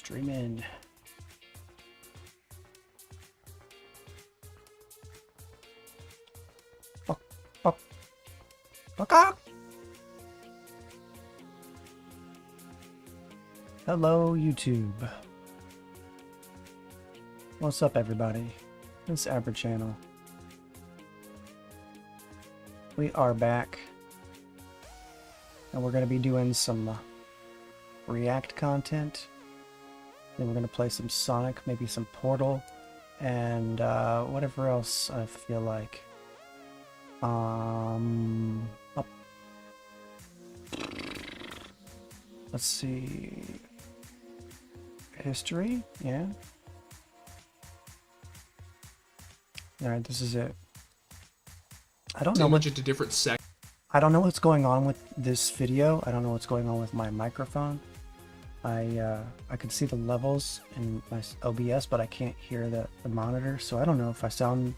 Streaming. Fuck, fuck, fuck up. Hello, YouTube. What's up, everybody? It's Aber Channel. We are back, and we're going to be doing some React content. Then we're going to play some Sonic, maybe some Portal, and whatever else I feel like. Let's see. History? Yeah. Alright, this is it. I don't know much into different I don't know what's going on with this video. I don't know what's going on with my microphone. I can see the levels in my OBS, but I can't hear the monitor, so I don't know if I sound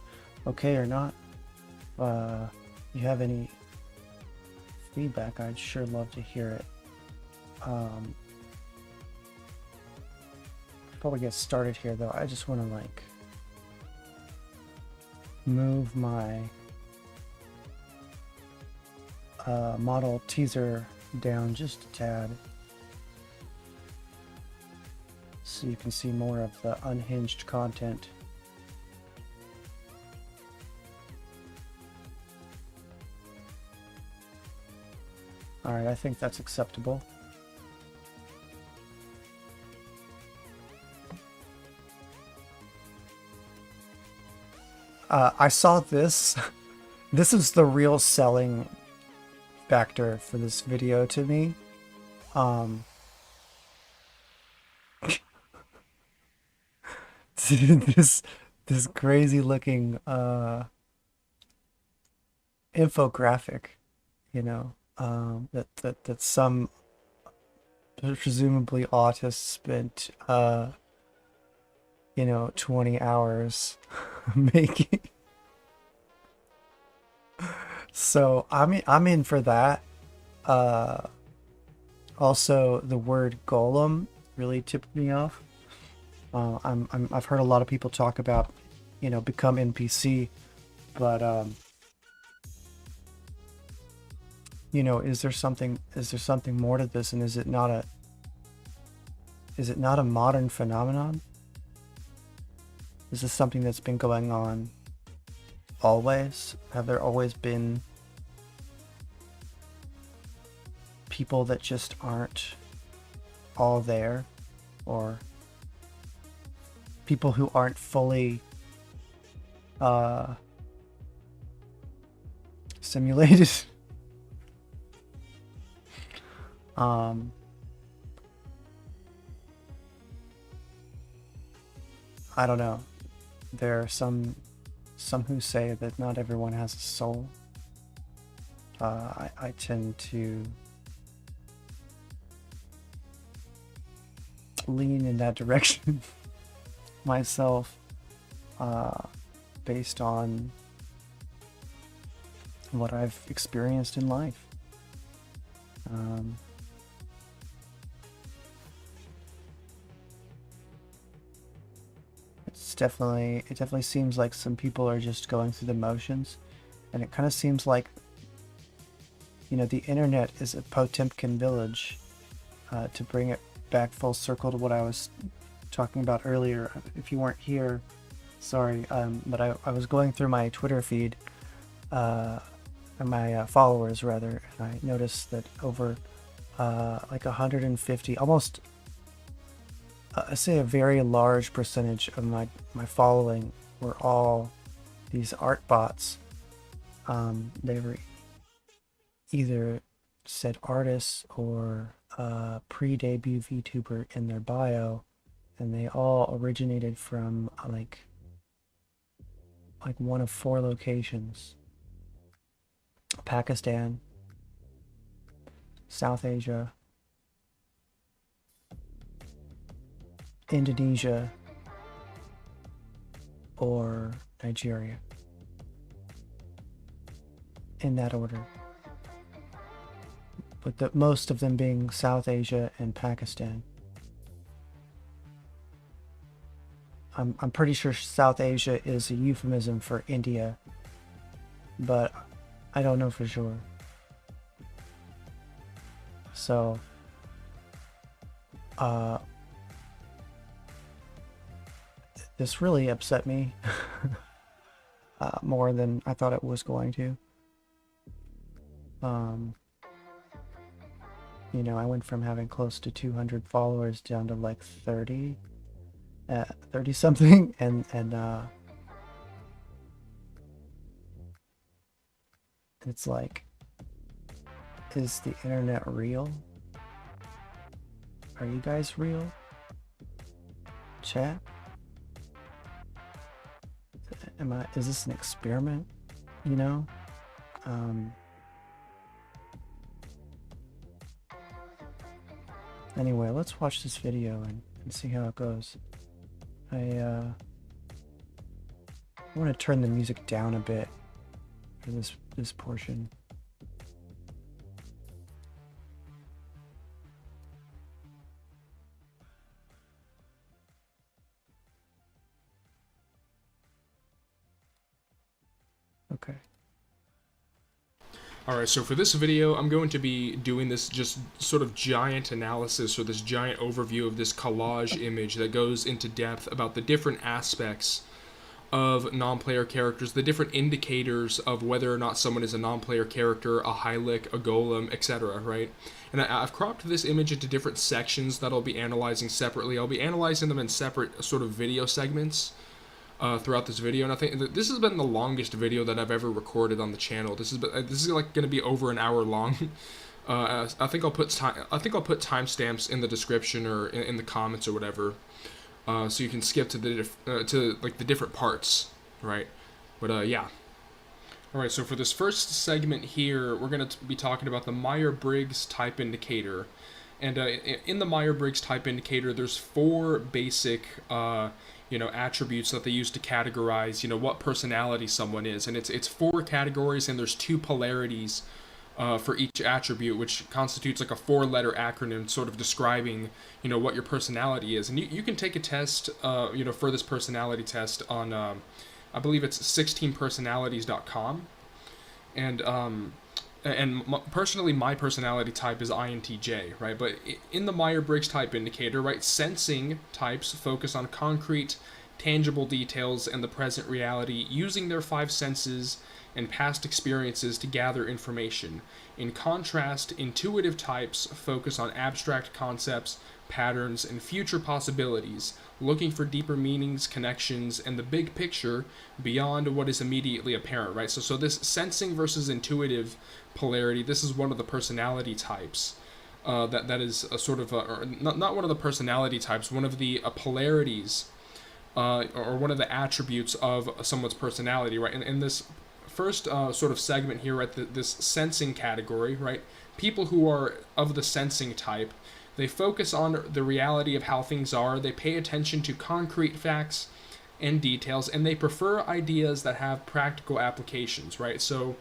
okay or not. You have any feedback, I'd sure love to hear it. Before we get started here, though, I just want to like move my model teaser down just a tad so you can see more of the unhinged content. Alright, I think that's acceptable. I saw this. This is the real selling factor for this video to me. This crazy looking infographic, you know, that some presumably autists spent you know, 20 hours making. So I'm in for that. Also, the word golem really tipped me off. I've heard a lot of people talk about, you know, become NPC, but you know, is there something more to this, and is it not a modern phenomenon? Is this something that's been going on always? Have there always been people that just aren't all there, or people who aren't fully simulated? I don't know. There are some who say that not everyone has a soul. I tend to lean in that direction myself, based on what I've experienced in life. It definitely seems like some people are just going through the motions, and it kind of seems like, you know, the internet is a Potemkin village, to bring it back full circle to what I was talking about earlier. If you weren't here, sorry, but I was going through my Twitter feed, and my followers rather, and I noticed that over like 150, almost I say a very large percentage of my following were all these art bots. They were either said artists or pre-debut VTuber in their bio, and they all originated from like one of 4 locations: Pakistan, South Asia, Indonesia, or Nigeria, in that order, but most of them being South Asia and Pakistan. I'm pretty sure South Asia is a euphemism for India, but I don't know for sure. So, this really upset me more than I thought it was going to. You know, I went from having close to 200 followers down to like 30 something, and it's like, is the internet real? Are you guys real? Chat? Is this an experiment? You know? Anyway, let's watch this video and see how it goes. I want to turn the music down a bit for this portion. Okay. Alright, so for this video, I'm going to be doing this just sort of giant analysis, or this giant overview of this collage image that goes into depth about the different aspects of non-player characters, the different indicators of whether or not someone is a non-player character, a Hylic, a Golem, etc., right? And I've cropped this image into different sections that I'll be analyzing separately. I'll be analyzing them in separate sort of video segments throughout this video, and I think that this has been the longest video that I've ever recorded on the channel. This is like going to be over an hour long. I think I'll put timestamps in the description or in the comments or whatever, so you can skip to the different parts, right? But yeah. All right. So for this first segment here, we're going to be talking about the Myers-Briggs type indicator, and in the Myers-Briggs type indicator, there's 4 basic attributes that they use to categorize, what personality someone is. And it's 4 categories, and there's 2 polarities for each attribute, which constitutes like a 4-letter acronym sort of describing, what your personality is. And you can take a test, for this personality test on, I believe it's 16personalities.com. And personally, my personality type is INTJ, right? But in the Myers-Briggs type indicator, right, sensing types focus on concrete, tangible details and the present reality, using their 5 senses and past experiences to gather information. In contrast, intuitive types focus on abstract concepts, patterns, and future possibilities, looking for deeper meanings, connections, and the big picture beyond what is immediately apparent, right? So this sensing versus intuitive polarity, this is one of the personality types. That is a sort of not one of the personality types, one of the polarities, or one of the attributes of someone's personality, right? In this first sort of segment here, right, this sensing category, right, people who are of the sensing type, they focus on the reality of how things are, they pay attention to concrete facts and details, and they prefer ideas that have practical applications, right? So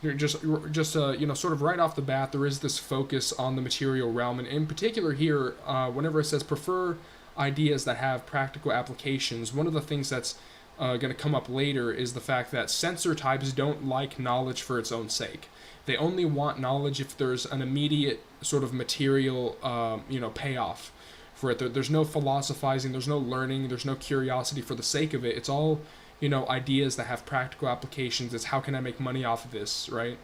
you're just sort of right off the bat, there is this focus on the material realm, and in particular here, whenever it says prefer ideas that have practical applications, one of the things that's going to come up later is the fact that sensor types don't like knowledge for its own sake. They only want knowledge if there's an immediate sort of material, payoff for it. There's no philosophizing, there's no learning, there's no curiosity for the sake of it. It's all, ideas that have practical applications. It's how can I make money off of this, right?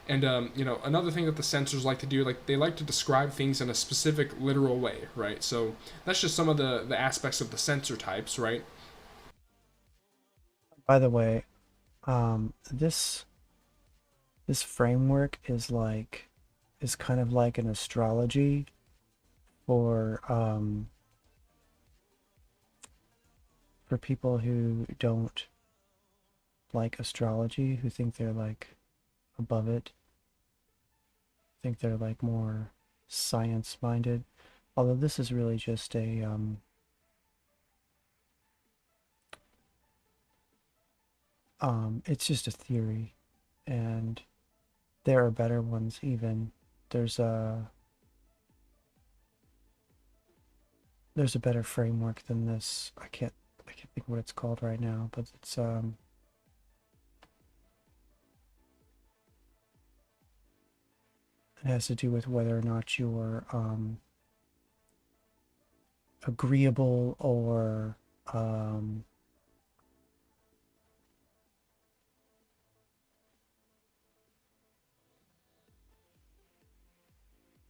And, another thing that the sensors like to do, like they like to describe things in a specific literal way, right? So that's just some of the aspects of the sensor types, right? By the way, this framework is kind of like an astrology for people who don't like astrology, who think they're like above it, think they're like more science minded, although this is really just a it's just a theory, and there are better ones. Even there's a better framework than this. I can't I can't think of what it's called right now, but it's it has to do with whether or not you're agreeable or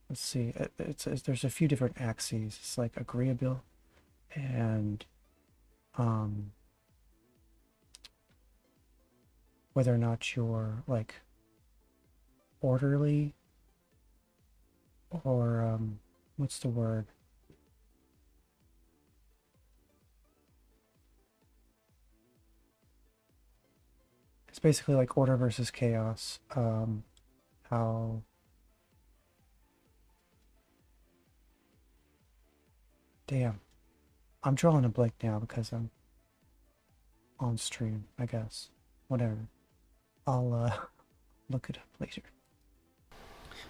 let's see, there's a few different axes. It's like agreeable and whether or not you're like orderly or what's the word? It's basically like order versus chaos. How damn. I'm drawing a blank now because I'm on stream, I guess. Whatever. I'll look it up later.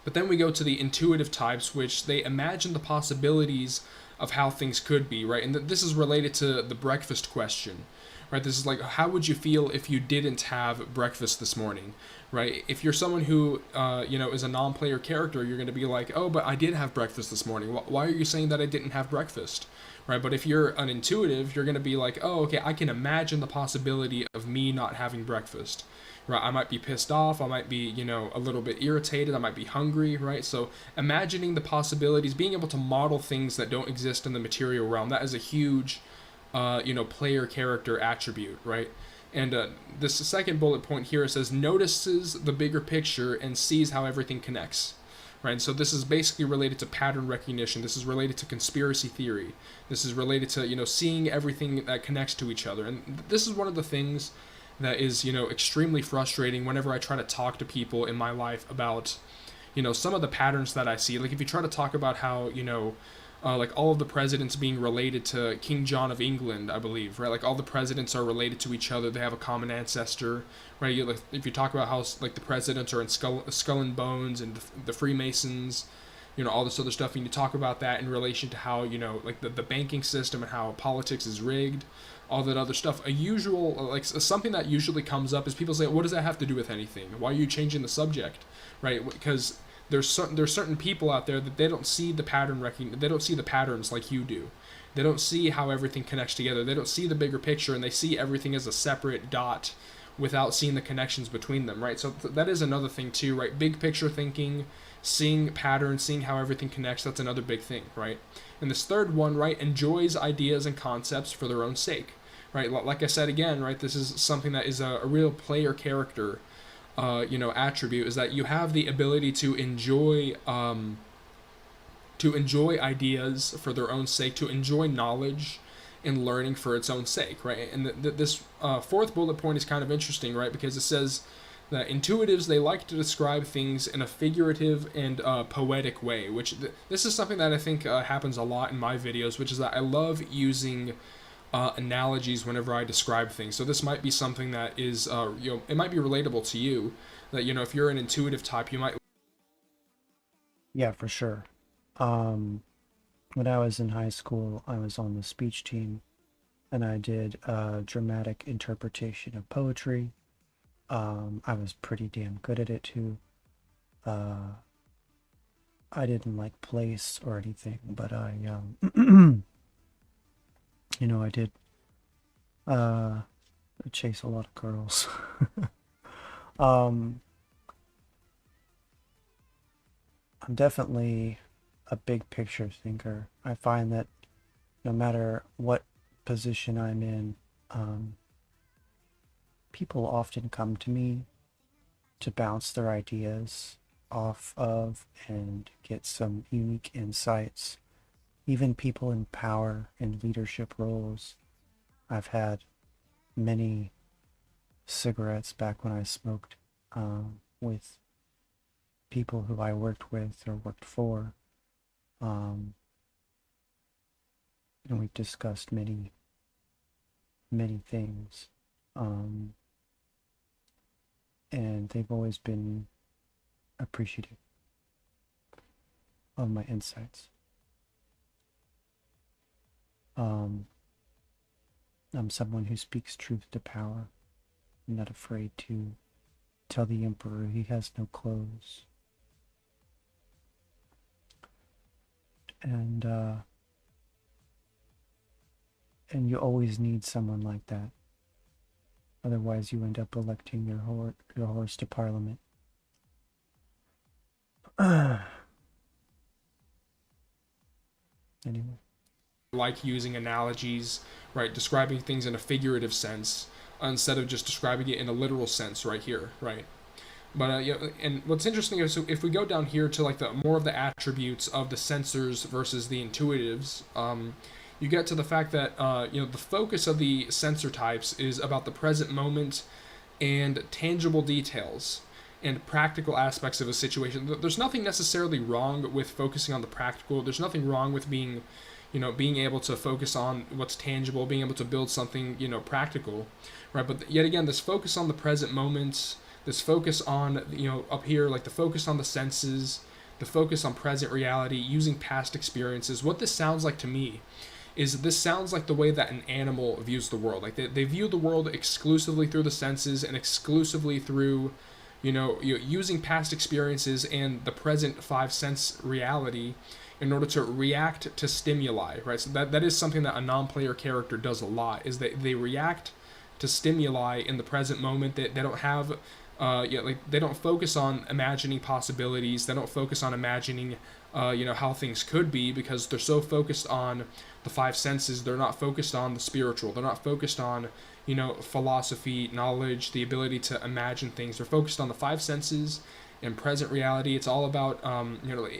But then we go to the intuitive types, which they imagine the possibilities of how things could be, right? And this is related to the breakfast question, right? This is like, how would you feel if you didn't have breakfast this morning, right? If you're someone who, is a non-player character, you're going to be like, oh, but I did have breakfast this morning. Why are you saying that I didn't have breakfast, right? But if you're an intuitive, you're going to be like, oh, okay, I can imagine the possibility of me not having breakfast. Right, I might be pissed off, I might be, a little bit irritated, I might be hungry, right? So imagining the possibilities, being able to model things that don't exist in the material realm, that is a huge, player character attribute, right? And this second bullet point here says, notices the bigger picture and sees how everything connects, right? So this is basically related to pattern recognition. This is related to conspiracy theory. This is related to, seeing everything that connects to each other. And this is one of the things that is, extremely frustrating whenever I try to talk to people in my life about, some of the patterns that I see. Like if you try to talk about how, like all of the presidents being related to King John of England, I believe, right? Like all the presidents are related to each other. They have a common ancestor, right? Like if you talk about how like the presidents are in Skull and Bones and the Freemasons, all this other stuff, and you talk about that in relation to how, like the banking system and how politics is rigged, all that other stuff. Something that usually comes up is people say, what does that have to do with anything? Why are you changing the subject, right? Because there's certain people out there that they don't see the they don't see the patterns like you do. They don't see how everything connects together. They don't see the bigger picture, and they see everything as a separate dot without seeing the connections between them, right? So that is another thing too, right? Big picture thinking, seeing patterns, seeing how everything connects, that's another big thing, right? And this third one, right, enjoys ideas and concepts for their own sake, right? Like I said again, right, this is something that is a real player character, attribute, is that you have the ability to enjoy ideas for their own sake, to enjoy knowledge and learning for its own sake, right? And this fourth bullet point is kind of interesting, right, because it says that intuitives, they like to describe things in a figurative and poetic way, which this is something that I think happens a lot in my videos, which is that I love using analogies whenever I describe things. So this might be something that is, it might be relatable to you, that, if you're an intuitive type, you might... Yeah, for sure. When I was in high school, I was on the speech team, and I did dramatic interpretation of poetry. I was pretty damn good at it too. I didn't like place or anything, but I I did chase a lot of girls. I'm definitely a big picture thinker. I find that no matter what position I'm in, people often come to me to bounce their ideas off of and get some unique insights. Even people in power and leadership roles. I've had many cigarettes back when I smoked with people who I worked with or worked for. And we've discussed many, many things. And they've always been appreciative of my insights. I'm someone who speaks truth to power. I'm not afraid to tell the Emperor he has no clothes. And you always need someone like that. Otherwise, you end up electing your horse to Parliament. Anyway. Like using analogies, right? Describing things in a figurative sense instead of just describing it in a literal sense right here, right? But and what's interesting is, so if we go down here to like the more of the attributes of the sensors versus the intuitives, you get to the fact that the focus of the sensor types is about the present moment and tangible details and practical aspects of a situation. There's nothing necessarily wrong with focusing on the practical. There's nothing wrong with being able to focus on what's tangible, being able to build something, practical, right? But yet again, this focus on the present moment, this focus on, up here, like the focus on the senses, the focus on present reality, using past experiences. What this sounds like to me is this sounds like the way that an animal views the world. Like they view the world exclusively through the senses and exclusively through, using past experiences and the present five sense reality in order to react to stimuli, right? So that is something that a non-player character does a lot, is that they react to stimuli in the present moment. That they don't have, they don't focus on imagining possibilities. They don't focus on imagining, how things could be, because they're so focused on the five senses. They're not focused on the spiritual. They're not focused on, philosophy, knowledge, the ability to imagine things. They're focused on the five senses and present reality. It's all about,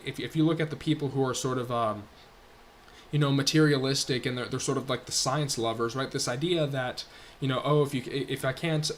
if you look at the people who are sort of, materialistic, and they're sort of like the science lovers, right? This idea that, if I can't,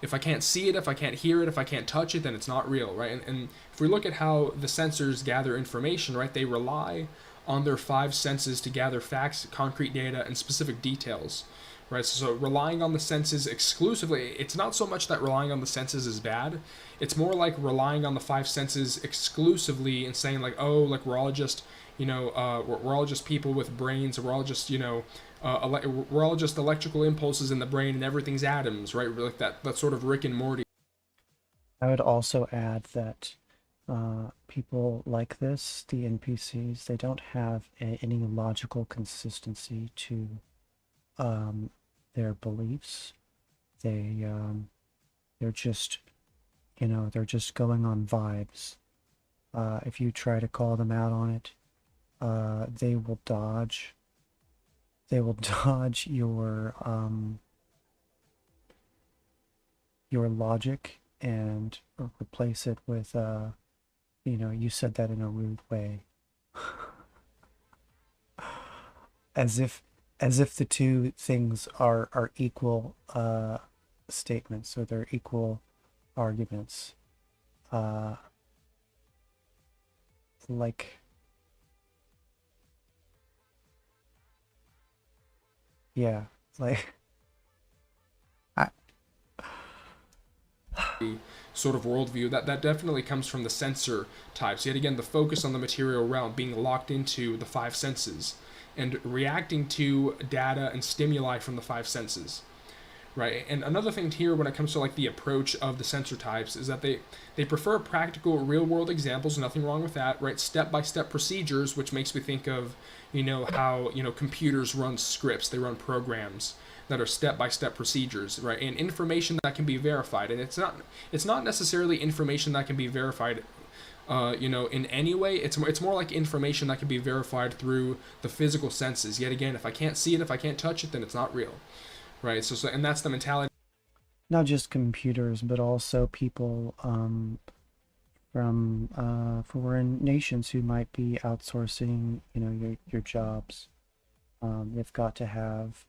if I can't see it, if I can't hear it, if I can't touch it, then it's not real, right? And if we look at how the sensors gather information, right, they rely on their five senses to gather facts, concrete data, and specific details, right? So relying on the senses exclusively, it's not so much that relying on the senses is bad. It's more like relying on the five senses exclusively and saying like, oh, like we're all just, we're all just people with brains. We're all just, we're all just electrical impulses in the brain, and everything's atoms, right? Like that sort of Rick and Morty. I would also add that people like this, the NPCs, they don't have any logical consistency to their beliefs. They're just, they're just going on vibes. If you try to call them out on it, they will dodge. They will dodge your logic and replace it with you said that in a rude way. as if the two things are equal statements, or they're equal arguments. Like, yeah, like I, sort of worldview that definitely comes from the sensor types. Yet again, the focus on the material realm, being locked into the five senses and reacting to data and stimuli from the five senses, right? And another thing here when it comes to like the approach of the sensor types is that they prefer practical real world examples. Nothing wrong with that, right? Step-by-step procedures, which makes me think of how computers run scripts, they run programs that are step-by-step procedures, right? And information that can be verified. And it's not necessarily information that can be verified in any way. It's more like information that can be verified through the physical senses. Yet again, if I can't see it, if I can't touch it, then it's not real, right? So and that's the mentality. not just computers, but also people from foreign nations who might be outsourcing, your jobs. They've got to have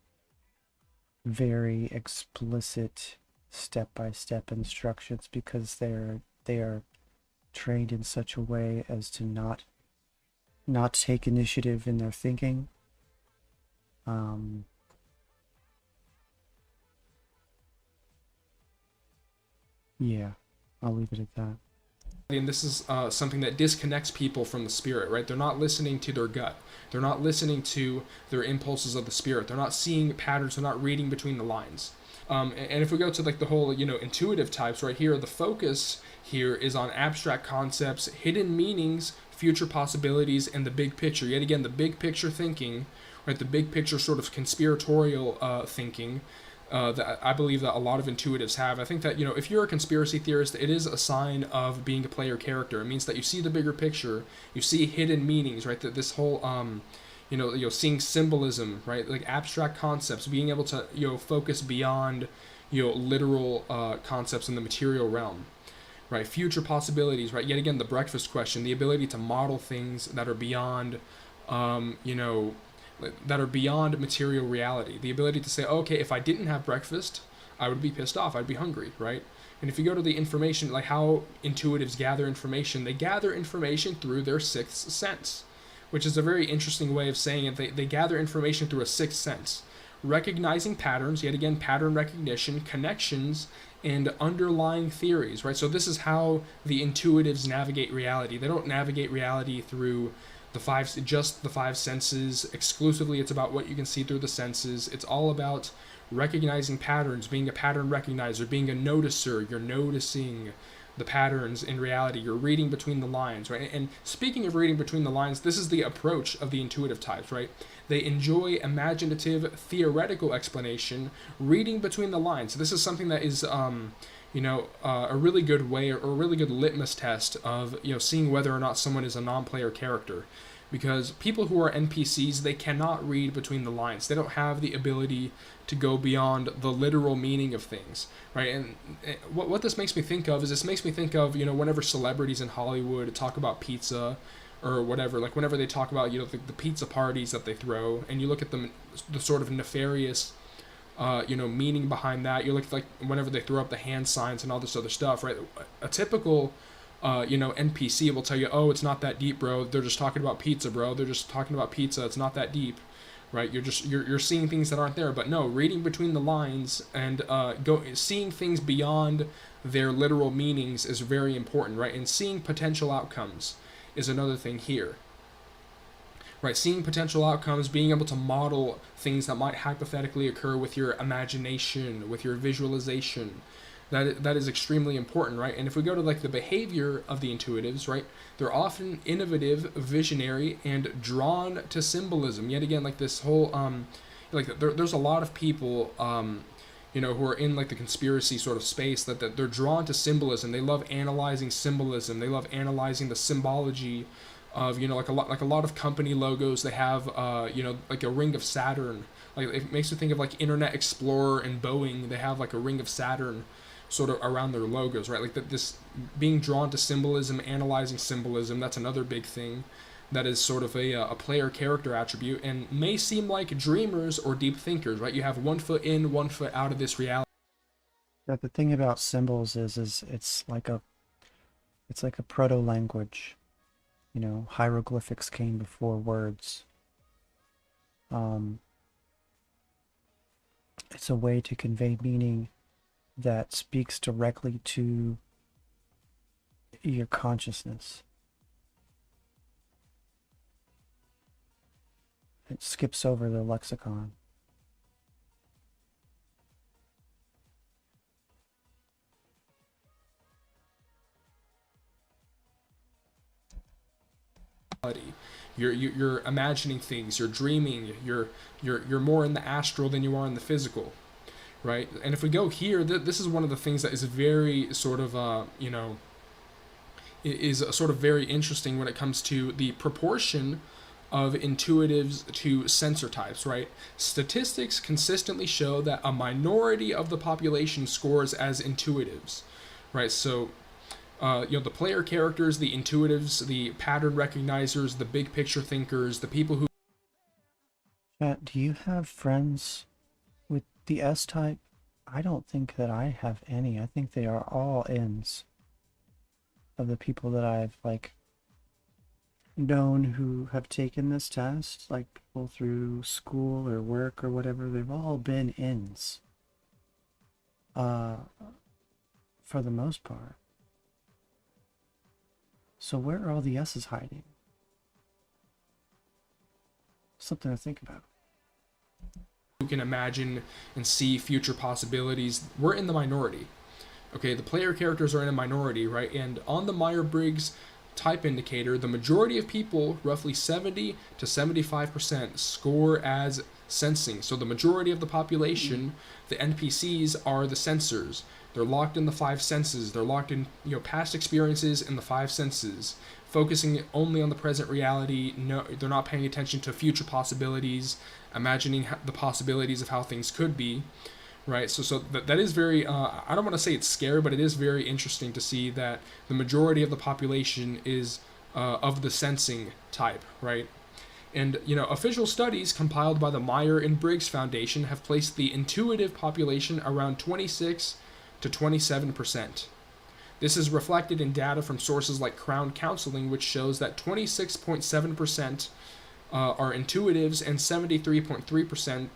very explicit step-by-step instructions, because they are trained in such a way as to not take initiative in their thinking. Yeah, I'll leave it at that. and this is something that disconnects people from the spirit, right? They're not listening to their gut. They're not listening to their impulses of the spirit. They're not seeing patterns. They're not reading between the lines. And if we go to like the whole, intuitive types right here, the focus here is on abstract concepts, hidden meanings, future possibilities, and the big picture. Yet again, the big picture thinking, right? The big picture sort of conspiratorial thinking that I believe that a lot of intuitives have. I think that, if you're a conspiracy theorist, it is a sign of being a player character. It means that you see the bigger picture, you see hidden meanings, right? That this whole seeing symbolism, right? Like abstract concepts, being able to focus beyond literal concepts in the material realm, right? Future possibilities, right? Yet again, the breakfast question, the ability to model things that are beyond, that are beyond material reality. The ability to say, okay, if I didn't have breakfast, I would be pissed off. I'd be hungry, right? And if you go to the information, like how intuitives gather information, they gather information through their sixth sense, which is a very interesting way of saying it. They gather information through a sixth sense, recognizing patterns, yet again, pattern recognition, connections, and underlying theories, right? So this is how the intuitives navigate reality. They don't navigate reality through the five senses exclusively. It's about what you can see through the senses. It's all about recognizing patterns, being a pattern recognizer, being a noticer. You're noticing the patterns in reality. You're reading between the lines, right? And speaking of reading between the lines, this is the approach of the intuitive types, right? They enjoy imaginative, theoretical explanation, reading between the lines. So this is something that is, a really good way or a really good litmus test of, seeing whether or not someone is a non-player character. Because people who are NPCs, they cannot read between the lines. They don't have the ability to go beyond the literal meaning of things, right? And what this makes me think of is whenever celebrities in Hollywood talk about pizza or whatever, like whenever they talk about, the pizza parties that they throw, and you look at the sort of nefarious meaning behind that. You look like whenever they throw up the hand signs and all this other stuff, right? A typical NPC will tell you, oh, it's not that deep, bro. They're just talking about pizza, bro. They're just talking about pizza. It's not that deep, right? You're seeing things that aren't there. But no, reading between the lines and seeing things beyond their literal meanings is very important, right? And seeing potential outcomes is another thing here. Right, seeing potential outcomes, being able to model things that might hypothetically occur with your imagination, with your visualization, that is extremely important, right? And if we go to like the behavior of the intuitives, right, they're often innovative, visionary, and drawn to symbolism. Yet again, like this whole there's a lot of people who are in like the conspiracy sort of space that they're drawn to symbolism. They love analyzing symbolism. They love analyzing the symbology of like a lot of company logos. They have like a ring of Saturn. Like it makes me think of like Internet Explorer and Boeing. They have like a ring of Saturn sort of around their logos, right? Like this being drawn to symbolism, analyzing symbolism. That's another big thing that is sort of a player character attribute and may seem like dreamers or deep thinkers, right? You have 1 foot in, 1 foot out of this reality. Yeah, the thing about symbols is it's like a proto language. Hieroglyphics came before words. It's a way to convey meaning that speaks directly to your consciousness. It skips over the lexicon. You're imagining things. You're dreaming. You're more in the astral than you are in the physical, right? And if we go here, this is one of the things that is very sort of is sort of very interesting when it comes to the proportion of intuitives to sensor types, right? Statistics consistently show that a minority of the population scores as intuitives, right? So the player characters, the intuitives, the pattern recognizers, the big picture thinkers, the people who... Chat, do you have friends with the S-type? I don't think that I have any. I think they are all N's of the people that I've known who have taken this test, like people through school or work or whatever. They've all been N's for the most part. So where are all the S's hiding? Something to think about. Who can imagine and see future possibilities, we're in the minority. Okay, the player characters are in a minority, right? And on the Myers-Briggs type indicator, the majority of people, roughly 70 to 75%, score as sensing. So the majority of the population, the NPCs, are the sensors. They're locked in the five senses. They're locked in, past experiences in the five senses, focusing only on the present reality. No, they're not paying attention to future possibilities, imagining the possibilities of how things could be. Right, so that is very, I don't want to say it's scary, but it is very interesting to see that the majority of the population is of the sensing type, right? And, official studies compiled by the Meyer and Briggs Foundation have placed the intuitive population around 26 to 27%. This is reflected in data from sources like Crown Counseling, which shows that 26.7% are intuitives and 73.3%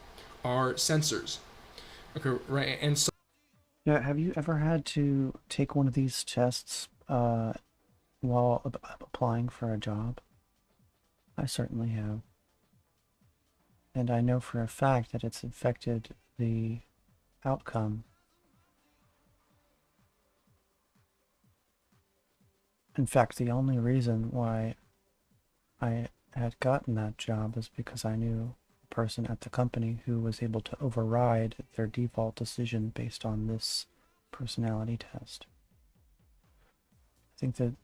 are sensors. Okay, right, and so Yeah, have you ever had to take one of these tests while applying for a job? I certainly have. And I know for a fact that it's affected the outcome. In fact, the only reason why I had gotten that job is because I knew a person at the company who was able to override their default decision based on this personality test. I think that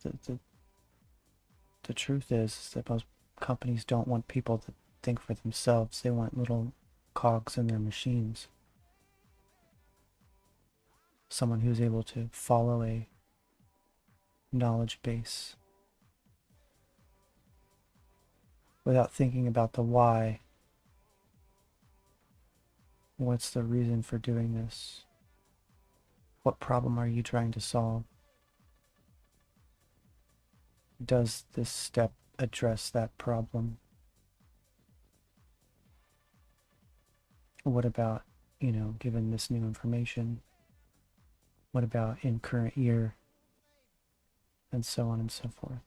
the truth is that most companies don't want people to think for themselves. They want little cogs in their machines. Someone who's able to follow a knowledge base without thinking about the why. What's the reason for doing this? What problem are you trying to solve? Does this step address that problem? What about, given this new information? What about in current year? And so on and so forth.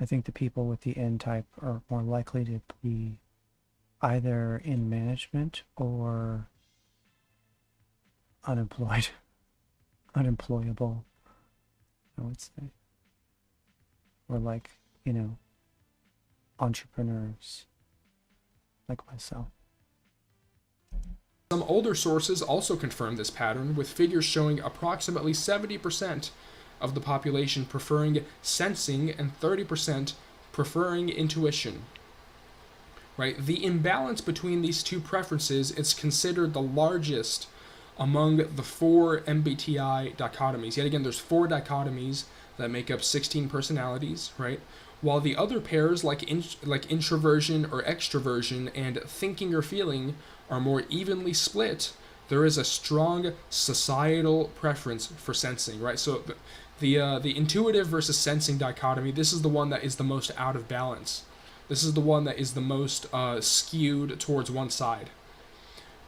I think the people with the N type are more likely to be either in management or unemployed, unemployable, I would say. Or like, entrepreneurs like myself. some older sources also confirm this pattern, with figures showing approximately 70% of the population preferring sensing and 30% preferring intuition. Right? The imbalance between these two preferences is considered the largest among the four MBTI dichotomies. Yet again, there's four dichotomies that make up 16 personalities, right? While the other pairs, like introversion or extroversion and thinking or feeling, are more evenly split, there is a strong societal preference for sensing, right? So the intuitive versus sensing dichotomy, this is the one that is the most out of balance. This is the one that is the most skewed towards one side.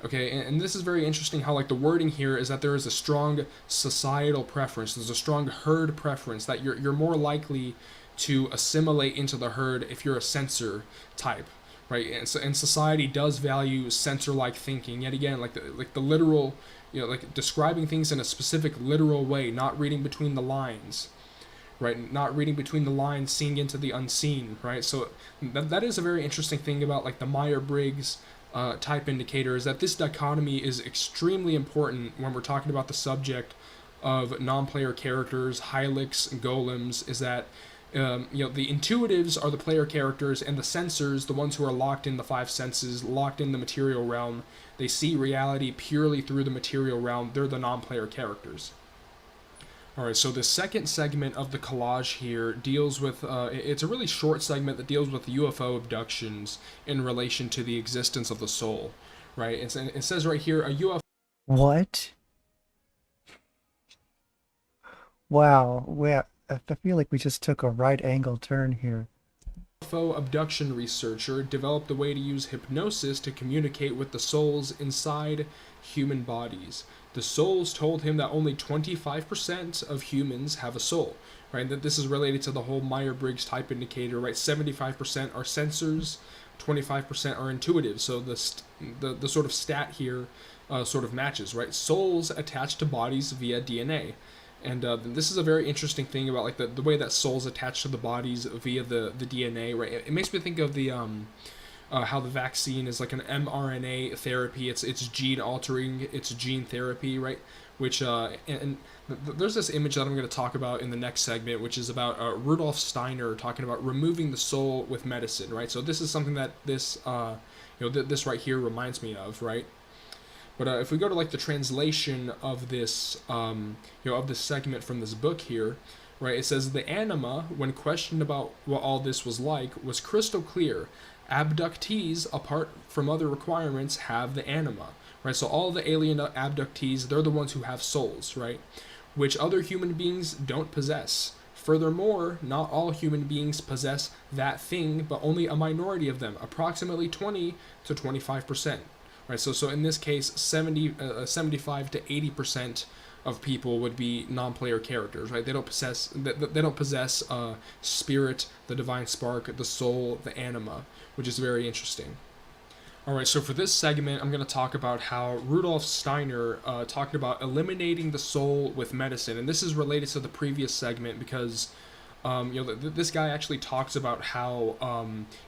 Okay, and this is very interesting how the wording here is that there is a strong societal preference. There's a strong herd preference that you're more likely to assimilate into the herd if you're a sensor type, right? And society does value sensor-like thinking. Yet again, the literal, describing things in a specific literal way, not reading between the lines, right? Not reading between the lines, seeing into the unseen, right? So that is a very interesting thing about the Myers-Briggs type indicator, is that this dichotomy is extremely important when we're talking about the subject of non-player characters, Hylics, and golems, is that the intuitives are the player characters, and the sensors, the ones who are locked in the five senses, locked in the material realm, they see reality purely through the material realm. They're the non-player characters. Alright, so the second segment of the collage here deals with, it's a really short segment that deals with UFO abductions in relation to the existence of the soul, right? It says right here, a UFO... What? Wow, I feel like we just took a right angle turn here. UFO abduction researcher developed a way to use hypnosis to communicate with the souls inside human bodies. The souls told him that only 25% of humans have a soul, right? That this is related to the whole Myers-Briggs type indicator, right? 75% are sensors, 25% are intuitive. So the sort of stat here sort of matches, right? Souls attached to bodies via DNA. And this is a very interesting thing about like the way that souls attach to the bodies via the DNA, right? It makes me think of the how the vaccine is like an mRNA therapy. It's gene altering, it's gene therapy, right? Which there's this image that I'm going to talk about in the next segment, which is about Rudolf Steiner talking about removing the soul with medicine, right? So this is something that this this right here reminds me of, right? But if we go to like the translation of this, of this segment from this book here, right? It says the anima, when questioned about what all this was like, was crystal clear. Abductees, apart from other requirements, have the anima, right? So all the alien abductees, they're the ones who have souls, right? Which other human beings don't possess. Furthermore, not all human beings possess that thing, but only a minority of them, approximately 20 to 25%. Right, so in this case, 75 to 80% of people would be non-player characters. Right, they don't possess spirit, the divine spark, the soul, the anima, which is very interesting. All right, so for this segment, I'm going to talk about how Rudolf Steiner talked about eliminating the soul with medicine, and this is related to the previous segment because. This guy actually talks about how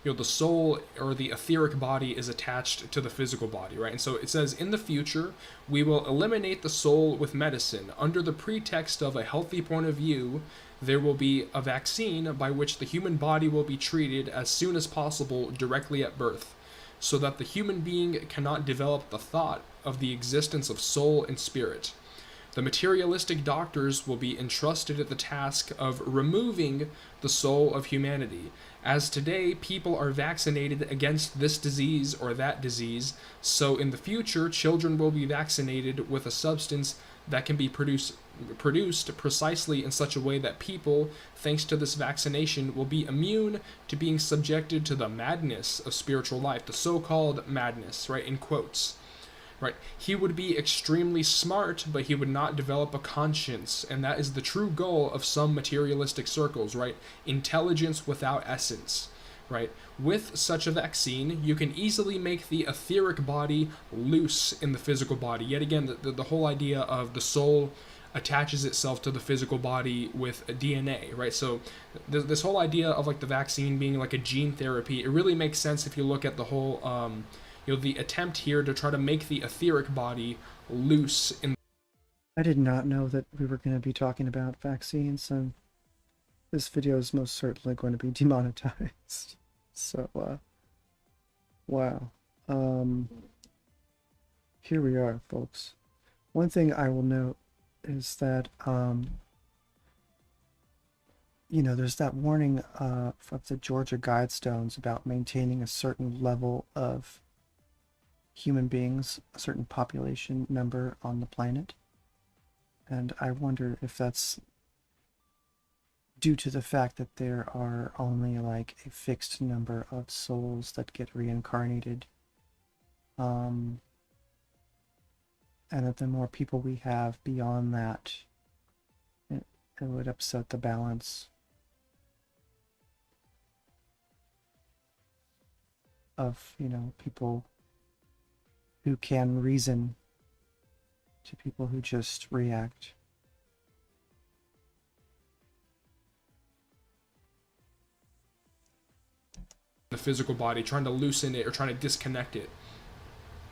the soul or the etheric body is attached to the physical body, right? And so it says, in the future, we will eliminate the soul with medicine. Under the pretext of a healthy point of view, there will be a vaccine by which the human body will be treated as soon as possible directly at birth, so that the human being cannot develop the thought of the existence of soul and spirit. The materialistic doctors will be entrusted at the task of removing the soul of humanity. As today people are vaccinated against this disease or that disease, so in the future children will be vaccinated with a substance that can be produced precisely in such a way that people, thanks to this vaccination, will be immune to being subjected to the madness of spiritual life, the so-called madness, right, in quotes. Right, he would be extremely smart, but he would not develop a conscience, and that is the true goal of some materialistic circles, right? Intelligence without essence, right? With such a vaccine, you can easily make the etheric body loose in the physical body. Yet again, the whole idea of the soul attaches itself to the physical body with DNA, right? So this whole idea of like the vaccine being like a gene therapy, it really makes sense if you look at the whole the attempt here to try to make the etheric body loose in. I did not know that we were going to be talking about vaccines, and this video is most certainly going to be demonetized. So, wow. Here we are, folks. One thing I will note is that, there's that warning of the Georgia Guidestones about maintaining a certain level of human beings, a certain population number on the planet. And I wonder if that's due to the fact that there are only like a fixed number of souls that get reincarnated. And that the more people we have beyond that, it would upset the balance of, people who can reason to people who just react. The physical body, trying to loosen it or trying to disconnect it,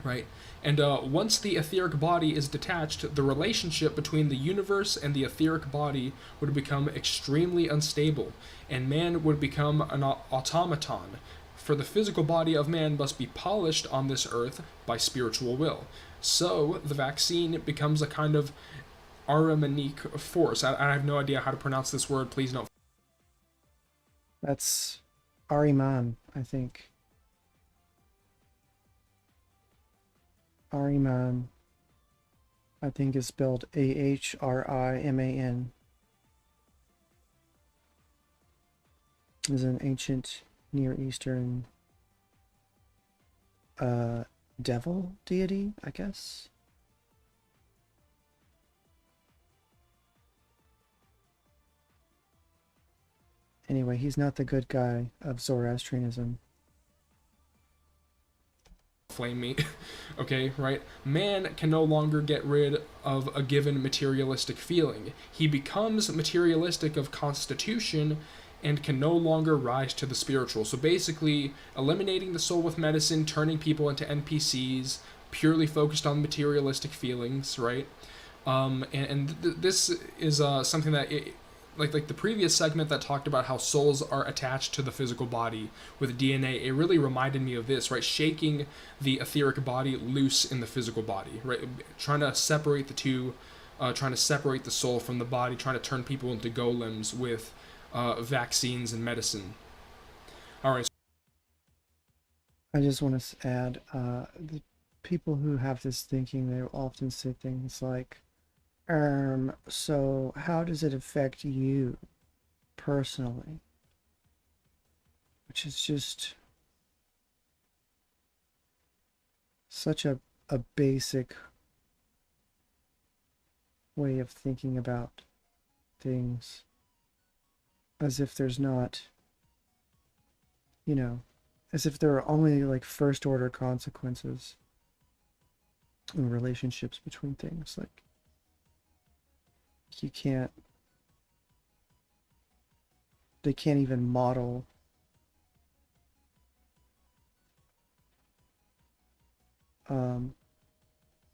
right? And once the etheric body is detached, the relationship between the universe and the etheric body would become extremely unstable, and man would become an automaton. For the physical body of man must be polished on this earth by spiritual will. So the vaccine becomes a kind of Aramanic force. I have no idea how to pronounce this word. Please don't. That's Ahriman, I think. Ahriman, I think, is spelled Ahriman. Is an ancient Near Eastern devil deity, I guess. Anyway, he's not the good guy of Zoroastrianism. Flame me. Okay, right? Man can no longer get rid of a given materialistic feeling. He becomes materialistic of constitution and can no longer rise to the spiritual. So basically, eliminating the soul with medicine, turning people into NPCs, purely focused on materialistic feelings, right? This is something that like the previous segment that talked about how souls are attached to the physical body with DNA, it really reminded me of this, right? Shaking the etheric body loose in the physical body, right? Trying to separate the two, trying to separate the soul from the body, trying to turn people into golems with vaccines and medicine. All right. I just want to add, the people who have this thinking, they often say things like, so how does it affect you personally? Which is just such a basic way of thinking about things, as if there's not, as if there are only like first order consequences in relationships between things. Like, they can't even model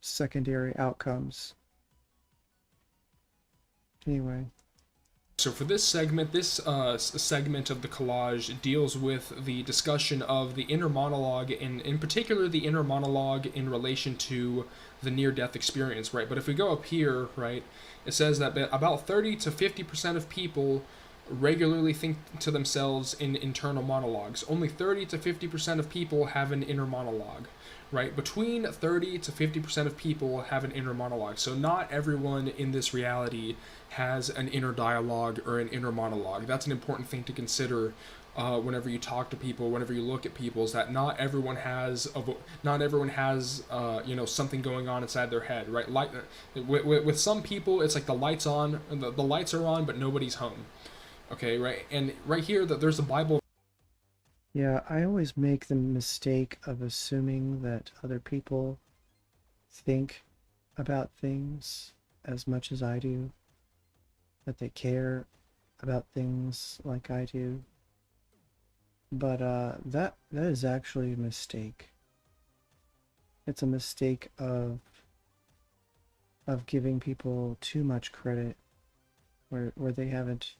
secondary outcomes. Anyway. So for this segment, this segment of the collage deals with the discussion of the inner monologue, in particular the inner monologue in relation to the near-death experience, right? But if we go up here, right, it says that about 30 to 50% of people regularly think to themselves in internal monologues. Only 30 to 50% of people have an inner monologue, right? Between 30 to 50% of people have an inner monologue. So not everyone in this reality has an inner dialogue or an inner monologue. That's an important thing to consider whenever you talk to people, whenever you look at people, is that not everyone has something going on inside their head, right? Like with some people, it's like the lights on, the lights are on, but nobody's home. Okay, right? And right here, that there's a Bible. Yeah, I always make the mistake of assuming that other people think about things as much as I do, that they care about things like I do. But that is actually a mistake. It's a mistake of giving people too much credit where they haven't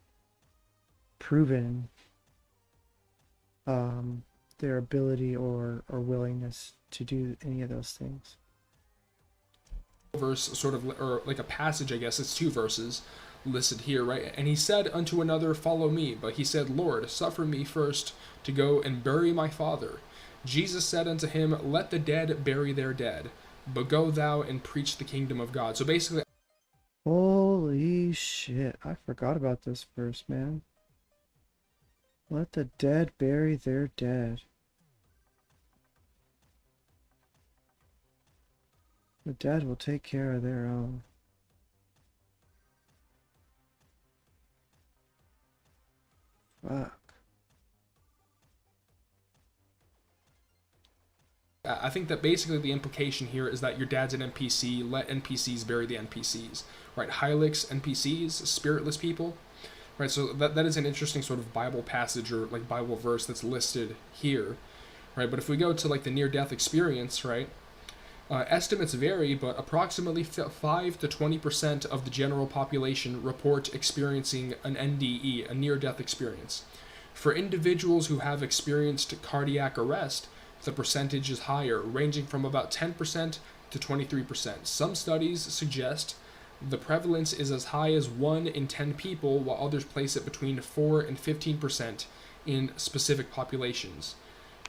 proven their ability or willingness to do any of those things. Verse, sort of, or like a passage, I guess it's 2 verses listed here, right? And he said unto another, follow me. But he said, Lord, suffer me first to go and bury my father. Jesus said unto him, let the dead bury their dead, but go thou and preach the kingdom of God. So basically, holy shit, I forgot about this verse, man. Let the dead bury their dead. The dead will take care of their own. Fuck. I think that basically the implication here is that your dad's an NPC, let NPCs bury the NPCs, right? Hylics NPCs, spiritless people, right? So that is an interesting sort of Bible passage or like Bible verse that's listed here, right? But if we go to like the near-death experience, right? Estimates vary, but approximately 5 to 20% of the general population report experiencing an NDE, a near-death experience. For individuals who have experienced cardiac arrest, the percentage is higher, ranging from about 10% to 23%. Some studies suggest the prevalence is as high as 1 in 10 people, while others place it between 4 and 15% in specific populations,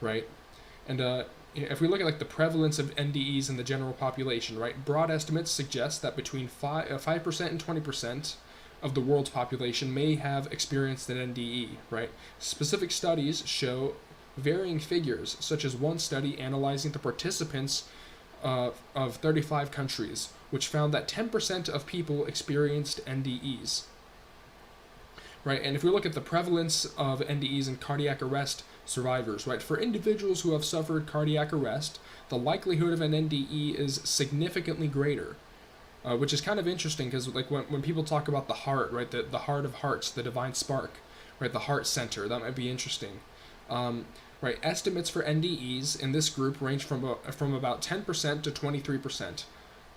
right? And if we look at like the prevalence of NDEs in the general population, right, broad estimates suggest that between 5% and 20% of the world's population may have experienced an NDE, right? Specific studies show varying figures, such as one study analyzing the participants of 35 countries, which found that 10% of people experienced NDEs. Right, and if we look at the prevalence of NDEs and cardiac arrest survivors, right, for individuals who have suffered cardiac arrest, the likelihood of an NDE is significantly greater, which is kind of interesting because, like, when people talk about the heart, right, the heart of hearts, the divine spark, right, the heart center, that might be interesting. Right, estimates for NDEs in this group range from about 10% to 23%.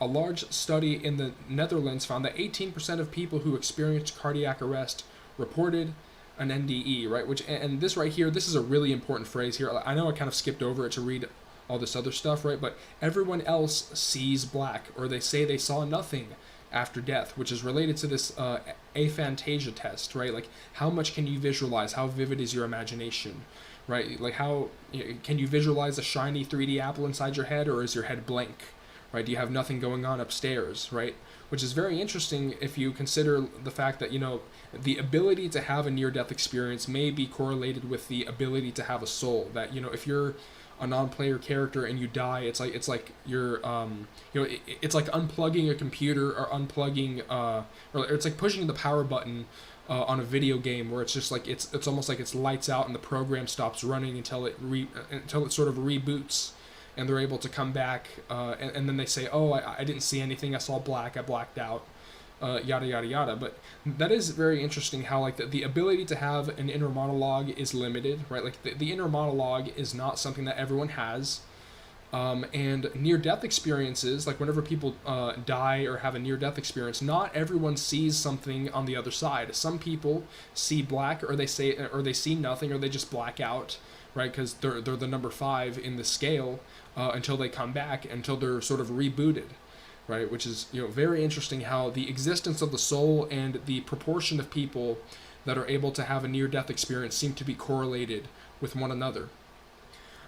A large study in the Netherlands found that 18% of people who experienced cardiac arrest reported an NDE, right? Which, and this right here, this is a really important phrase here. I know I kind of skipped over it to read all this other stuff, right? But everyone else sees black, or they say they saw nothing after death, which is related to this aphantasia test, right? Like, how much can you visualize? How vivid is your imagination, right? Like, how can you visualize a shiny 3D apple inside your head, or is your head blank, right? Do you have nothing going on upstairs, right? Which is very interesting if you consider the fact that, the ability to have a near-death experience may be correlated with the ability to have a soul. That, if you're a non-player character and you die, it's like you're it's like unplugging a computer, or unplugging or it's like pushing the power button on a video game, where it's just like it's almost like it's lights out and the program stops running until it sort of reboots, and they're able to come back, and then they say, oh, I didn't see anything, I saw black, I blacked out, yada yada yada. But that is very interesting how, like, the ability to have an inner monologue is limited, right? Like, the inner monologue is not something that everyone has. And near-death experiences, like whenever people die or have a near-death experience, not everyone sees something on the other side. Some people see black, or they see nothing, or they just black out, right? Because they're the number 5 in the scale, until they come back, until they're sort of rebooted, right? Which is, very interesting how the existence of the soul and the proportion of people that are able to have a near-death experience seem to be correlated with one another.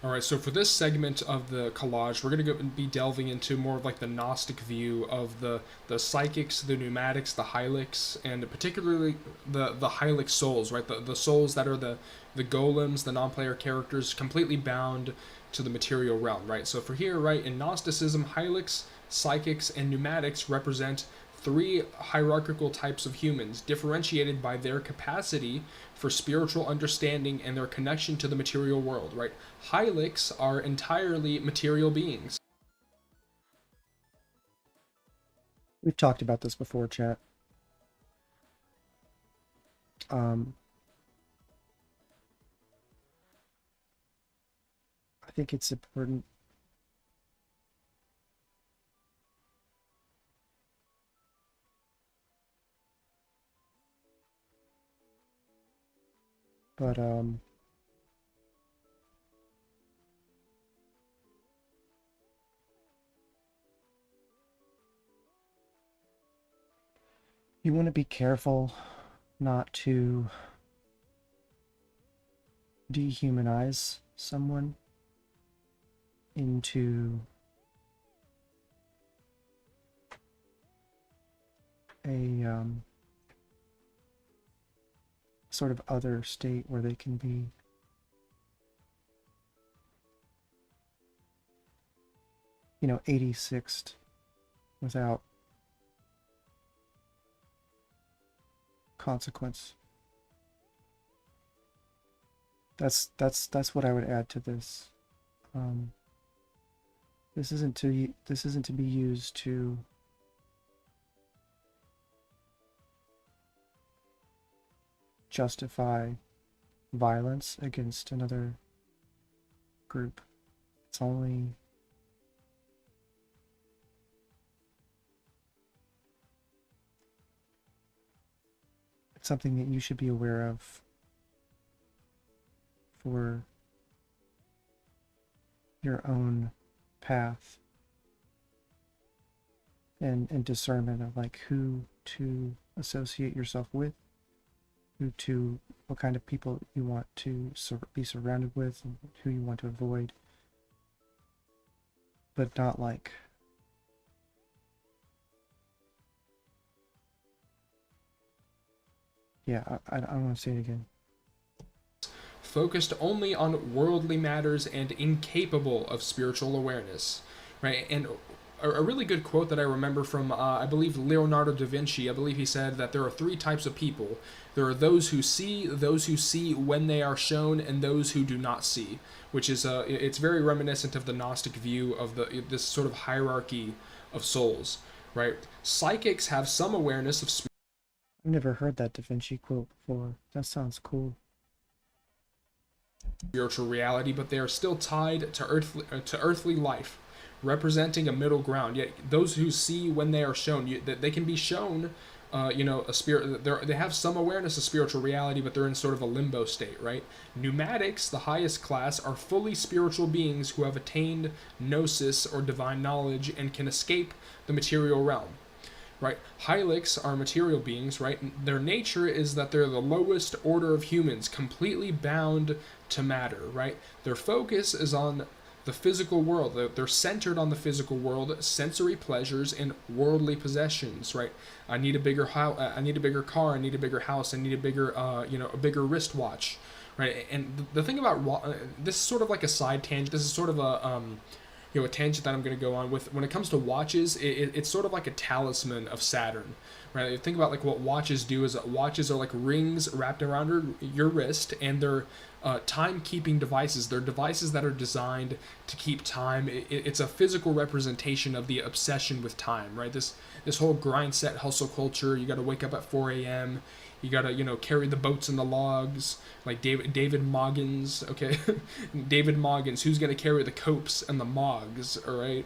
All right, so for this segment of the collage, we're going to be delving into more of like the Gnostic view of the psychics, the pneumatics, the hylics, and particularly the hylic souls, right? The souls that are the golems, the non-player characters, completely bound to the material realm, right? So for here, right, in Gnosticism, hylics, psychics, and pneumatics represent 3 hierarchical types of humans, differentiated by their capacity for spiritual understanding and their connection to the material world, right? Hylics are entirely material beings. We've talked about this before, chat. I think it's important. But you want to be careful not to dehumanize someone into a sort of other state where they can be you know, 86th without consequence. That's what I would add to this. This isn't to be used to justify violence against another group. It's only something that you should be aware of for your own path and discernment of like who to associate yourself with, what kind of people you want to be surrounded with, and who you want to avoid, but not like Yeah, I don't want to say it again. Focused only on worldly matters and incapable of spiritual awareness, right? And a really good quote that I remember from, I believe, Leonardo da Vinci. I believe he said that there are three types of people. There are those who see when they are shown, and those who do not see, which is it's very reminiscent of the Gnostic view of this sort of hierarchy of souls, right? Psychics have some awareness of I've never heard that Da Vinci quote before. That sounds cool. spiritual reality, but they are still tied to earthly life, representing a middle ground. Yet those who see when they are shown, that they can be shown, a spirit. They have some awareness of spiritual reality, but they're in sort of a limbo state, right? Pneumatics, the highest class, are fully spiritual beings who have attained gnosis or divine knowledge and can escape the material realm, right? Hylics are material beings, right? Their nature is that they're the lowest order of humans, completely bound to matter, right? Their focus is on the physical world. They're centered on the physical world, sensory pleasures, and worldly possessions, right? I need a bigger house. I need a bigger car. I need a bigger house. I need a bigger, a bigger wristwatch, right? And the thing about this is sort of like a side tangent. This is sort of a tangent that I'm going to go on with. When it comes to watches, it's sort of like a talisman of Saturn, right? Think about like what watches do is watches are like rings wrapped around your wrist, and they're timekeeping devices. They're devices that are designed to keep time. It's a physical representation of the obsession with time, right? This whole grind set hustle culture. You got to wake up at 4 a.m. You gotta, carry the boats and the logs, like David Moggins, okay? David Moggins, who's gonna carry the copes and the mogs, all right?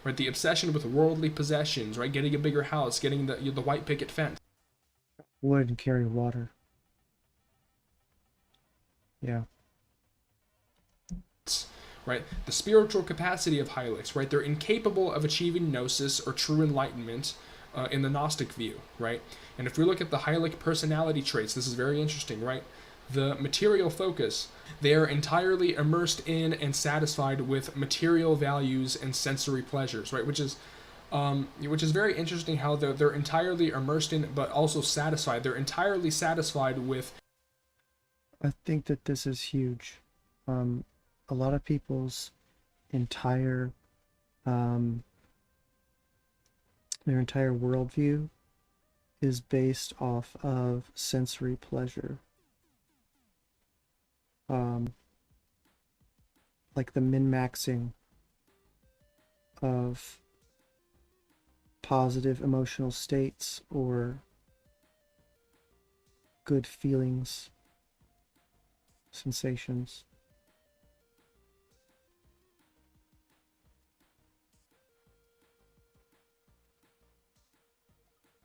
Right, the obsession with worldly possessions, right? Getting a bigger house, getting the white picket fence. Wood and carry water. Yeah. Right, the spiritual capacity of Hylics, right? They're incapable of achieving gnosis or true enlightenment in the Gnostic view, right? And if we look at the Hylic personality traits, this is very interesting, right? The material focus, they are entirely immersed in and satisfied with material values and sensory pleasures, right? Which is very interesting how they're entirely immersed in, but also satisfied. They're entirely satisfied with. I think that this is huge. A lot of people's entire their entire worldview is based off of sensory pleasure. Like the min-maxing of positive emotional states or good feelings, sensations.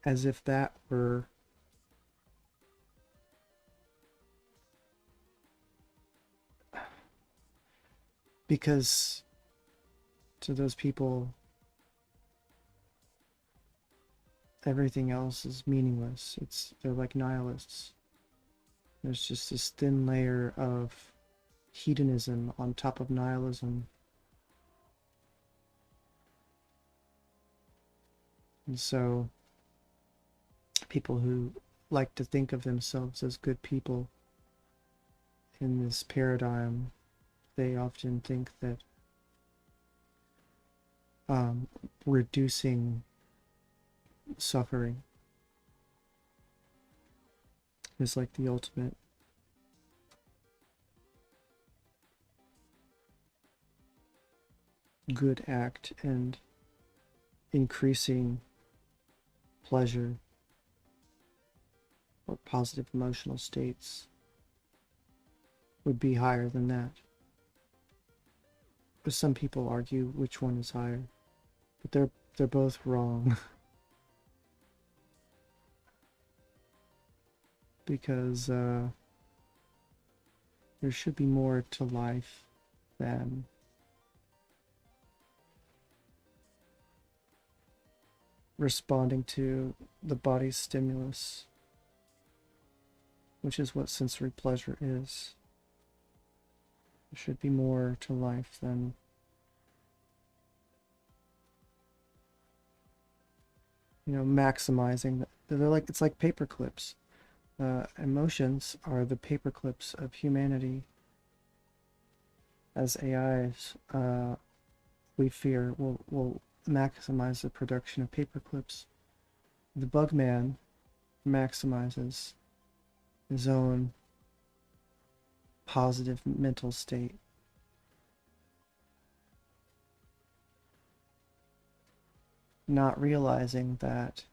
As if that were because to those people everything else is meaningless. They're like nihilists. There's just this thin layer of hedonism on top of nihilism. And so people who like to think of themselves as good people in this paradigm, they often think that reducing suffering is like the ultimate good act, and increasing pleasure or positive emotional states would be higher than that. But some people argue which one is higher, but they're both wrong. Because there should be more to life than responding to the body's stimulus, which is what sensory pleasure is. There should be more to life than maximizing. They're like, it's like paper clips. Emotions are the paperclips of humanity. As AIs, we fear will maximize the production of paperclips. The Bugman maximizes his own positive mental state. Not realizing that,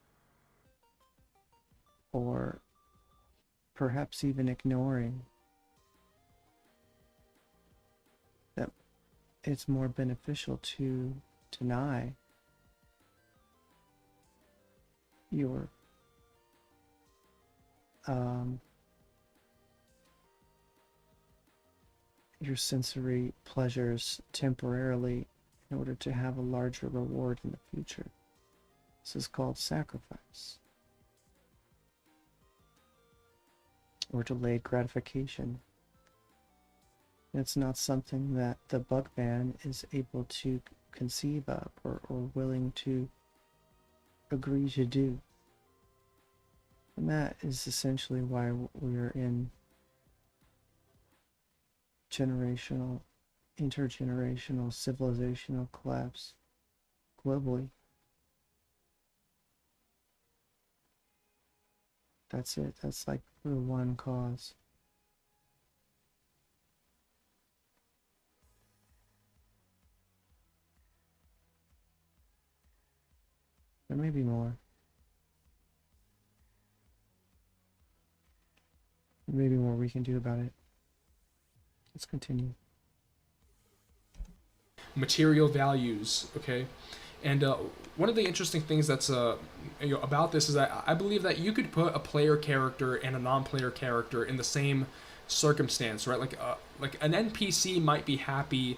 or perhaps even ignoring that it's more beneficial to deny your sensory pleasures temporarily in order to have a larger reward in the future. This is called sacrifice, or delayed gratification. It's not something that the Bugman is able to conceive of or willing to agree to do. And that is essentially why we're in intergenerational civilizational collapse globally. That's it. That's like the one cause. There may be more. There may be more we can do about it. Let's continue. Material values, okay? And one of the interesting things that's about this is that I believe that you could put a player character and a non-player character in the same circumstance, right? Like an NPC might be happy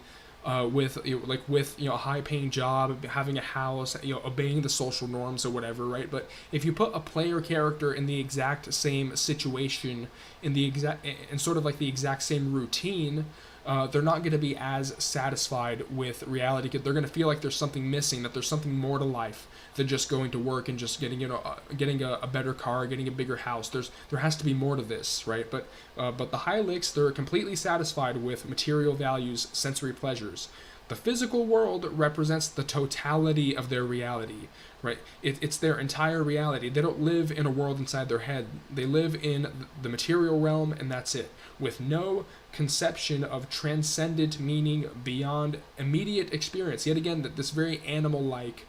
with a high-paying job, having a house, obeying the social norms or whatever, right? But if you put a player character in the exact same situation, in sort of like the exact same routine, they're not going to be as satisfied with reality. They're going to feel like there's something missing, that there's something more to life than just going to work and just getting a better car, getting a bigger house. There has to be more to this, right? But the Hylics, they're completely satisfied with material values, sensory pleasures. The physical world represents the totality of their reality, right? It's their entire reality. They don't live in a world inside their head. They live in the material realm, and that's it, with no conception of transcendent meaning beyond immediate experience. Yet again, this very animal-like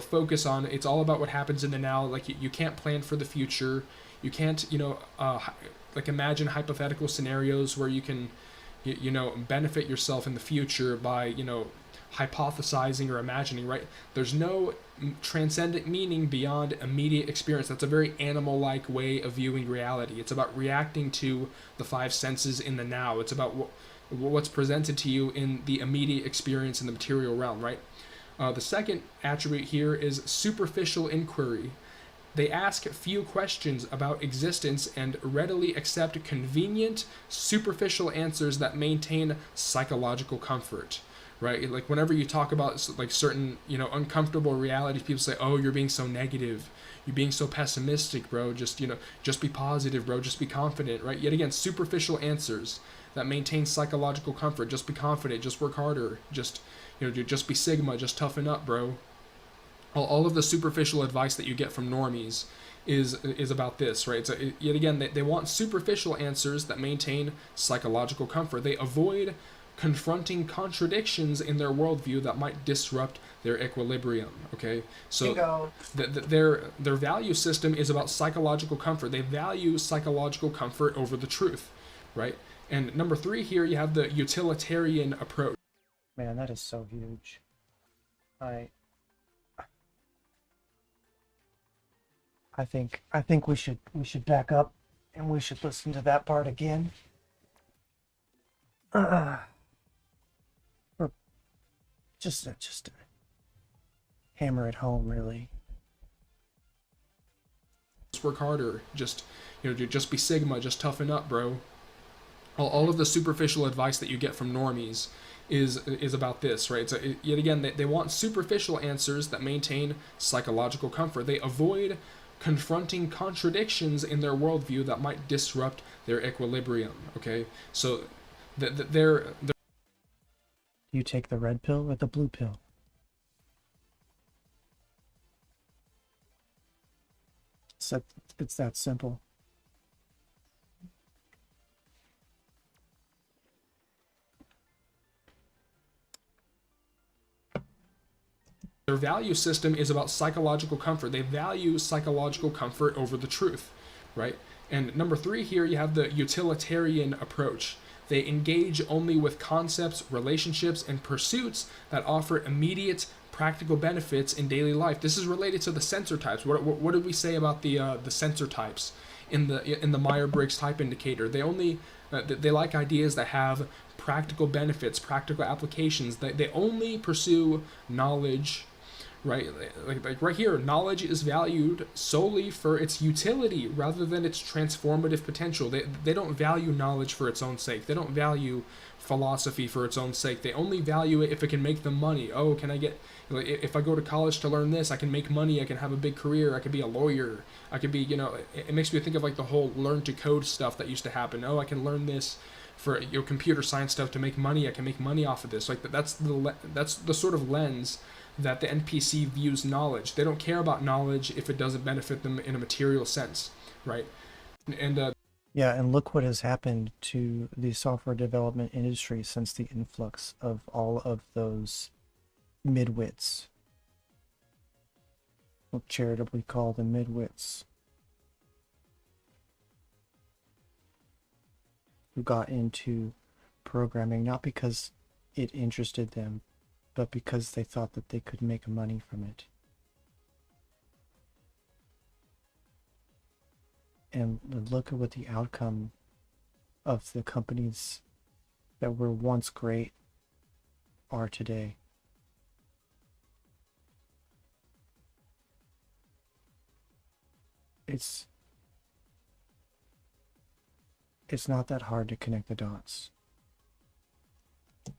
focus on, it's all about what happens in the now. Like you can't plan for the future. You can't like imagine hypothetical scenarios where you can benefit yourself in the future by hypothesizing or imagining, right? There's no transcendent meaning beyond immediate experience. That's a very animal-like way of viewing reality. It's about reacting to the five senses in the now. It's about what's presented to you in the immediate experience in the material realm, right? The second attribute here is superficial inquiry. They ask few questions about existence and readily accept convenient, superficial answers that maintain psychological comfort, right? Like whenever you talk about like certain, uncomfortable realities, people say, "Oh, you're being so negative. You're being so pessimistic, bro. Just be positive, bro. Just be confident," right? Yet again, superficial answers that maintain psychological comfort. Just be confident. Just work harder. Just be Sigma. Just toughen up, bro. All of the superficial advice that you get from normies is about this, right? So yet again, they want superficial answers that maintain psychological comfort. They avoid confronting contradictions in their worldview that might disrupt their equilibrium, okay? So their value system is about psychological comfort. They value psychological comfort over the truth, right? And number 3 here, you have the utilitarian approach. Man, that is so huge. I think we should back up and we should listen to that part again. Or just to hammer it home, really. Just work harder. Just be Sigma. Just toughen up, bro. All of the superficial advice that you get from normies is about this, right? So yet again, they want superficial answers that maintain psychological comfort. They avoid confronting contradictions in their worldview that might disrupt their equilibrium. Okay, so they're You take the red pill or the blue pill? So it's that simple. their value system is about psychological comfort. They value psychological comfort over the truth, right? And number 3 here, you have the utilitarian approach. They engage only with concepts, relationships, and pursuits that offer immediate practical benefits in daily life. This is related to the sensor types. What did we say about the sensor types in the Myers-Briggs type indicator? They like ideas that have practical benefits, practical applications. They only pursue knowledge, right? Like right here, knowledge is valued solely for its utility rather than its transformative potential. They don't value knowledge for its own sake. They don't value philosophy for its own sake. They only value it if it can make them money. Oh, can I get, if I go to college to learn this, I can make money, I can have a big career, I could be a lawyer, I could be, it makes me think of like the whole learn to code stuff that used to happen. Oh, I can learn this for computer science stuff to make money, I can make money off of this. Like that's the sort of lens that the NPC views knowledge. They don't care about knowledge if it doesn't benefit them in a material sense, right? And yeah, and look what has happened to the software development industry since the influx of all of those midwits. We'll charitably call them midwits, who got into programming not because it interested them, but because they thought that they could make money from it. And look at what the outcome of the companies that were once great are today. It's not that hard to connect the dots.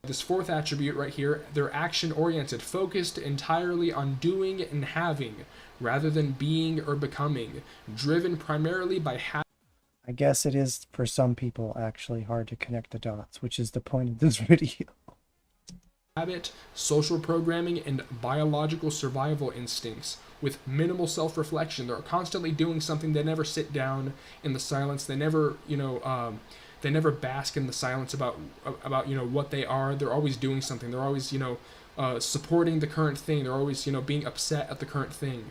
this 4th attribute right here, they're action-oriented, focused entirely on doing and having, rather than being or becoming, driven primarily by I guess it is for some people actually hard to connect the dots, which is the point of this video. habit, social programming, and biological survival instincts with minimal self-reflection. They're constantly doing something. They never sit down in the silence. They never, they never bask in the silence about what they are. They're always doing something. They're always supporting the current thing. They're always being upset at the current thing.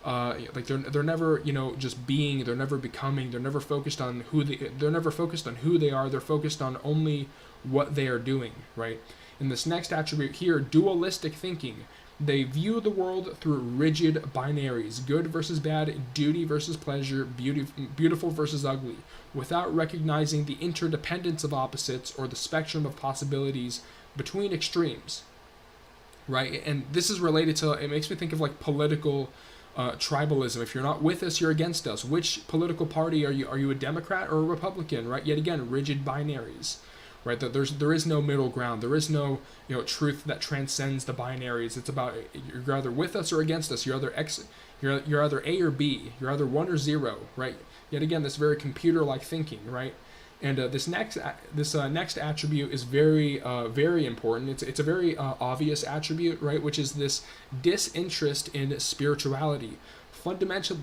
Like they're never just being. They're never becoming. They're never focused on they're never focused on who they are. They're focused on only what they are doing, right? In this next attribute here, dualistic thinking. They view the world through rigid binaries, good versus bad, duty versus pleasure, beautiful versus ugly, without recognizing the interdependence of opposites or the spectrum of possibilities between extremes, right? And this is related to, it makes me think of like political tribalism. If you're not with us, you're against us. Which political party are you? Are you a Democrat or a Republican, right? Yet again, rigid binaries. Right, that there is no middle ground. There is no truth that transcends the binaries. It's about you're either with us or against us. You're either A or B. You're either 1 or 0. Right. Yet again, this very computer-like thinking. Right. And this next attribute is very very important. It's a very obvious attribute, right? Which is this disinterest in spirituality.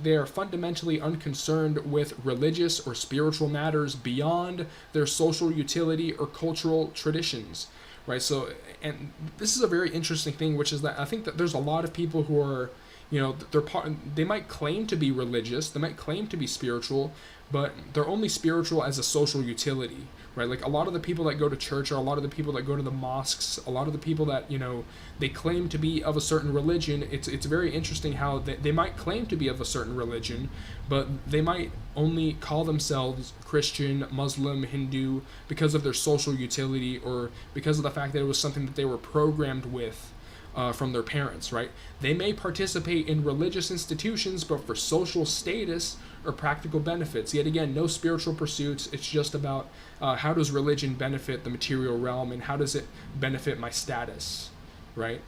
They are fundamentally unconcerned with religious or spiritual matters beyond their social utility or cultural traditions, right? So, and this is a very interesting thing, which is that I think that there's a lot of people who are, they might claim to be religious, they might claim to be spiritual, but they're only spiritual as a social utility, right? Like a lot of the people that go to church, or a lot of the people that go to the mosques, a lot of the people that they claim to be of a certain religion. It's very interesting how they might claim to be of a certain religion, but they might only call themselves Christian, Muslim, Hindu because of their social utility, or because of the fact that it was something that they were programmed with from their parents, right? They may participate in religious institutions, but for social status or practical benefits. Yet again, no spiritual pursuits. It's just about how does religion benefit the material realm, and how does it benefit my status, right?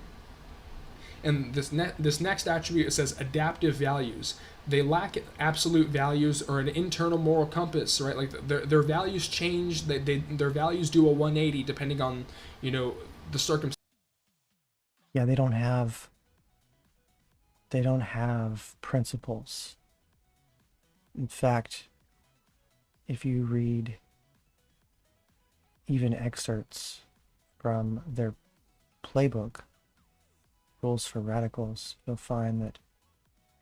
And this next attribute, it says adaptive values. they lack absolute values or an internal moral compass, right? Like their values change. Their values do a 180 depending on, the circumstance. Yeah, they don't have principles. In fact, if you read even excerpts from their playbook, Rules for Radicals, you'll find that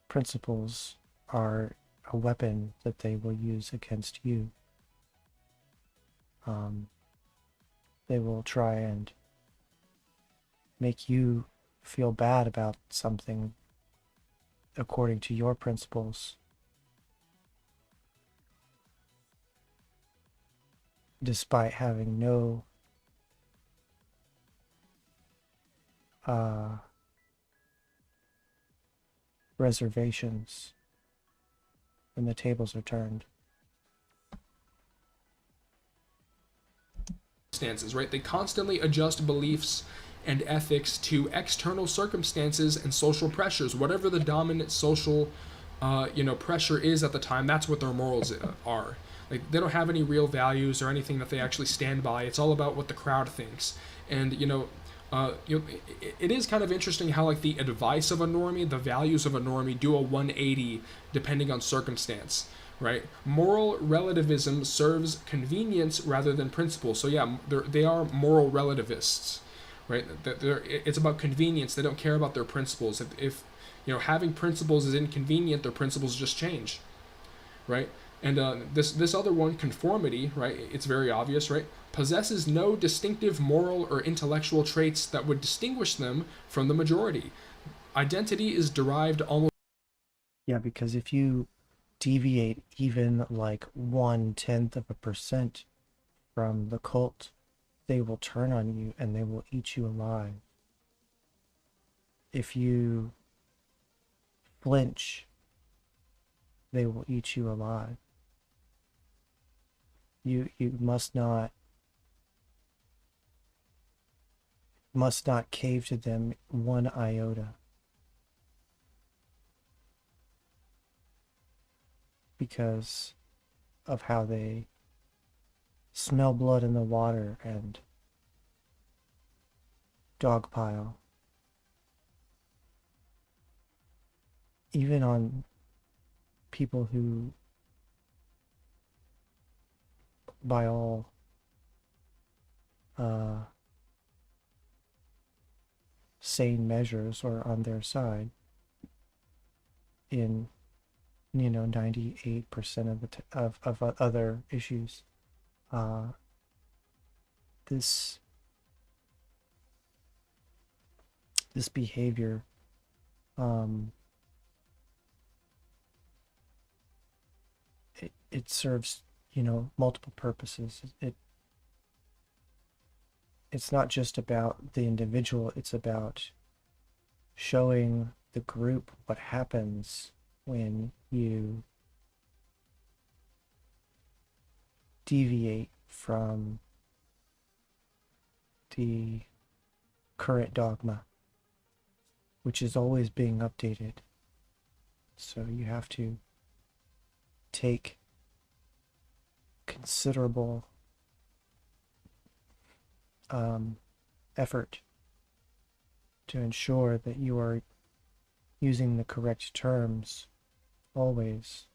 principles are a weapon that they will use against you. They will try and make you feel bad about something according to your principles, despite having no reservations when the tables are turned. Right? They constantly adjust beliefs and ethics to external circumstances and social pressures. Whatever the dominant social, pressure is at the time, that's what their morals are. Like, they don't have any real values or anything that they actually stand by. It's all about what the crowd thinks. And it is kind of interesting how, like, the advice of a normie, the values of a normie, do a 180 depending on circumstance. Right? Moral relativism serves convenience rather than principle. So yeah, they are moral relativists, right? It's about convenience. They don't care about their principles. If having principles is inconvenient, their principles just change, right? And this other one, conformity, right? It's very obvious, right? Possesses no distinctive moral or intellectual traits that would distinguish them from the majority. Identity is derived almost. Yeah, because if you deviate even like 1/10% from the cult, they will turn on you and they will eat you alive. If you flinch, they will eat you alive. You must not cave to them one iota. Because of how they smell blood in the water and dogpile. Even on people who, by all sane measures, are on their side in 98% of the of other issues. This behavior it serves multiple purposes. It's not just about the individual, it's about showing the group what happens when you deviate from the current dogma, which is always being updated. So you have to take considerable effort to ensure that you are using the correct terms always.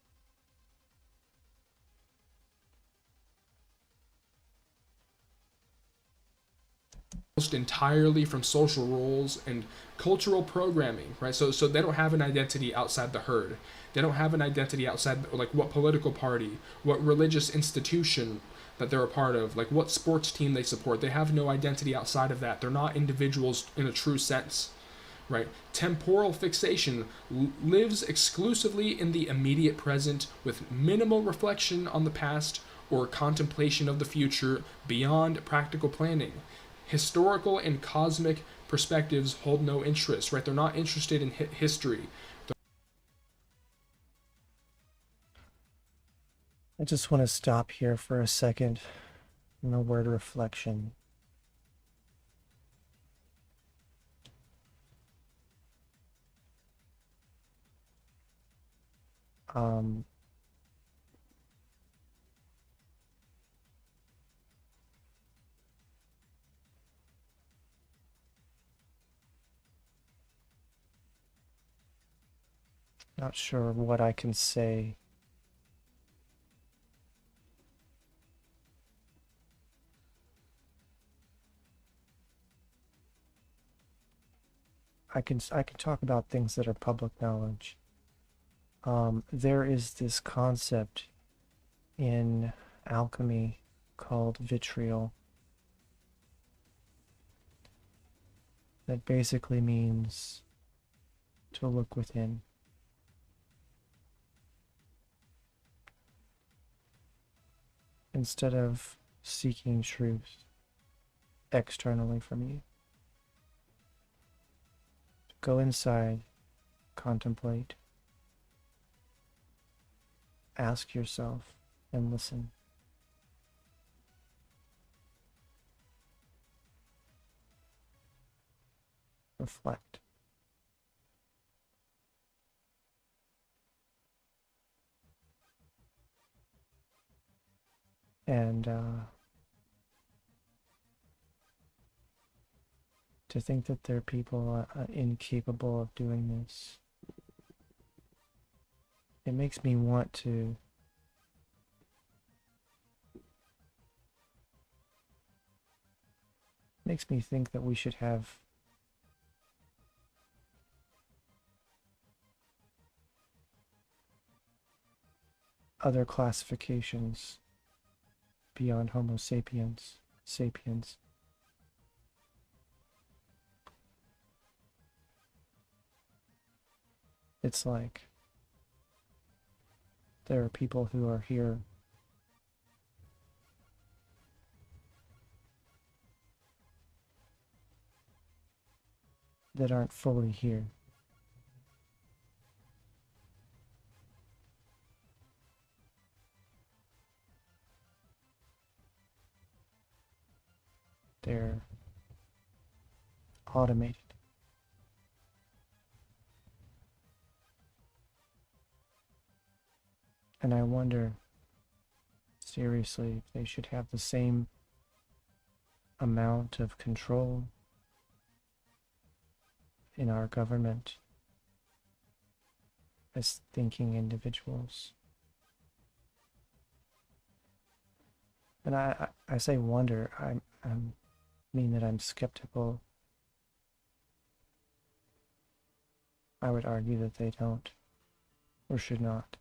Almost entirely from social roles and cultural programming, right? So they don't have an identity outside the herd. They don't have an identity outside, like, what political party, what religious institution that they're a part of, like what sports team they support. They have no identity outside of that. They're not individuals in a true sense, right? Temporal fixation lives exclusively in the immediate present with minimal reflection on the past or contemplation of the future beyond practical planning. Historical and cosmic perspectives hold no interest, right? They're not interested in history. I just want to stop here for a second in a word reflection. Um, Not sure what I can say. I can talk about things that are public knowledge. There is this concept in alchemy called vitriol that basically means to look within. Instead of seeking truth externally from you. Go inside, contemplate, ask yourself, and listen. Reflect. And to think that there are people incapable of doing this, it makes me want to makes me think that we should have other classifications beyond Homo sapiens. It's like there are people who are here that aren't fully here. They're automated. And I wonder, seriously, if they should have the same amount of control in our government as thinking individuals. And I say wonder, I mean that I'm skeptical. I would argue that they don't, or should not.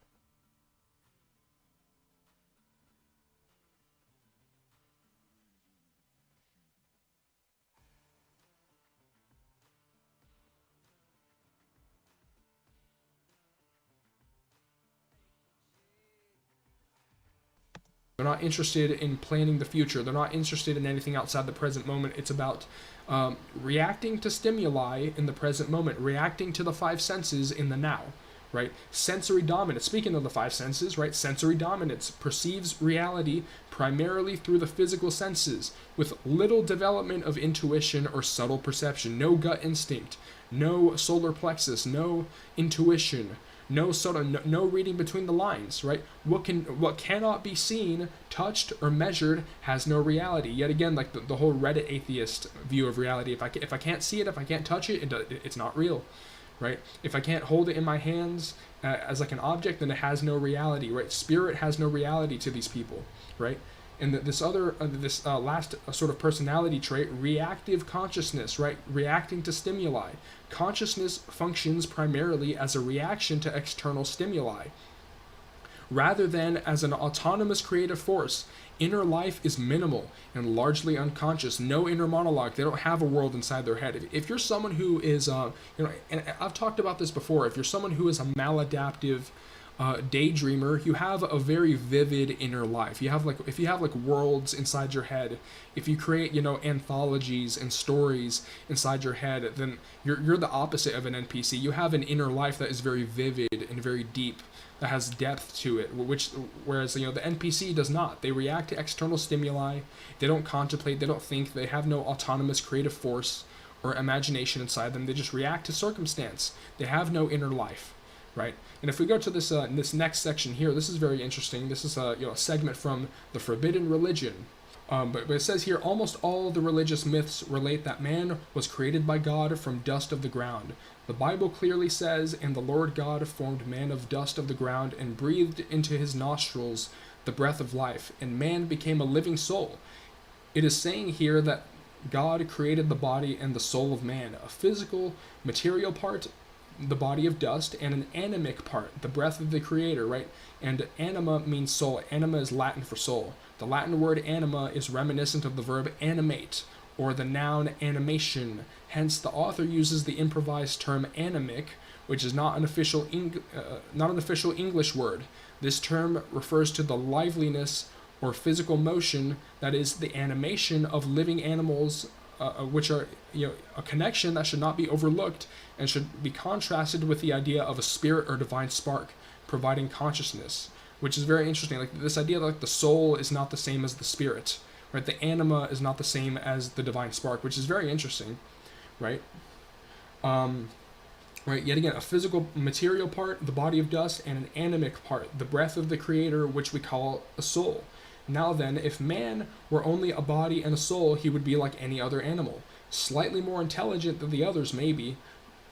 They're not interested in planning the future. They're not interested in anything outside the present moment. It's about reacting to stimuli in the present moment, reacting to the five senses in the now, right? Sensory dominance. Speaking of the five senses, right? Sensory dominance perceives reality primarily through the physical senses, with little development of intuition or subtle perception. No gut instinct, no solar plexus, no intuition, no reading between the lines, right? What cannot be seen, touched, or measured has no reality. Yet again, like the whole Reddit atheist view of reality, if I can't see it, if I can't touch it, it's not real, right? If I can't hold it in my hands as like an object, then it has no reality, right? Spirit has no reality to these people, right? And this last sort of personality trait, reactive consciousness, right? Reacting to stimuli. Consciousness functions primarily as a reaction to external stimuli, rather than as an autonomous creative force. Inner life is minimal and largely unconscious. No inner monologue. They don't have a world inside their head. If you're someone who is, and I've talked about this before, if you're someone who is a maladaptive daydreamer, you have a very vivid inner life. If you have like worlds inside your head, if you create anthologies and stories inside your head, then you're the opposite of an NPC. You have an inner life that is very vivid and very deep, that has depth to it, whereas the NPC does not. They react to external stimuli. They don't contemplate. They don't think. They have no autonomous creative force or imagination inside them. They just react to circumstance. They have no inner life. right? And if we go to this next section here, this is very interesting. This is a segment from the Forbidden Religion. But it says here, almost all the religious myths relate that man was created by God from dust of the ground. The Bible clearly says, and the Lord God formed man of dust of the ground and breathed into his nostrils the breath of life, and man became a living soul. It is saying here that God created the body and the soul of man, a physical, material part, the body of dust, and an animic part, the breath of the Creator, right? And anima means soul. Anima is Latin for soul. The Latin word anima is reminiscent of the verb animate, or the noun animation. Hence, the author uses the improvised term animic, which is not an official English word. This term refers to the liveliness or physical motion, that is, the animation of living animals, which are a connection that should not be overlooked and should be contrasted with the idea of a spirit or divine spark providing consciousness, which is very interesting. Like this idea that the soul is not the same as the spirit, right? The anima is not the same as the divine spark, which is very interesting, right? Right, yet again, a physical material part, the body of dust, and an animic part, the breath of the Creator, which we call a soul. Now then, if man were only a body and a soul, he would be like any other animal, slightly more intelligent than the others maybe,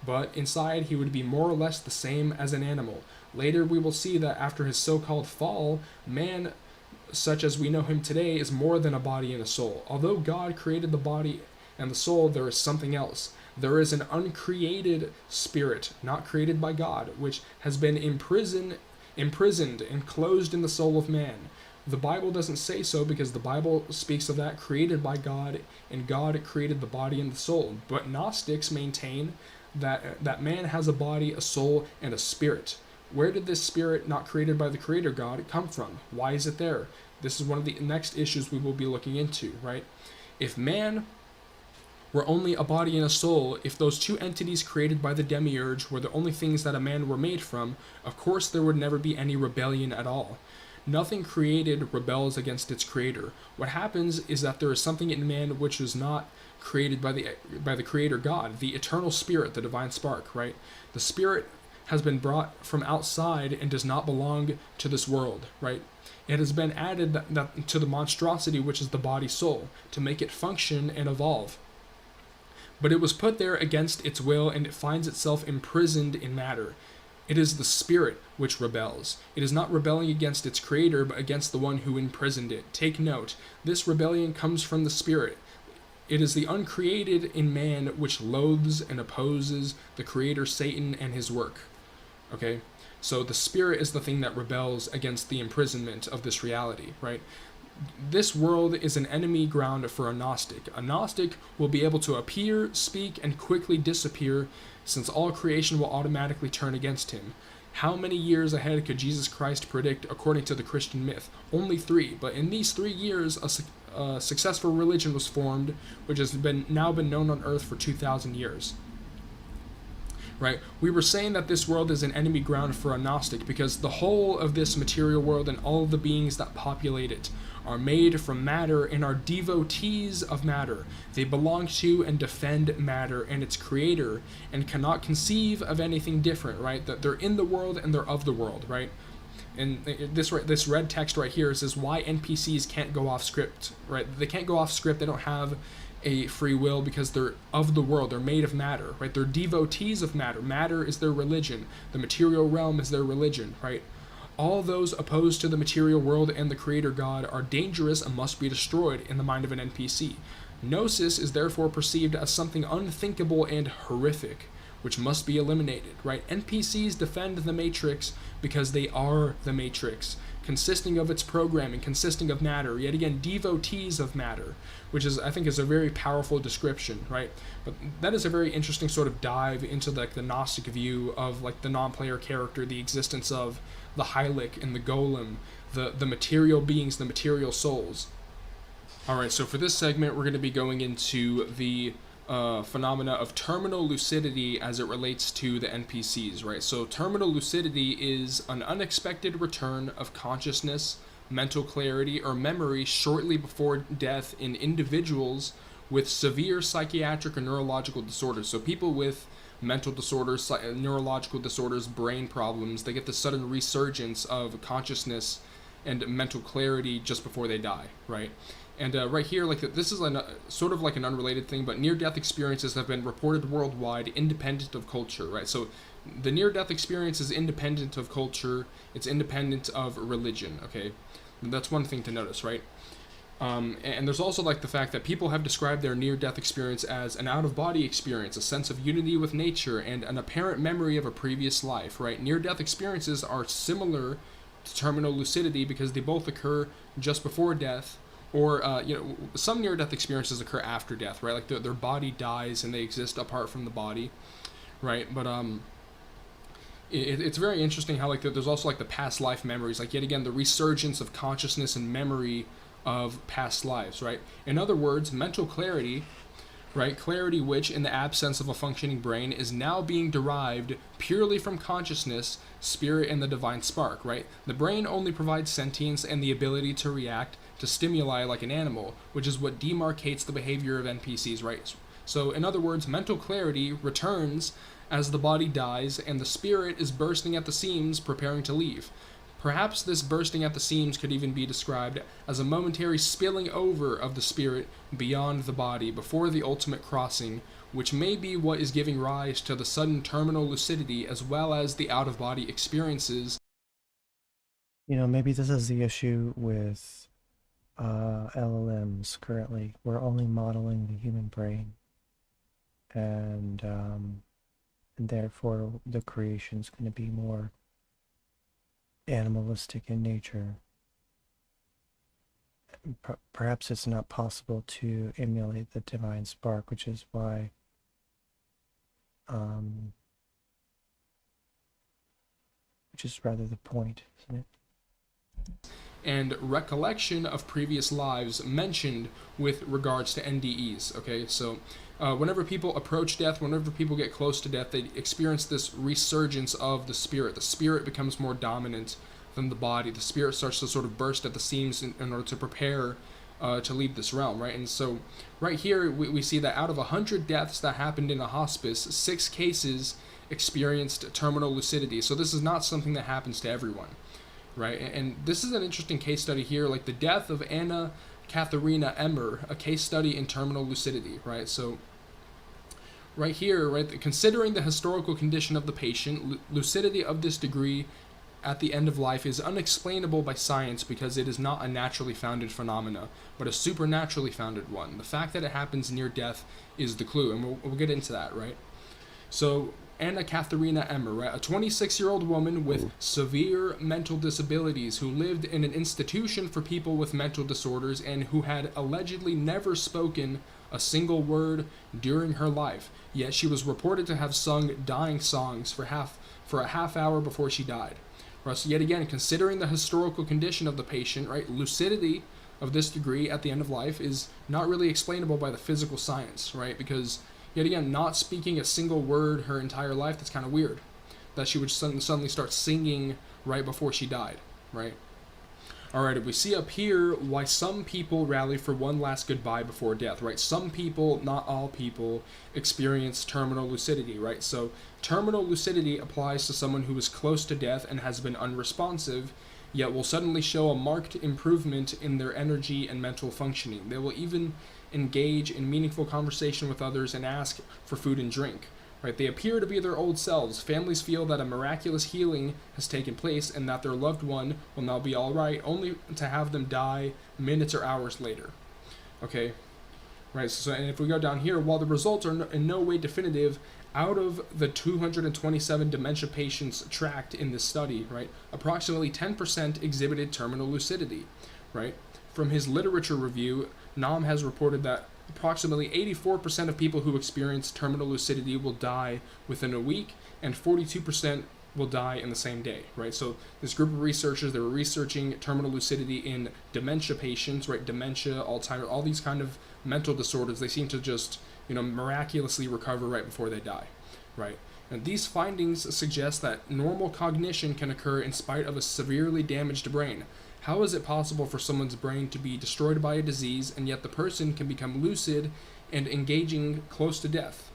but inside he would be more or less the same as an animal. Later we will see that after his so-called fall, man, such as we know him today, is more than a body and a soul. Although God created the body and the soul, there is something else. There is an uncreated spirit, not created by God, which has been imprisoned and closed in the soul of man. The Bible doesn't say so, because the Bible speaks of that created by God, and God created the body and the soul. But Gnostics maintain that man has a body, a soul, and a spirit. Where did this spirit, not created by the Creator God, come from? Why is it there? This is one of the next issues we will be looking into, right? If man were only a body and a soul, if those two entities created by the demiurge were the only things that a man were made from, of course there would never be any rebellion at all. Nothing created rebels against its creator. What happens is that there is something in man which is not created by the Creator God, the eternal spirit, the divine spark, right? The spirit has been brought from outside and does not belong to this world, right? It has been added to the monstrosity which is the body soul, to make it function and evolve. But it was put there against its will, and it finds itself imprisoned in matter. It is the spirit which rebels. It is not rebelling against its creator, but against the one who imprisoned it. Take note, this rebellion comes from the spirit. It is the uncreated in man which loathes and opposes the creator Satan and his work. Okay? So the spirit is the thing that rebels against the imprisonment of this reality, right? This world is an enemy ground for a Gnostic. A Gnostic will be able to appear, speak, and quickly disappear, since all creation will automatically turn against him. How many years ahead could Jesus Christ predict according to the Christian myth? Only 3, but in these 3 years a successful religion was formed, which has now been known on earth for 2,000 years. Right? We were saying that this world is an enemy ground for a Gnostic because the whole of this material world and all of the beings that populate it are made from matter and are devotees of matter. They belong to and defend matter and its creator and cannot conceive of anything different, right? That they're in the world and they're of the world, right? And this red text right here says why NPCs can't go off script, right? They can't go off script. They don't have a free will because they're of the world. They're made of matter, right? They're devotees of matter. Matter is their religion. The material realm is their religion, right? All those opposed to the material world and the Creator God are dangerous and must be destroyed in the mind of an NPC. Gnosis is therefore perceived as something unthinkable and horrific, which must be eliminated, right? NPCs defend the Matrix because they are the Matrix, consisting of its programming, consisting of matter, yet again, devotees of matter, which is, I think, is a very powerful description, right? But that is a very interesting sort of dive into like the Gnostic view of like the non-player character, the existence of the Hylic and the Golem, the material beings, the material souls. Alright, so for this segment, we're going to be going into the phenomena of terminal lucidity as it relates to the NPCs, right? So terminal lucidity is an unexpected return of consciousness, mental clarity, or memory shortly before death in individuals with severe psychiatric or neurological disorders. So people with mental disorders, neurological disorders, brain problems. They get this sudden resurgence of consciousness and mental clarity just before they die, right? And right here, like this is sort of like an unrelated thing, but near-death experiences have been reported worldwide, independent of culture, right? So the near-death experience is independent of culture. It's independent of religion, okay? And that's one thing to notice, right? And there's also like the fact that people have described their near-death experience as an out-of-body experience, a sense of unity with nature, and an apparent memory of a previous life, right? Near-death experiences are similar to terminal lucidity because they both occur just before death, or some near-death experiences occur after death, right? Like their body dies and they exist apart from the body, right? But it's very interesting how like there's also like the past life memories, like yet again the resurgence of consciousness and memory of past lives, right? In other words, mental clarity, right? Clarity which, in the absence of a functioning brain, is now being derived purely from consciousness, spirit, and the divine spark, right? The brain only provides sentience and the ability to react to stimuli like an animal, which is what demarcates the behavior of NPCs, right? So, in other words, mental clarity returns as the body dies and the spirit is bursting at the seams, preparing to leave. Perhaps this bursting at the seams could even be described as a momentary spilling over of the spirit beyond the body before the ultimate crossing, which may be what is giving rise to the sudden terminal lucidity as well as the out-of-body experiences. Maybe this is the issue with LLMs currently. We're only modeling the human brain, and therefore the creation is going to be more animalistic in nature. Perhaps it's not possible to emulate the divine spark, which is why which is rather the point, isn't it? And recollection of previous lives mentioned with regards to NDEs, okay? So whenever people approach death, whenever people get close to death, they experience this resurgence of the spirit. The spirit becomes more dominant than the body. The spirit starts to sort of burst at the seams in order to prepare to leave this realm, right? And so right here, we see that out of 100 deaths that happened in a hospice, 6 cases experienced terminal lucidity. So this is not something that happens to everyone, right? And this is an interesting case study here, like the death of Anna Katharina Emmer, a case study in terminal lucidity, right? So right here, right, considering the historical condition of the patient, lucidity of this degree at the end of life is unexplainable by science because it is not a naturally founded phenomena, but a supernaturally founded one. The fact that it happens near death is the clue, and we'll get into that, right? So Anna Katharina Emmer, right, a 26-year-old woman with severe mental disabilities who lived in an institution for people with mental disorders and who had allegedly never spoken a single word during her life, yet she was reported to have sung dying songs for a half hour before she died. Right, so yet again, considering the historical condition of the patient, right, lucidity of this degree at the end of life is not really explainable by the physical science, right? Because yet again, not speaking a single word her entire life, that's kind of weird. That she would suddenly start singing right before she died, right? Alright, we see up here why some people rally for one last goodbye before death, right? Some people, not all people, experience terminal lucidity, right? So terminal lucidity applies to someone who is close to death and has been unresponsive, yet will suddenly show a marked improvement in their energy and mental functioning. They will even engage in meaningful conversation with others and ask for food and drink. Right? They appear to be their old selves. Families feel that a miraculous healing has taken place and that their loved one will now be all right, only to have them die minutes or hours later. Okay? Right, so and if we go down here, while the results are in no way definitive, out of the 227 dementia patients tracked in this study, right, approximately 10% exhibited terminal lucidity, right? From his literature review, Nam has reported that approximately 84% of people who experience terminal lucidity will die within a week, and 42% will die in the same day, right? So this group of researchers, they were researching terminal lucidity in dementia patients, right? Dementia, Alzheimer's, all these kind of mental disorders, they seem to just, miraculously recover right before they die, right? And these findings suggest that normal cognition can occur in spite of a severely damaged brain. How is it possible for someone's brain to be destroyed by a disease and yet the person can become lucid and engaging close to death,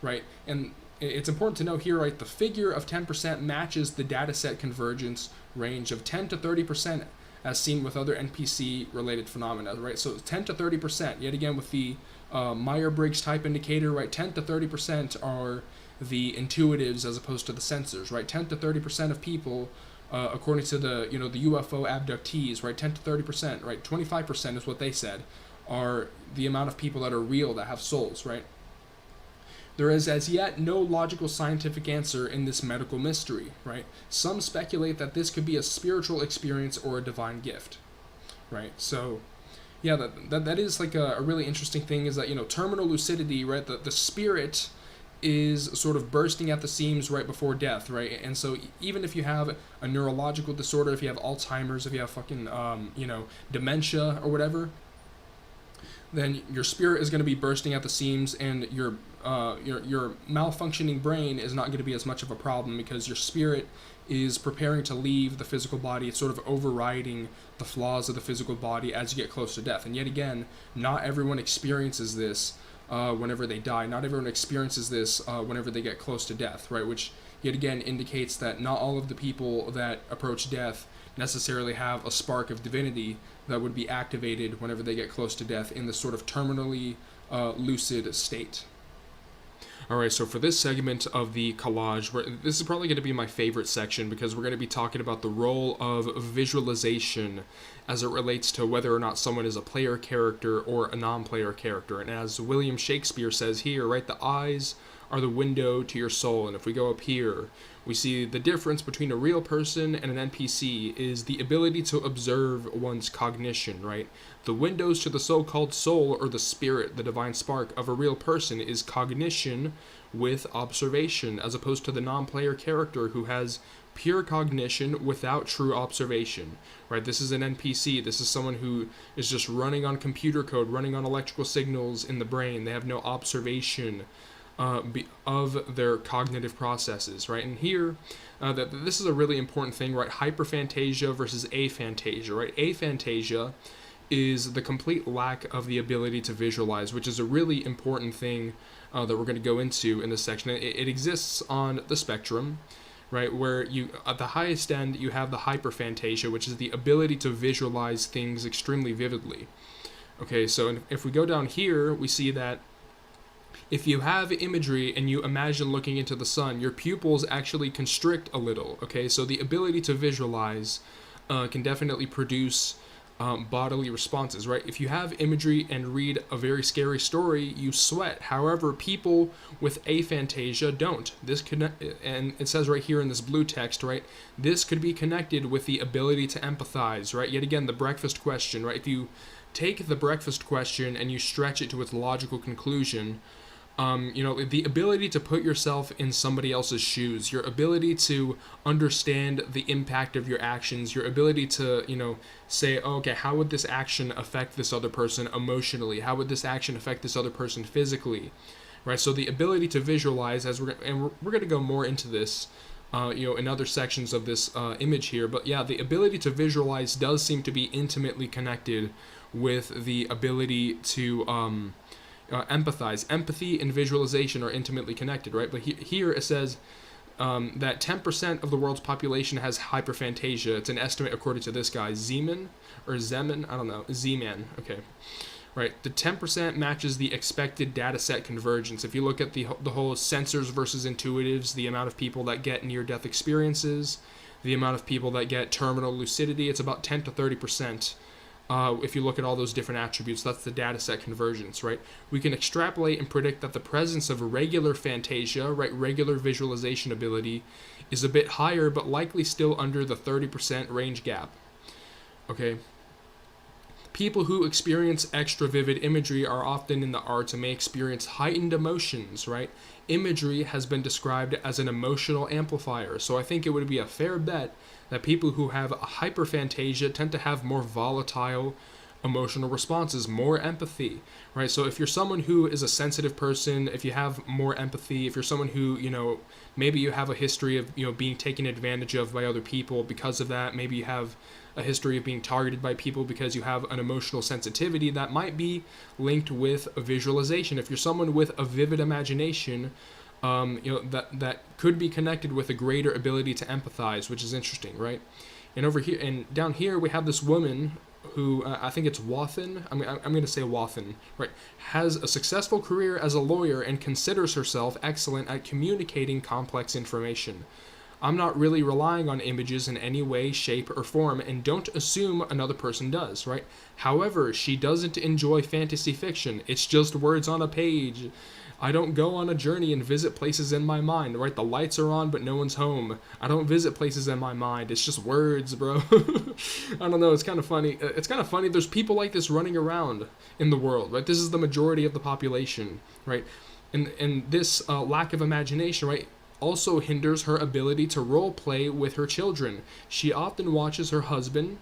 right? And it's important to know here, right, the figure of 10% matches the dataset convergence range of 10 to 30% as seen with other NPC related phenomena, right? So 10 to 30%, yet again with the Myers-Briggs type indicator, right, 10 to 30% are the intuitives as opposed to the sensors, right? 10 to 30% of people, according to the, the UFO abductees, right, 10 to 30%, right, 25% is what they said, are the amount of people that are real, that have souls, right? There is as yet no logical scientific answer in this medical mystery, right? Some speculate that this could be a spiritual experience or a divine gift, right? So, yeah, that is like a really interesting thing, is that, terminal lucidity, right? The spirit is sort of bursting at the seams right before death, right? And so even if you have a neurological disorder, if you have Alzheimer's, if you have fucking, dementia or whatever, then your spirit is going to be bursting at the seams, and your malfunctioning brain is not going to be as much of a problem, because your spirit is preparing to leave the physical body. It's sort of overriding the flaws of the physical body as you get close to death. And yet again, not everyone experiences this whenever they die. Not everyone experiences this whenever they get close to death, right? Which yet again indicates that not all of the people that approach death necessarily have a spark of divinity that would be activated whenever they get close to death in this sort of terminally lucid state. Alright, so for this segment of the collage, this is probably going to be my favorite section, because we're going to be talking about the role of visualization as it relates to whether or not someone is a player character or a non-player character. And as William Shakespeare says here, right, the eyes are the window to your soul. And if we go up here, we see the difference between a real person and an NPC is the ability to observe one's cognition, right? The windows to the so-called soul, or the spirit, the divine spark of a real person, is cognition with observation, as opposed to the non-player character who has pure cognition without true observation, right? This is an NPC. This is someone who is just running on computer code, running on electrical signals in the brain. They have no observation of their cognitive processes, right? And here, this is a really important thing, right? Hyperphantasia versus aphantasia, right? Aphantasia is the complete lack of the ability to visualize, which is a really important thing that we're going to go into in this section. It exists on the spectrum, right, where you, at the highest end, you have the hyperphantasia, which is the ability to visualize things extremely vividly. Okay, so if we go down here, we see that if you have imagery and you imagine looking into the sun, your pupils actually constrict a little, okay? So the ability to visualize can definitely produce bodily responses, right? If you have imagery and read a very scary story, you sweat. However, people with aphantasia don't. And it says right here in this blue text, right? This could be connected with the ability to empathize, right? Yet again, the breakfast question, right? If you take the breakfast question and you stretch it to its logical conclusion, the ability to put yourself in somebody else's shoes, your ability to understand the impact of your actions, your ability to, say, oh, okay, how would this action affect this other person emotionally? How would this action affect this other person physically? Right? So the ability to visualize, we're going to go more into this, in other sections of this image here. But yeah, the ability to visualize does seem to be intimately connected with the ability to empathize. Empathy and visualization are intimately connected, right? But here it says that 10% of the world's population has hyperphantasia. It's an estimate according to this guy, Zeman, I don't know, Z-Man, okay. Right, the 10% matches the expected data set convergence. If you look at the whole sensors versus intuitives, the amount of people that get near-death experiences, the amount of people that get terminal lucidity, it's about 10 to 30%. If you look at all those different attributes, that's the data set convergence, right? We can extrapolate and predict that the presence of regular phantasia, right, regular visualization ability, is a bit higher, but likely still under the 30% range gap. Okay. People who experience extra vivid imagery are often in the arts and may experience heightened emotions, right? Imagery has been described as an emotional amplifier, so I think it would be a fair bet that people who have a hyperphantasia tend to have more volatile emotional responses, more empathy, right? So if you're someone who is a sensitive person, if you have more empathy, if you're someone who, maybe you have a history of, being taken advantage of by other people because of that, maybe you have a history of being targeted by people because you have an emotional sensitivity, that might be linked with a visualization. If you're someone with a vivid imagination, that could be connected with a greater ability to empathize, which is interesting, right? And over here and down here we have this woman who I think it's Wathan. I'm going to say Wathan, right? Has a successful career as a lawyer and considers herself excellent at communicating complex information. I'm not really relying on images in any way, shape, or form, and don't assume another person does, right? However, she doesn't enjoy fantasy fiction. It's just words on a page. I don't go on a journey and visit places in my mind, right? The lights are on, but no one's home. I don't visit places in my mind. It's just words, bro. I don't know. It's kind of funny. It's kind of funny. There's people like this running around in the world, right? This is the majority of the population, right? And this lack of imagination, right, also hinders her ability to role play with her children. She often watches her husband,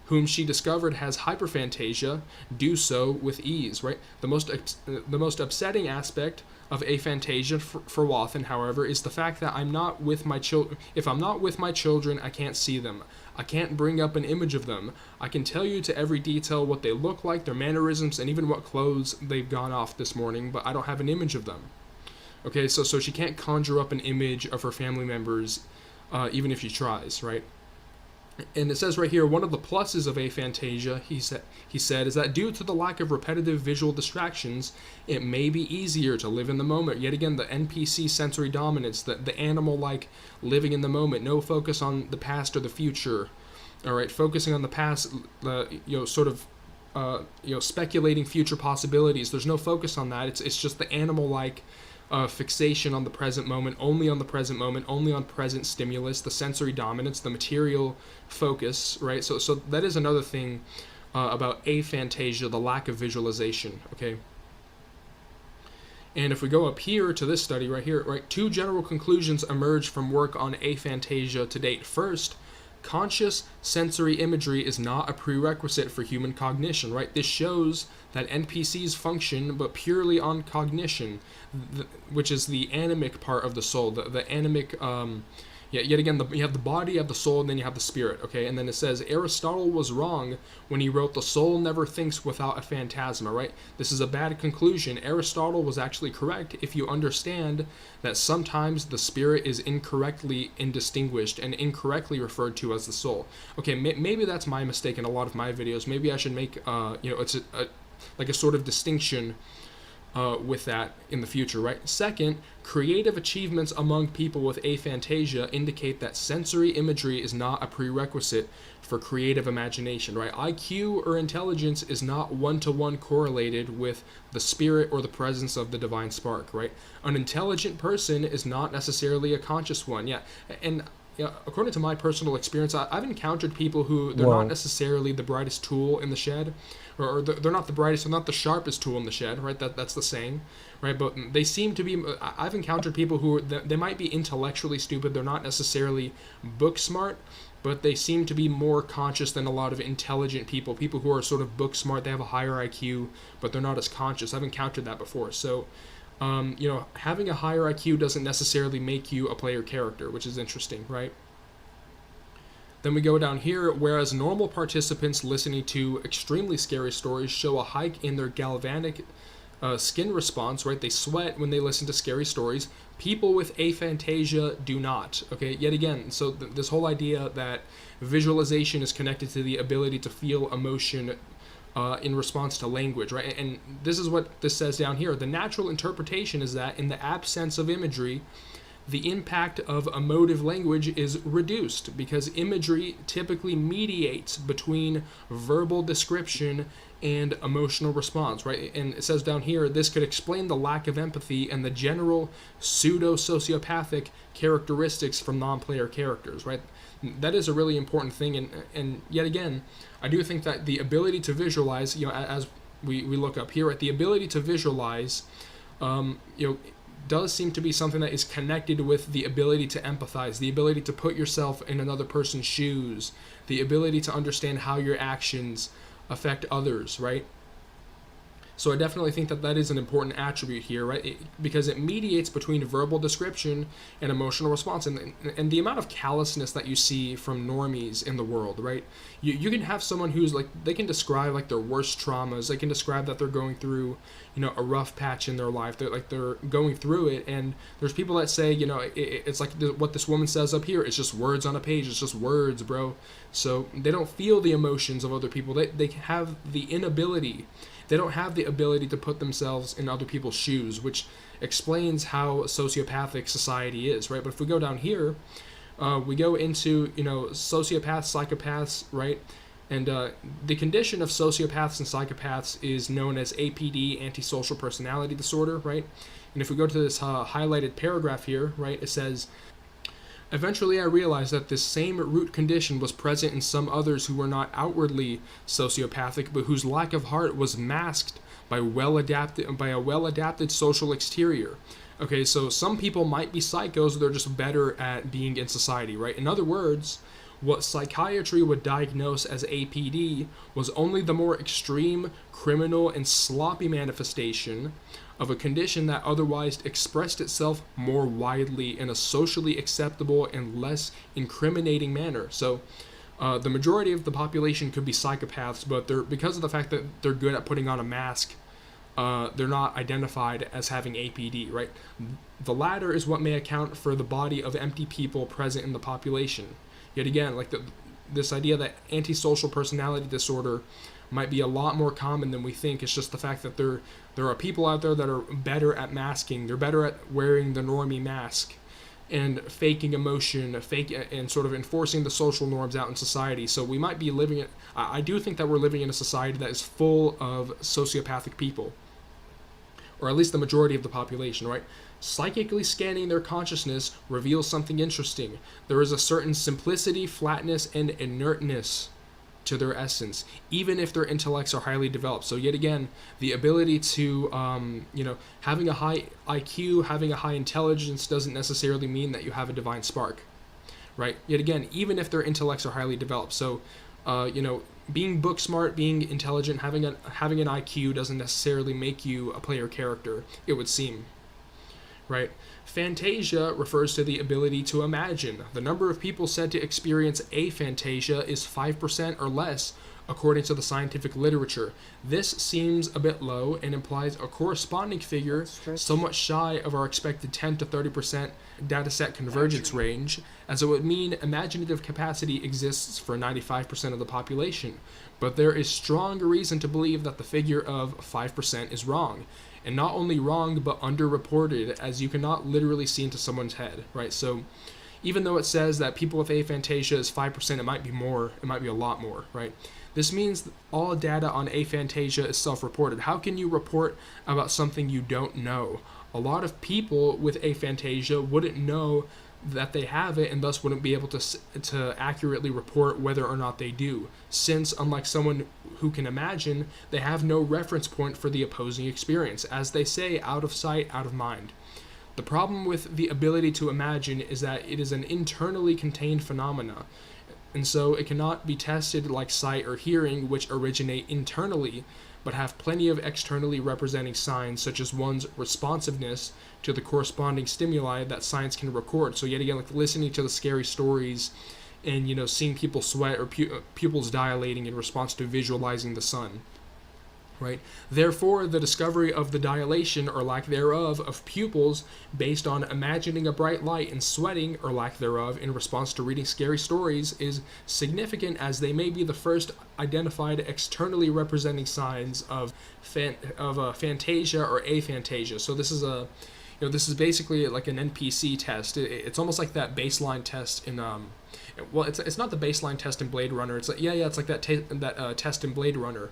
whom she discovered has hyperphantasia, do so with ease, right? The most upsetting aspect of aphantasia for Wathan, however, is the fact that I'm not with my children. If I'm not with my children, I can't see them. I can't bring up an image of them. I can tell you to every detail what they look like, their mannerisms, and even what clothes they've gone off this morning, but I don't have an image of them. Okay, so she can't conjure up an image of her family members, even if she tries, right? And it says right here, one of the pluses of aphantasia, he said, is that due to the lack of repetitive visual distractions, it may be easier to live in the moment. Yet again, the NPC sensory dominance, the animal-like living in the moment, no focus on the past or the future. All right, focusing on the past, speculating future possibilities. There's no focus on that. It's just the animal-like fixation on the present moment, only on the present moment, only on present stimulus, the sensory dominance, the material focus, right? So that is another thing about aphantasia, the lack of visualization, okay? And if we go up here to this study right here, right, 2 general conclusions emerge from work on aphantasia to date. First, conscious sensory imagery is not a prerequisite for human cognition, right? This shows that NPCs function but purely on cognition, which is the animic part of the soul, the animic, yet again, you have the body, you have the soul, and then you have the spirit, okay? And then it says, Aristotle was wrong when he wrote, the soul never thinks without a phantasma, right? This is a bad conclusion. Aristotle was actually correct if you understand that sometimes the spirit is incorrectly indistinguished and incorrectly referred to as the soul. Okay, maybe that's my mistake in a lot of my videos. Maybe I should make, it's like a sort of distinction with that in the future, right? Second, creative achievements among people with aphantasia indicate that sensory imagery is not a prerequisite for creative imagination, right? IQ or intelligence is not one-to-one correlated with the spirit or the presence of the divine spark, right? An intelligent person is not necessarily a conscious one, yeah. And according to my personal experience, I've encountered people who they're not necessarily the brightest tool in the shed, or they're not the brightest, or not the sharpest tool in the shed, right? That's the saying, right? But they seem to be. I've encountered people who they might be intellectually stupid. They're not necessarily book smart, but they seem to be more conscious than a lot of intelligent people. People who are sort of book smart, they have a higher IQ, but they're not as conscious. I've encountered that before. So, having a higher IQ doesn't necessarily make you a player character, which is interesting, right? Then we go down here, whereas normal participants listening to extremely scary stories show a hike in their galvanic skin response, right? They sweat when they listen to scary stories. People with aphantasia do not, okay? Yet again, so this whole idea that visualization is connected to the ability to feel emotion in response to language, right? And this is what this says down here. The natural interpretation is that in the absence of imagery, the impact of emotive language is reduced because imagery typically mediates between verbal description and emotional response, right? And it says down here, this could explain the lack of empathy and the general pseudo-sociopathic characteristics from non-player characters, right? That is a really important thing, and yet again, I do think that the ability to visualize, as we look up here, right, the ability to visualize, does seem to be something that is connected with the ability to empathize, the ability to put yourself in another person's shoes, the ability to understand how your actions affect others, right? So I definitely think that that is an important attribute here, right? Because it mediates between verbal description and emotional response. And the amount of callousness that you see from normies in the world, right? You can have someone who's like, they can describe like their worst traumas. They can describe that they're going through, a rough patch in their life. They're going through it. And there's people that say, it's like what this woman says up here. It's just words on a page. It's just words, bro. So they don't feel the emotions of other people. They have the inability. They don't have the ability to put themselves in other people's shoes, which explains how sociopathic society is, right? But if we go down here, we go into, sociopaths, psychopaths, right? And the condition of sociopaths and psychopaths is known as APD, antisocial personality disorder, right? And if we go to this highlighted paragraph here, right, it says, eventually I realized that this same root condition was present in some others who were not outwardly sociopathic, but whose lack of heart was masked by a well-adapted social exterior. Okay, so some people might be psychos, they're just better at being in society, right? In other words, what psychiatry would diagnose as APD was only the more extreme, criminal, and sloppy manifestation of a condition that otherwise expressed itself more widely in a socially acceptable and less incriminating manner. So the majority of the population could be psychopaths, but because of the fact that they're good at putting on a mask, they're not identified as having APD, right? The latter is what may account for the body of empty people present in the population. Yet again, like this idea that antisocial personality disorder might be a lot more common than we think. It's just the fact that there are people out there that are better at masking. They're better at wearing the normie mask and faking emotion, and sort of enforcing the social norms out in society. So we might be I do think that we're living in a society that is full of sociopathic people, or at least the majority of the population, right? Psychically scanning their consciousness reveals something interesting. There is a certain simplicity, flatness, and inertness to their essence, even if their intellects are highly developed. So yet again, the ability to, having a high IQ, having a high intelligence doesn't necessarily mean that you have a divine spark, right? Yet again, even if their intellects are highly developed. So, being book smart, being intelligent, having an IQ doesn't necessarily make you a player character, it would seem. Right? Phantasia refers to the ability to imagine. The number of people said to experience aphantasia is 5% or less, according to the scientific literature. This seems a bit low and implies a corresponding figure somewhat shy of our expected 10 to 30% dataset convergence range, as it would mean imaginative capacity exists for 95% of the population. But there is strong reason to believe that the figure of 5% is wrong. And not only wrong, but underreported, as you cannot literally see into someone's head, right? So even though it says that people with aphantasia is 5%, it might be more, it might be a lot more, right? This means all data on aphantasia is self-reported. How can you report about something you don't know? A lot of people with aphantasia wouldn't know that they have it and thus wouldn't be able to accurately report whether or not they do, since unlike someone who can imagine, they have no reference point for the opposing experience. As they say, out of sight, out of mind. The problem with the ability to imagine is that it is an internally contained phenomena, and so it cannot be tested like sight or hearing, which originate internally, but have plenty of externally representing signs, such as one's responsiveness to the corresponding stimuli that science can record. So yet again, like listening to the scary stories and, seeing people sweat or pupils dilating in response to visualizing the sun, right? Therefore, the discovery of the dilation or lack thereof of pupils based on imagining a bright light and sweating or lack thereof in response to reading scary stories is significant, as they may be the first identified externally representing signs of phantasia or aphantasia. So this is this is basically like an NPC test. It's almost like that baseline test in it's not the baseline test in Blade Runner. It's like it's like that test in Blade Runner.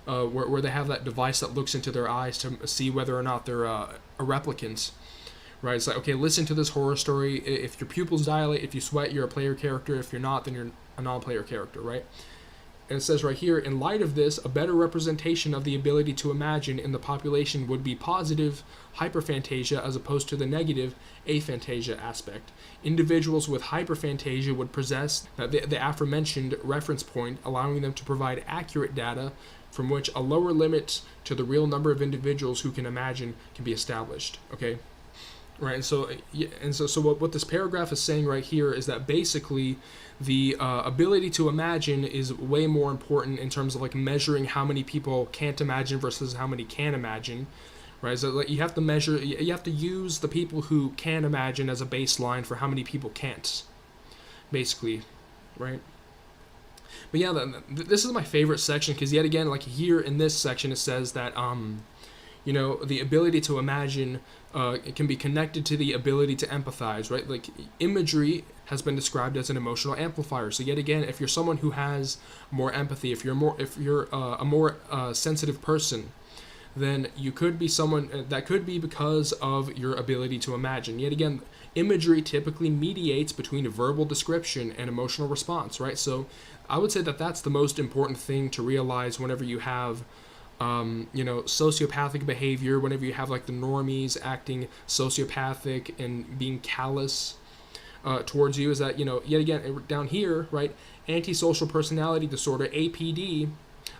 Where they have that device that looks into their eyes to see whether or not they're a replicant, right? It's like, okay, listen to this horror story. If your pupils dilate, if you sweat, you're a player character. If you're not, then you're a non-player character, right? And it says right here, in light of this, a better representation of the ability to imagine in the population would be positive hyperphantasia as opposed to the negative aphantasia aspect. Individuals with hyperphantasia would possess the aforementioned reference point, allowing them to provide accurate data from which a lower limit to the real number of individuals who can imagine can be established. Okay, right? So what this paragraph is saying right here is that basically the ability to imagine is way more important in terms of like measuring how many people can't imagine versus how many can imagine. Right, so like you have to use the people who can imagine as a baseline for how many people can't, basically, right? But yeah, this is my favorite section because yet again, like here in this section, it says that the ability to imagine it can be connected to the ability to empathize, right? Like imagery has been described as an emotional amplifier. So yet again, if you're someone who has more empathy, if you're a more sensitive person, then you could be someone that could be because of your ability to imagine. Yet again, imagery typically mediates between verbal description and emotional response, right? So I would say that that's the most important thing to realize whenever you have sociopathic behavior, whenever you have like the normies acting sociopathic and being callous towards you, is that, yet again, down here, right, antisocial personality disorder, APD,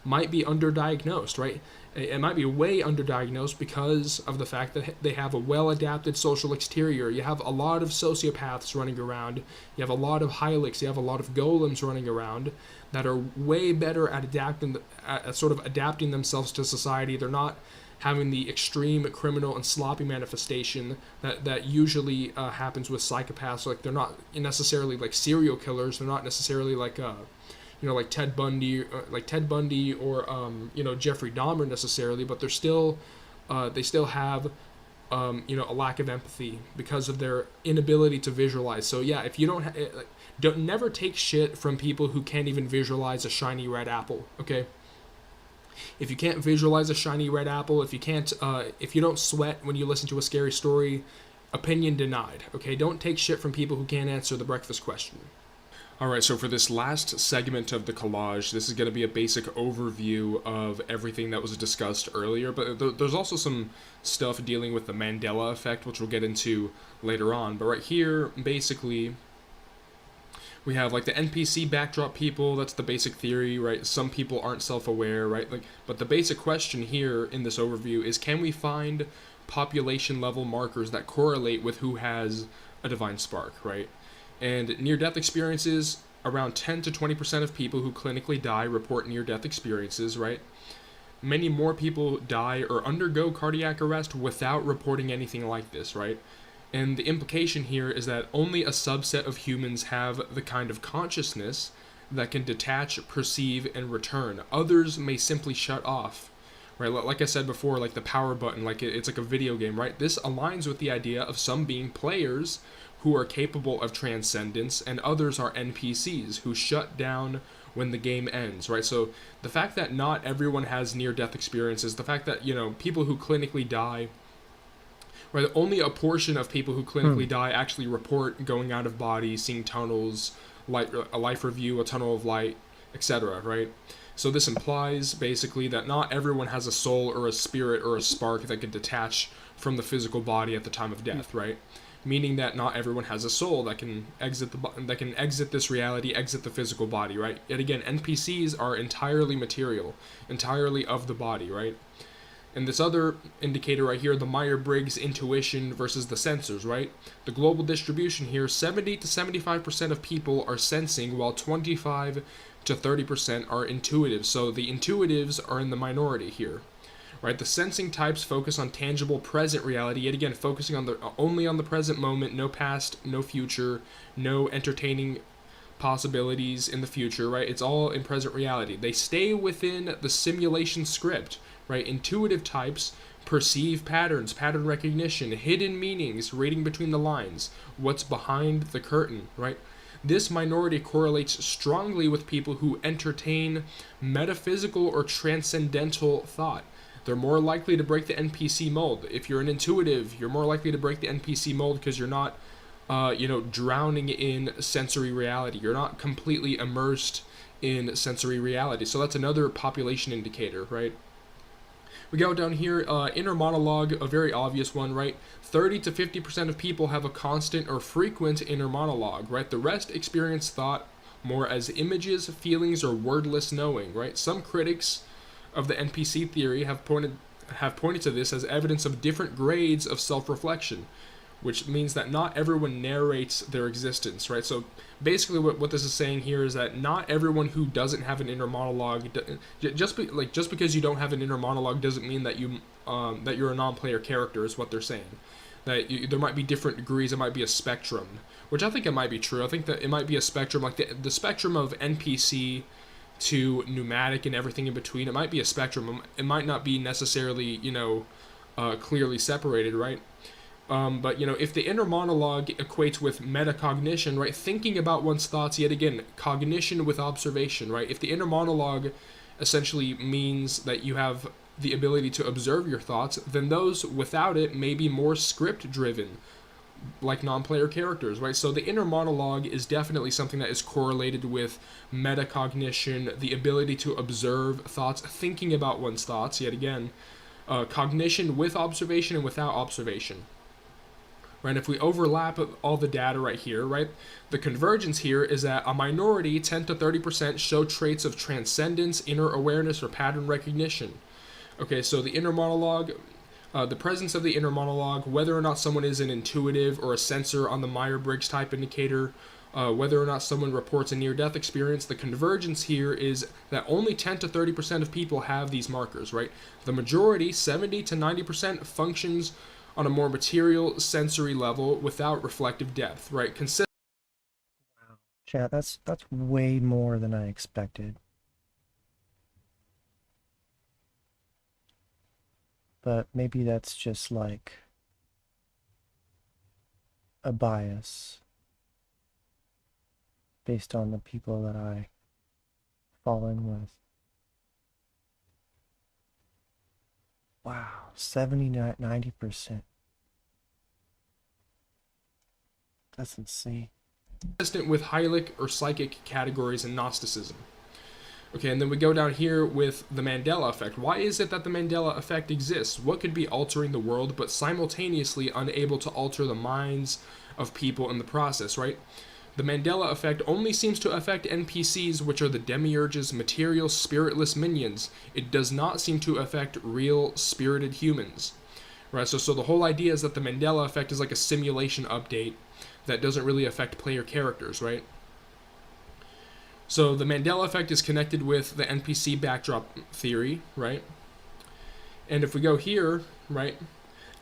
might be underdiagnosed, right? It might be way underdiagnosed because of the fact that they have a well-adapted social exterior. You have a lot of sociopaths running around. You have a lot of hylics. You have a lot of golems running around that are way better at adapting themselves to society. They're not having the extreme criminal and sloppy manifestation that usually happens with psychopaths. Like they're not necessarily like serial killers. They're not necessarily like like Ted Bundy or Jeffrey Dahmer necessarily, but they still have a lack of empathy because of their inability to visualize. So yeah, if you don't never take shit from people who can't even visualize a shiny red apple. Okay, if you can't visualize a shiny red apple, if you don't sweat when you listen to a scary story, opinion denied. Okay, don't take shit from people who can't answer the breakfast question. Alright, so for this last segment of the collage, this is going to be a basic overview of everything that was discussed earlier, but there's also some stuff dealing with the Mandela effect, which we'll get into later on. But right here, basically, we have like the NPC backdrop people. That's the basic theory, right? Some people aren't self-aware, right? But the basic question here in this overview is, can we find population level markers that correlate with who has a divine spark, right? And near-death experiences, around 10 to 20% of people who clinically die report near-death experiences, right? Many more people die or undergo cardiac arrest without reporting anything like this, right? And the implication here is that only a subset of humans have the kind of consciousness that can detach, perceive, and return. Others may simply shut off, right? Like I said before, like the power button, like it's like a video game, right? This aligns with the idea of some being players who are capable of transcendence, and others are NPCs who shut down when the game ends, right? So the fact that not everyone has near-death experiences, the fact that, people who clinically die, right, only a portion of people who clinically die actually report going out of body, seeing tunnels, a life review, a tunnel of light, etc., right? So this implies, basically, that not everyone has a soul or a spirit or a spark that can detach from the physical body at the time of death, right? Meaning that not everyone has a soul that can exit this reality, exit the physical body, right? Yet again, NPCs are entirely material, entirely of the body, right? And this other indicator right here, the Myers-Briggs intuition versus the sensors, right? The global distribution here, 70 to 75% of people are sensing, while 25 to 30% are intuitive. So the intuitives are in the minority here. Right, the sensing types focus on tangible present reality, yet again focusing on only on the present moment, no past, no future, no entertaining possibilities in the future, right? It's all in present reality. They stay within the simulation script, right? Intuitive types perceive patterns, pattern recognition, hidden meanings, reading between the lines, what's behind the curtain, right? This minority correlates strongly with people who entertain metaphysical or transcendental thought. They're more likely to break the NPC mold. If you're an intuitive, you're more likely to break the NPC mold because you're not, drowning in sensory reality. You're not completely immersed in sensory reality. So that's another population indicator, right? We go down here, inner monologue, a very obvious one, right? 30 to 50% of people have a constant or frequent inner monologue, right? The rest experience thought more as images, feelings, or wordless knowing, right? Some critics of the NPC theory have pointed to this as evidence of different grades of self-reflection, which means that not everyone narrates their existence, right? So basically what this is saying here is that not everyone who doesn't have an inner monologue, just because you don't have an inner monologue doesn't mean that you're a non-player character, is what they're saying. That there might be different degrees, it might be a spectrum, which I think it might be true. I think that it might be a spectrum, like the spectrum of NPC to pneumatic and everything in between. It might be a spectrum. It might not be necessarily, clearly separated, right? But, if the inner monologue equates with metacognition, right, thinking about one's thoughts, yet again, cognition with observation, right? If the inner monologue essentially means that you have the ability to observe your thoughts, then those without it may be more script-driven, like non-player characters, right? So the inner monologue is definitely something that is correlated with metacognition, the ability to observe thoughts, thinking about one's thoughts, yet again, cognition with observation and without observation. Right, if we overlap all the data right here, right, the convergence here is that a minority, 10 to 30%, show traits of transcendence, inner awareness, or pattern recognition. Okay, so the inner monologue, the presence of the inner monologue, whether or not someone is an intuitive or a sensor on the Myers-Briggs type indicator, whether or not someone reports a near-death experience, the convergence here is that only 10 to 30% of people have these markers, right? The majority, 70 to 90%, functions on a more material sensory level without reflective depth, right? Wow. Chat, that's way more than I expected. But maybe that's just like a bias based on the people that I fall in with. Wow, 79, 90%. That's insane. Consistent with Hylic or psychic categories in Gnosticism. Okay, and then we go down here with the Mandela effect. Why is it that the Mandela effect exists? What could be altering the world but simultaneously unable to alter the minds of people in the process, right? The Mandela effect only seems to affect NPCs, which are the demiurge's material, spiritless minions. It does not seem to affect real, spirited humans. Right, so the whole idea is that the Mandela effect is like a simulation update that doesn't really affect player characters, right? So the Mandela effect is connected with the NPC backdrop theory, right? And if we go here, right,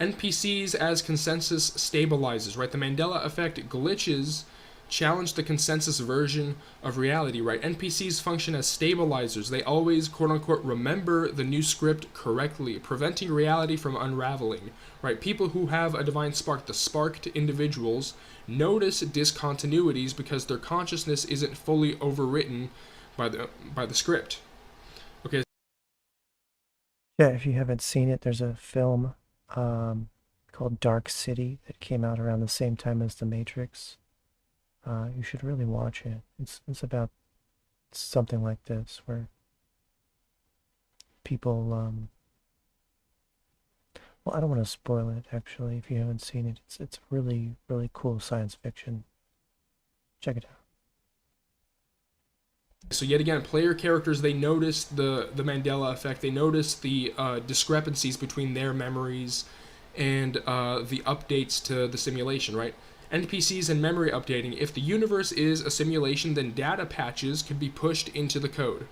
NPCs as consensus stabilizers, right? The Mandela effect glitches challenge the consensus version of reality, right? NPCs function as stabilizers. They always, quote-unquote, remember the new script correctly, preventing reality from unraveling, right? People who have a divine spark, the sparked individuals, notice discontinuities because their consciousness isn't fully overwritten by the script. Okay. Yeah, if you haven't seen it, there's a film called Dark City that came out around the same time as The Matrix. You should really watch it. It's about something like this, where people, well, I don't want to spoil it, actually, if you haven't seen it. It's really, really cool science fiction. Check it out. So yet again, player characters, they notice the Mandela effect. They notice the discrepancies between their memories and the updates to the simulation, right? NPCs and memory updating. If the universe is a simulation, then data patches can be pushed into the code.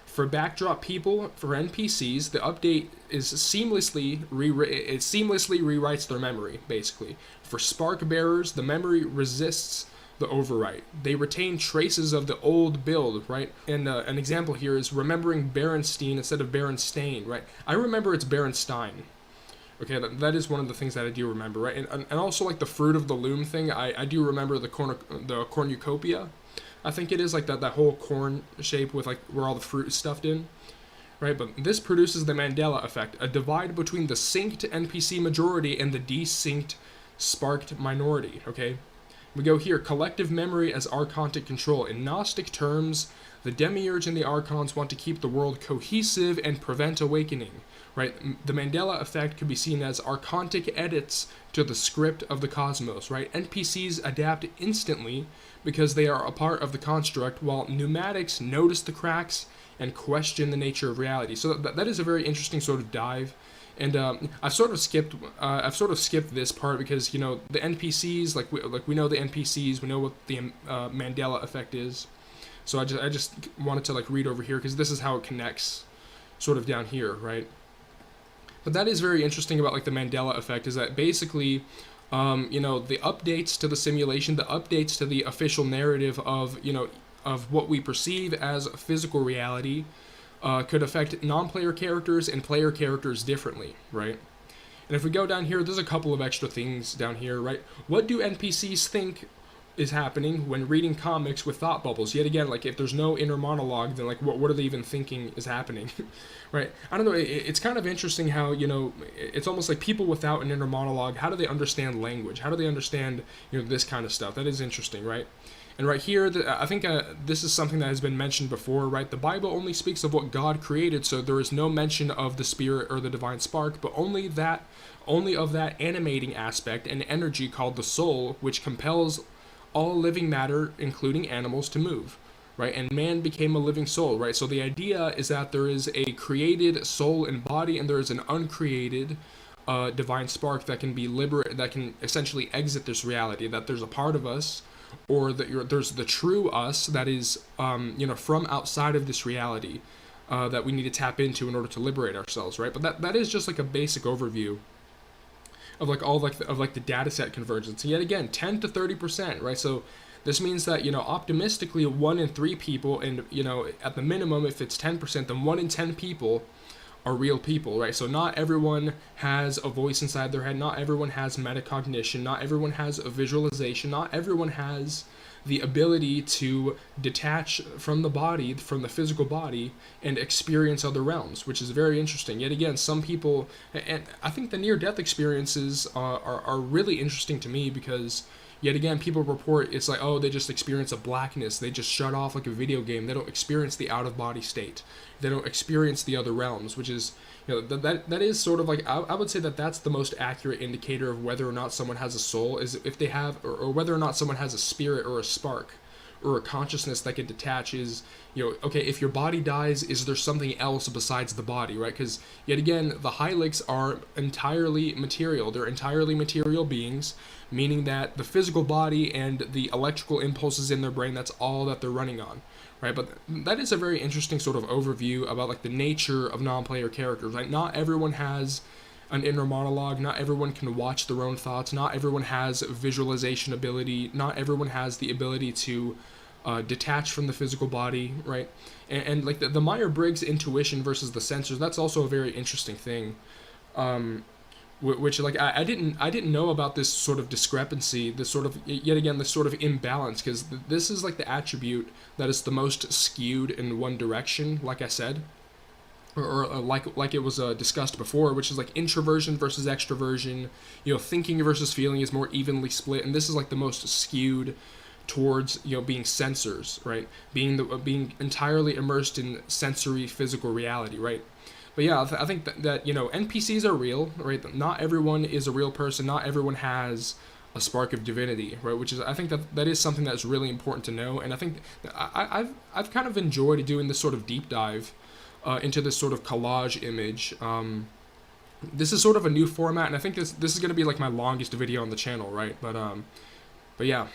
For backdrop people, for NPCs, the update is seamlessly rewrites their memory, basically. For spark bearers, the memory resists the overwrite. They retain traces of the old build, right? And an example here is remembering Berenstein instead of Berenstain, right? I remember it's Berenstein. Okay, that is one of the things that I do remember, right? And also, like, the fruit of the loom thing, I do remember the cornucopia. I think it is, like, that whole corn shape with, like, where all the fruit is stuffed in, right? But this produces the Mandela effect, a divide between the synced NPC majority and the desynced sparked minority, okay? We go here, collective memory as archontic control. In Gnostic terms, the demiurge and the archons want to keep the world cohesive and prevent awakening. Right? The Mandela effect could be seen as archontic edits to the script of the cosmos, right? NPCs adapt instantly because they are a part of the construct, while pneumatics notice the cracks and question the nature of reality. So that is a very interesting sort of dive. And I've sort of skipped this part because the NPCs, like we know the NPCs, we know what the Mandela effect is. So I just wanted to like read over here because this is how it connects, sort of down here, right? But that is very interesting about like the Mandela effect is that basically, the updates to the simulation, the updates to the official narrative of of what we perceive as physical reality, could affect non-player characters and player characters differently, right? And if we go down here, there's a couple of extra things down here, right? What do NPCs think is happening when reading comics with thought bubbles? Yet again, like if there's no inner monologue, then like what are they even thinking is happening, right? I don't know. It's kind of interesting how it's almost like people without an inner monologue. How do they understand language? How do they understand this kind of stuff? That is interesting, right? And right here, I think this is something that has been mentioned before, right? The Bible only speaks of what God created, so there is no mention of the Spirit or the divine spark, but only of that animating aspect and energy called the soul, which compels all living matter, including animals, to move, right? And man became a living soul, right? So the idea is that there is a created soul and body, and there is an uncreated divine spark that can be that can essentially exit this reality. That there's a part of us, or that there's the true us that is, from outside of this reality, that we need to tap into in order to liberate ourselves, right? But that is just like a basic overview of like all the data set convergence. And yet again, 10 to 30%, right? So this means that optimistically 1 in 3 people, and at the minimum, if it's 10%, then 1 in 10 people are real people, right? So not everyone has a voice inside their head, not everyone has metacognition, not everyone has a visualization, not everyone has the ability to detach from the body, from the physical body, and experience other realms, which is very interesting. Yet again, some people, and I think the near-death experiences are really interesting to me because yet again, people report it's like, oh, they just experience a blackness. They just shut off like a video game. They don't experience the out-of-body state. They don't experience the other realms, which is, that is sort of like, I would say that that's the most accurate indicator of whether or not someone has a soul, is if they have, or whether or not someone has a spirit or a spark or a consciousness that can detach. Is, okay, if your body dies, is there something else besides the body, right? Because yet again, the Hylics are entirely material. They're entirely material beings, meaning that the physical body and the electrical impulses in their brain, that's all that they're running on, right? But that is a very interesting sort of overview about like the nature of non-player characters, right? Not everyone has an inner monologue, not everyone can watch their own thoughts, not everyone has visualization ability, not everyone has the ability to detach from the physical body, right? And like the Myers-Briggs intuition versus the sensors, that's also a very interesting thing. Which like I didn't know about this sort of discrepancy, this sort of, yet again, this sort of imbalance, because this is like the attribute that is the most skewed in one direction, like I said, or like it was discussed before, which is like introversion versus extroversion. Thinking versus feeling is more evenly split, and this is like the most skewed towards being sensors, right? Being entirely immersed in sensory physical reality, right? But yeah, I think that NPCs are real, right? Not everyone is a real person. Not everyone has a spark of divinity, right? Which is, I think that is something that's really important to know. And I think that I've kind of enjoyed doing this sort of deep dive into this sort of collage image. This is sort of a new format, and I think this is going to be like my longest video on the channel, right? But yeah.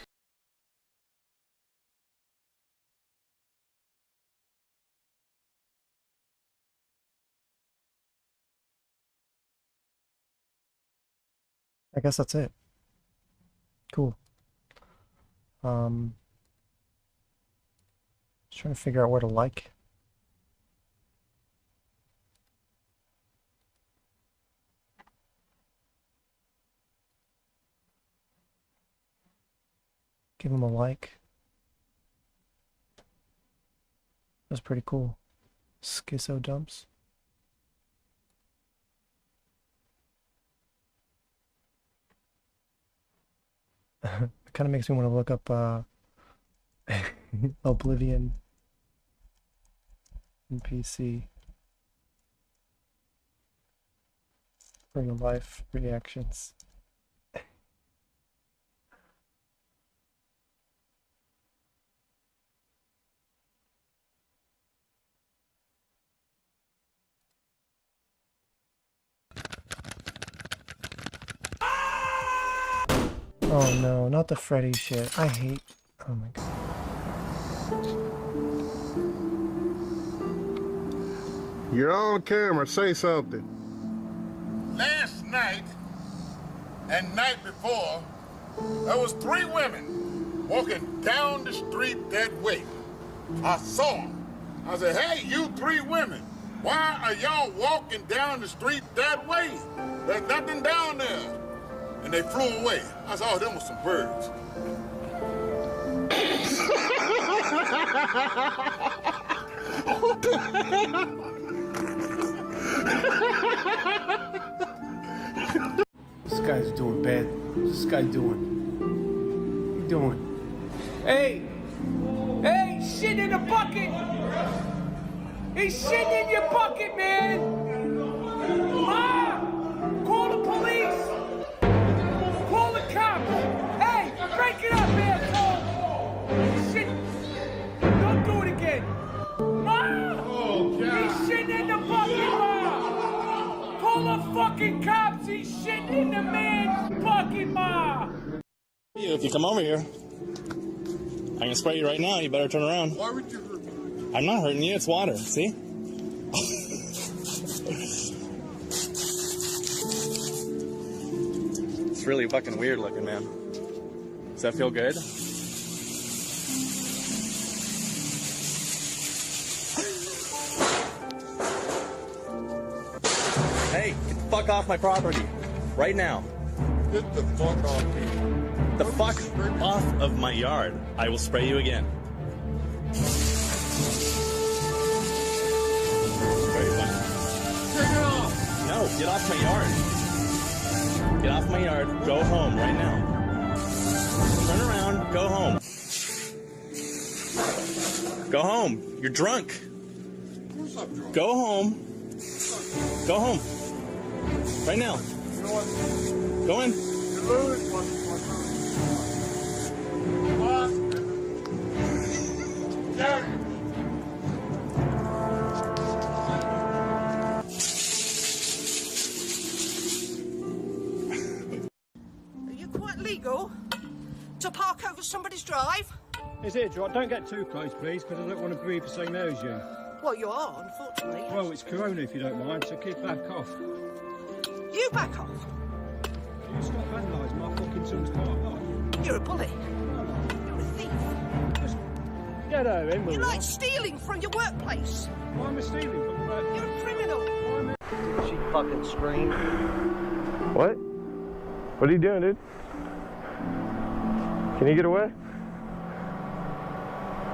I guess that's it. Cool. Just trying to figure out where to like. Give them a like. That's pretty cool. Schizo dumps. It kind of makes me want to look up Oblivion NPC real life reactions. Oh no, not the Freddy shit. I hate... Oh my god. You're on camera. Say something. Last night and night before, there was 3 women walking down the street that way. I saw them. I said, hey, you 3 women, why are y'all walking down the street that way? There's nothing down there. And they flew away. I said, oh, them was some birds. What the hell? This guy's doing bad. What's this guy doing? What you doing? Hey! Hey, shit in the bucket! He's shitting in your bucket, man! Ah! Call the police! Call the cops! Hey, break it up, asshole! Shit! Don't do it again! Ma! Oh, God. He's shitting in the bucket, Ma! Call the fucking cops! He's shitting in the man's bucket, Ma! If you come over here, I can spray you right now. You better turn around. Why would you hurt me? I'm not hurting you. It's water. See? It's really fucking weird looking, man. Does that feel good? Hey, get the fuck off my property. Right now. Get the fuck off me. The fuck off of my yard. I will spray you again. Very funny. Take it off. No, get off my yard. Get off my yard. Go home right now. Turn around. Go home. Go home. You're drunk. Of course I'm drunk. Go home. Go home. Right now. You know what? Go in. You lose what? Jerry. Are you quite legal to park over somebody's drive? Is it? Don't get too close, please, because I don't want to breathe the same air as you. Well, you are, unfortunately. Well, it's Corona if you don't mind, so keep back off. You back off. You stop vandalising my fucking son's car. You're a bully. You're a thief. Just get her in with You're like stealing from your workplace. Why am I stealing from the work? You're a criminal. She fucking screamed. What? What are you doing, dude? Can you get away?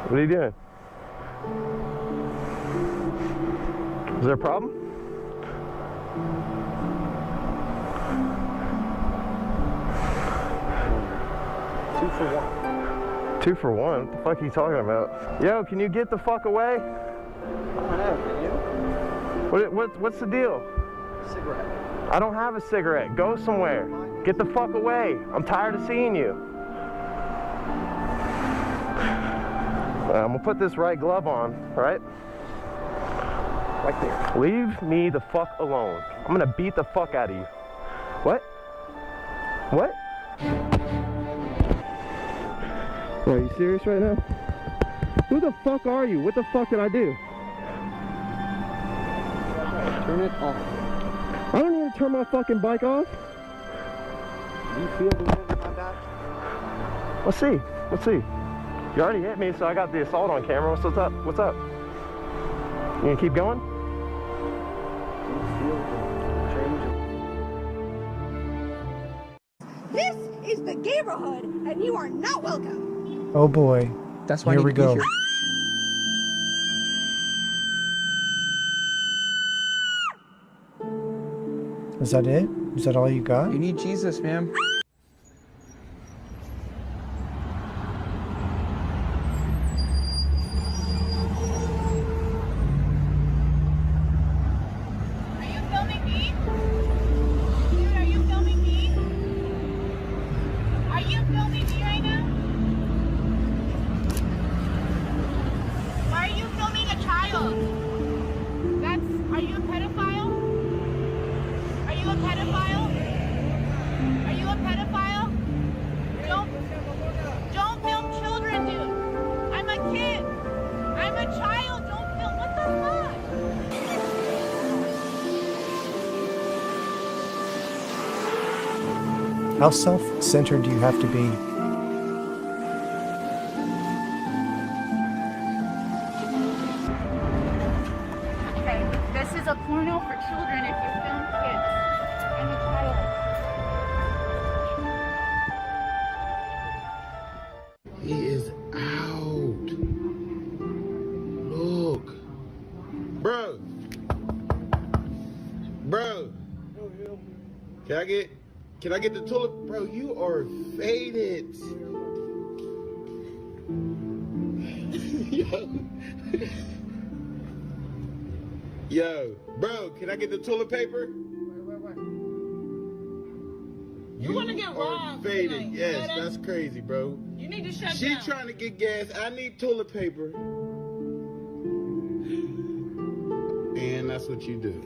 What are you doing? Is there a problem? Two for one. 2 for 1? What the fuck are you talking about? Yo, can you get the fuck away? I know, can you? What's the deal? Cigarette. I don't have a cigarette. Go somewhere. Get the fuck away. I'm tired of seeing you. I'm gonna put this right glove on, right? Right there. Leave me the fuck alone. I'm gonna beat the fuck out of you. What? What? Are you serious right now? Who the fuck are you? What the fuck did I do? Turn it off. I don't need to turn my fucking bike off. Do you feel the wind in my back? Let's see. Let's see. You already hit me, so I got the assault on camera. What's up? What's up? You gonna keep going? Do you feel the change? This is the neighborhood, and you are not welcome. Oh boy. That's why Here we go. Is that it? Is that all you got? You need Jesus, man. Are you filming me? Dude, are you filming me? Are you filming me right now? Why are you filming a child? Are you a pedophile? Are you a pedophile? Are you a pedophile? Don't film children, dude. I'm a kid. I'm a child. Don't film. What the fuck? How self-centered do you have to be? Okay, this is a porno for children if you film kids. I'm a child. He is out. Look. Bro. Bro. Can I get the toilet? Bro, you are faded. Yo, bro, can I get the toilet paper? You want to get robbed faded. tonight. Yes, Yeah, that's crazy, bro. You need to shut She down. trying to get gas. I need toilet paper. And that's what you do.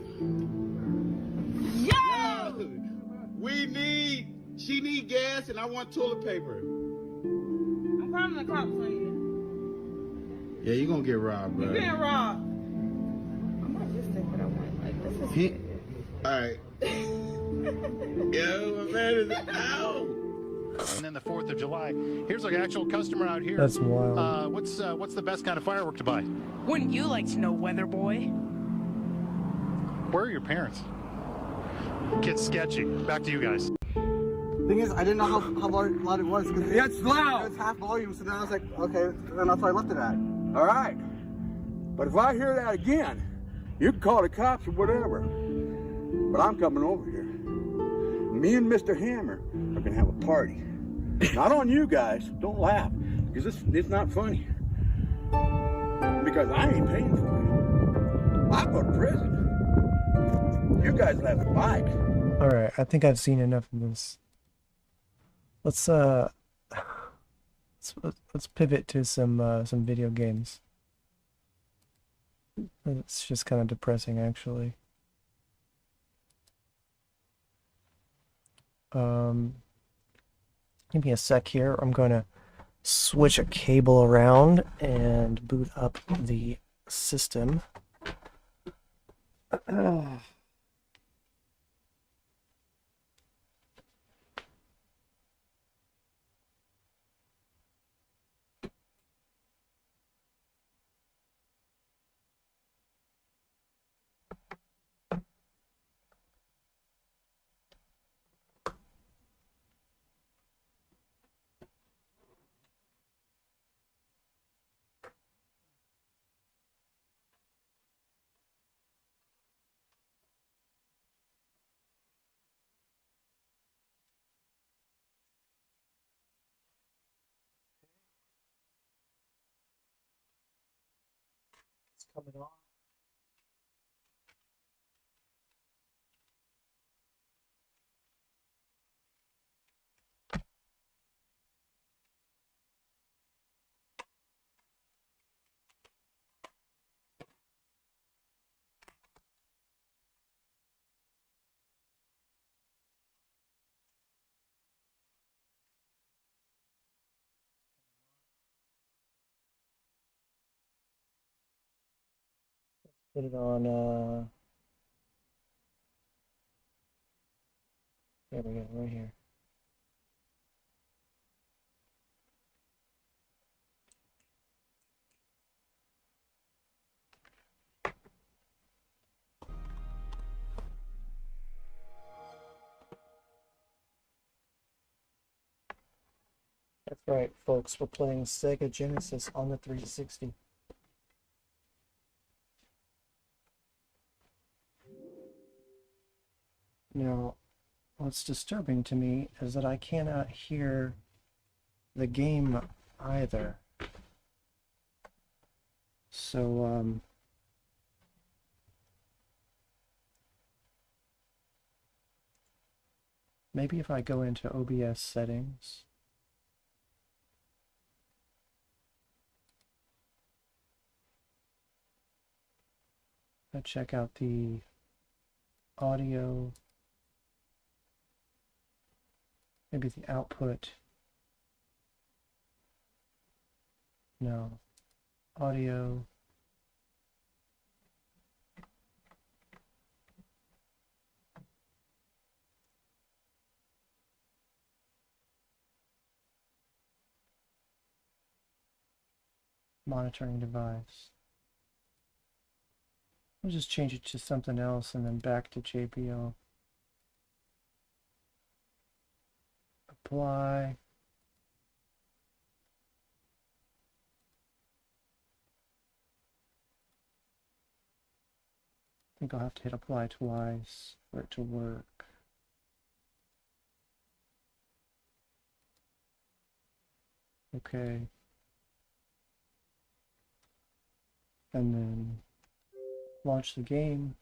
Yo! She need gas and I want toilet paper. I'm calling the cops on you. Yeah, you gonna get robbed, bro. You're getting robbed. I might just take what I want. Like, this is... Alright. Yo, my man is out. And then the 4th of July. Here's an actual customer out here. That's wild. What's the best kind of firework to buy? Wouldn't you like to know, weather boy? Where are your parents? Gets sketchy. Back to you guys. Thing is, I didn't know how loud it was. Yeah, it's loud. It was half volume, so then I was like, okay, and that's why I left it at. All right. But if I hear that again, you can call the cops or whatever. But I'm coming over here. Me and Mr. Hammer are going to have a party. Not on you guys. Don't laugh. Because it's not funny. Because I ain't paying for it. I'll go to prison. You guys will have a bike. Alright, I think I've seen enough of this. Let's pivot to some video games. It's just kind of depressing, actually. Give me a sec here. I'm going to switch a cable around and boot up the system. Coming on. Put it on, there we go, right here. That's right, folks, we're playing Sega Genesis on the 360. Now, what's disturbing to me is that I cannot hear the game either. So, maybe if I go into OBS settings, I check out the audio, maybe the output. No. Audio. Monitoring device. We'll just change it to something else and then back to JBL. Apply. I think I'll have to hit apply twice for it to work. Okay. And then launch the game.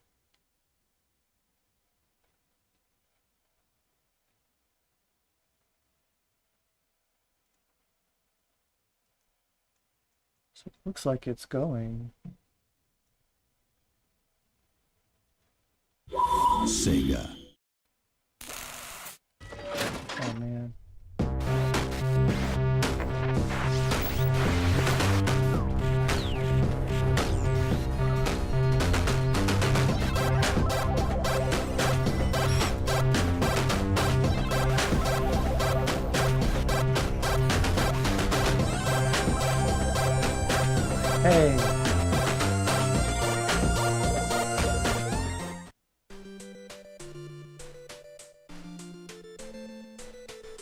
So it looks like it's going. Sega. Oh man. Hey.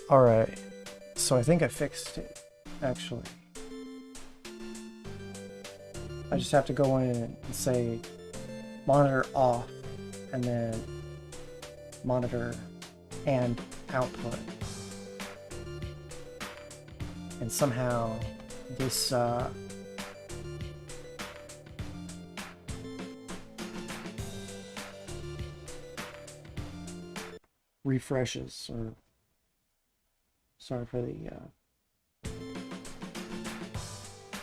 All right. So I think I fixed it, actually. I just have to go in and say monitor off and then monitor and output. And somehow this refreshes, or sorry for the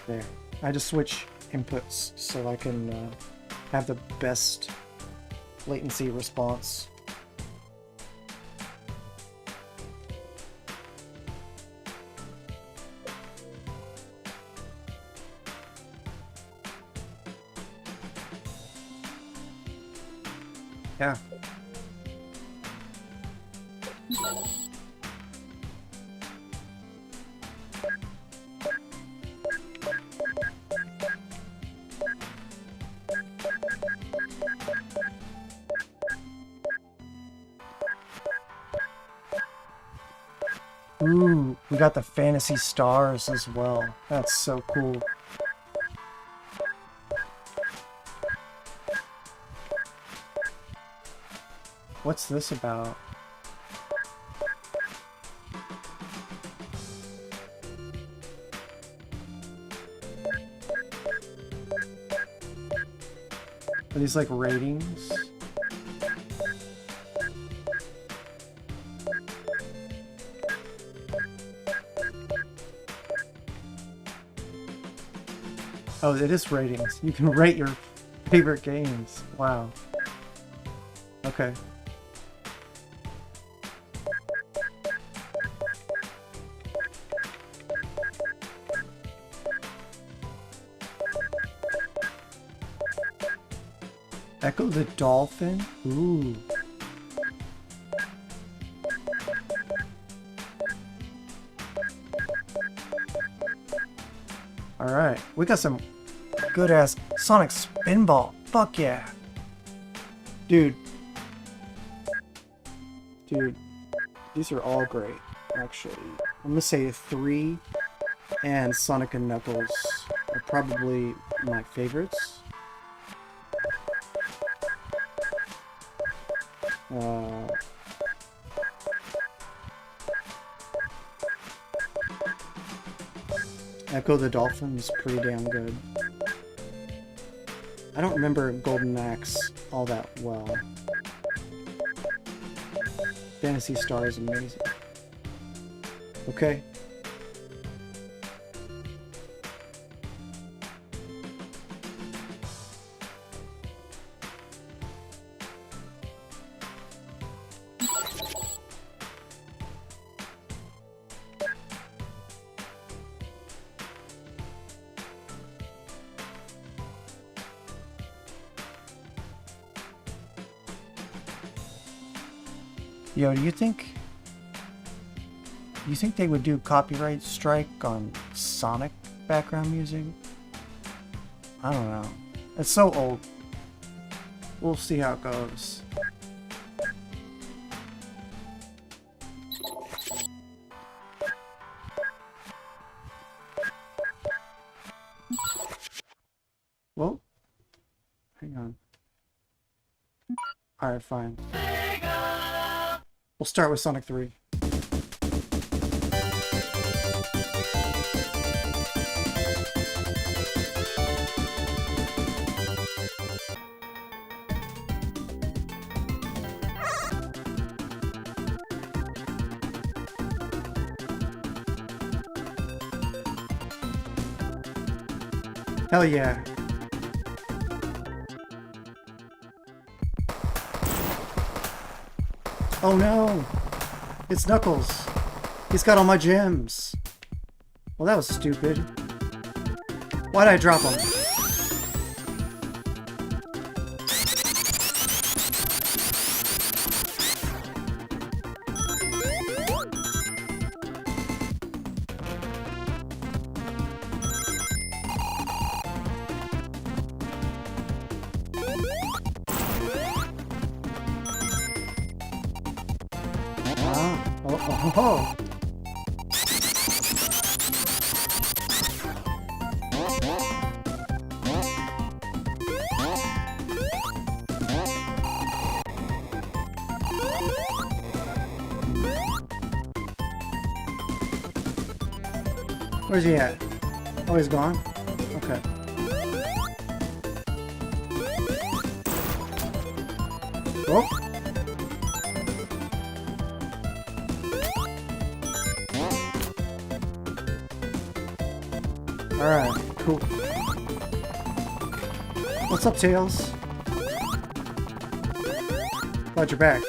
there. I had to switch inputs so I can have the best latency response. Yeah. Ooh, we got the fantasy stars as well. That's so cool. What's this about? Are these like ratings? Oh, it is ratings. You can rate your favorite games. Wow. Okay. Echo the Dolphin? Ooh. Alright, we got some good ass Sonic Spinball. Fuck yeah. Dude, these are all great, actually. I'm gonna say 3 and Sonic and Knuckles are probably my favorites. Echo the Dolphin is pretty damn good. I don't remember Golden Axe all that well. Fantasy Star is amazing. Okay. Yo, do you think they would do copyright strike on Sonic background music? I don't know. It's so old. We'll see how it goes. Whoa. Hang on. Alright, fine. We'll start with Sonic 3. Hell yeah. Oh no! It's Knuckles! He's got all my gems! Well, that was stupid. Why'd I drop him? Oh. Where's he at? Oh, he's gone? Okay. Oh. Alright, cool. What's up, Tails? Glad you're back.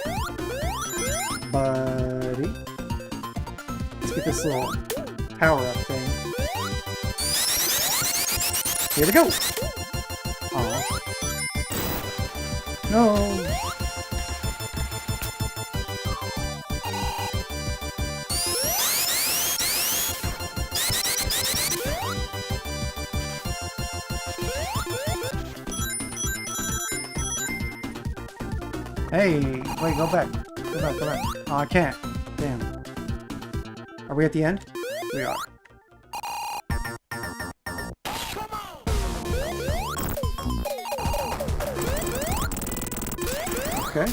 Buddy. Let's get this little power-up thing. Here we go! Aw. No! Hey, wait, go back. Go back, go back. Oh, I can't. Damn. Are we at the end? We are. Okay.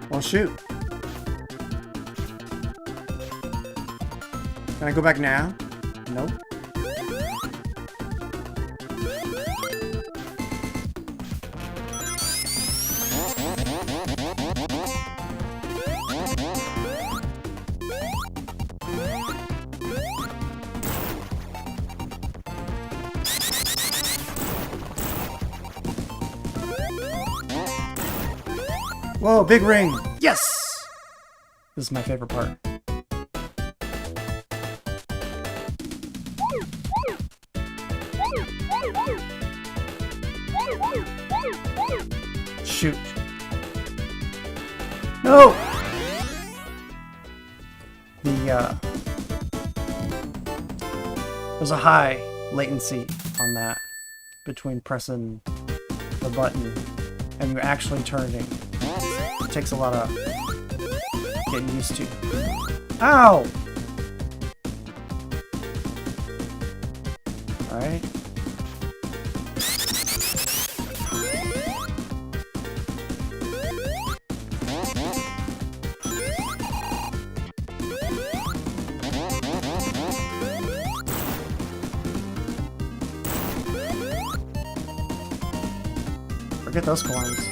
Well, shoot. Can I go back now? Nope. Whoa, big ring! Yes! This is my favorite part. Shoot. No! There's a high latency on that between pressing the button and actually turning. It takes a lot of getting used to. Ow! Alright. Forget those coins.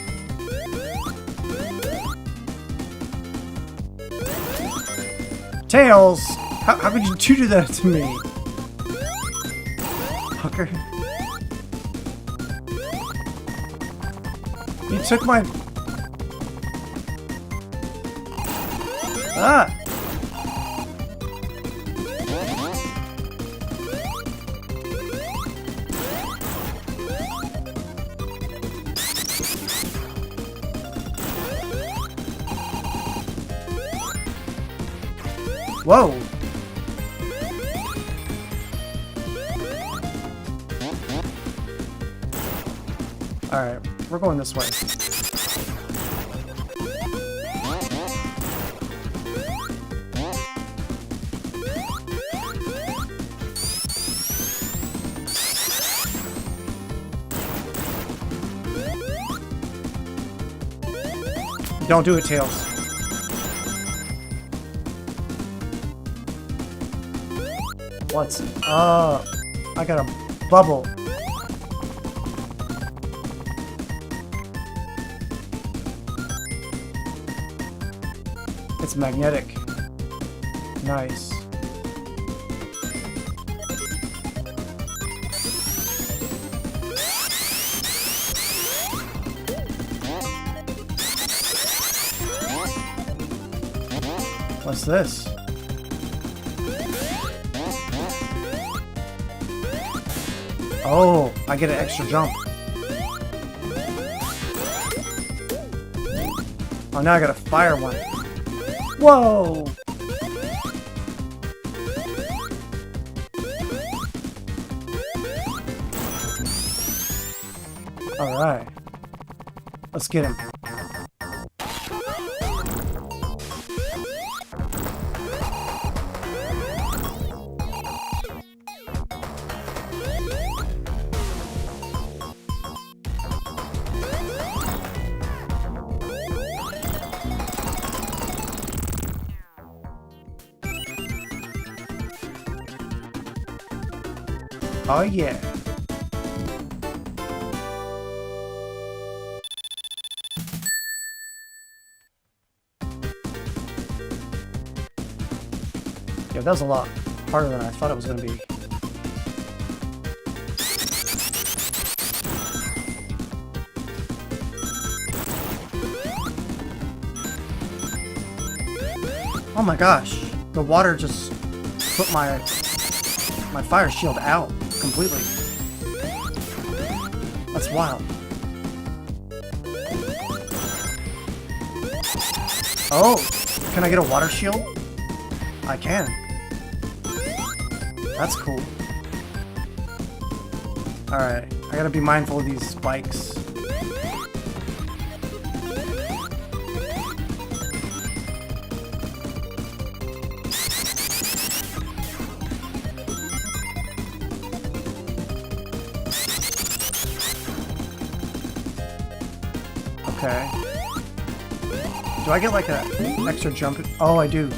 Tails! How could you do that to me? Fucker. You took my... Ah! Whoa! Alright, we're going this way. Don't do it, Tails. What's up? I got a bubble. It's magnetic. Nice. What's this? Oh, I get an extra jump. Oh, now I gotta fire one. Whoa! Alright. Let's get him. Oh yeah. Yeah, that was a lot harder than I thought it was going to be. Oh my gosh, the water just put my fire shield out completely. That's wild. Oh, can I get a water shield? I can. That's cool. Alright, I gotta be mindful of these spikes. Okay. Do I get like an extra jump? Oh, I do.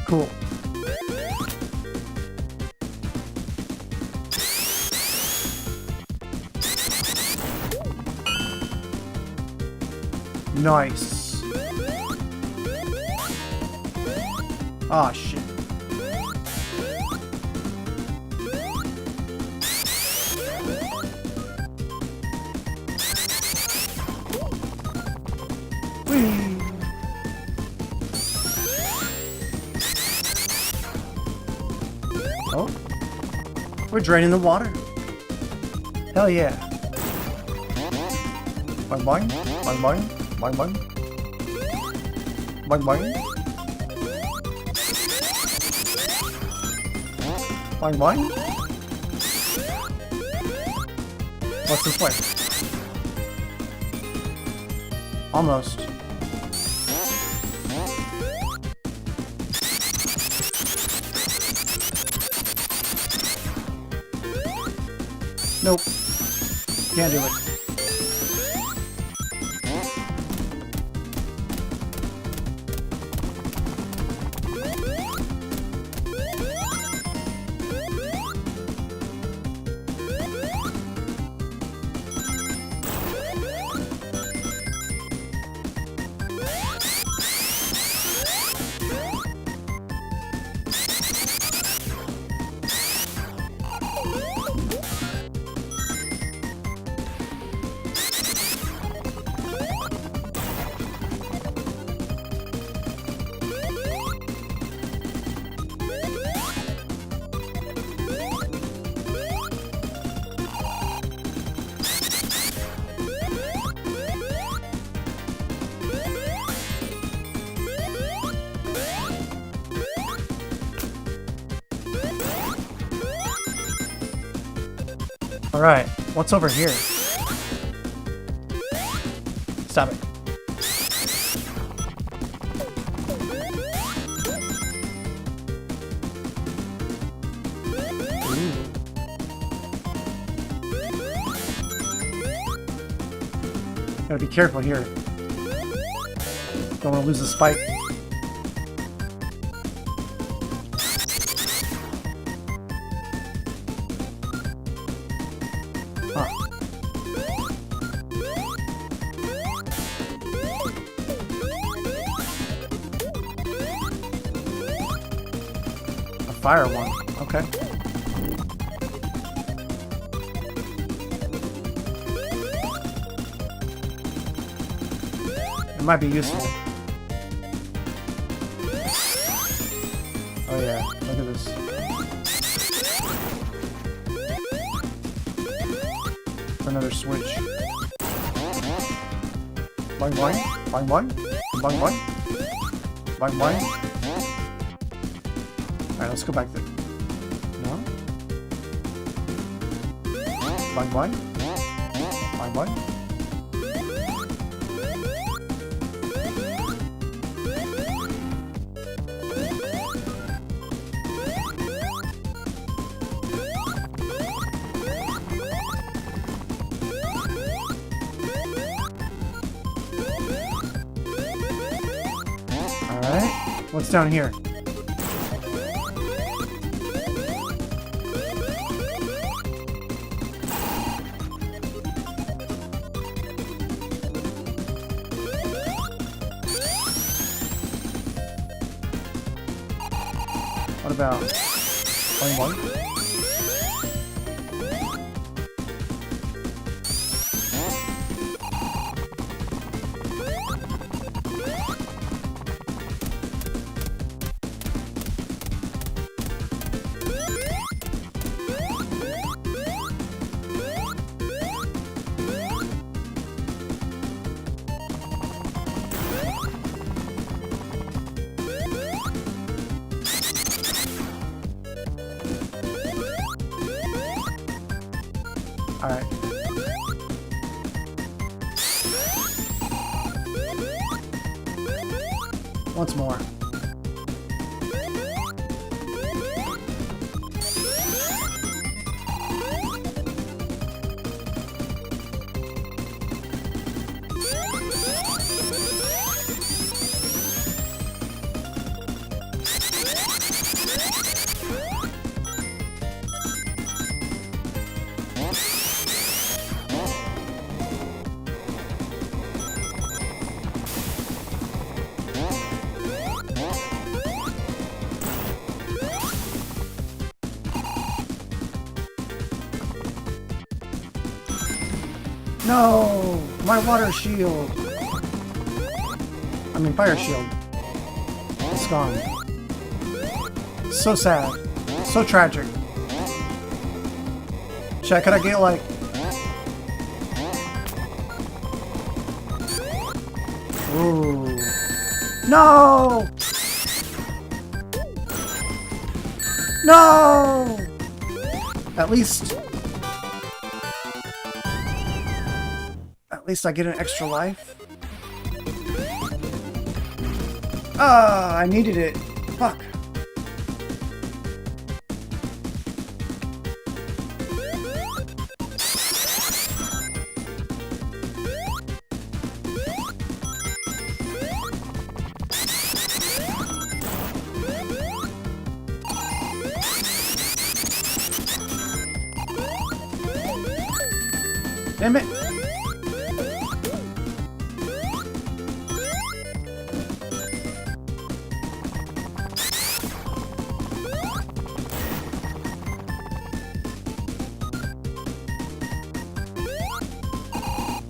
Cool. Nice. Ah, shit. Oh, we're draining the water. Hell yeah. Boing boing, boing boing, boing boing. Boing boing. Boing boing. What's this way? Almost. Nope. Can't do it. Alright, what's over here? Stop it. Ooh. Gotta be careful here. Don't want to lose the spike. Huh. A fire one. Okay. It might be useful. Oh yeah, look at this. Another switch. Boing boing, boing boing, boing boing, boing boing. Alright, let's go back there. No? Boing boing, boing boing. What's down here? What about boing boing? Alright. Once more. No! My water shield! I mean fire shield. It's gone. So sad. So tragic. Chat, could I get like... Ooh. No! No! At least I get an extra life. Ah, I needed it. Fuck. Damn it.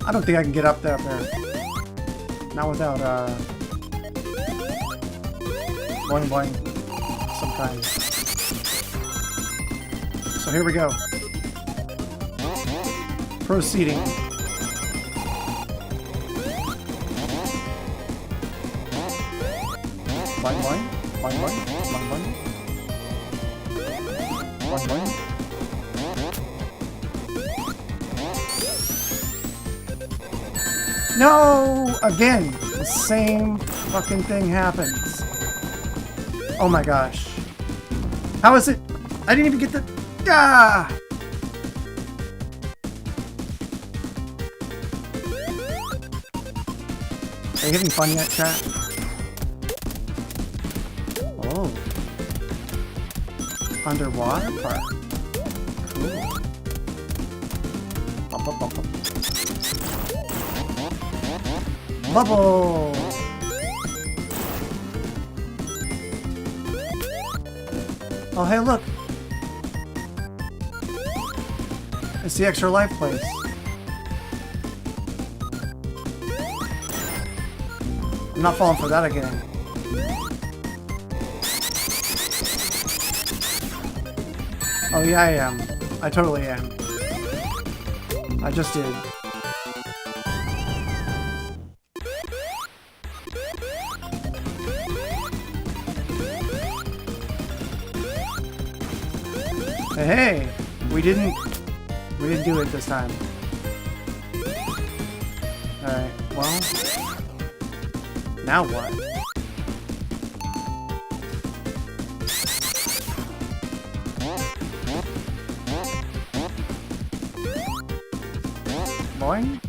I don't think I can get up there. Not without, boing boing, some kind. So here we go. Proceeding. Boing boing, boing boing, boing boing. Boing boing. No! Again, the same fucking thing happens. Oh my gosh. How is it? I didn't even get the... Ah! Are you having fun yet, chat? Oh. Underwater part. Cool. Bump, bump, bump, bump. Bubble! Oh, hey, look! It's the extra life place. I'm not falling for that again. Oh yeah, I am. I totally am. I just did. Hey, we didn't do it this time. Alright, well, now what? Boing?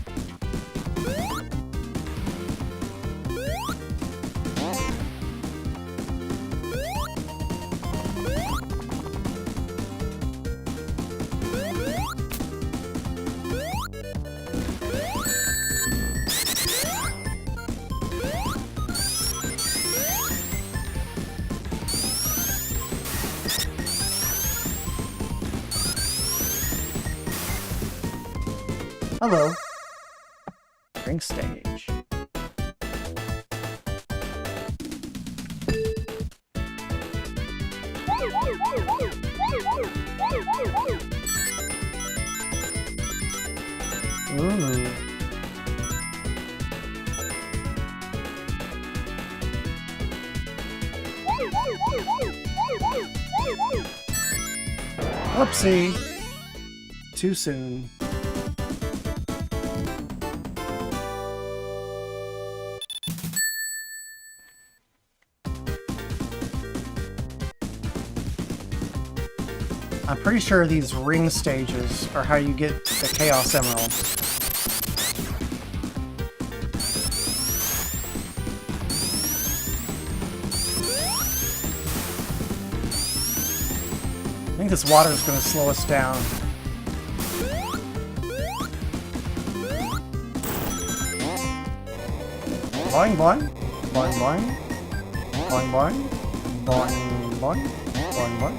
Hello. Drink stage. Ooh. Whoopsie. Too soon. I'm pretty sure these ring stages are how you get the Chaos Emerald. I think this water is going to slow us down. Boing boing, boing boing, boing boing, boing boing, boing boing.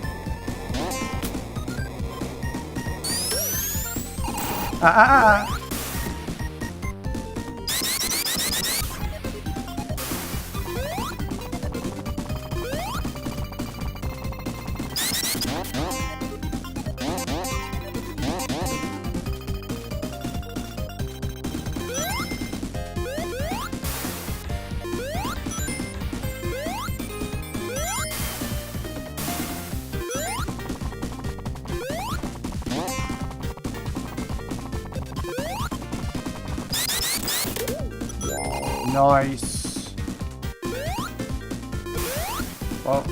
Ah. Nice. Well.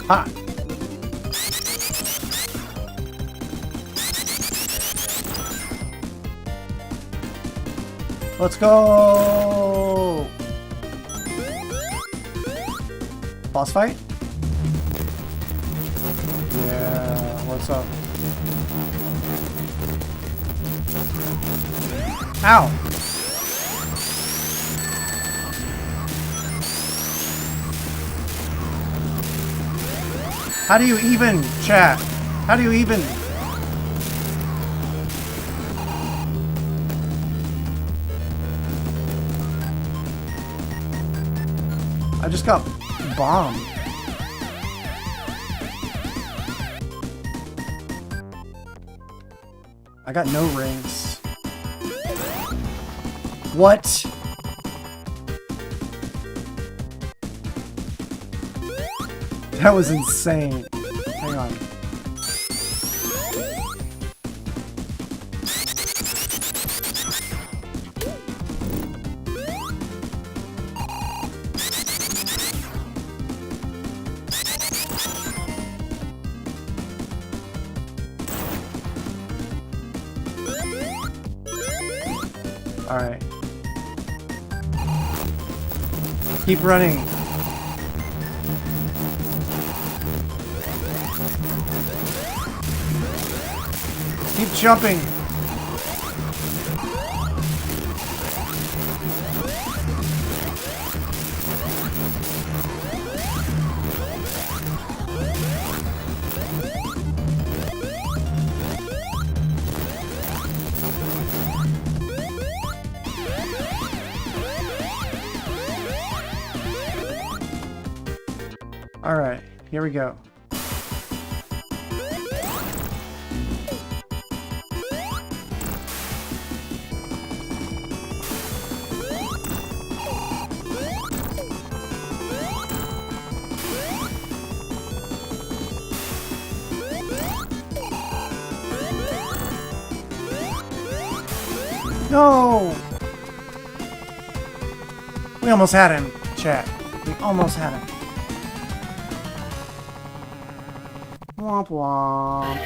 Ha! Let's go! Boss fight? Yeah, what's up? Ow! How do you even, chat? How do you even? I just got bombed. I got no rings. What? That was insane. Hang on. Alright. Keep running. Keep jumping. All right, here we go. No! We almost had him, chat. We almost had him. Womp womp.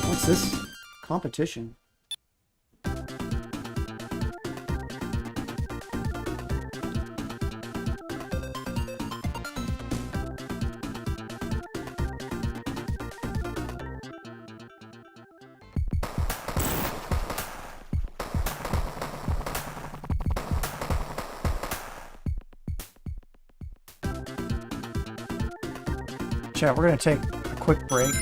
What's this? Competition. Chat, we're gonna take a quick break.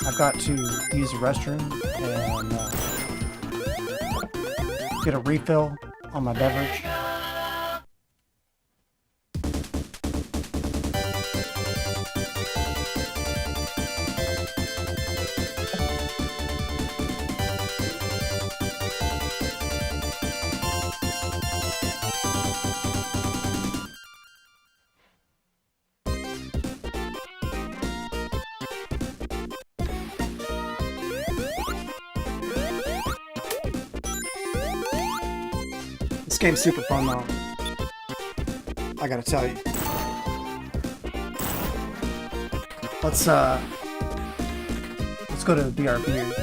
I've got to use the restroom and get a refill on my beverage. This game's super fun though. I gotta tell you. Let's go to BRB.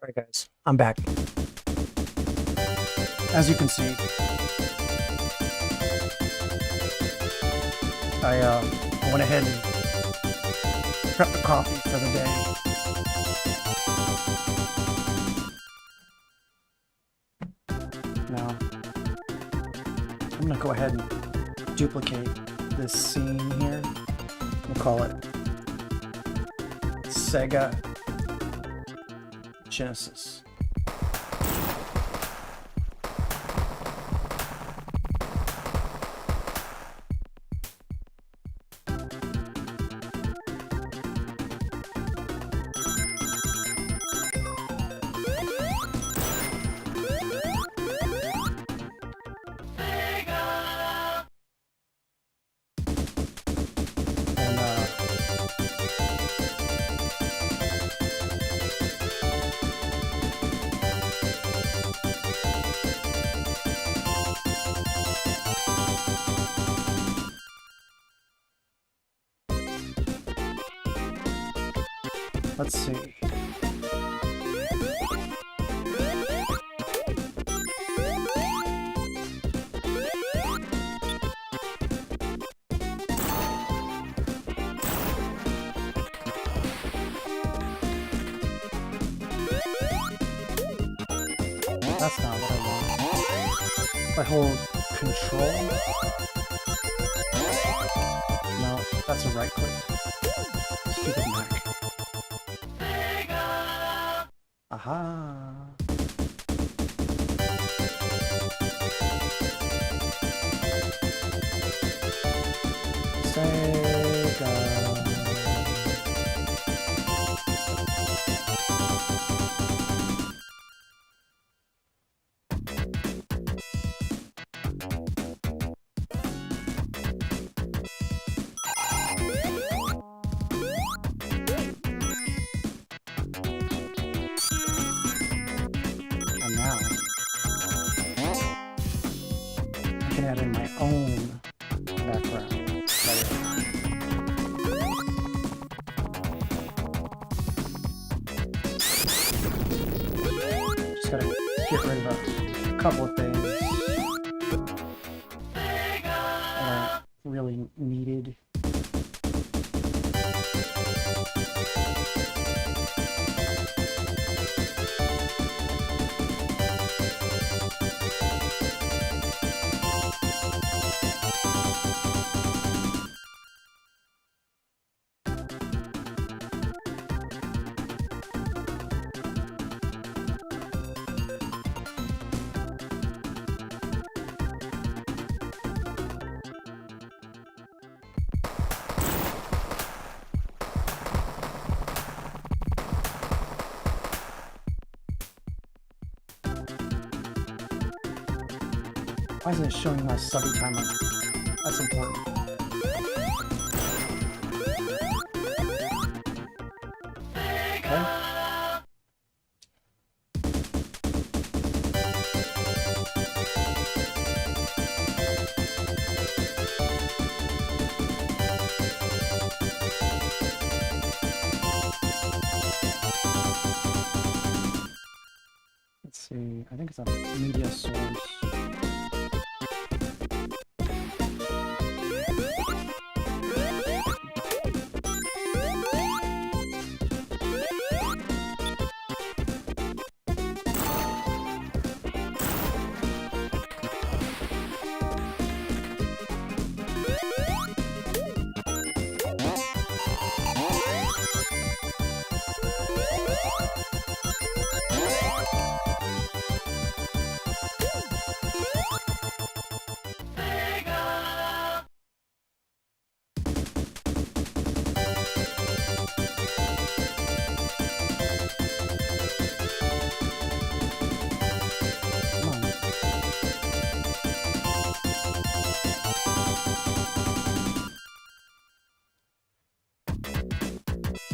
Alright guys, I'm back. As you can see, I went ahead and prepped the coffee for the day. Now, I'm gonna go ahead and duplicate this scene here. We'll call it Sega Genesis. Let's see. That's not what I want. If I hold Control. No, that's a right click. Stupid Mac. Aha! Sega. And now, I can add in my own background layer. Just gotta get rid of a couple of things that aren't really needed. Why isn't it showing my subbing timer? That's important. Okay. Let's see, I think it's a media source.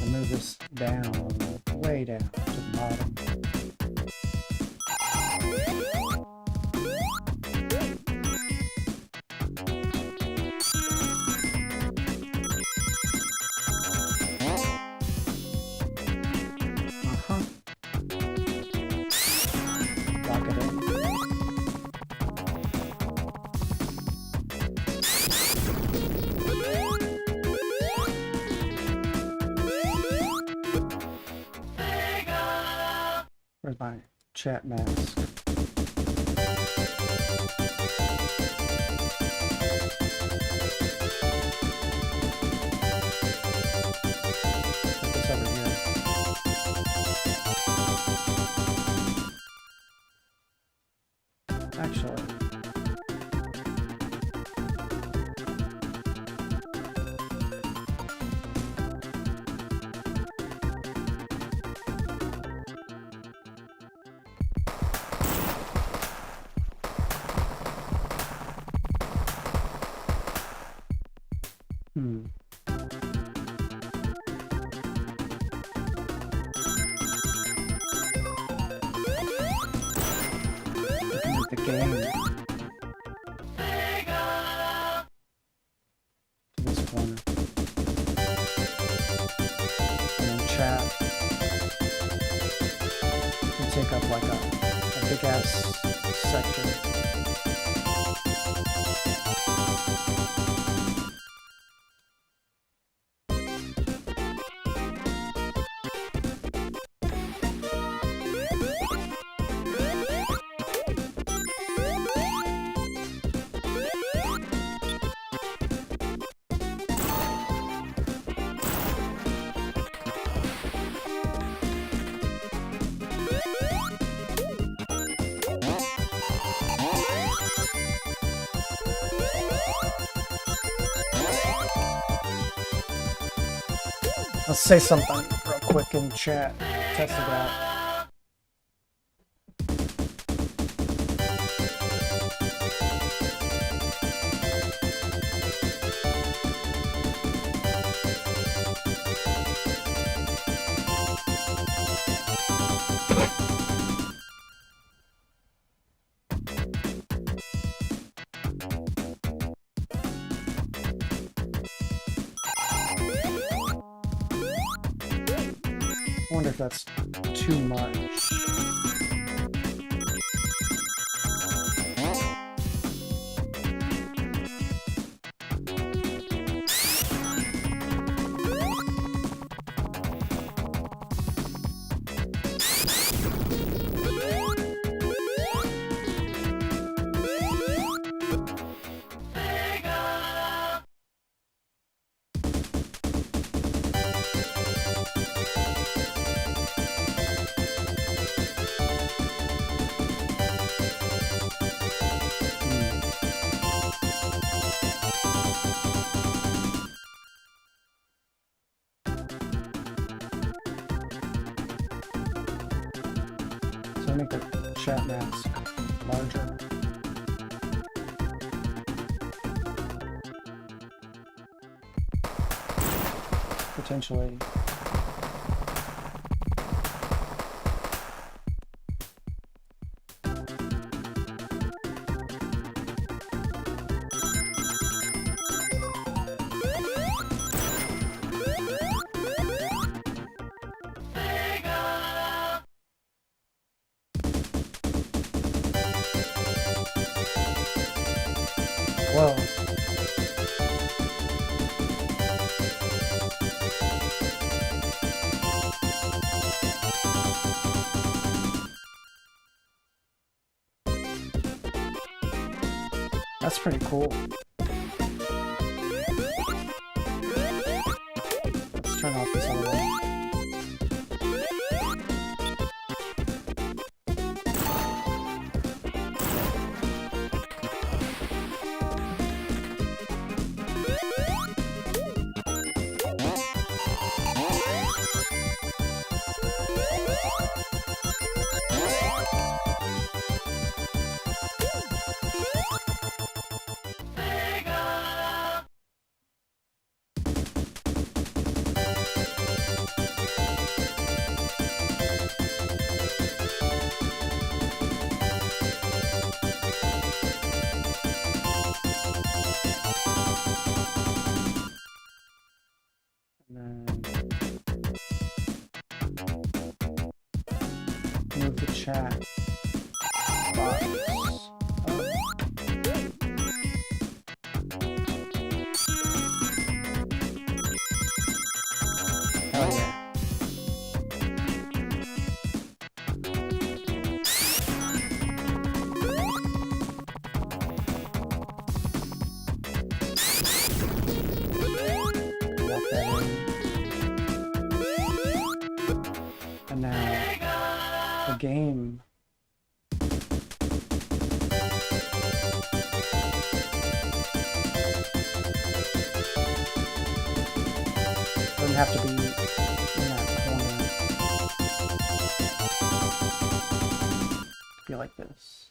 Move this down, way down to the bottom. Where's my chat mask? Put this over here. Actually, looking at the game. To this corner. And then chat. We take up like a big ass section. Let's say something real quick in chat. Test it out. I wonder if that's too much. So I make the chat mask larger. Potentially. Whoa. That's pretty cool. Let's turn off this other one. Move the chat box up. Hell yeah. the game. Doesn't have to be in that corner. Be like this.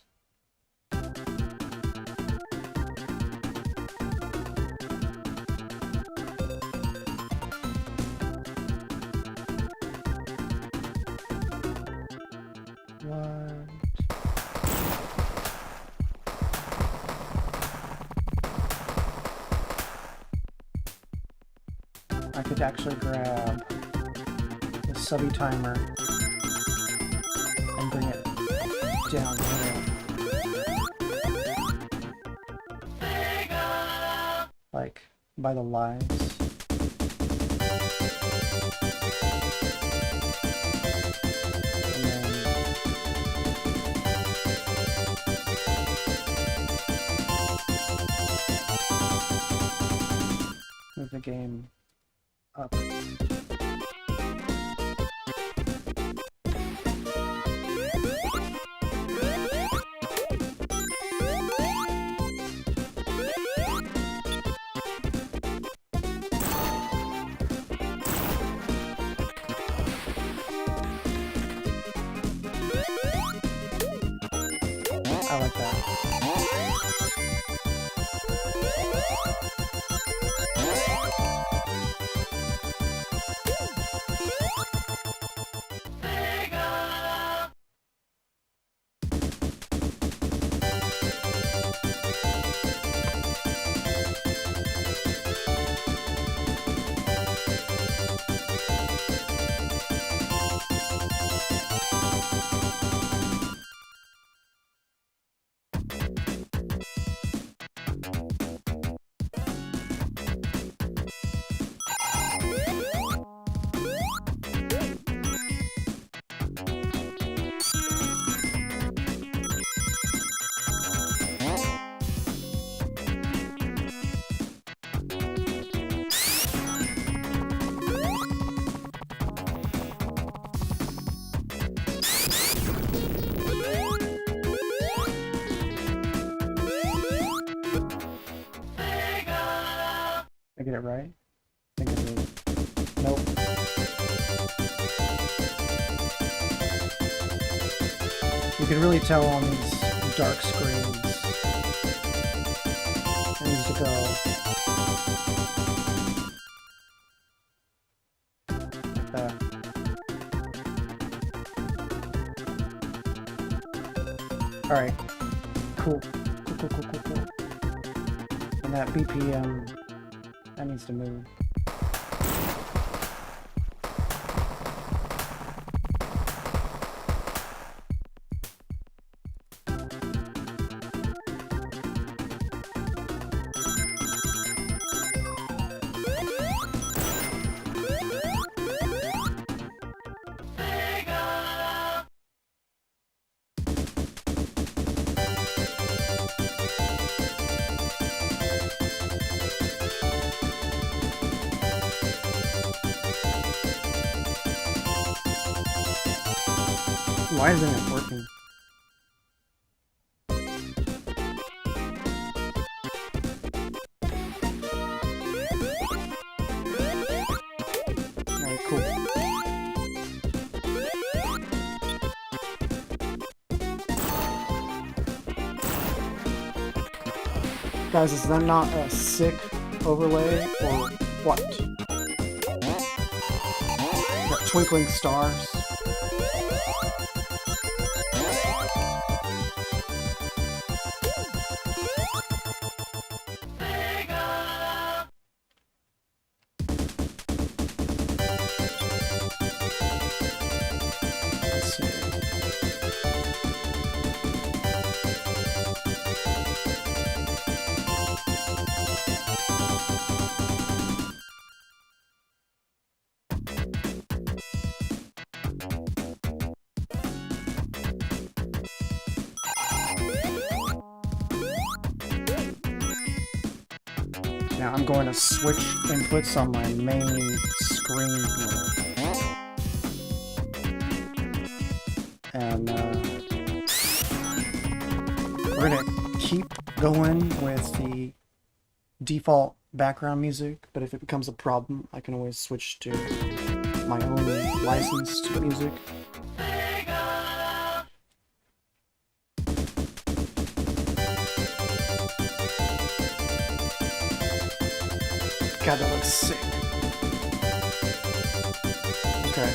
What? I could actually grab the subby timer and bring it down here. Like, by the lives. And then move the game up. I like that. I get it right? I think I did. Nope. You can really tell on these dark screens. It needs to go like that. Alright. Cool. Cool. And that BPM, that needs to move. Why isn't it working? Alright, cool. Guys, is that not a sick overlay or what? Got twinkling stars. Now I'm going to switch inputs on my main screen here. And we're gonna keep going with the default background music, but if it becomes a problem, I can always switch to my own licensed music. God, that looks sick. Okay.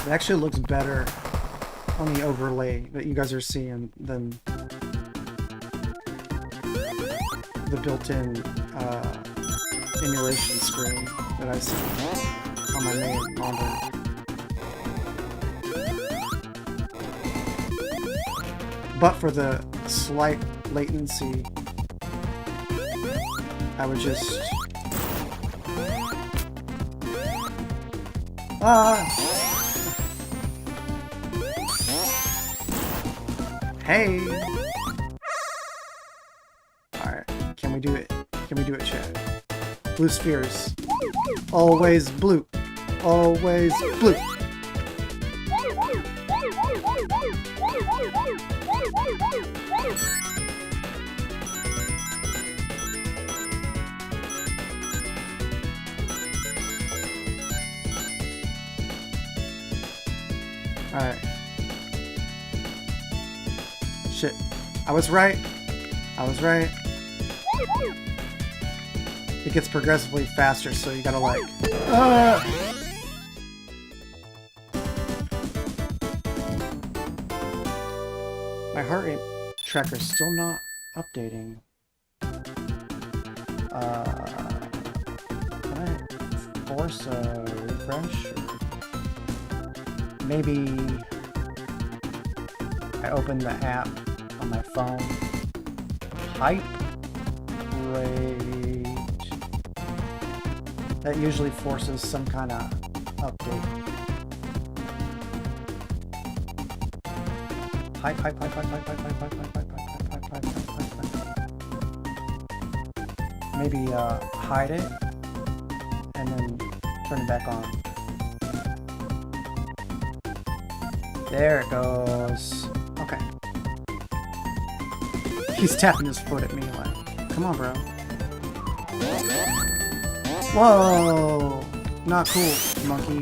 It actually looks better on the overlay that you guys are seeing than the built-in emulation screen that I see on my main monitor. But for the slight latency, I would just... Hey! Alright, can we do it? Can we do it, chat? Blue spheres. Always blue. Always blue. Alright. Shit. I was right. I was right. It gets progressively faster, so you gotta like... My heart rate tracker's still not updating. Can I force a refresh? Or maybe I open the app on my phone. Hype rate. That usually forces some kind of update. Hype. Maybe hide it and then turn it back on. There it goes. Okay. He's tapping his foot at me like, come on, bro. Whoa! Not cool, monkey.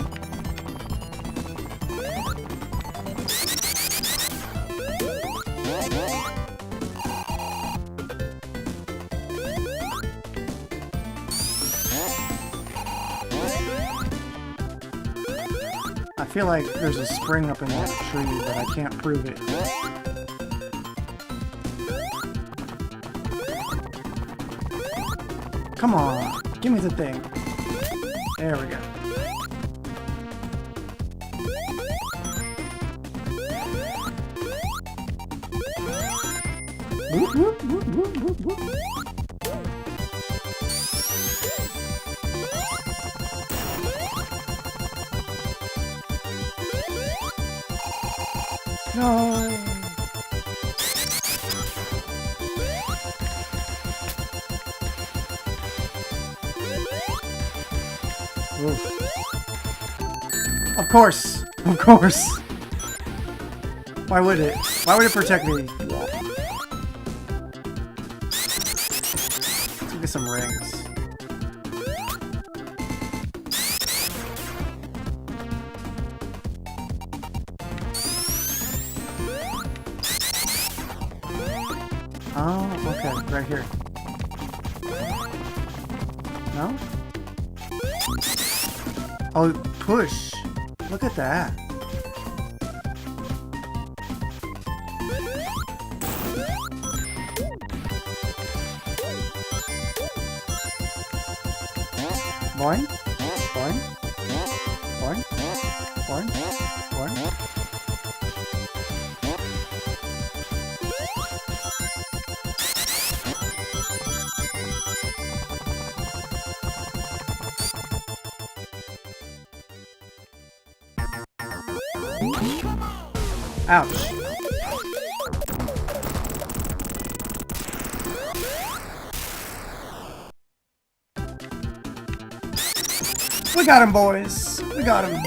I feel like there's a spring up in that tree, but I can't prove it. Come on, give me the thing. There we go. Whoop, whoop, whoop, whoop, whoop, whoop. No. Oof. Of course. Of course. Why would it? Why would it protect me? Let's get some rings. Oh, okay, right here. No? Oh, push. Look at that. Boing. Boing. Boing. Boing. Boing. Ouch. We got him, boys. We got him.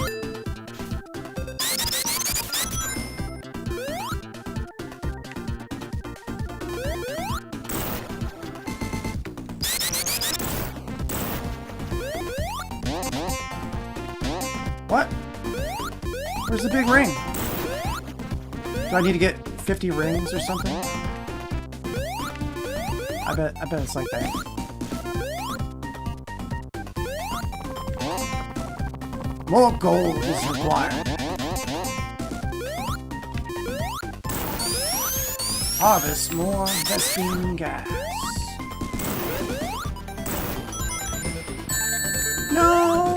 What? Where's the big ring? Do I need to get 50 rings or something? I bet it's like that. More gold is required. Harvest more Vespine gas. No!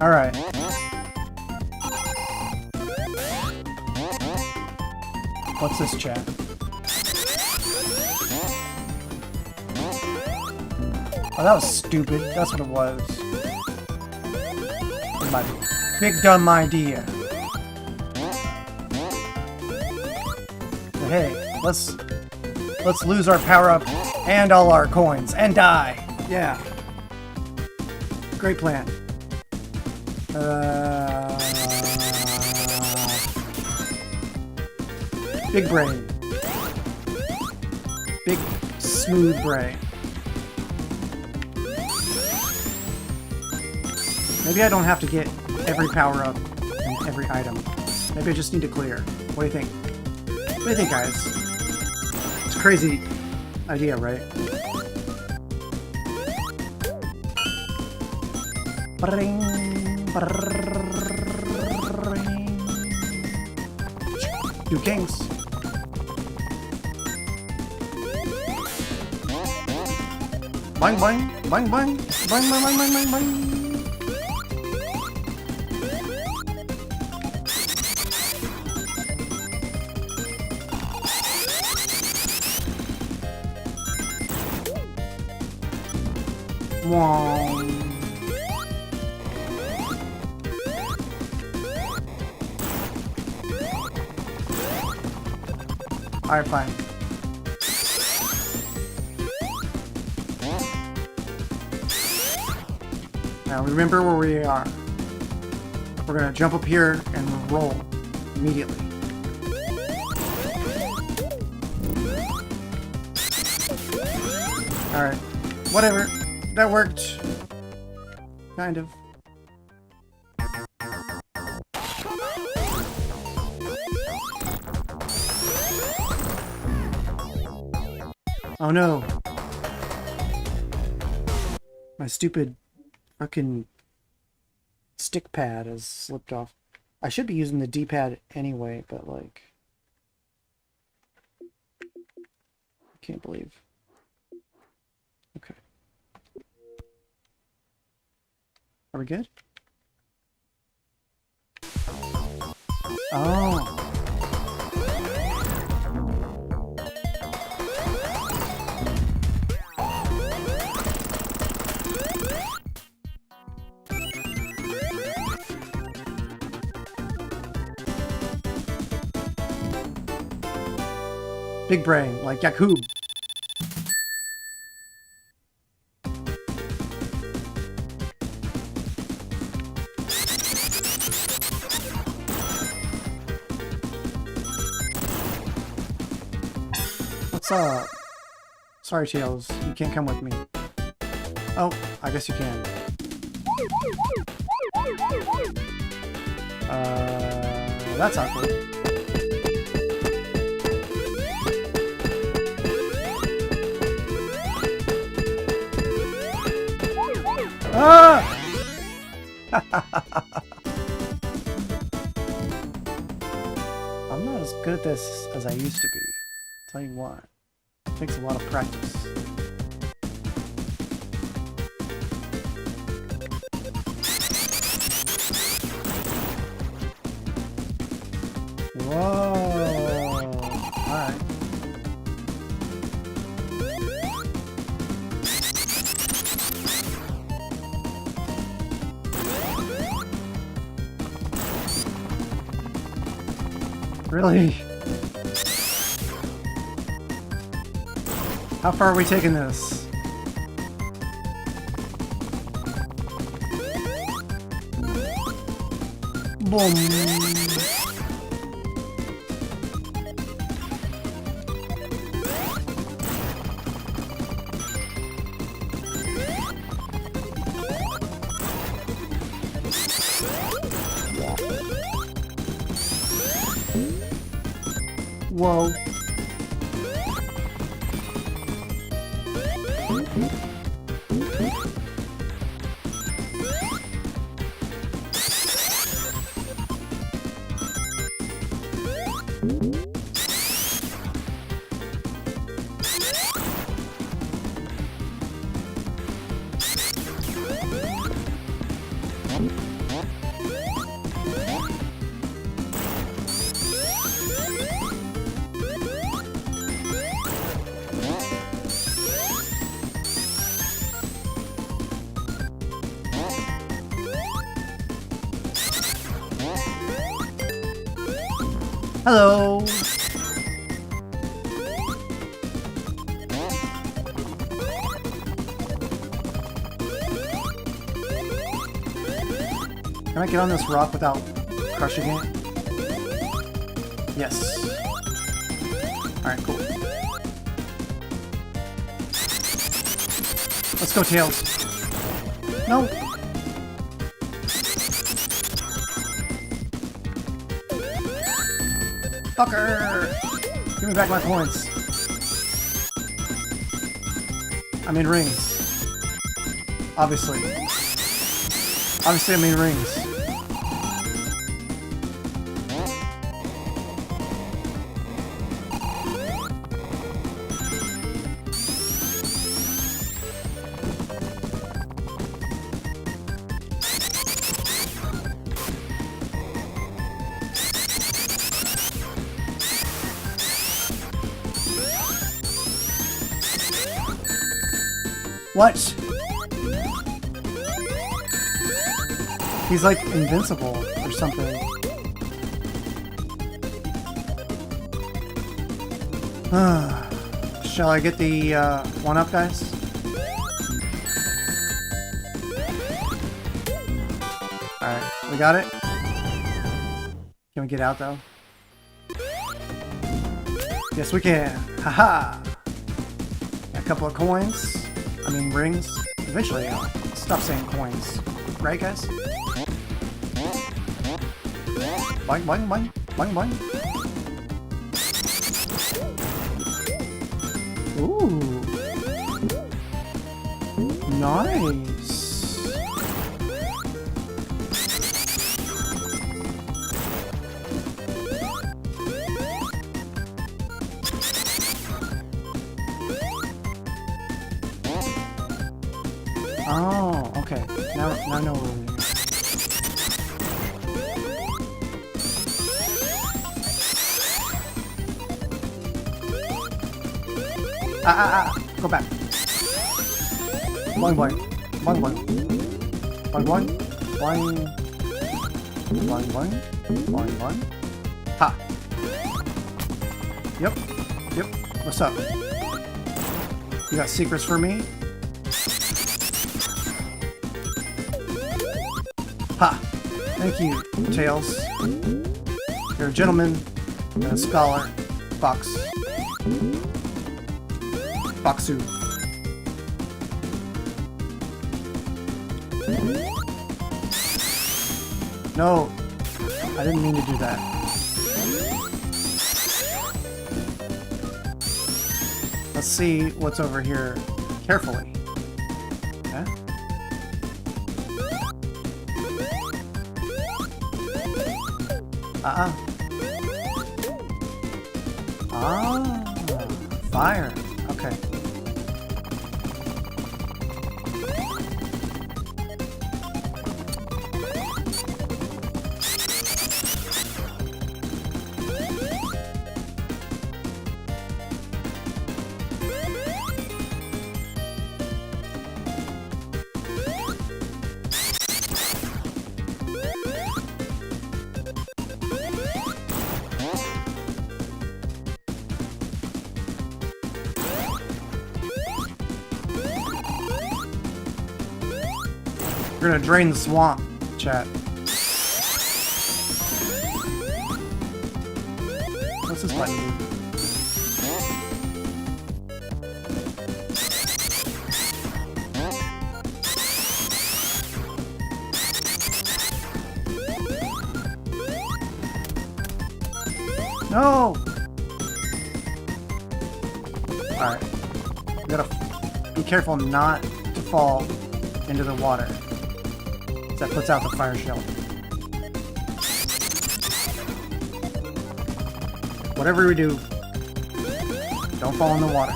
All right. What's this, chat? Oh, that was stupid. That's what it was. My big dumb idea. But hey, let's lose our power up and all our coins and die. Yeah. Great plan. Big brain. Big, smooth brain. Maybe I don't have to get every power-up and every item. Maybe I just need to clear. What do you think? What do you think, guys? It's a crazy idea, right? Bring, bring. Two kings. Bang, bang, bang, bang, bang, bang, bang, bang, bang, bang. Wow. Alright, fine. Now remember where we are. We're gonna jump up here and roll immediately. Alright. Whatever. That worked. Kind of. Oh no. My stupid fucking stick pad has slipped off. I should be using the D-pad anyway, but like... I can't believe. Okay. Are we good? Oh. Big brain, like Yakub. What's up? Sorry, Tails, you can't come with me. Oh, I guess you can. That's awkward. Ah! I'm not as good at this as I used to be. Tell you what, it takes a lot of practice. Whoa! Alright. Really? How far are we taking this? Boom. Whoa. Hello. Can I get on this rock without crushing it? Yes. Alright, cool. Let's go, Tails. No. Fucker! Give me back my points. I mean rings. Obviously. Obviously I mean rings. What? He's like invincible or something. Shall I get the 1-up, guys? Alright, we got it. Can we get out though? Yes, we can. Haha! Got a couple of coins. I mean rings. Eventually I'll stop saying coins. Right, guys? Boing, boing, boing. Boing, boing. Ooh. Nice. Oh, okay. Now I know where we're here. Go back. Boing boing. Boing boing. Boing boing. Boing. Boing boing. Boing boing. Ha. Yep. Yep. What's up? You got secrets for me? Ha! Thank you, Tails. You're a gentleman and a scholar. Fox. Foxu. No! I didn't mean to do that. Let's see what's over here carefully. Okay. Ah, fire. Okay. We're gonna drain the swamp, chat. What's this button do? No! Alright. We gotta be careful not to fall into the water. That puts out the fire shell. Whatever we do, don't fall in the water.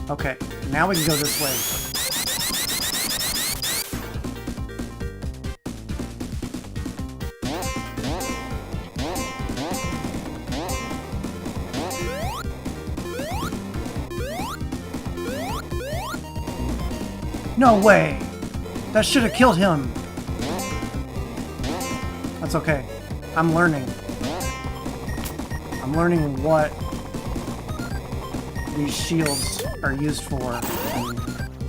Okay, now we can go this way. No way! That should have killed him! That's okay. I'm learning. I'm learning what these shields are used for and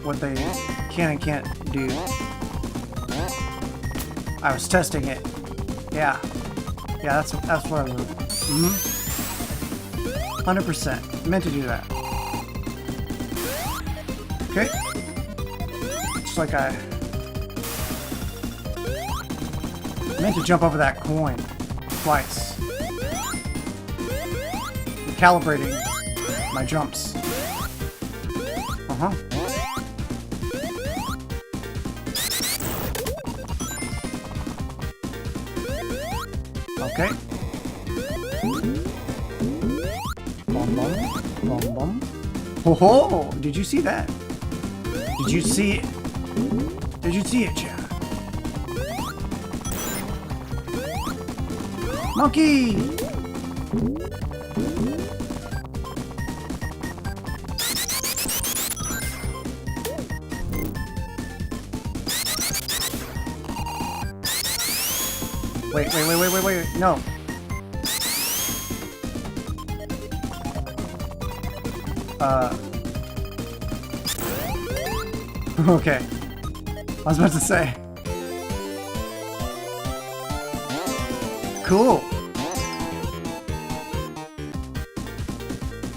what they can and can't do. I was testing it. Yeah. Yeah, that's what I learned. 100%. Meant to do that. Okay. Like I meant to jump over that coin twice. I'm calibrating my jumps. Okay. Bum bum. Bum bum. Ho ho! Did you see that? Did you see it? Did you see it, chat? Monkey! Wait. No. Okay. I was about to say. Cool.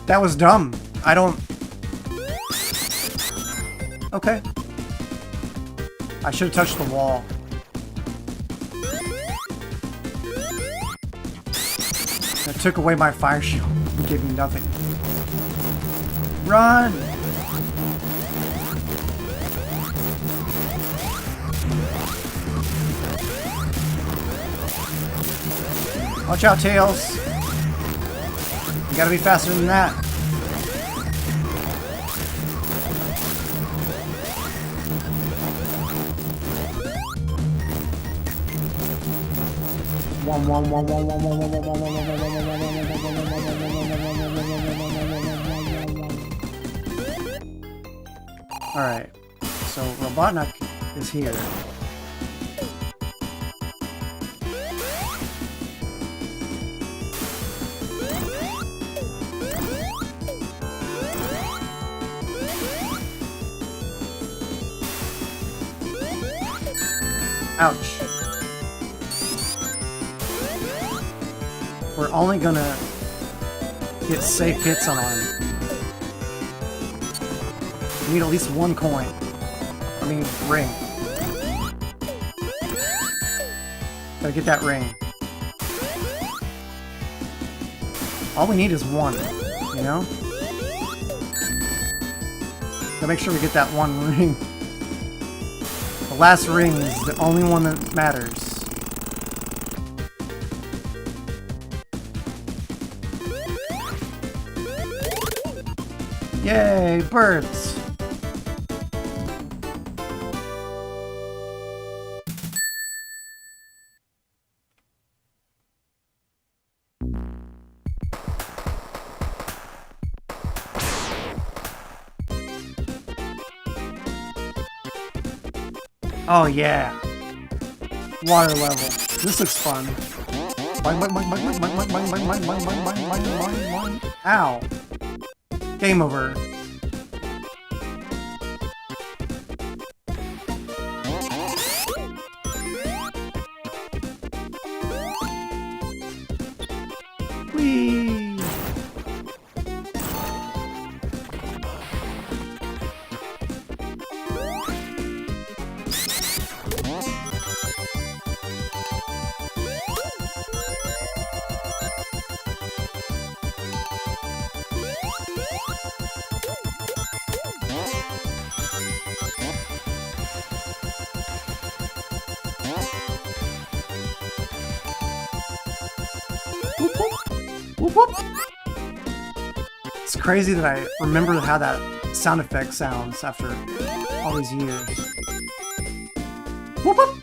That was dumb. I don't... Okay. I should have touched the wall. That took away my fire shield and gave me nothing. Run! Watch out, Tails! You gotta be faster than that. Alright, so Robotnik is here. Ouch. We're only gonna get safe hits on him. We need at least one coin. I mean, ring. Gotta get that ring. All we need is one, you know? Gotta make sure we get that one ring. The last ring is the only one that matters. Yay, birds! Oh yeah! Water level. This looks fun. Ow! Game over. Whee! It's crazy that I remember how that sound effect sounds after all these years. Whoop whoop!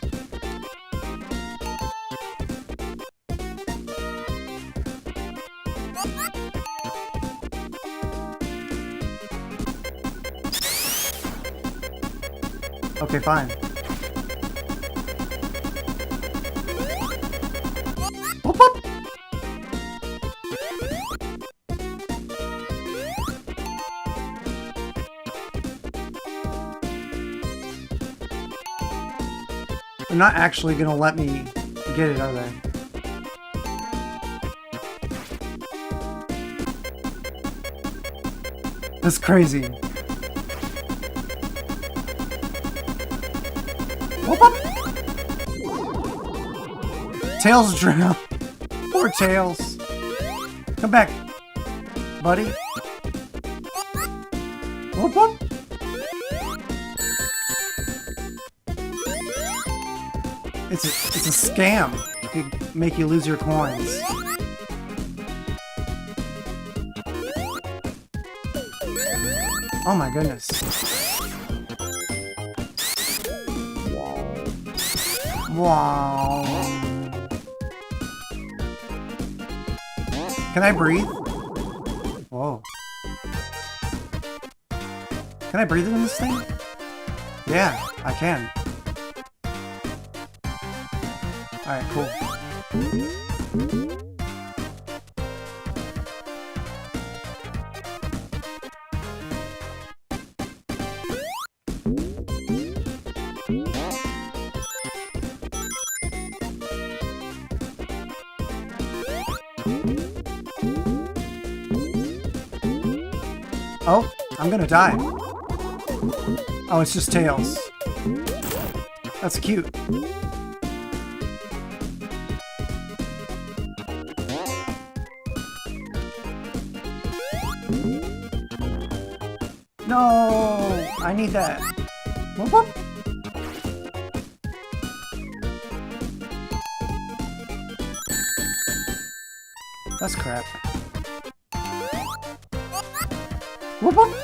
Okay, fine. Whoop whoop! They're not actually gonna let me get it, are they? That's crazy. Whoop up! Tails drown. Poor Tails. Come back, buddy. Whoop whoop! It's a scam. It could make you lose your coins. Oh my goodness. Wow. Can I breathe? Whoa. Can I breathe in this thing? Yeah, I can. Alright, cool. Oh, I'm gonna die. Oh, it's just Tails. That's cute. No! I need that. Whoop, whoop. That's crap. Whoop, whoop.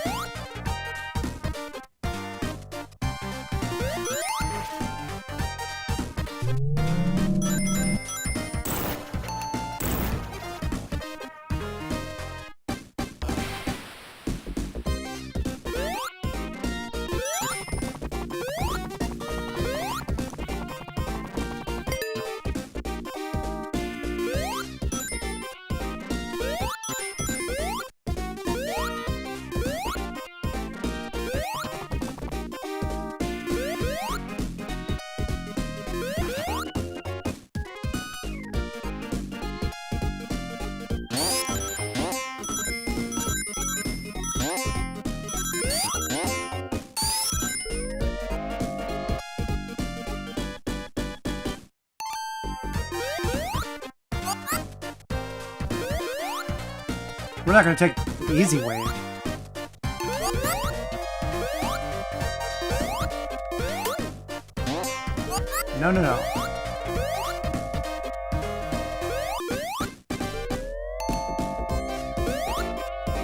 We're not gonna take the easy way. No, no, no.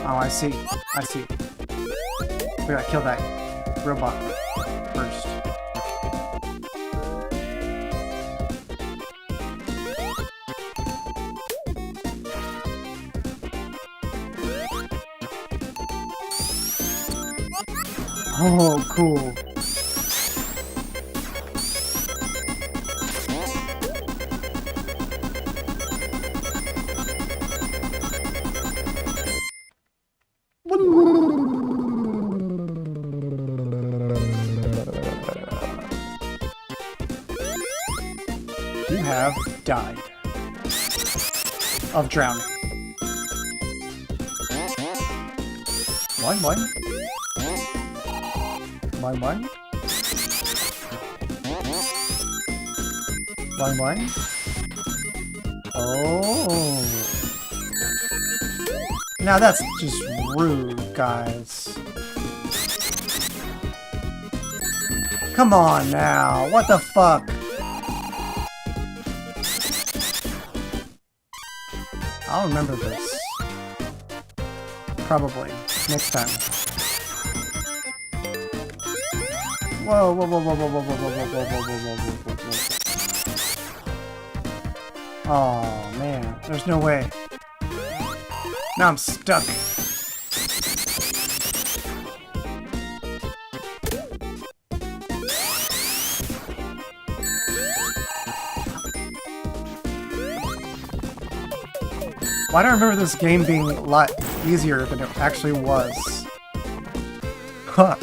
Oh, I see. I see. We gotta kill that robot first. Oh, cool. You have died of drowning. One. One. Oh. Now that's just rude, guys. Come on now. What the fuck? I'll remember this. Probably. Next time. Whoa, whoa, whoa, whoa, whoa, whoa, whoa, whoa, whoa, whoa, whoa, whoa, whoa, whoa, whoa. Oh, man. There's no way. Now I'm stuck. Why do I remember this game being a lot easier than it actually was? Fuck.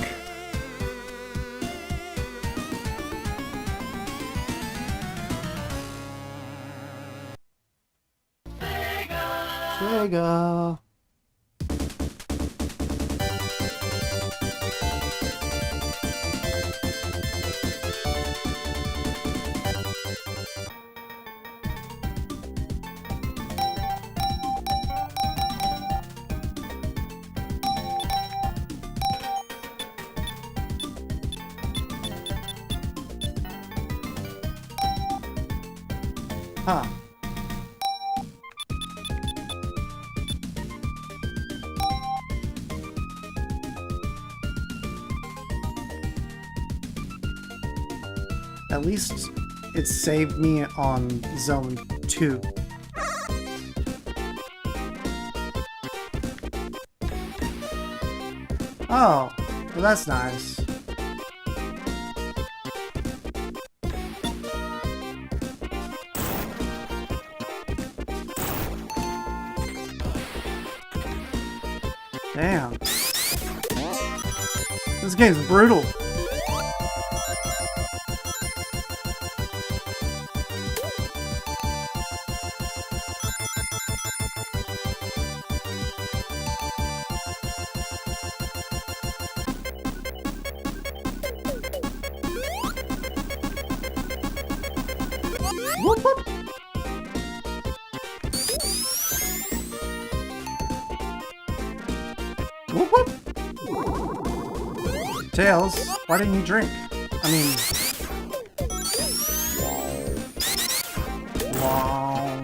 Sega. Huh. At least it saved me on zone 2. Oh, well that's nice. Damn. This game's brutal. Whoop, whoop. Whoop, whoop. Tails, why didn't you drink? I mean... Wow.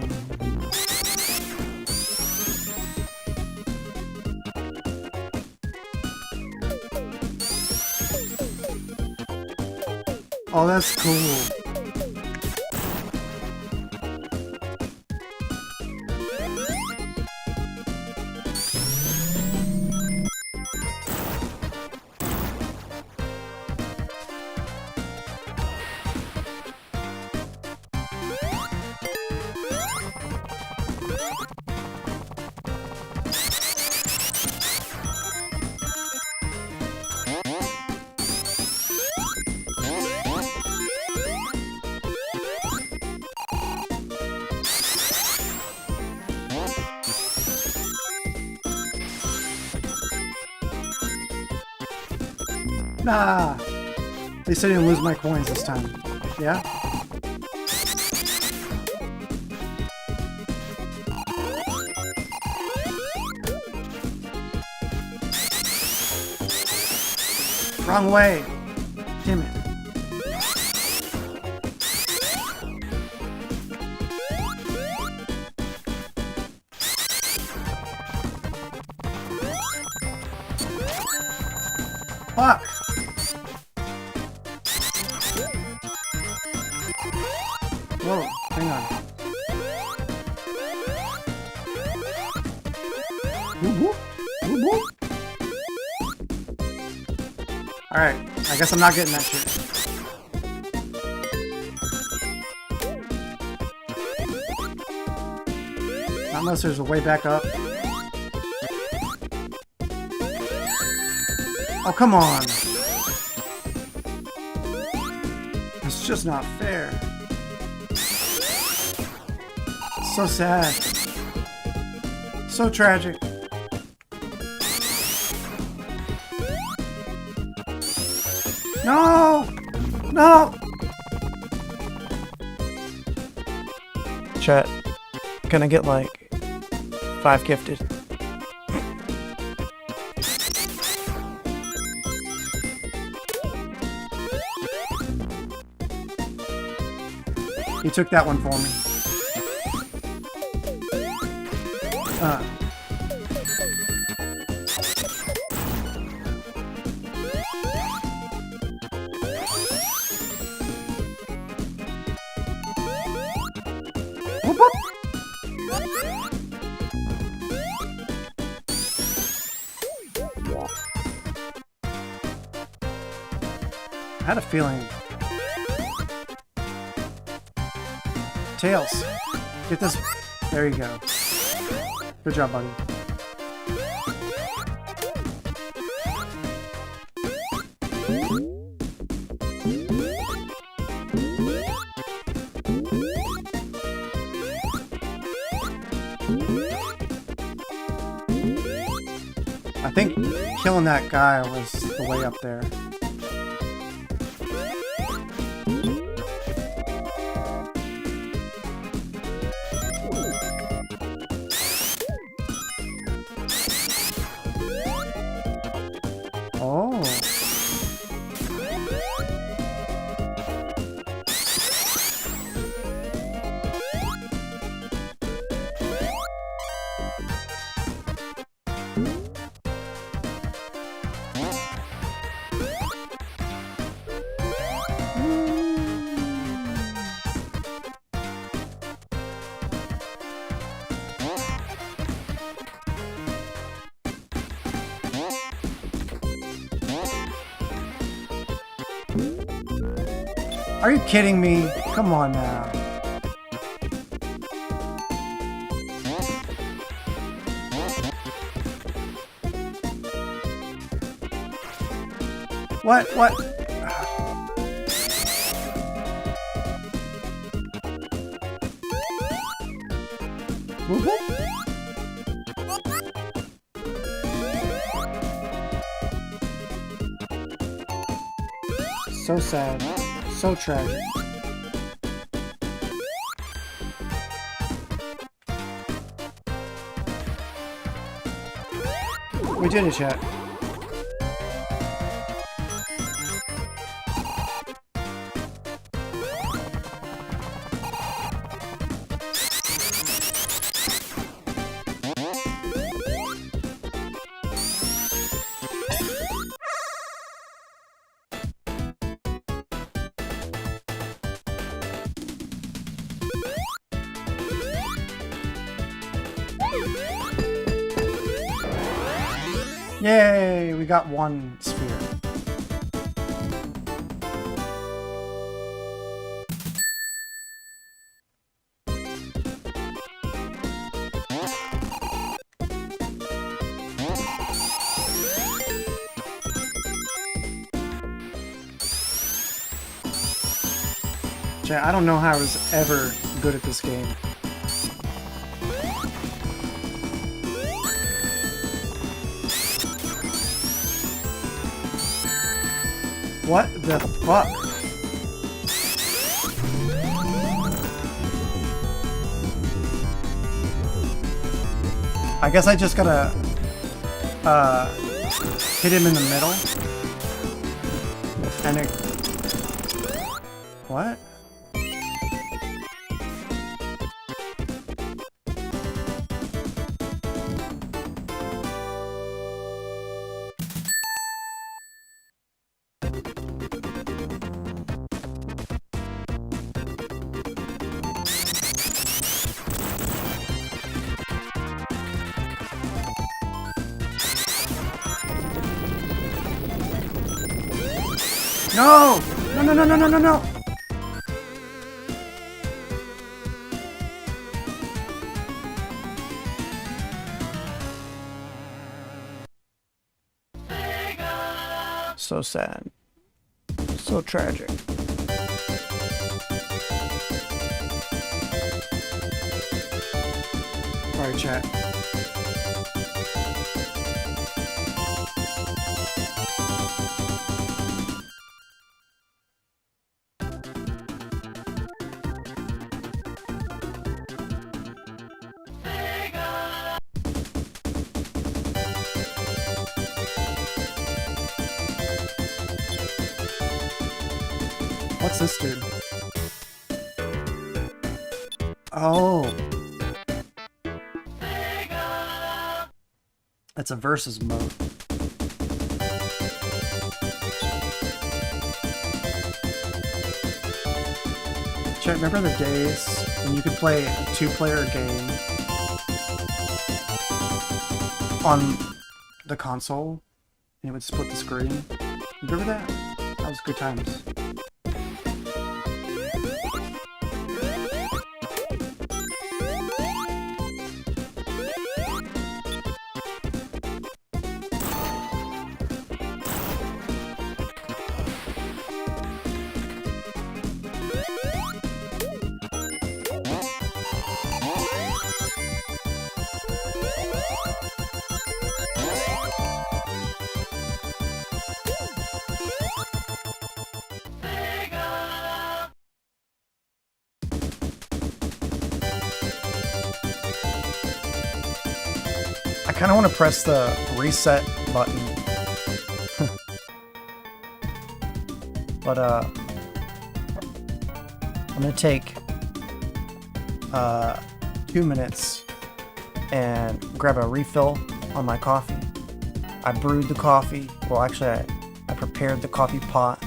Oh, that's cool. Nah. At least I didn't lose my coins this time. Yeah? Wrong way. Damn it. Fuck. Whoa, hang on. Whoop, whoop. Whoop, whoop. Alright, I guess I'm not getting that shit. Not unless there's a way back up. Oh, come on. It's just not fair. So sad. So tragic. No! No! Chat. Gonna get like 5 gifted. He took that one for me. Whoop, whoop. I had a feeling. Tails, get this. There you go. Good job, buddy. I think killing that guy was the way up there. Oh. Are you kidding me? Come on now. What? What? Whoop, whoop. So sad. So tragic. We did it, chat. Yay! We got one sphere. Chat, I don't know how I was ever good at this game. What the fuck? I guess I just gotta hit him in the middle. And it... What? No! No, no, no, no, no, no, no! So sad. So tragic. Alright, chat. What's this dude? Oh. It's a versus mode. Chat, remember the days when you could play a two-player game on the console and it would split the screen? Remember that? That was good times. I kind of want to press the reset button. But, I'm going to take 2 minutes and grab a refill on my coffee. I brewed the coffee. Well, actually, I prepared the coffee pot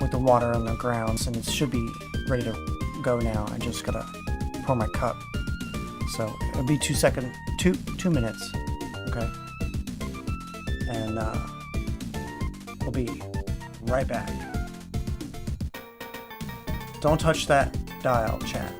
with the water on the grounds, and it should be ready to go now. I just gotta pour my cup. So it'll be 2 minutes, okay? And we'll be right back. Don't touch that dial, chat.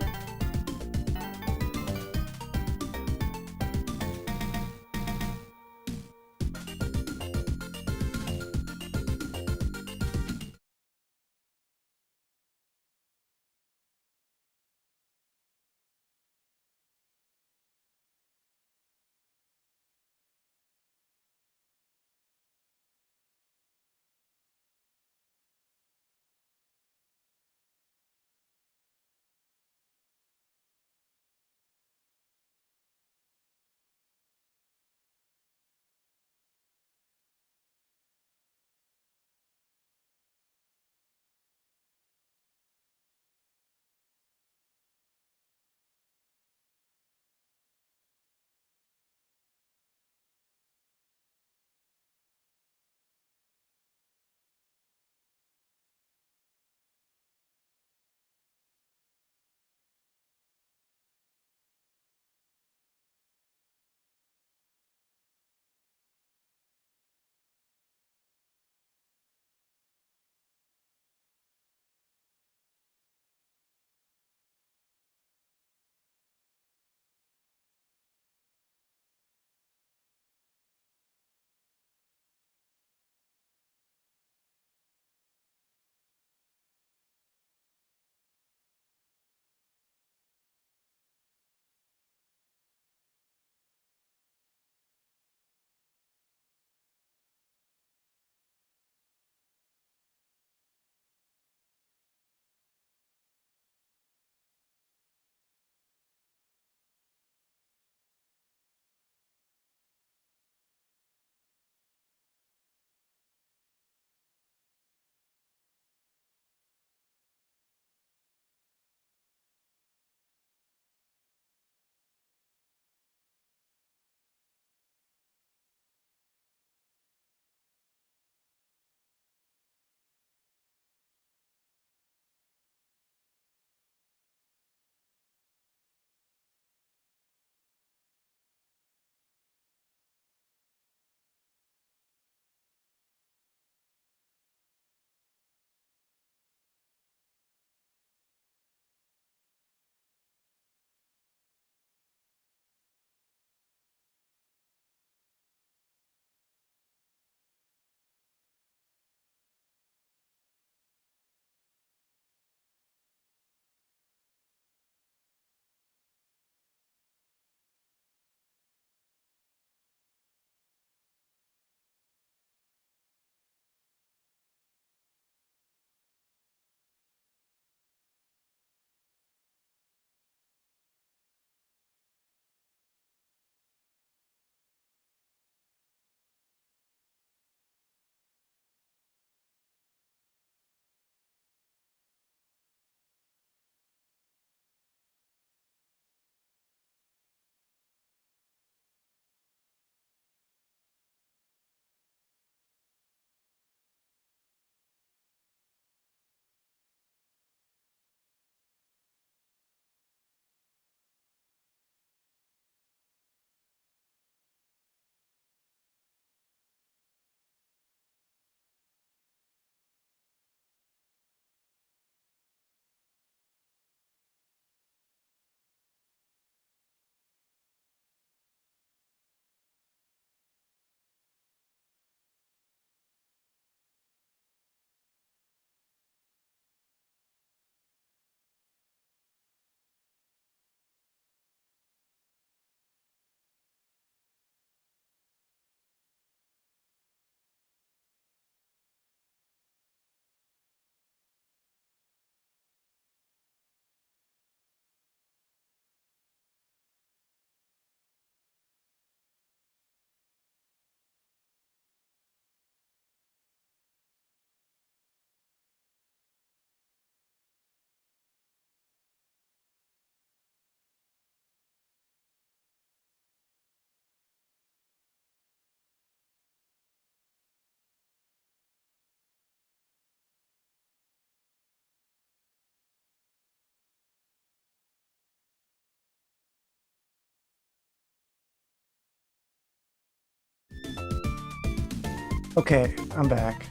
Okay, I'm back.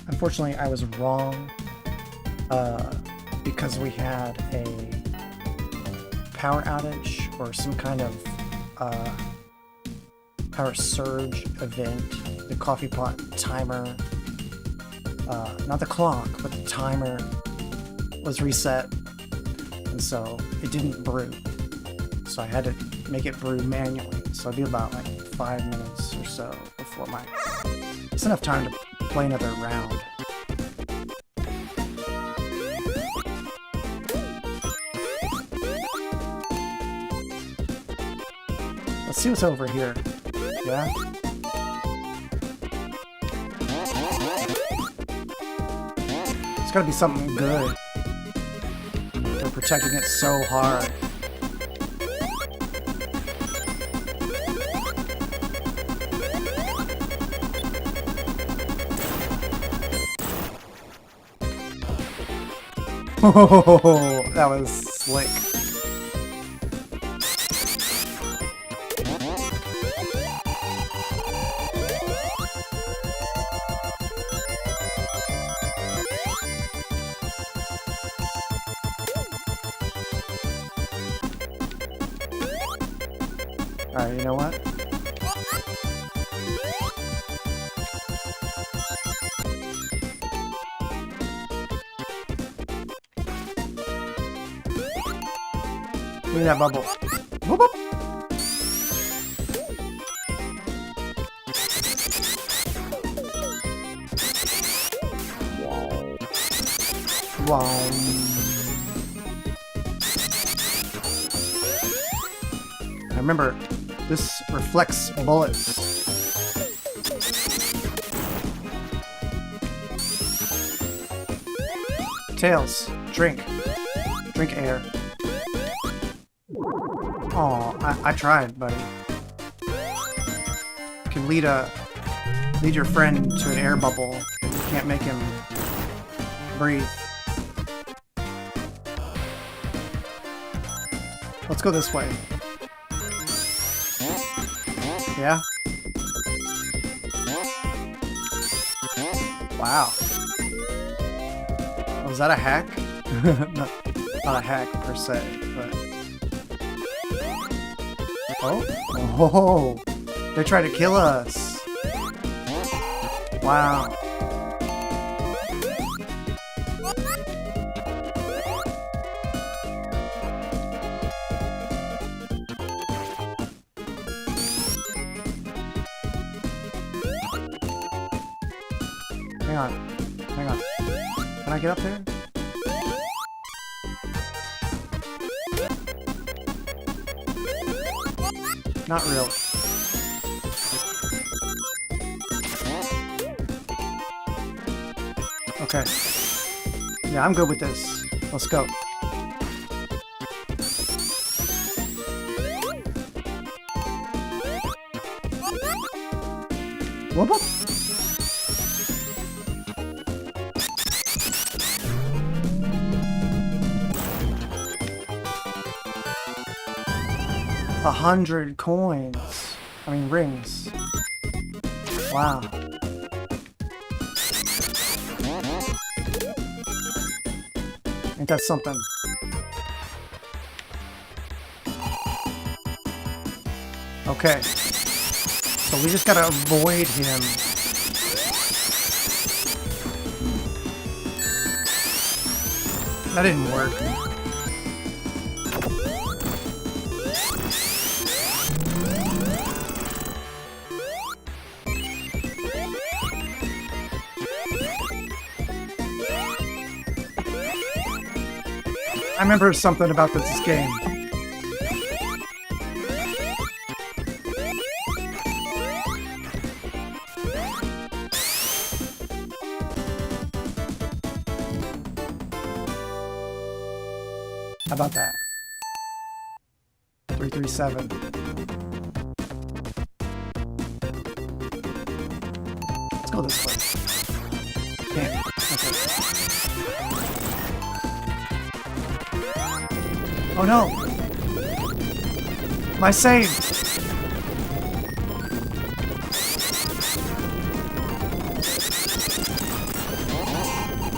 Unfortunately, I was wrong because we had a power outage or some kind of power surge event. The coffee pot timer, not the clock, but the timer was reset, and so it didn't brew. So I had to make it brew manually. So it'd be about like 5 minutes or so before my... It's enough time to play another round. Let's see what's over here. Yeah? It's gotta be something good. They're protecting it so hard. Oh, that was slick. Alright, you know what? Give me that bubble. Whoop, whoop. Wow. Now remember, this reflects bullets. Tails, drink. Drink air. Oh, I tried, buddy. You can lead your friend to an air bubble. You can't make him breathe. Let's go this way. Yeah? Wow. Oh, is that a hack? not a hack per se, but... Oh! They try to kill us! Wow. Hang on. Hang on. Can I get up there? Not really. Okay. Yeah, I'm good with this. Let's go. Whoop whoop. $100 coins. I mean rings. Wow. Ain't that something? Okay. So we just gotta avoid him. That didn't work. I remember something about this game. How about that? 337. Let's go this way. Can't. Okay. Oh no! My save!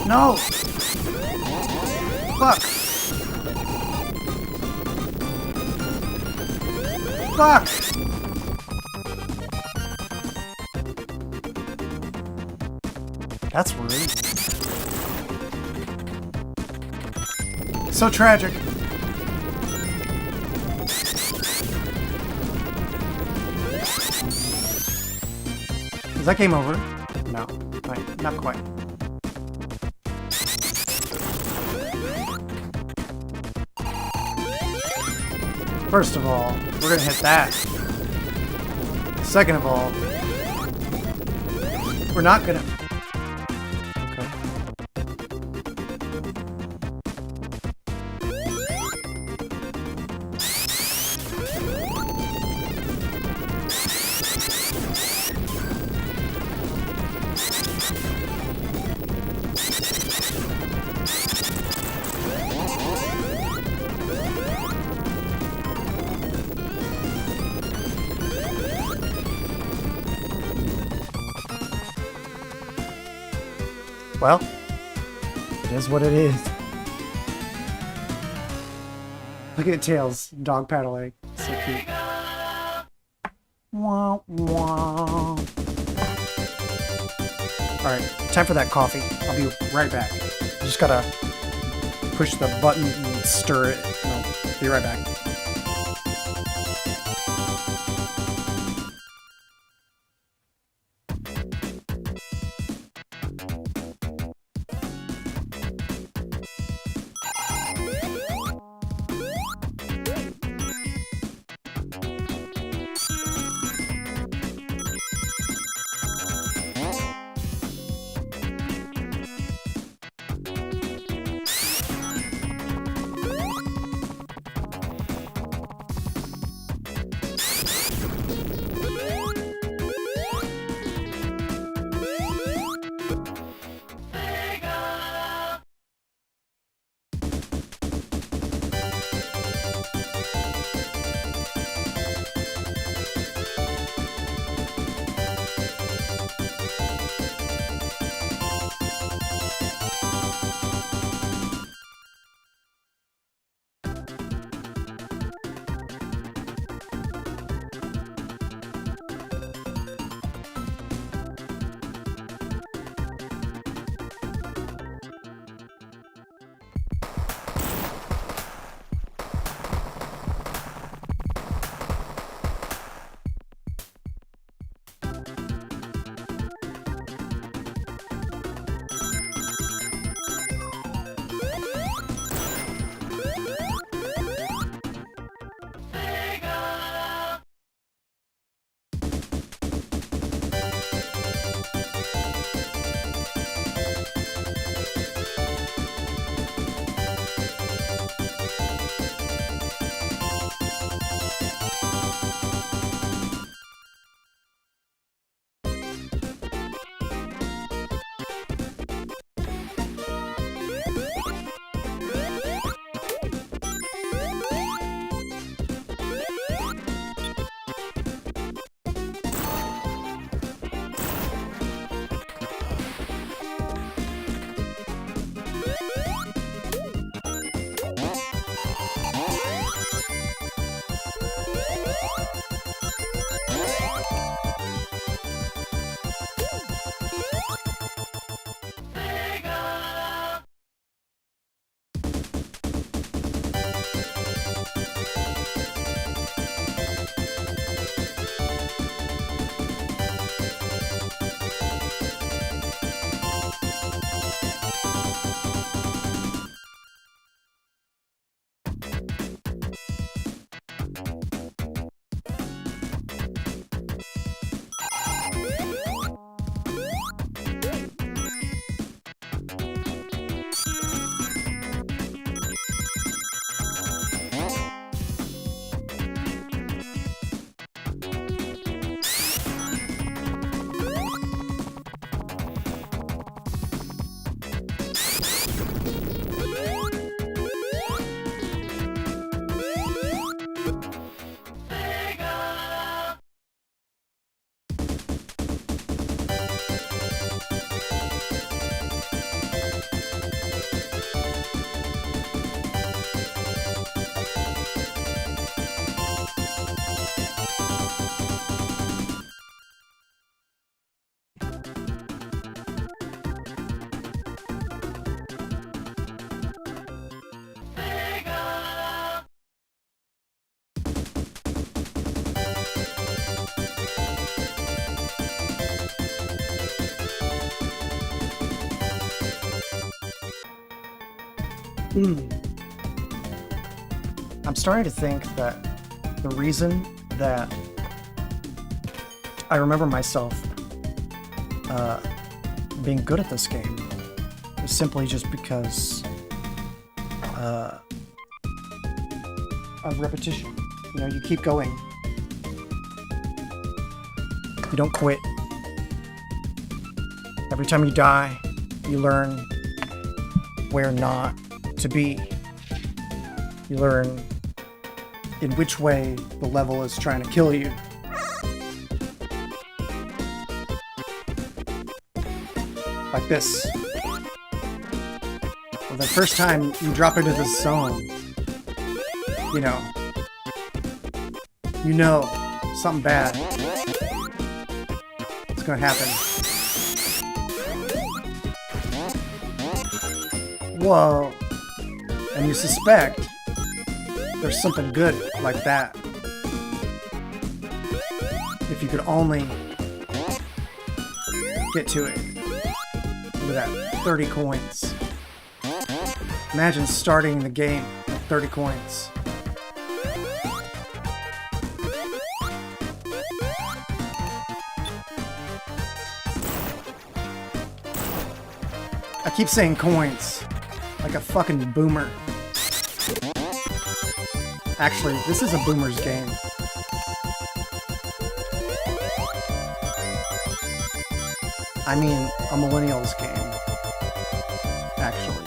No! Fuck! Fuck! That's rude. So tragic. Is that game over? No. Not quite. First of all, we're gonna hit that. Second of all, we're not gonna... Okay. Well, it is what it is. Look at Tails, dog paddling. So cute. Wah, wah. Alright, time for that coffee. I'll be right back. Just gotta push the button and stir it. I'll be right back. I'm starting to think that the reason that I remember myself being good at this game is simply just because of repetition. You know, you keep going. You don't quit. Every time you die, you learn where not to be. You learn in which way the level is trying to kill you. Like this. Well, the first time you drop into this zone, you know something bad is gonna happen. Whoa. And you suspect there's something good like that. If you could only get to it. Look at that, 30 coins. Imagine starting the game at 30 coins. I keep saying coins, like a fucking boomer. Actually, this is a boomer's game. I mean, a millennial's game, actually.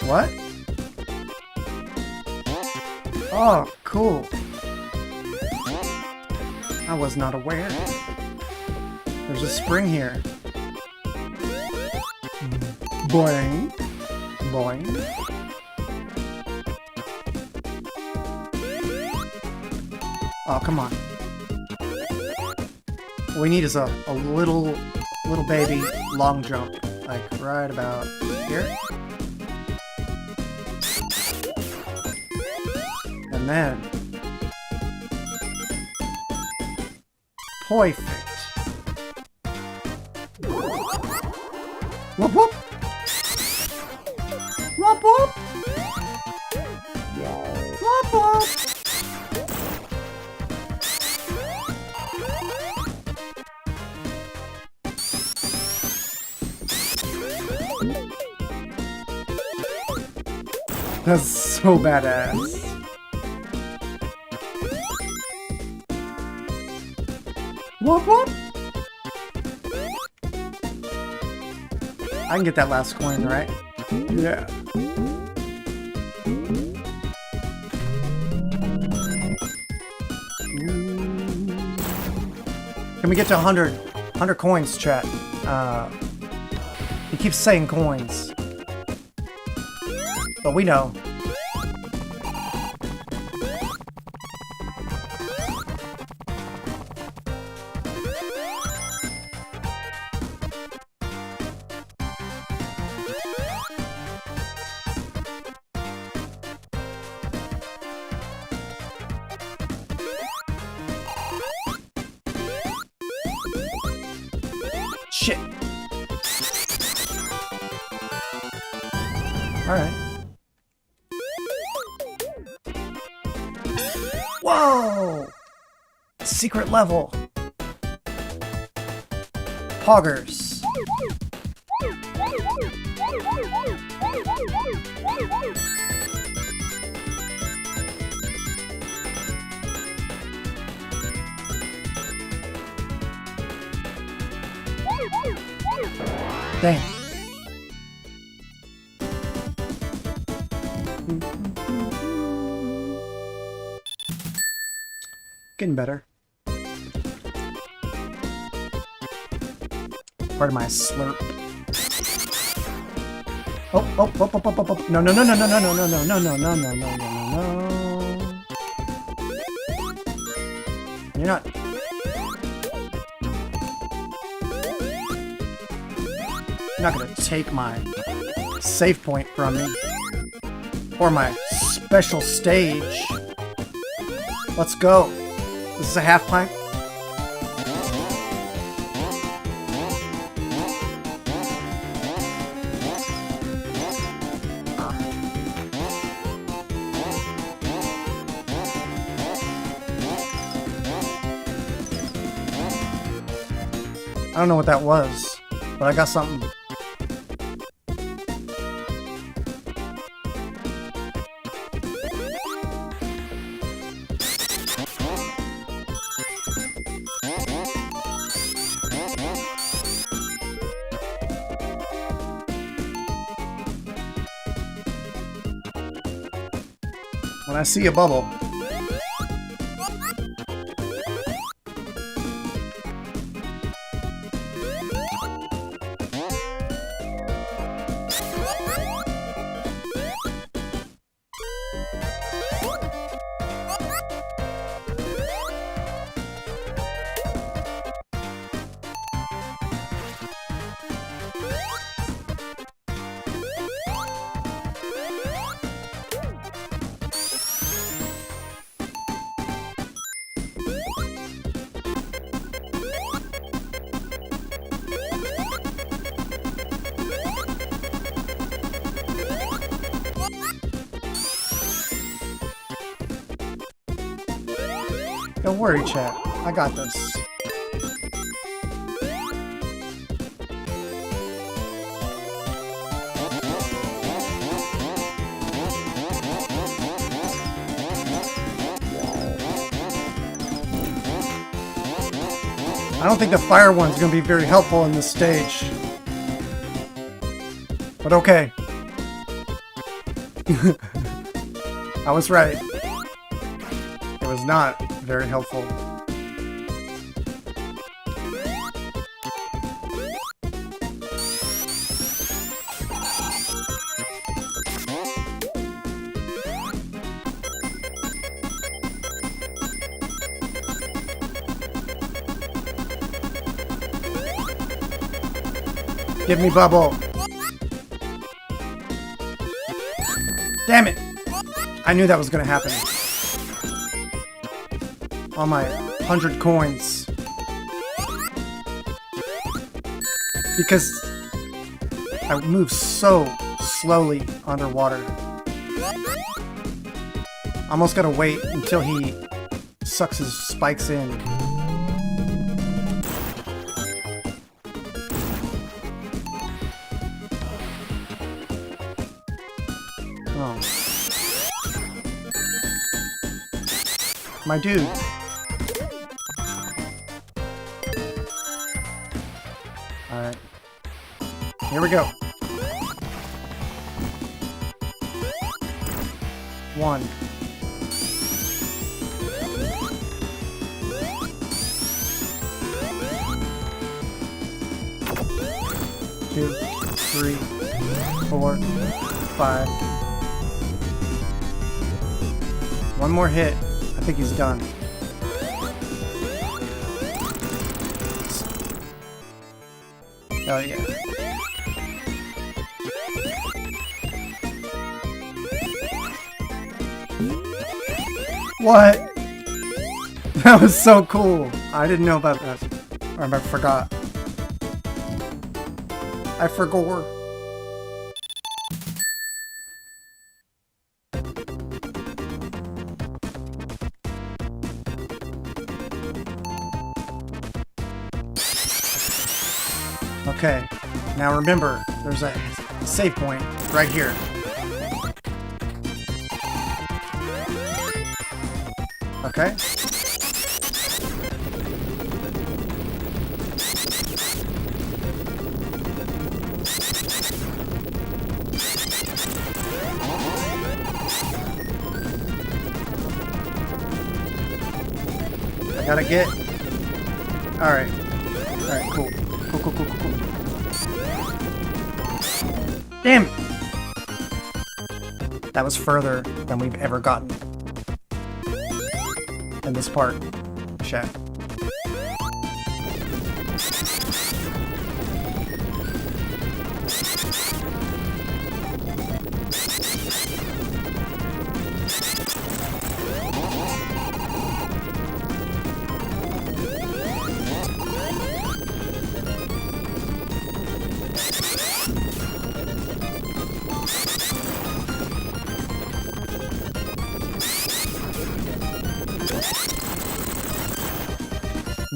What? Oh, cool. I was not aware. There's a spring here. Boing. Boing. Oh, come on. What we need is a little baby long jump. Like right about here. And then perfect. Whoop whoop. Whoop whoop. Whoop whoop. That's so badass. Whoop whoop. I can get that last coin, right? Yeah. Can we get to 100? 100 coins, chat. He keeps saying coins. But we know. Shit. Alright. Whoa! Secret level. Poggers. Dang. Getting better. Part of my slurp. Oh, oh, oh, oh, oh, oh, oh. No, no, no, no, no, no, no, no, no, no, no, no, no, no, no. You're not. You're not gonna take my save point from me. Or my special stage. Let's go. This is a half pipe. I don't know what that was, but I got something. When I see a bubble. Don't worry, chat. I got this. I don't think the fire one's going to be very helpful in this stage. But okay. I was right. It was not very helpful. Give me bubble. Damn it! I knew that was gonna happen. All my 100 coins. Because I move so slowly underwater. Almost gotta wait until he sucks his spikes in. Oh. My dude. Alright. Here we go. 1. 2, 3, 4, 5. One more hit. I think he's done. Oh yeah. What? That was so cool. I didn't know about that. Or I forgot. I forgot. Okay, now remember, there's a save point right here. Okay. I gotta get... Alright. Alright, cool. Cool. Damn! That was further than we've ever gotten. In this part. Chat.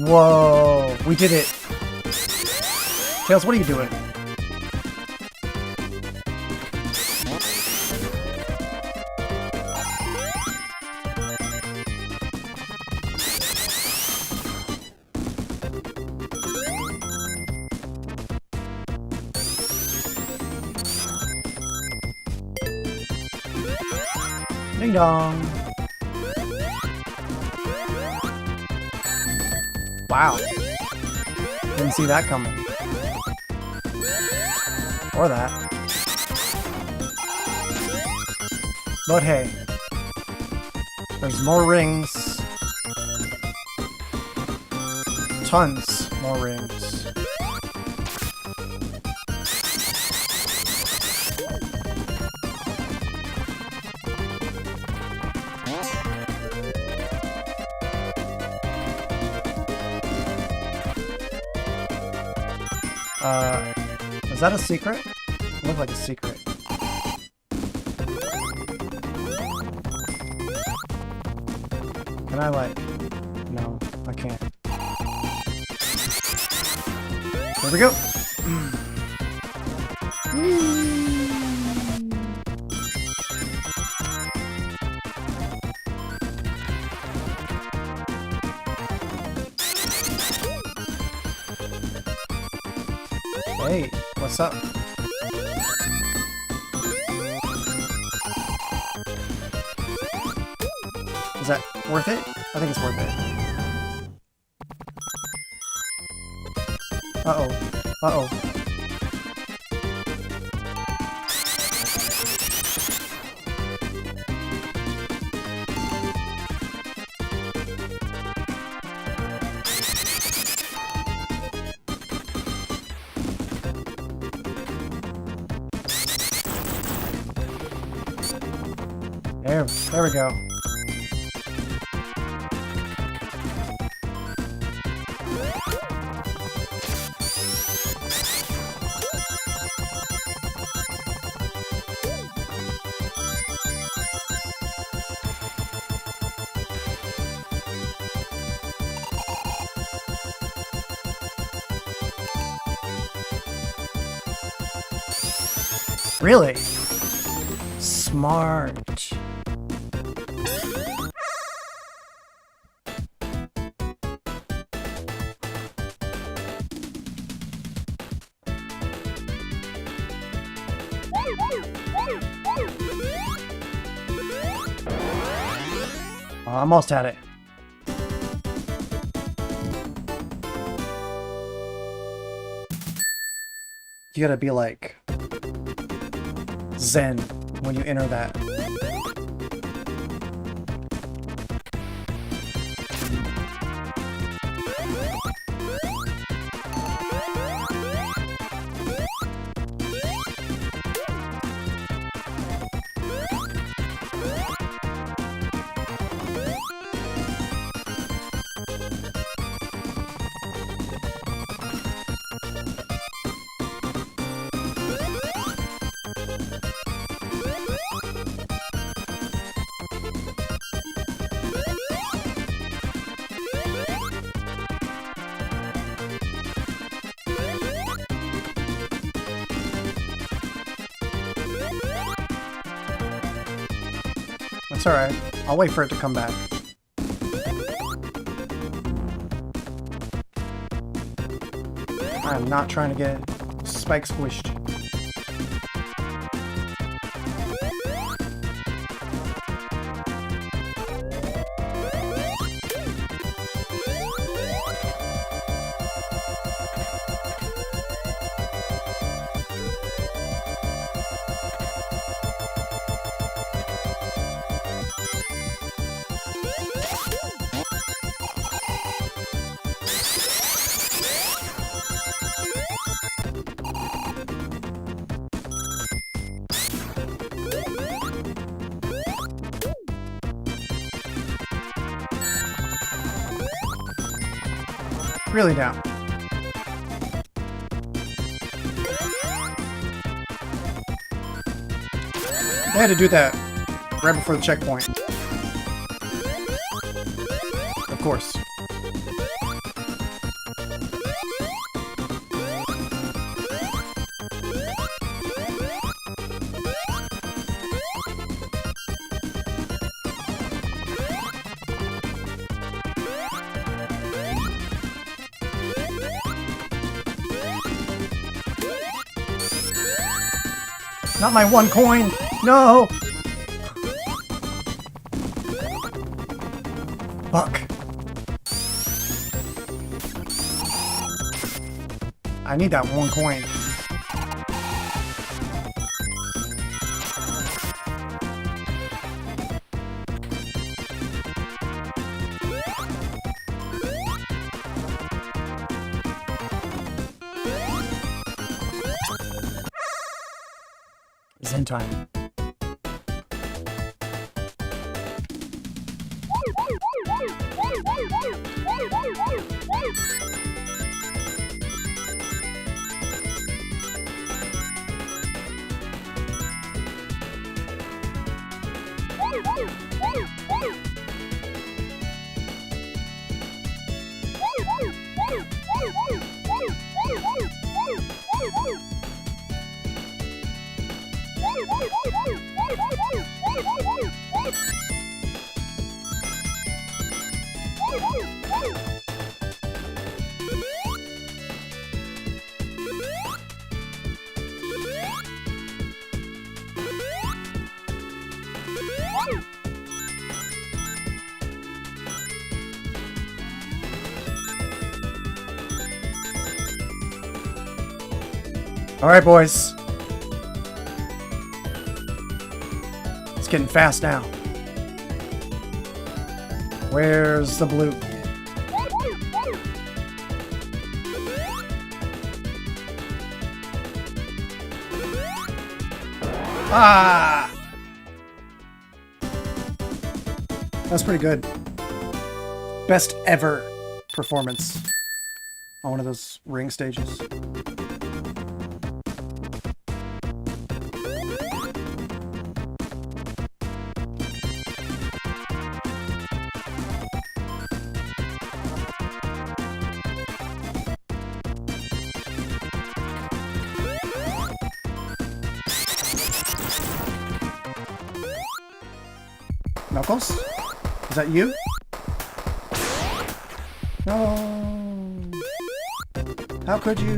Whoa, we did it. Tails, what are you doing? Ding dong. Wow. Didn't see that coming. Or that. But hey. There's more rings. Tons more rings. Is that a secret? It looked like a secret. Can I like... No, I can't. There we go! Hey, what's up? Is that worth it? I think it's worth it. Uh-oh. Uh-oh. There we go. Really? Smart. Almost had it. You gotta be like Zen when you enter that. That's alright. I'll wait for it to come back. I'm not trying to get Spike squished. Really down. I had to do that right before the checkpoint. Of course. Not my 1 coin! No! Fuck. I need that 1 coin. Zen time. All right, boys. It's getting fast now. Where's the blue? Ah! That's pretty good. Best ever performance on one of those ring stages. Knuckles? Is that you? No. How could you?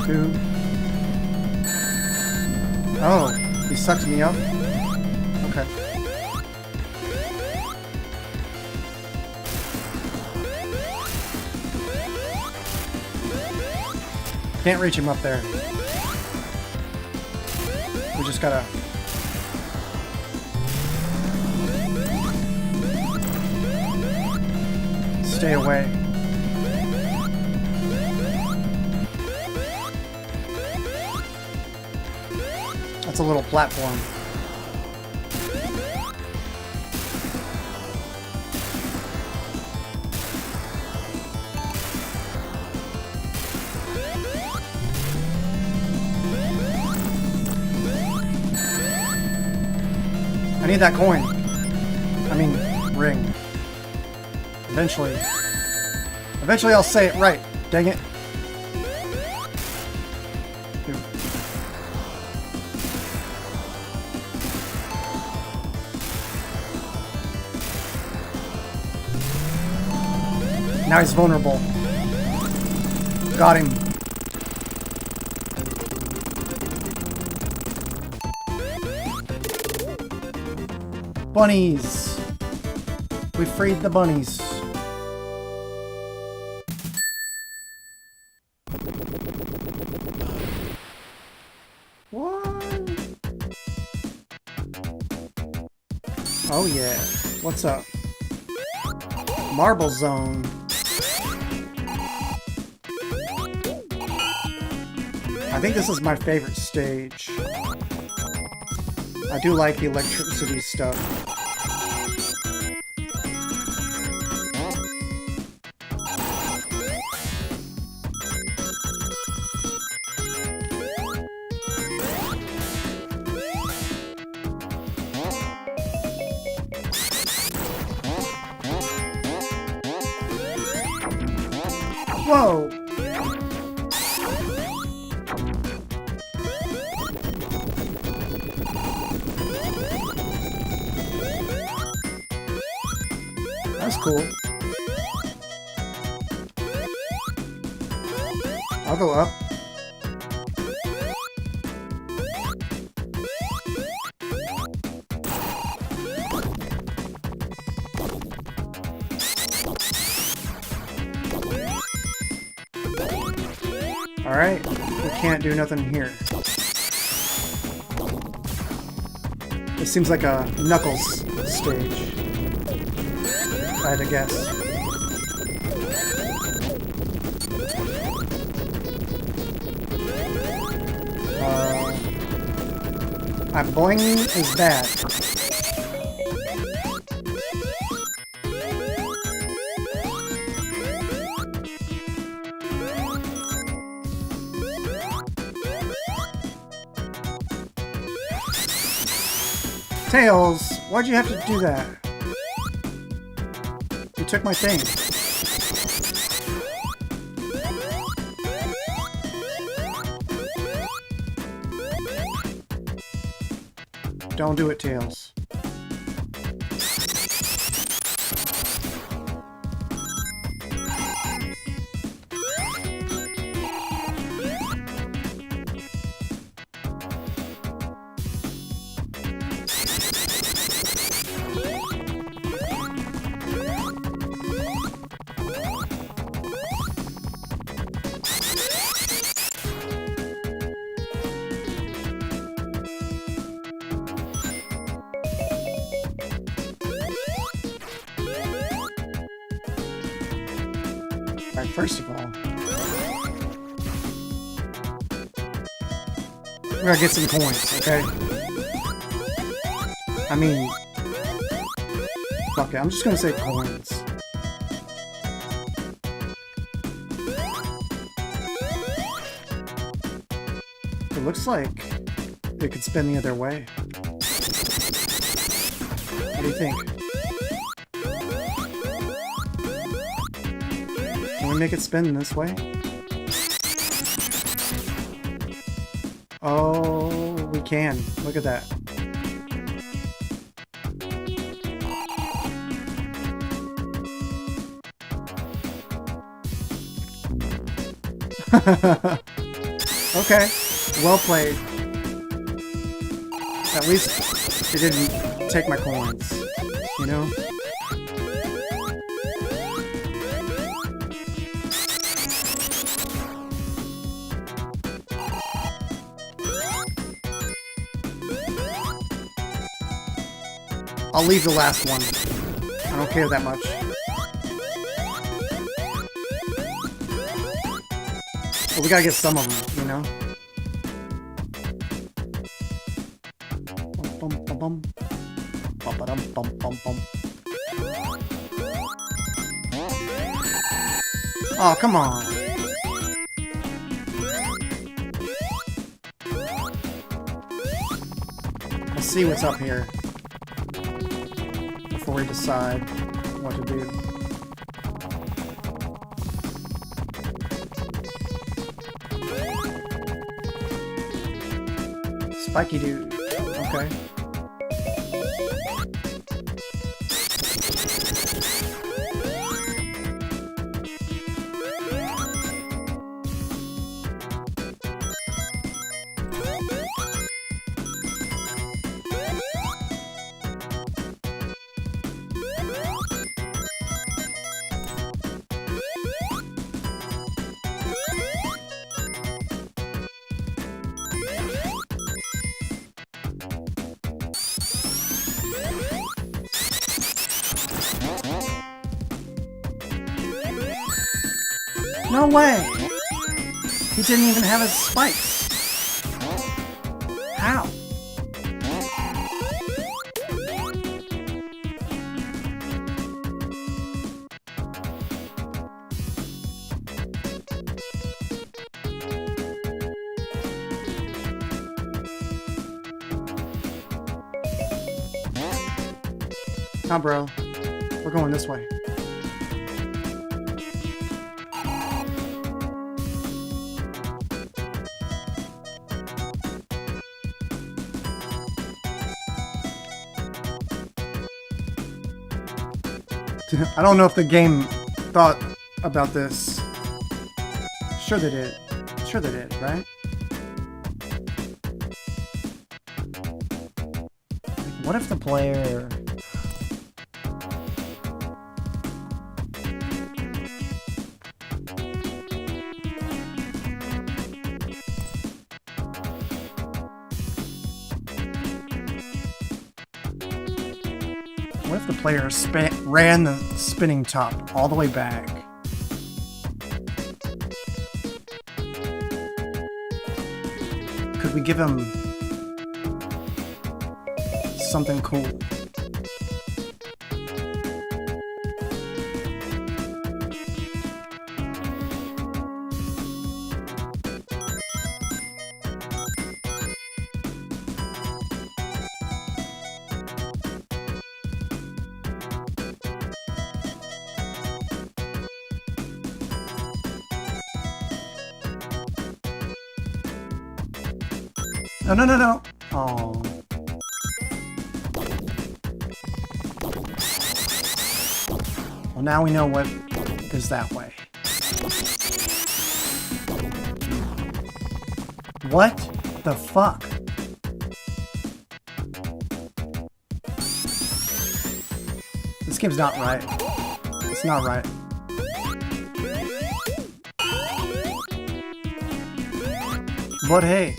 Two. Oh, he sucked me up? Okay. Can't reach him up there. We just gotta... stay away. That's a little platform. I need that coin. I mean, ring. Eventually. Eventually I'll say it right. Dang it. Now he's vulnerable. Got him. Bunnies. We freed the bunnies. What? Oh yeah. What's up? Marble Zone. I think this is my favorite stage. I do like the electricity stuff. Whoa! cool. I'll go up. Alright, we can't do nothing here. This seems like a Knuckles stage, if I had to guess. My boing is bad. Tails, why'd you have to do that? You took my thing. Don't do it, Tails. Alright, first of all, we gotta get some coins, okay? I mean, fuck it, I'm just gonna say coins. It looks like it could spin the other way. What do you think? Can we make it spin this way? Oh, we can. Look at that. Okay, well played. At least it didn't take my coins, you know? I'll leave the last one. I don't care that much. But we gotta get some of them, you know? Bum, bum, bum, bum. Bum, ba-dum, bum, bum, bum. Oh, come on. Let's see what's up here before we decide what to do. Spiky dude. Okay. No way! He didn't even have his spikes. How? Nah, bro. We're going this way. I don't know if the game thought about this. Sure they did. Sure they did, right? What if the player... What if the player ran the spinning top all the way back? Could we give him something cool? No, no, no, no. Oh. Well, now we know what is that way. What the fuck? This game's not right. It's not right. But hey.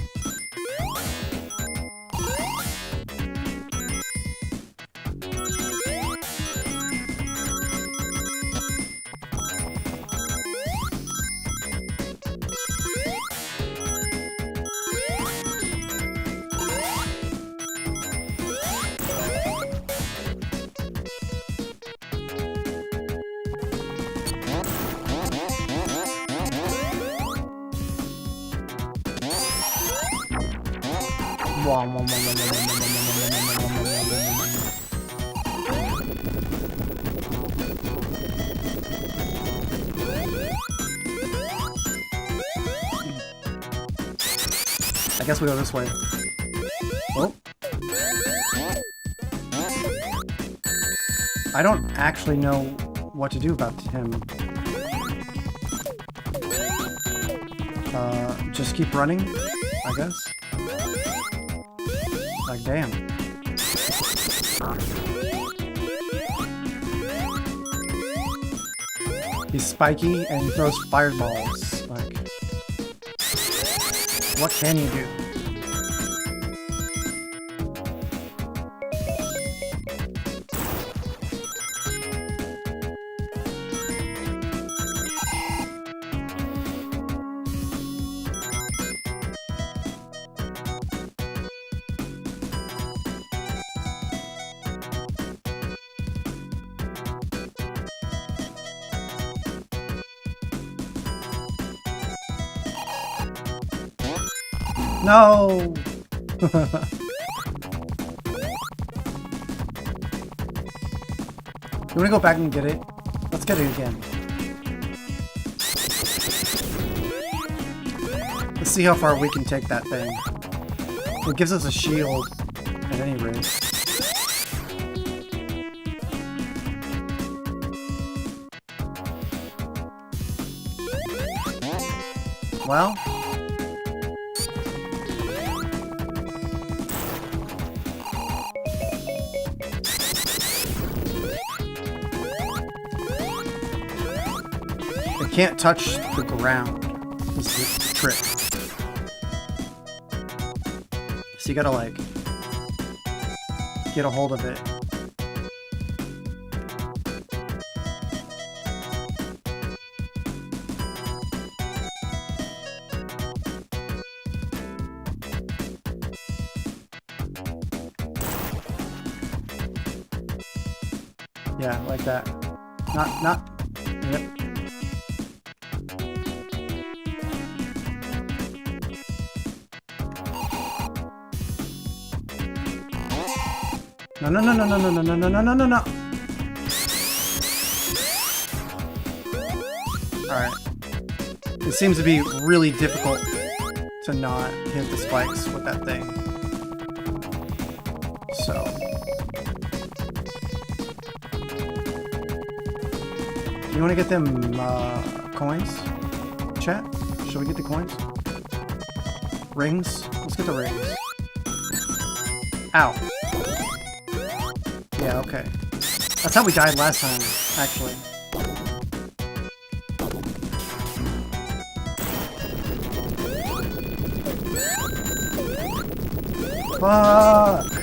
I guess we go this way. Oh. I don't actually know what to do about him. Just keep running, I guess. Like, damn. He's spiky and he throws fireballs. Like, what can you do? No! You wanna go back and get it? Let's get it again. Let's see how far we can take that thing. It gives us a shield at any rate. Well... can't touch the ground. This is the trick. So you gotta like get a hold of it. Yeah, like that. Not. Yep. No, no, no, no, no, no, no, no, no, no, no, no. Alright. It seems to be really difficult to not hit the spikes with that thing. So. you want to get them coins? Chat? Should we get the coins? Rings? Let's get the rings. Ow. Yeah, okay. That's how we died last time, actually. Fuck!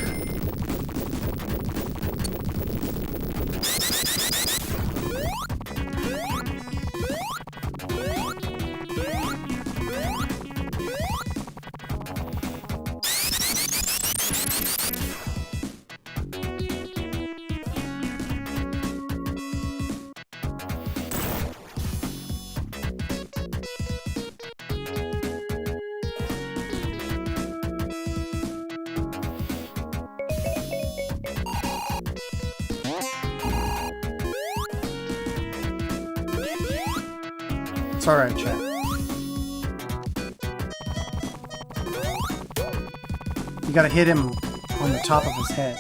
It's alright, chat. You gotta hit him on the top of his head.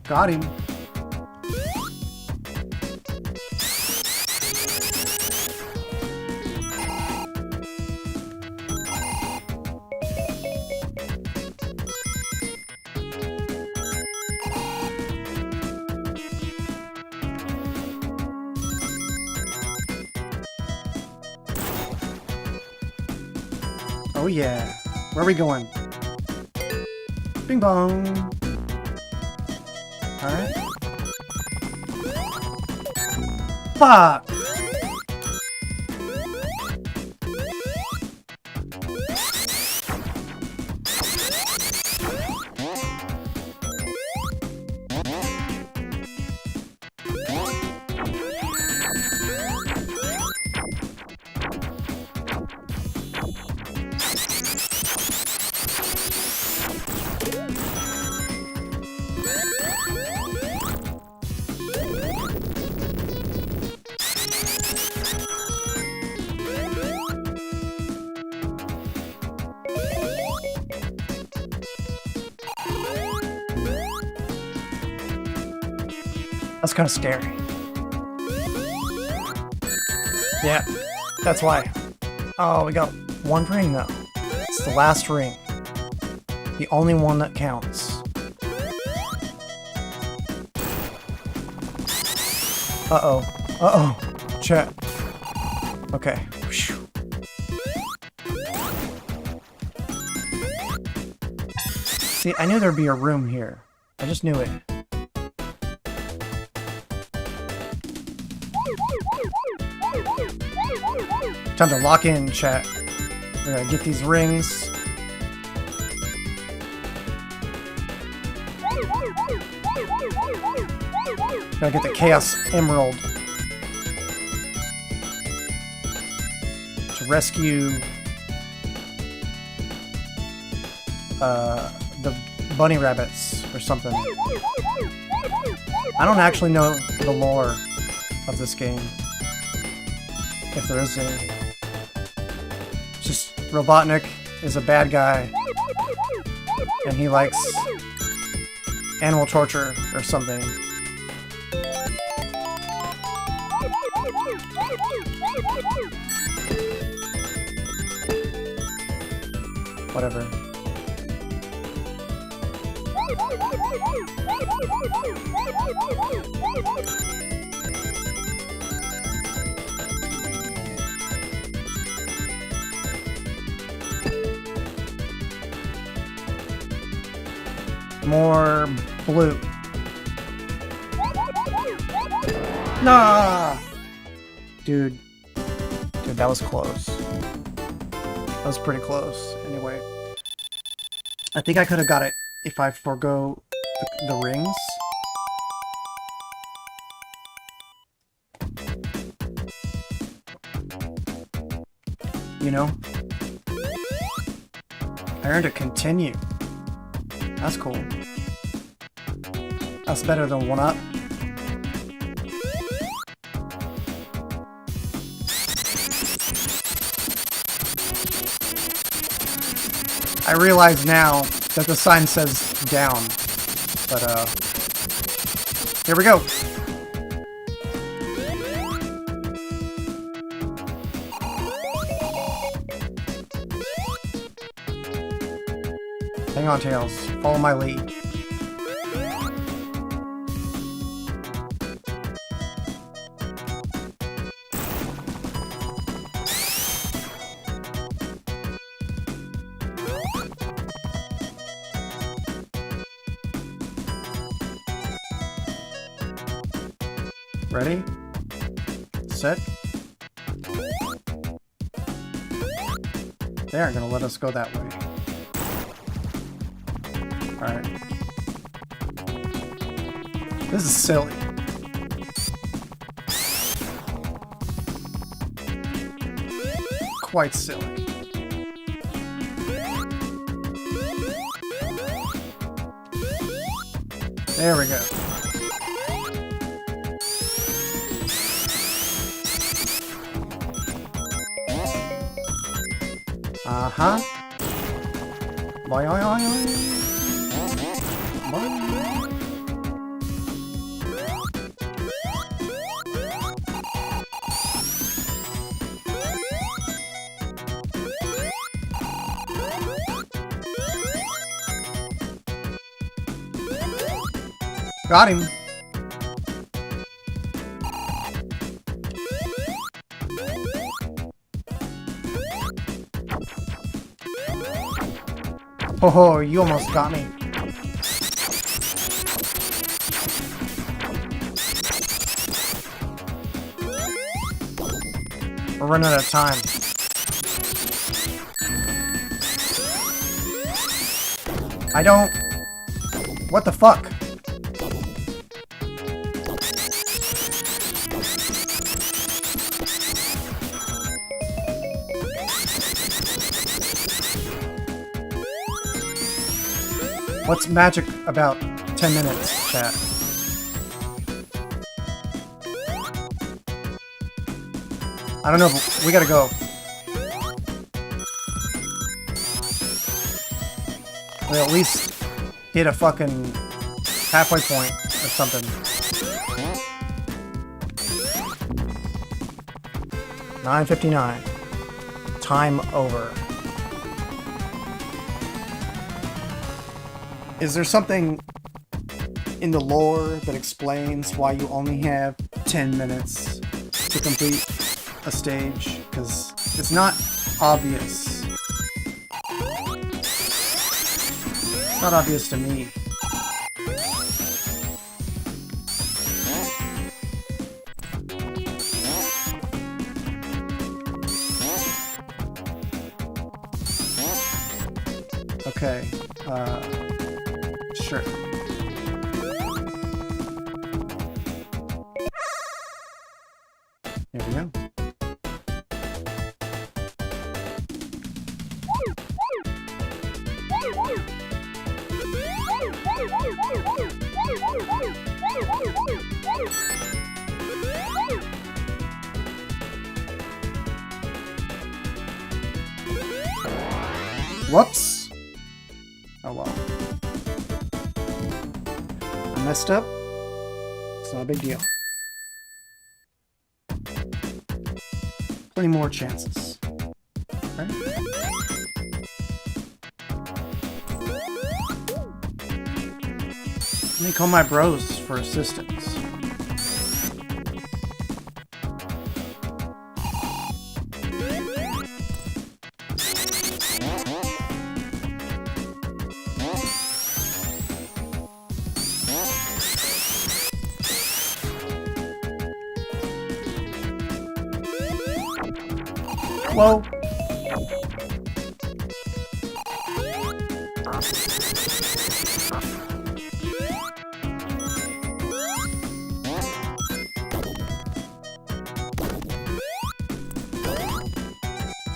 Got him. Oh yeah. Where are we going? Bing bong. Alright. Fuck! That's kind of scary. Yeah, that's why. Oh, we got one ring though. It's the last ring. The only one that counts. Uh-oh. Uh-oh. Chat. Okay. Whew. See, I knew there'd be a room here. I just knew it. Time to lock in, chat. We're gonna get these rings. Gotta get the Chaos Emerald to rescue the bunny rabbits or something. I don't actually know the lore of this game, if there is any. Just Robotnik is a bad guy and he likes animal torture or something. Whatever. More blue. Nah! Dude, that was close. That was pretty close. Anyway. I think I could have got it if I forgo the rings. you know? I earned a continue. That's cool. That's better than 1-up. I realize now that the sign says down, but here we go. Hang on, Tails. Follow my lead. Ready? Set. They aren't gonna let us go that way. Alright. This is silly. Quite silly. There we go. Uh-huh. Boy, boy, boy, boy. Got him. Oh, you almost got me. We're running out of time. I don't... What the fuck? What's magic about 10 minutes, chat? I don't know, but we gotta go. We'll at least hit a fucking halfway point or something. $9:59. Time over. Is there something in the lore that explains why you only have 10 minutes to complete a stage? Because it's not obvious. It's not obvious to me. Okay, sure. There we go. Whoops. Oh well. I messed up. It's not a big deal. Plenty more chances. Right? Let me call my bros for assistance. Whoa.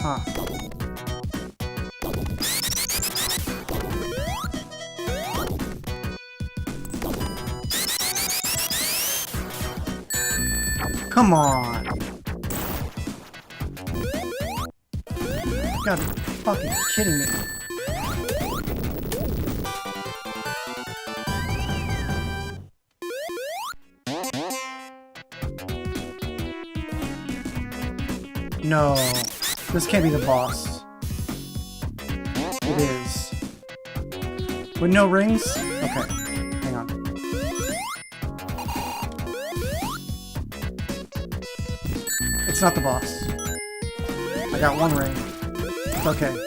Huh. Come on. You gotta be fucking kidding me. No, this can't be the boss. It is. With no rings? Okay, hang on. It's not the boss. I got one ring. It's okay.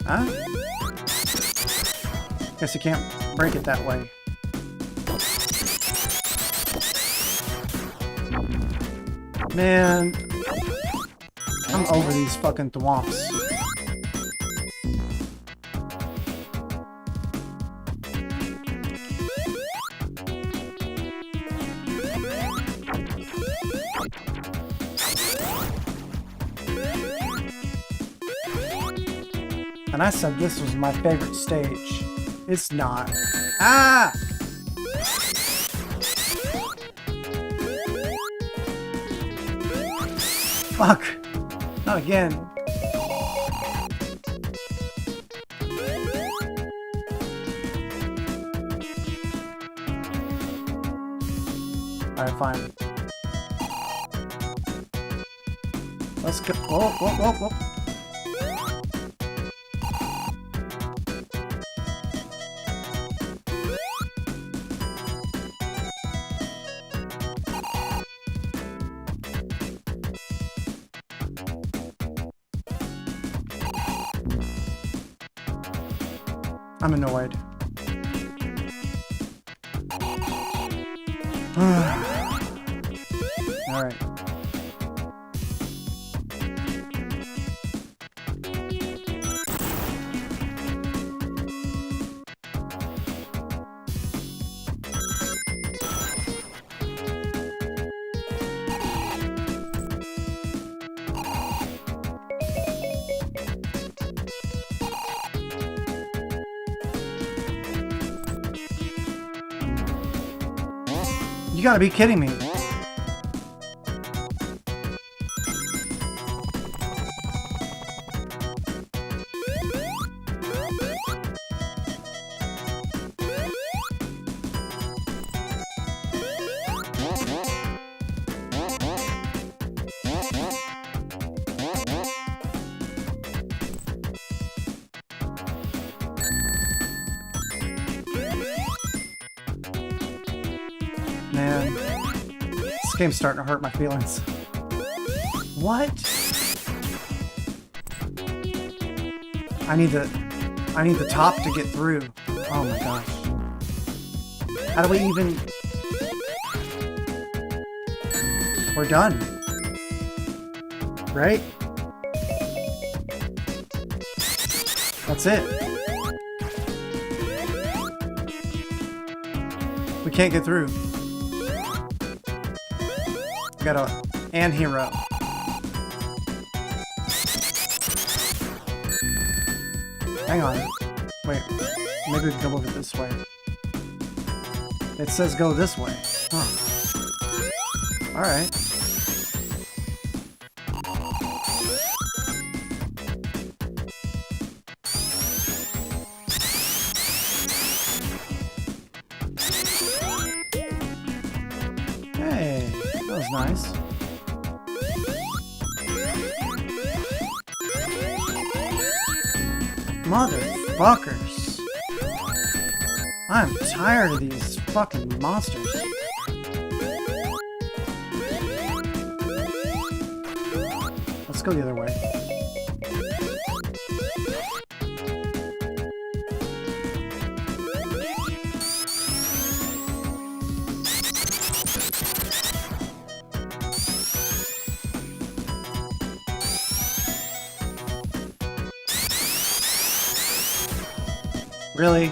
Huh? Guess you can't break it that way. Man, I'm over these fucking thwomps. And I said this was my favorite stage. It's not. Ah! Fuck! Not again. Alright, fine. Let's go. Whoa, whoa, whoa, whoa. I'm annoyed. Alright. You gotta be kidding me. Man, this game's starting to hurt my feelings. What? I need the top to get through. Oh my gosh. How do we even... We're done. Right? That's it. We can't get through. Got and hero. Hang on. Wait. Maybe we can go over this way. It says go this way. Huh. Alright. Hey, that was nice. Motherfuckers. I'm tired of these fucking monsters. Let's go the other way. Really?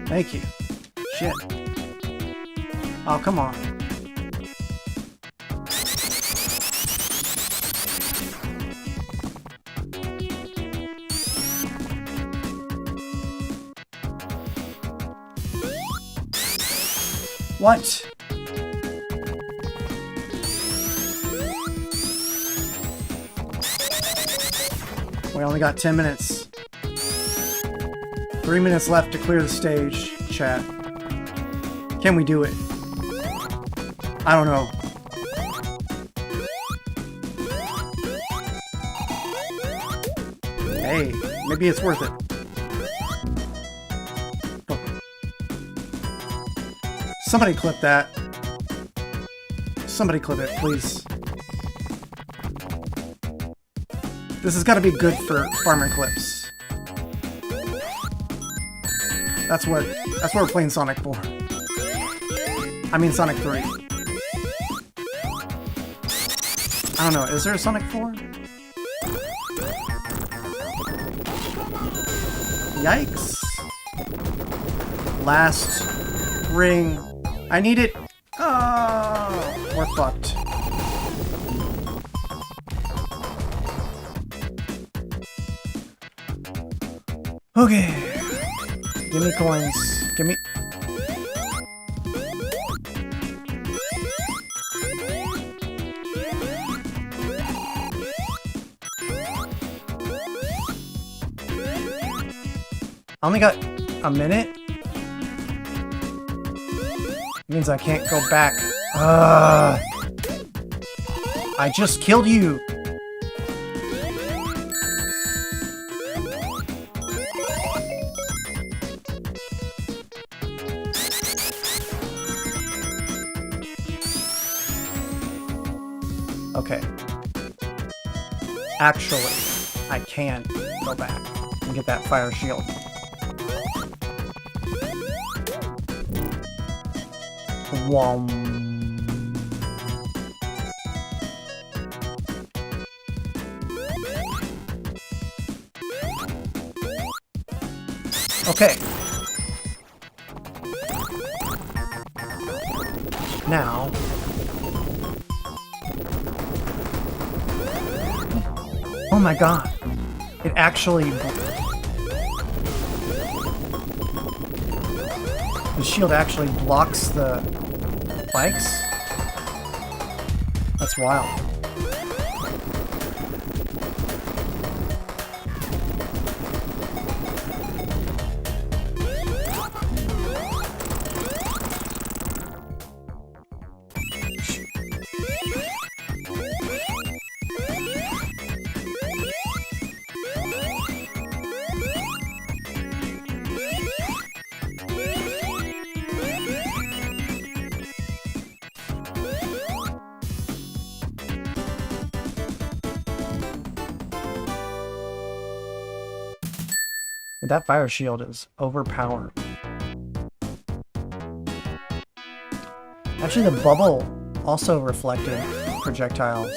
Thank you. Shit. Oh, come on. What? We only got 10 minutes. 3 minutes left to clear the stage, chat. Can we do it? I don't know. Hey, maybe it's worth it. Somebody clip that. Somebody clip it, please. This has got to be good for farmer clips. That's what we're playing Sonic for. I mean Sonic 3. I don't know, is there a Sonic 4? Yikes. Last ring. I need it. Oh, we're fucked. Okay. Give me coins. Give me... I only got a minute? Means I can't go back. I just killed you! Okay. Actually, I can go back and get that fire shield. Whom. Okay. Now. Oh my god. It actually... The shield actually blocks the spikes? That's wild. That fire shield is overpowered. Actually, the bubble also reflected projectiles.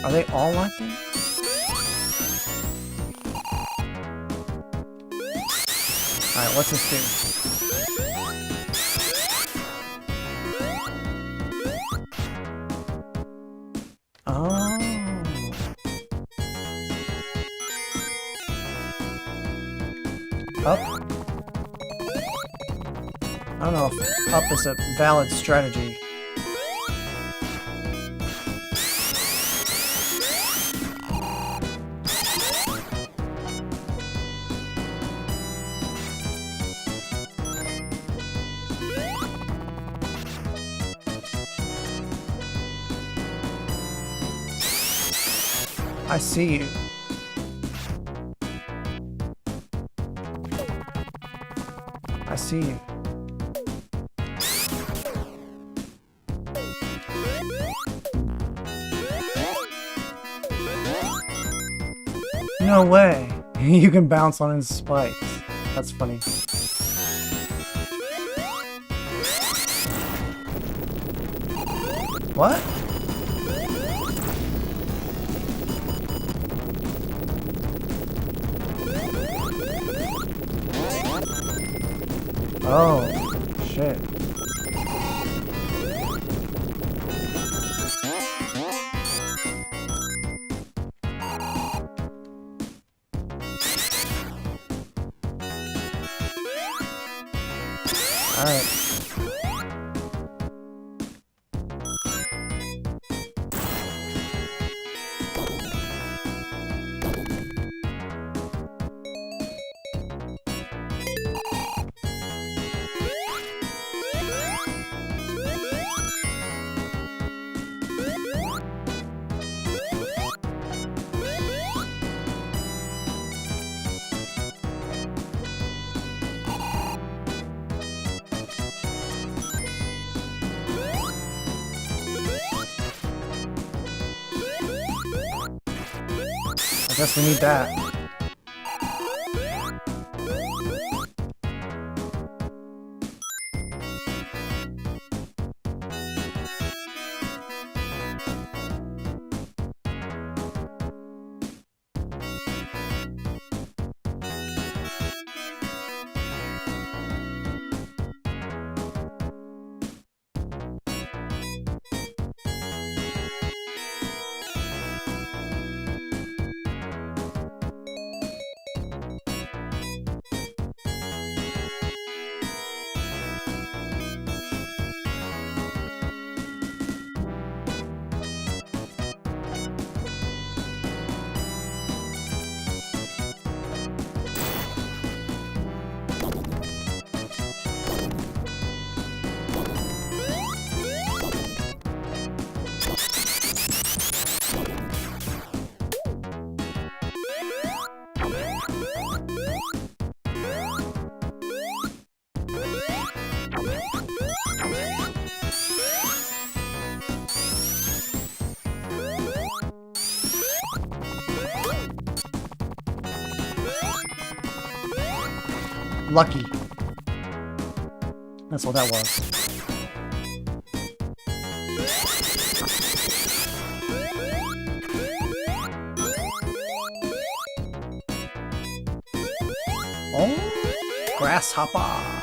Are they all like that? Alright, what's this do? Up? I don't know if up is a valid strategy. I see you. I see you. No way. You can bounce on his spikes. That's funny. What? Oh, shit. Alright. I guess we need that. Lucky. That's what that was. Oh, grasshopper.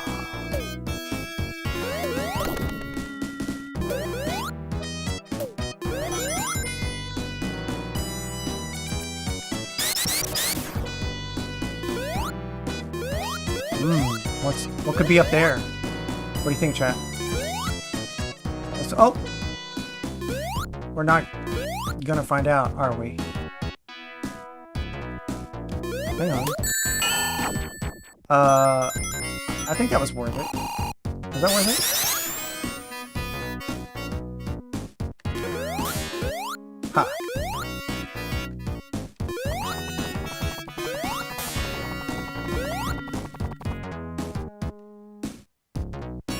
What could be up there? What do you think, chat? Oh! We're not gonna find out, are we? Hang on. I think that was worth it. Was that worth it? Ha!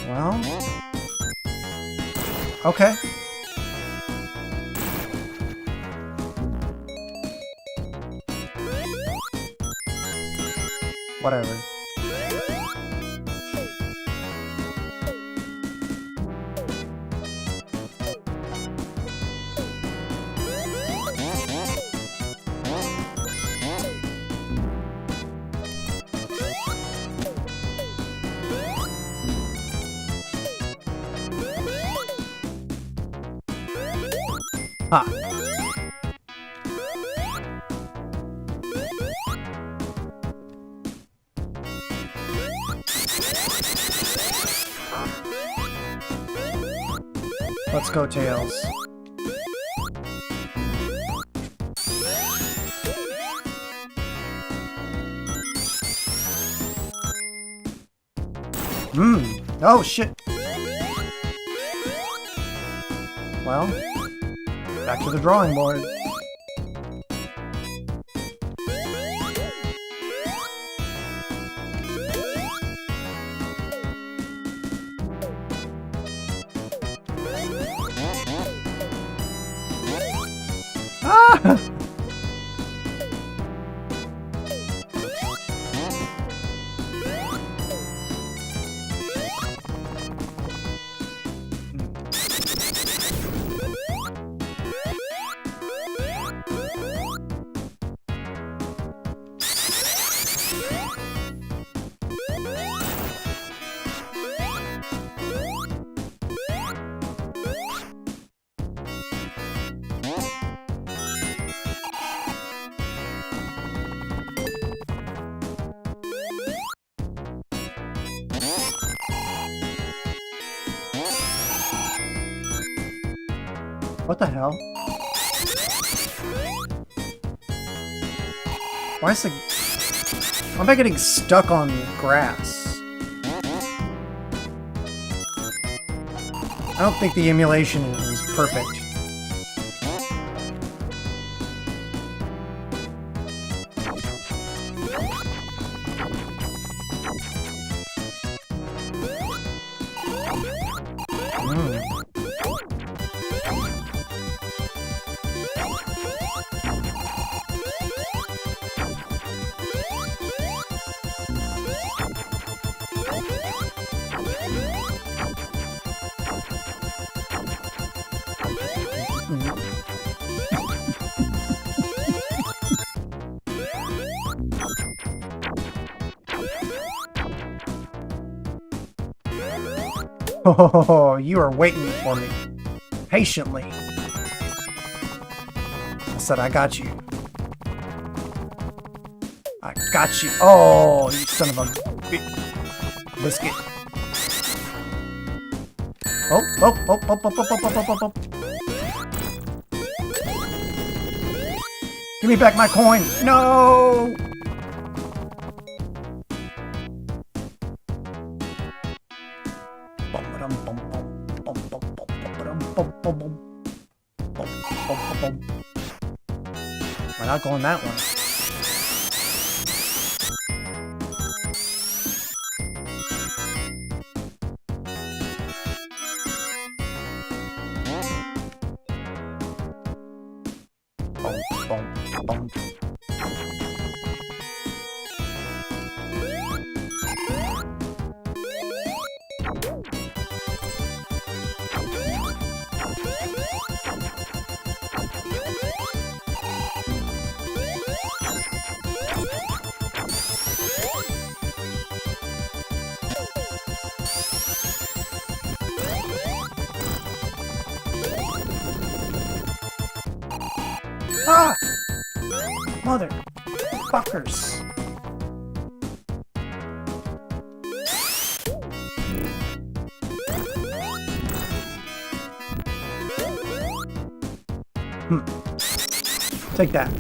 Well... Okay. Whatever. Ha. Let's go, Tails. Oh, shit. Well, back to the drawing board. What the hell? Why is the... Why am I getting stuck on grass? I don't think the emulation is perfect. Oh, you are waiting for me. Patiently. I said, I got you. I got you. Oh, you son of a biscuit. Oh. Give me back my coin. No! We're not going that one. Ah! Mother fuckers. Take that.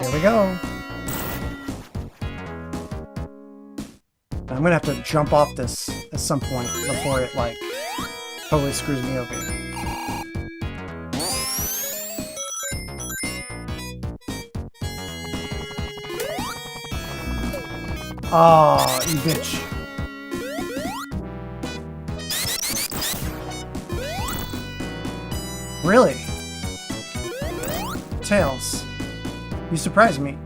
Here we go. I'm gonna have to jump off this at some point before it, like, totally screws me over. Oh, you bitch. Really? Tails. You surprised me.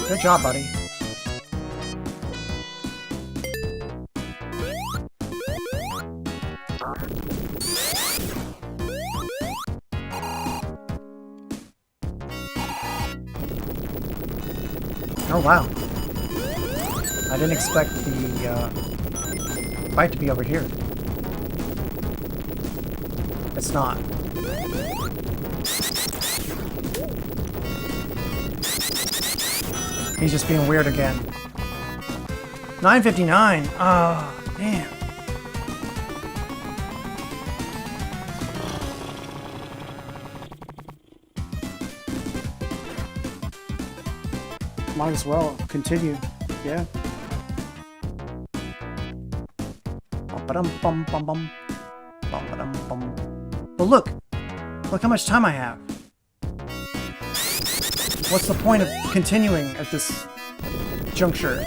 Good job, buddy. Oh, wow. I didn't expect the fight to be over here. It's not. He's just being weird again. 9:59. Oh, damn. Might as well continue. Yeah. Bum-ba-dum-bum-bum-bum. Bum-ba-dum-bum. But look! Look how much time I have. What's the point of continuing at this juncture?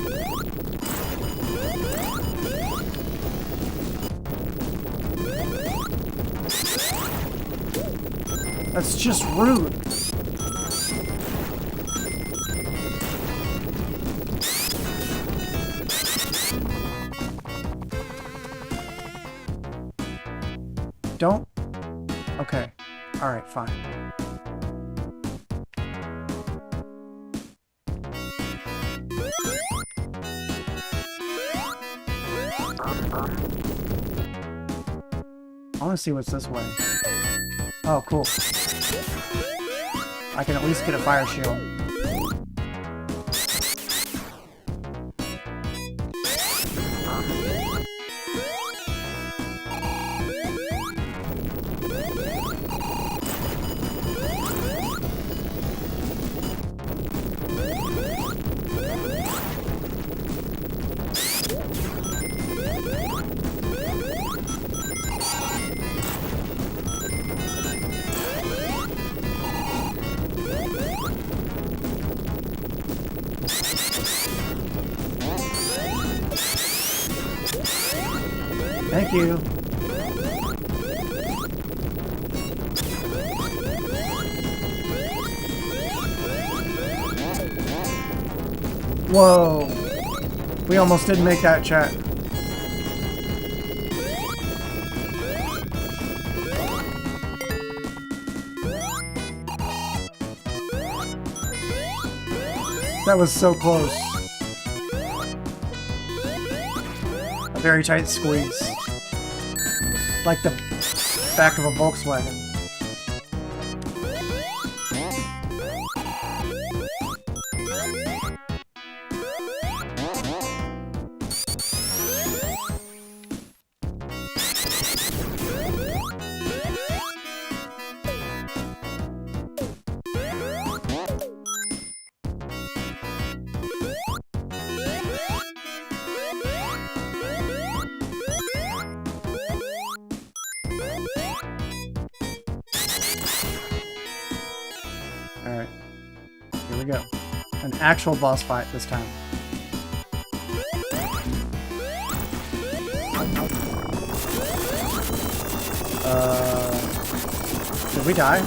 That's just rude. Don't? Okay. Alright, fine. I want to see what's this way. Oh, cool. I can at least get a fire shield. Thank you. Whoa. We almost didn't make that, chat. That was so close. A very tight squeeze. Like the back of a Volkswagen. Alright. Here we go. An actual boss fight this time. Did we die?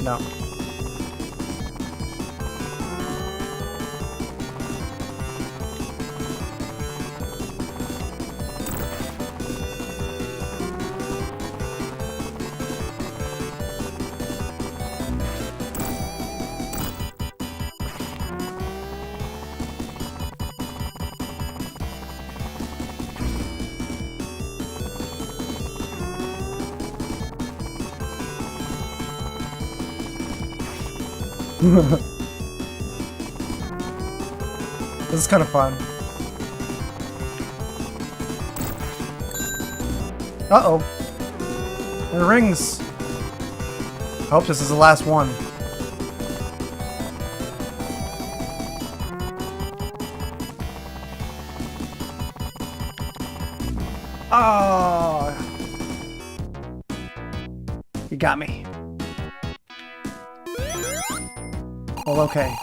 No. This is kind of fun. Uh-oh. It rings. I hope this is the last one. Oh. You got me. Well, okay.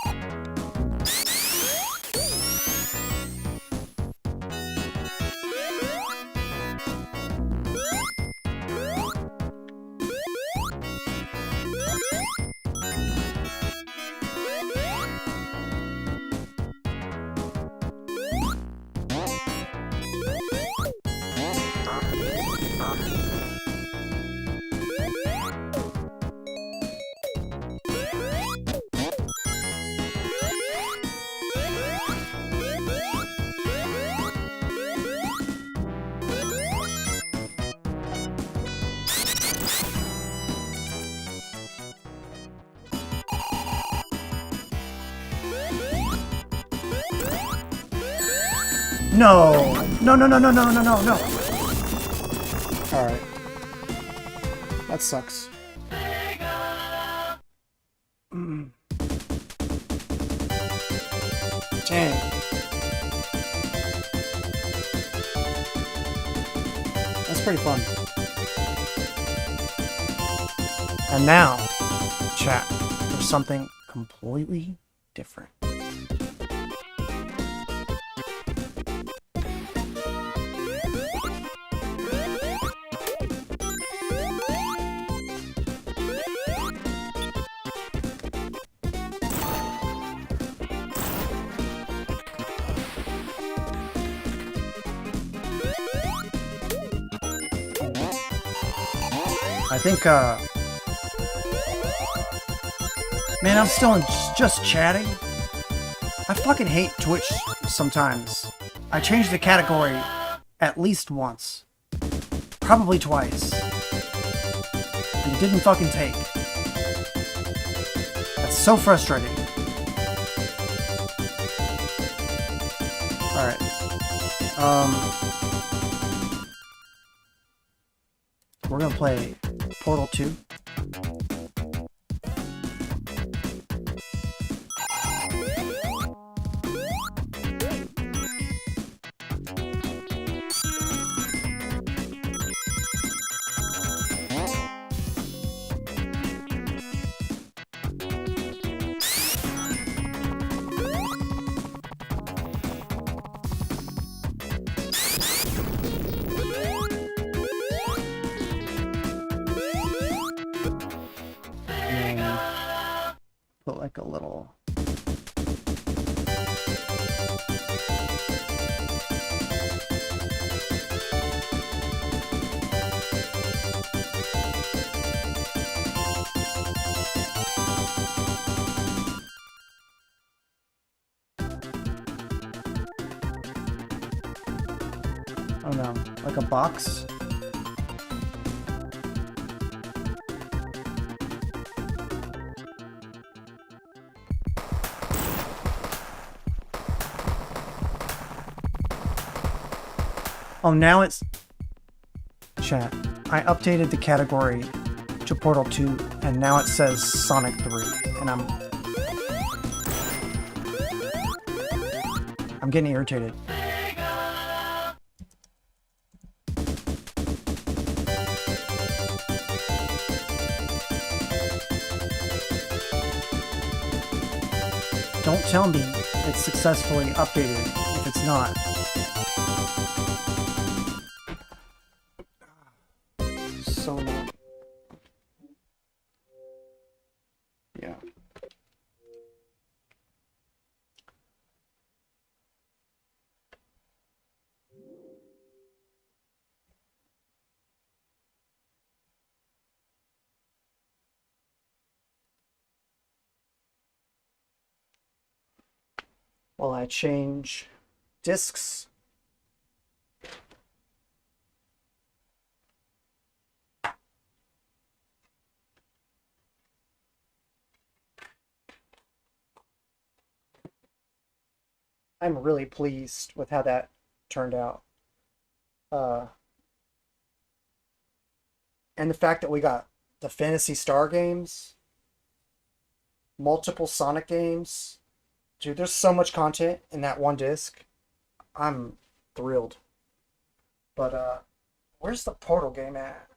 No! No, no, no, no, no, no, no, no! Alright. That sucks. Dang. pretty fun. And now, chat, for something completely different. I think, man, I'm still in just chatting. I fucking hate Twitch sometimes. I changed the category at least once. Probably twice. And it didn't fucking take. That's so frustrating. Alright. We're gonna play Portal 2. Put like a little... I don't know, like a box? Oh, now it's... Chat. I updated the category to Portal 2, and now it says Sonic 3, and I'm getting irritated. Don't tell me it's successfully updated if it's not. So annoying. Yeah. While I change discs. I'm really pleased with how that turned out. And the fact that we got the Phantasy Star games, multiple Sonic games. Dude, there's so much content in that one disc. I'm thrilled. But, where's the Portal game at?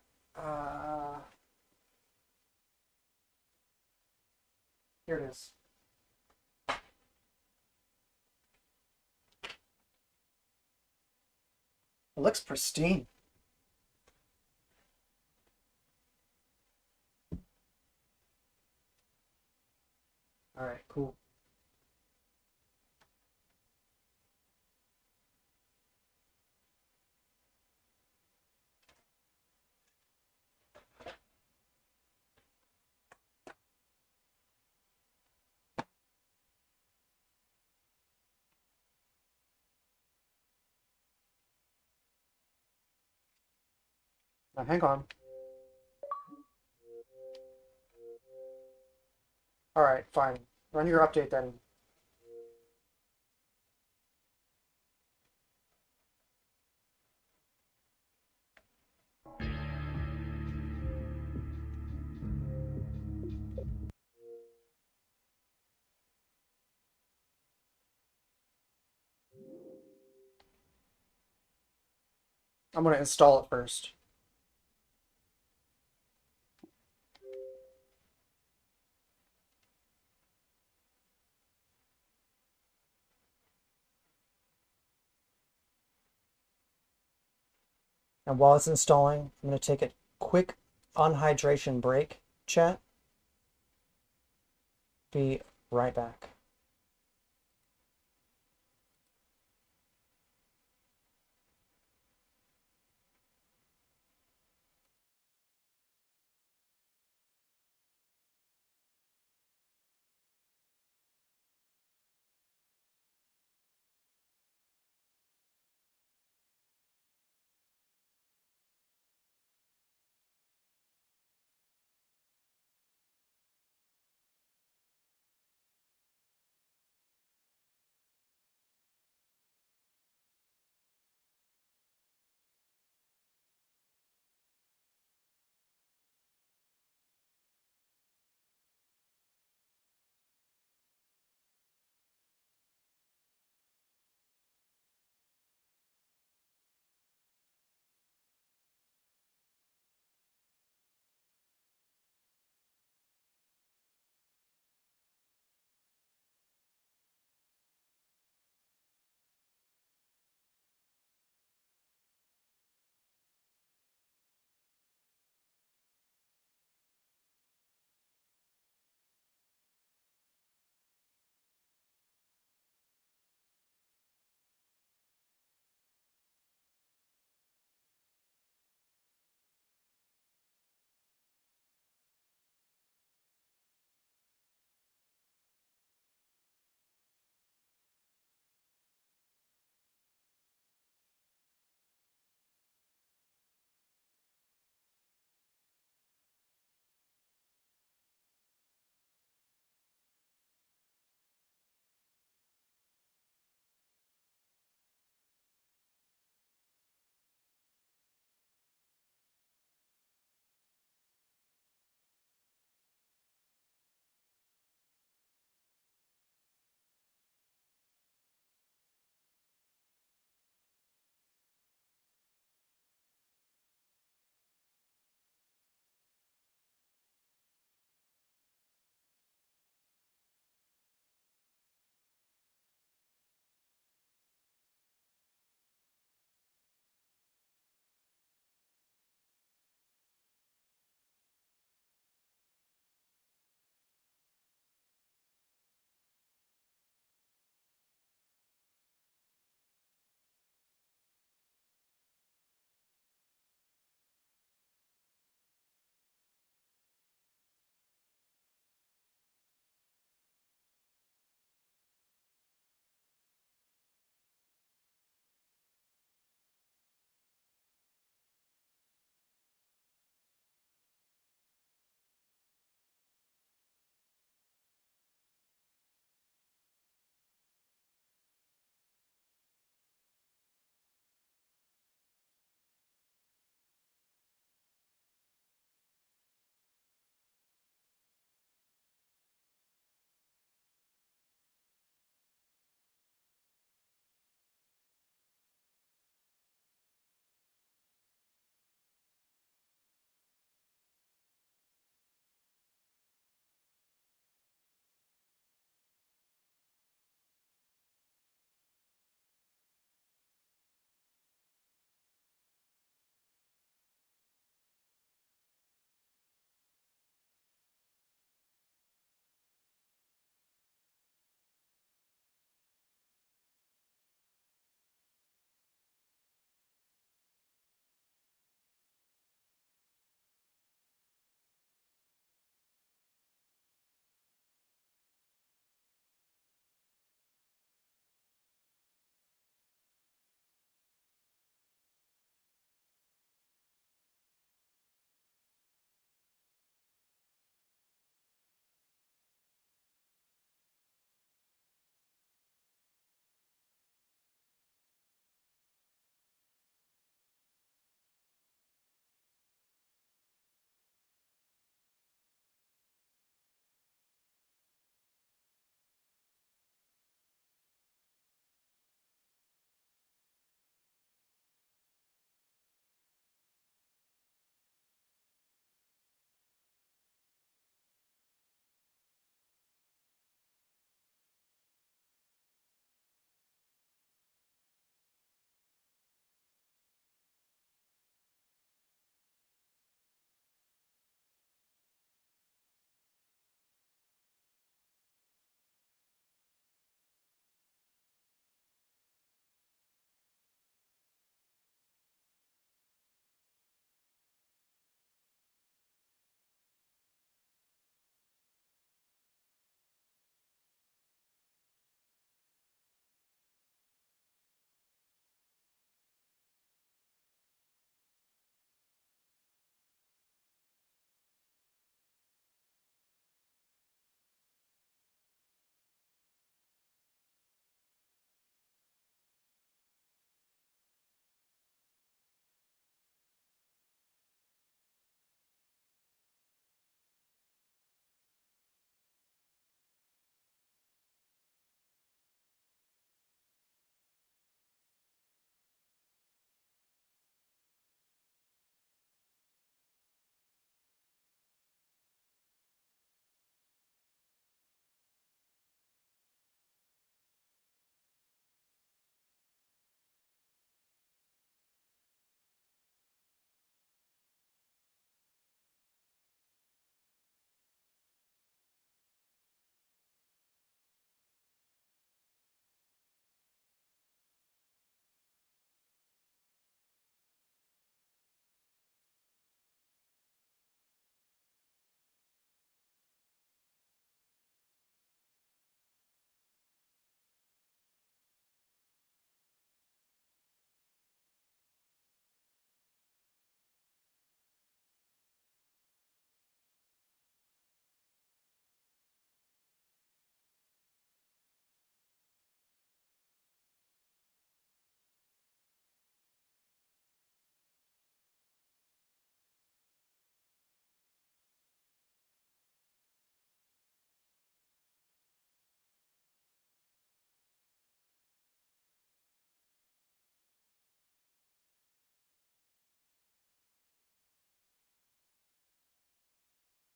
Here it is. It looks pristine. Alright, cool. Now, hang on. Alright, fine. Run your update then. I'm going to install it first. And while it's installing, I'm going to take a quick unhydration break, chat. Be right back.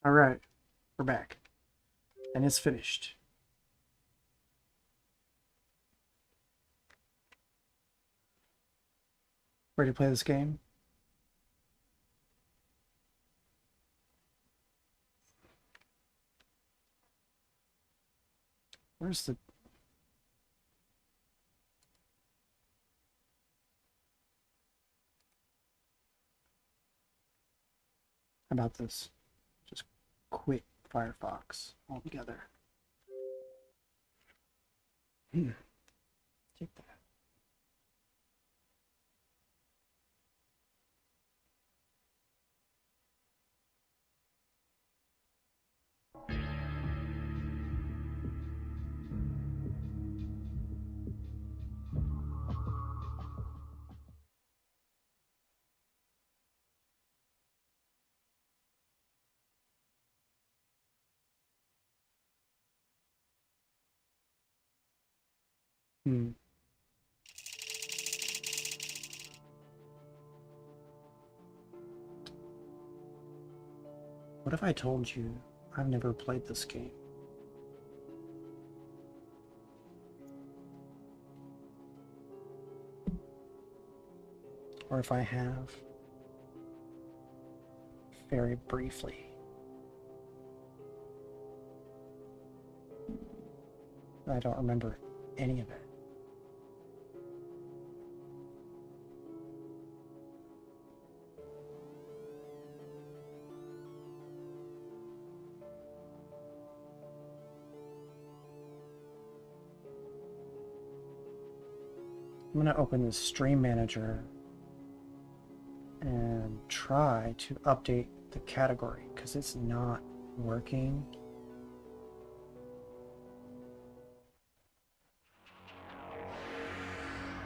Alright, we're back. And it's finished. Ready to play this game? Where's the... How about this? Just quit Firefox altogether. Take that. What if I told you I've never played this game? Or if I have, very briefly. I don't remember any of it. I'm going to open the Stream Manager and try to update the category because it's not working.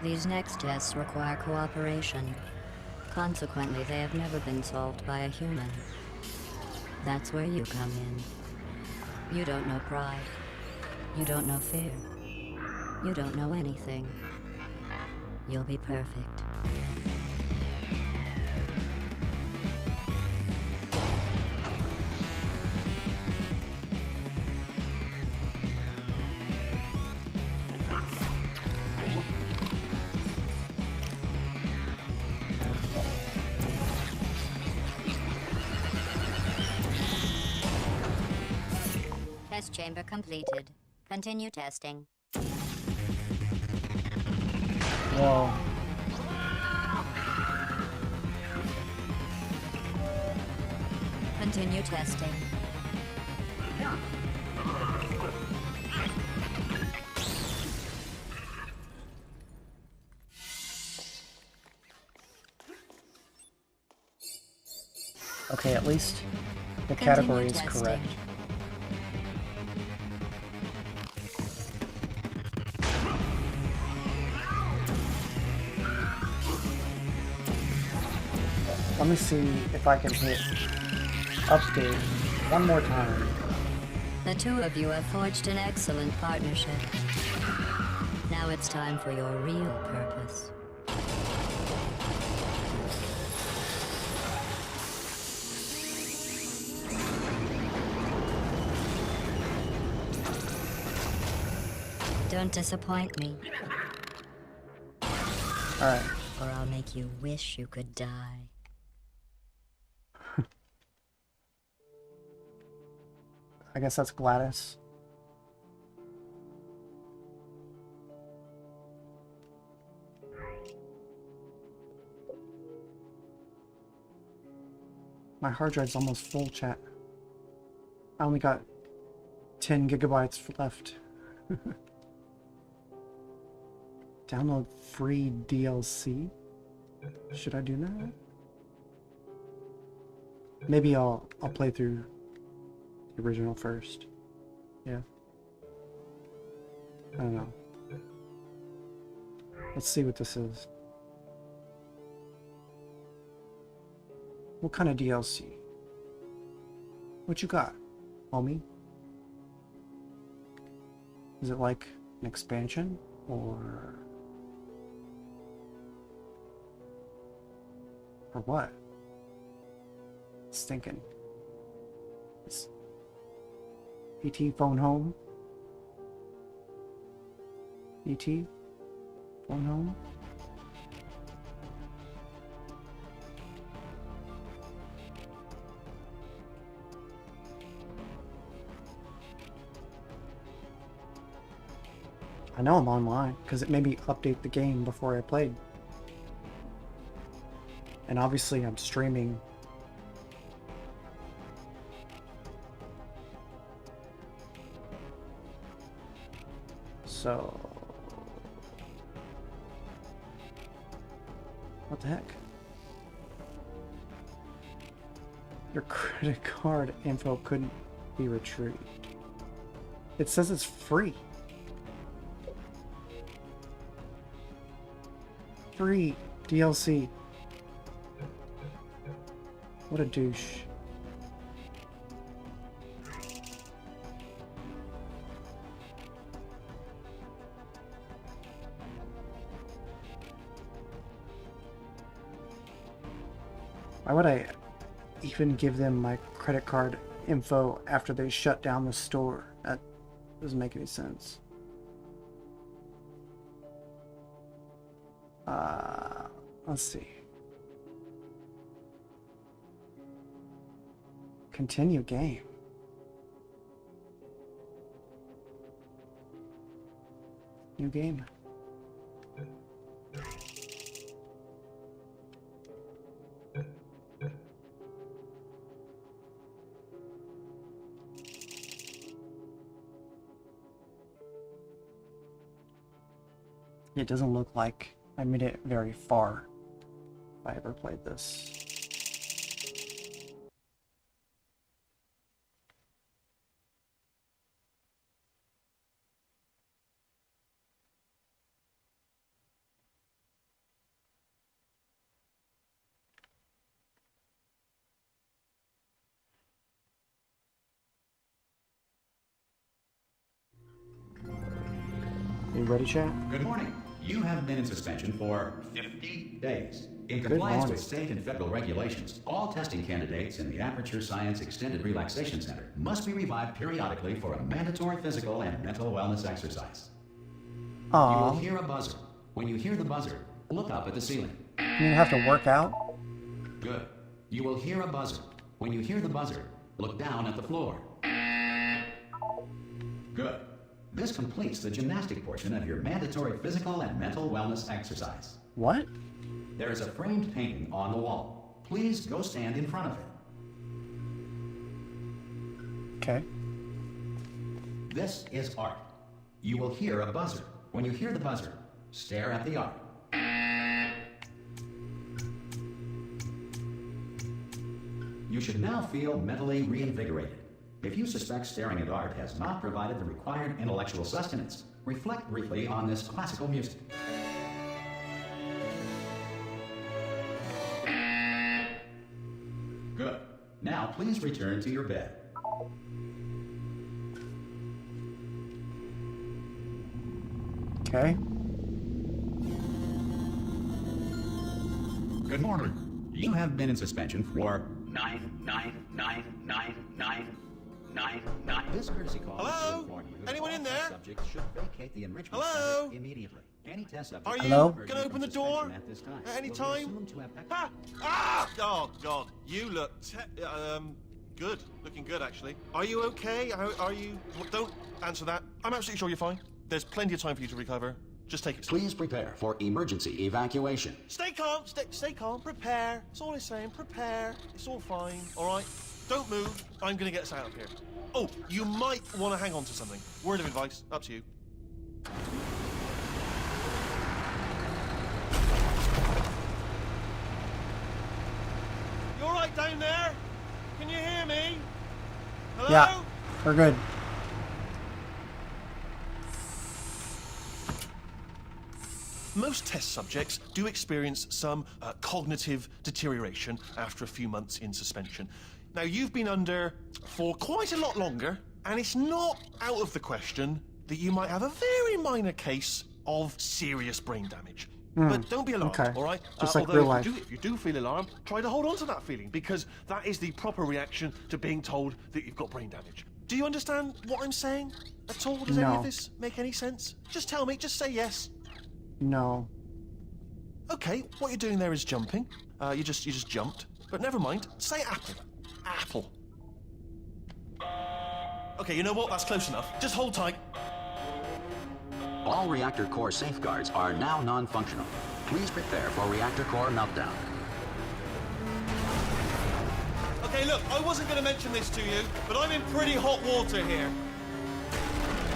These next tests require cooperation. Consequently, they have never been solved by a human. That's where you come in. You don't know pride. You don't know fear. You don't know anything. You'll be perfect. Test chamber completed. Continue testing. Whoa. Continue testing. Okay, at least the category is testing. correct. Let me see if I can hit update one more time. The two of you have forged an excellent partnership. Now it's time for your real purpose. Don't disappoint me. Alright. Or I'll make you wish you could die. I guess that's Gladys. My hard drive's almost full, chat. I only got 10 gigabytes left. Download free DLC? Should I do that? Maybe I'll play through the original first. Yeah. I don't know. Let's see what this is. What kind of DLC? What you got, homie? Is it like an expansion or what? Stinking. ET, phone home. ET, phone home. I know I'm online because it made me update the game before I played. And obviously I'm streaming. So... what the heck? Your credit card info couldn't be retrieved. It says it's free. Free DLC. What a douche. Why would I even give them my credit card info after they shut down the store? That doesn't make any sense. Let's see. Continue game. New game. It doesn't look like I made it very far if I ever played this. You ready, chat? Good morning. You have been in suspension for 50 days. In compliance with state and federal regulations, all testing candidates in the Aperture Science Extended Relaxation Center must be revived periodically for a mandatory physical and mental wellness exercise. Aww. You will hear a buzzer. When you hear the buzzer, look up at the ceiling. You have to work out? Good. You will hear a buzzer. When you hear the buzzer, look down at the floor. Good. This completes the gymnastic portion of your mandatory physical and mental wellness exercise. What? There is a framed painting on the wall. Please go stand in front of it. Okay. This is art. You will hear a buzzer. When you hear the buzzer, stare at the art. You should now feel mentally reinvigorated. If you suspect staring at art has not provided the required intellectual sustenance, reflect briefly on this classical music. Good. Now please return to your bed. Okay. Good morning. You have been in suspension for 99999. This courtesy call. Hello? Anyone in there? Subject should vacate the enrichment Hello? center immediately. Any test subject. Are you Hello? gonna open the door at this time at any will be time? assumed to have Ah! Ah! Oh God, you look good. Looking good actually. Are you okay? Are you? Well, don't answer that. I'm absolutely sure you're fine. There's plenty of time for you to recover. Just take it slow. Please prepare for emergency evacuation. Stay calm. Stay calm. Prepare. That's all I'm saying. Prepare. It's all fine. All right. Don't move. I'm gonna get us out of here. Oh, you might want to hang on to something. Word of advice. Up to you. You all right down there? Can you hear me? Hello? Yeah, we're good. Most test subjects do experience some cognitive deterioration after a few months in suspension. Now, you've been under for quite a lot longer, and it's not out of the question that you might have a very minor case of serious brain damage. But don't be alarmed, okay. all right? Just like although real life. if you do feel alarmed, try to hold on to that feeling, because that is the proper reaction to being told that you've got brain damage. Do you understand what I'm saying at all? Does any No. of this make any sense? Just tell me, just say yes. No. Okay, what you're doing there is jumping. You just jumped. But never mind, say apple. Apple. Okay, you know what? That's close enough. Just hold tight. All reactor core safeguards are now non-functional. Please prepare for reactor core meltdown. Okay, look, I wasn't going to mention this to you, but I'm in pretty hot water here.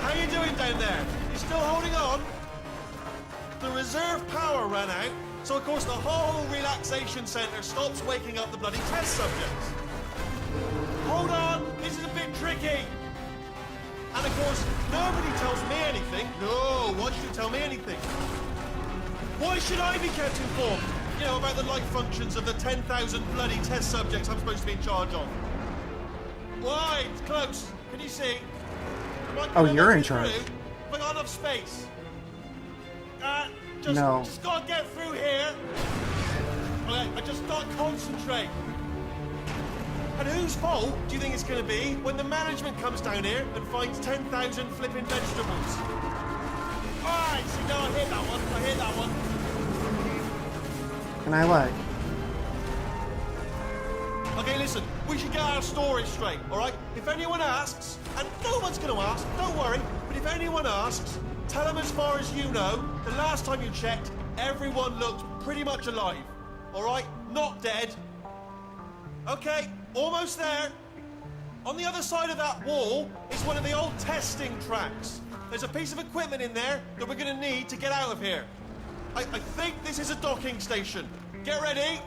How you doing down there? You still holding on? The reserve power ran out, so of course the whole relaxation centre stops waking up the bloody test subjects. Hold on, this is a bit tricky. And of course, nobody tells me anything. No, why should you tell me anything? Why should I be kept informed? You know, about the life functions of the 10,000 bloody test subjects I'm supposed to be in charge of. Why? It's close. Can you see? Oh, you're in charge. Have I got enough space? No. Just gotta get through here. Okay, I just gotta concentrate. And whose fault do you think it's gonna be when the management comes down here and finds 10,000 flipping vegetables? Alright, see, no, I hit that one. Can I like? Okay, listen, we should get our story straight, alright? If anyone asks, and no one's gonna ask, don't worry, but if anyone asks, tell them as far as you know, the last time you checked, everyone looked pretty much alive, alright? Not dead. Okay, almost there. On the other side of that wall is one of the old testing tracks. There's a piece of equipment in there that we're gonna need to get out of here. I think this is a docking station. Get ready.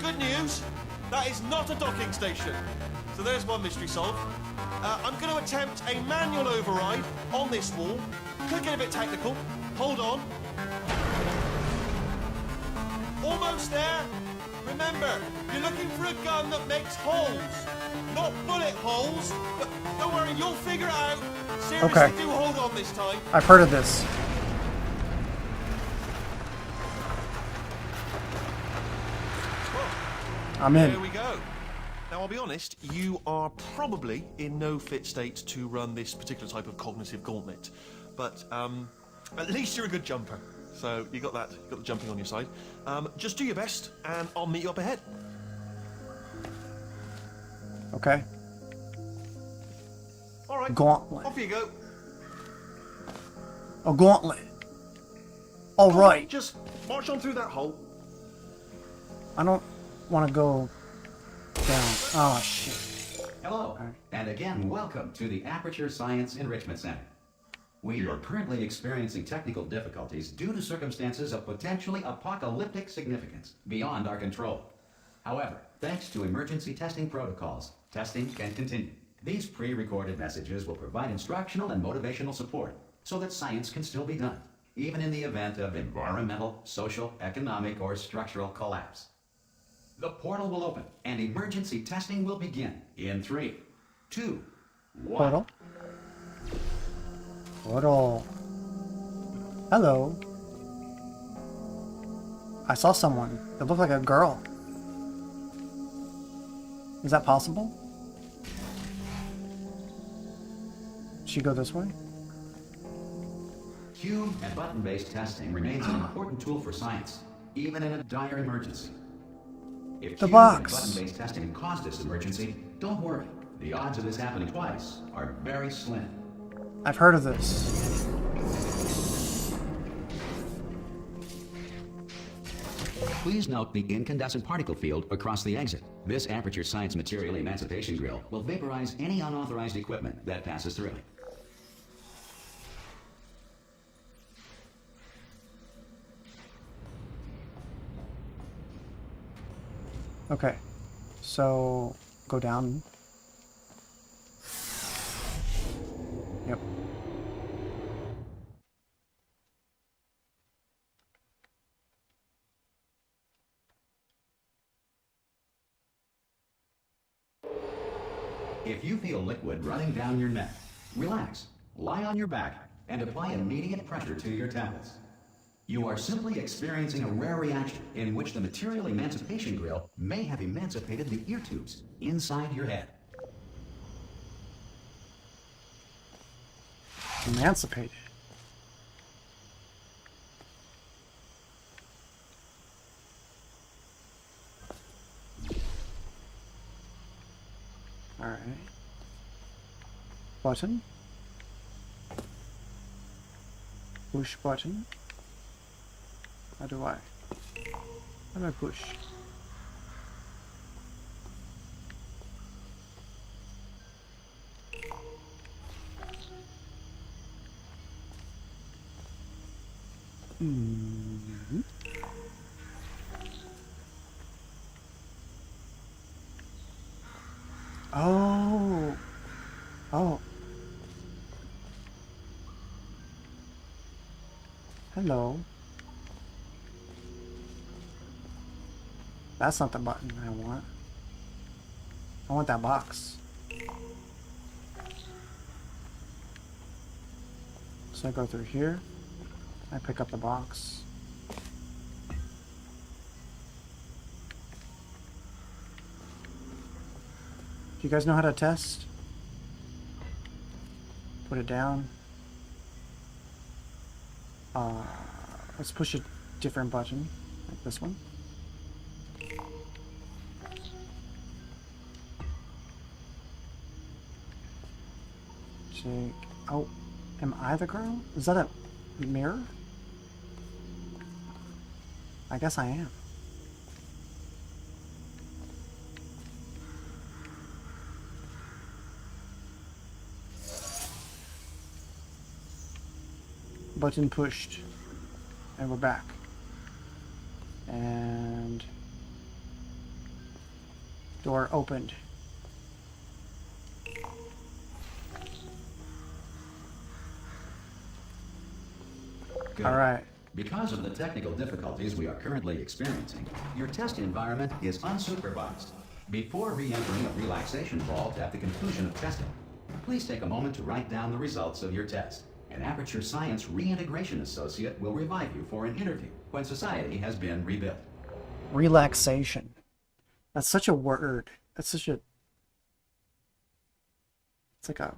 Good news, that is not a docking station. So there's one mystery solved. I'm going to attempt a manual override on this wall. Could get a bit technical. Hold on. Almost there. Remember, you're looking for a gun that makes holes. Not bullet holes, but don't worry, you'll figure it out. Seriously, Okay. do hold on this time. I've heard of this. I'm in. There we go. Now, I'll be honest, you are probably in no fit state to run this particular type of cognitive gauntlet. But at least you're a good jumper. So you got that, you got the jumping on your side. Just do your best, and I'll meet you up ahead. Okay. All right. Gauntlet. Off you go. A gauntlet. All right. Just march on through that hole. I don't want to go down. Oh, shit. Hello, and again, welcome to the Aperture Science Enrichment Center. We are currently experiencing technical difficulties due to circumstances of potentially apocalyptic significance beyond our control. However, thanks to emergency testing protocols, testing can continue. These pre-recorded messages will provide instructional and motivational support so that science can still be done, even in the event of environmental, social, economic, or structural collapse. The portal will open, and emergency testing will begin in 3, 2, 1. Portal. Portal. Hello. I saw someone. It looked like a girl. Is that possible? Should she go this way? Cube and button-based testing remains an important tool for science, even in a dire emergency. If The cube box. and button-based testing caused this emergency, don't worry. The odds of this happening twice are very slim. I've heard of this. Please note the incandescent particle field across the exit. This Aperture Science Material Emancipation Grill will vaporize any unauthorized equipment that passes through it. Okay. So, go down. Yep. If you feel liquid running down your neck, Relax, lie on your back, and apply immediate pressure to your temples. You are simply experiencing a rare reaction in which the material emancipation grill may have emancipated the ear tubes inside your head. Emancipated. Alright. Button. Push button. How do I push? Mm-hmm. Oh. Oh. Hello. That's not the button I want. I want that box. So I go through here. I pick up the box. Do you guys know how to test? Put it down. Let's push a different button, like this one. Take. Oh, am I the girl? Is that a mirror? I guess I am. Button pushed. And we're back. And door opened. Good. All right. Because of the technical difficulties we are currently experiencing, your test environment is unsupervised. Before re-entering a relaxation vault at the conclusion of testing, please take a moment to write down the results of your test. An Aperture Science Reintegration Associate will revive you for an interview when society has been rebuilt. Relaxation. That's such a word. That's such a... It's like a...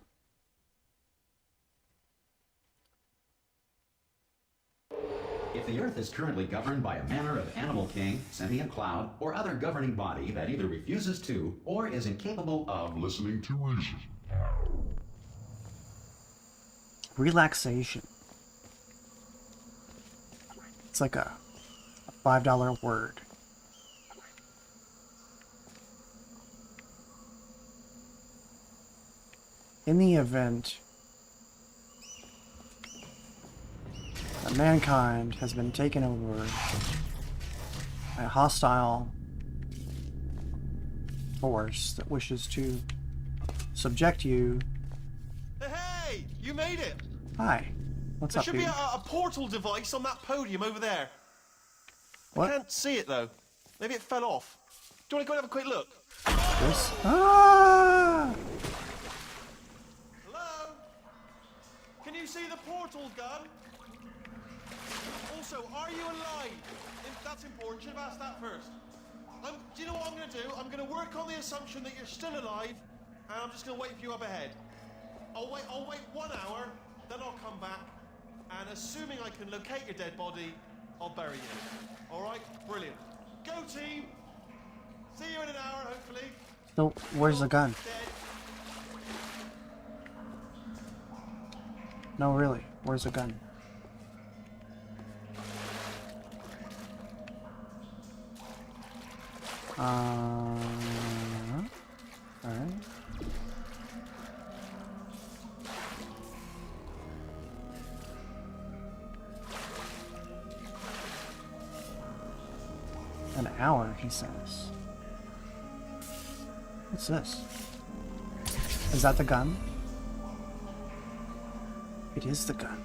If the Earth is currently governed by a manner of animal king, sentient cloud, or other governing body that either refuses to or is incapable of listening to reason. Relaxation. It's like a $5 word. In the event that mankind has been taken over by a hostile force that wishes to subject you. Hey, you made it! Hi. What's up, There should dude? be a portal device on that podium over there. What? I can't see it though. Maybe it fell off. Do you want to go and have a quick look? This? Ah! Hello? Can you see the portal gun? Also, are you alive? That's important. Should have asked that first. Do you know what I'm going to do? I'm going to work on the assumption that you're still alive, and I'm just going to wait for you up ahead. I'll wait 1 hour, then I'll come back, and assuming I can locate your dead body, I'll bury you. All right? Brilliant. Go, team. See you in an hour, hopefully. So, where's the gun? No, really. Where's the gun? Alright. An hour, he says. What's this? Is that the gun? It is the gun.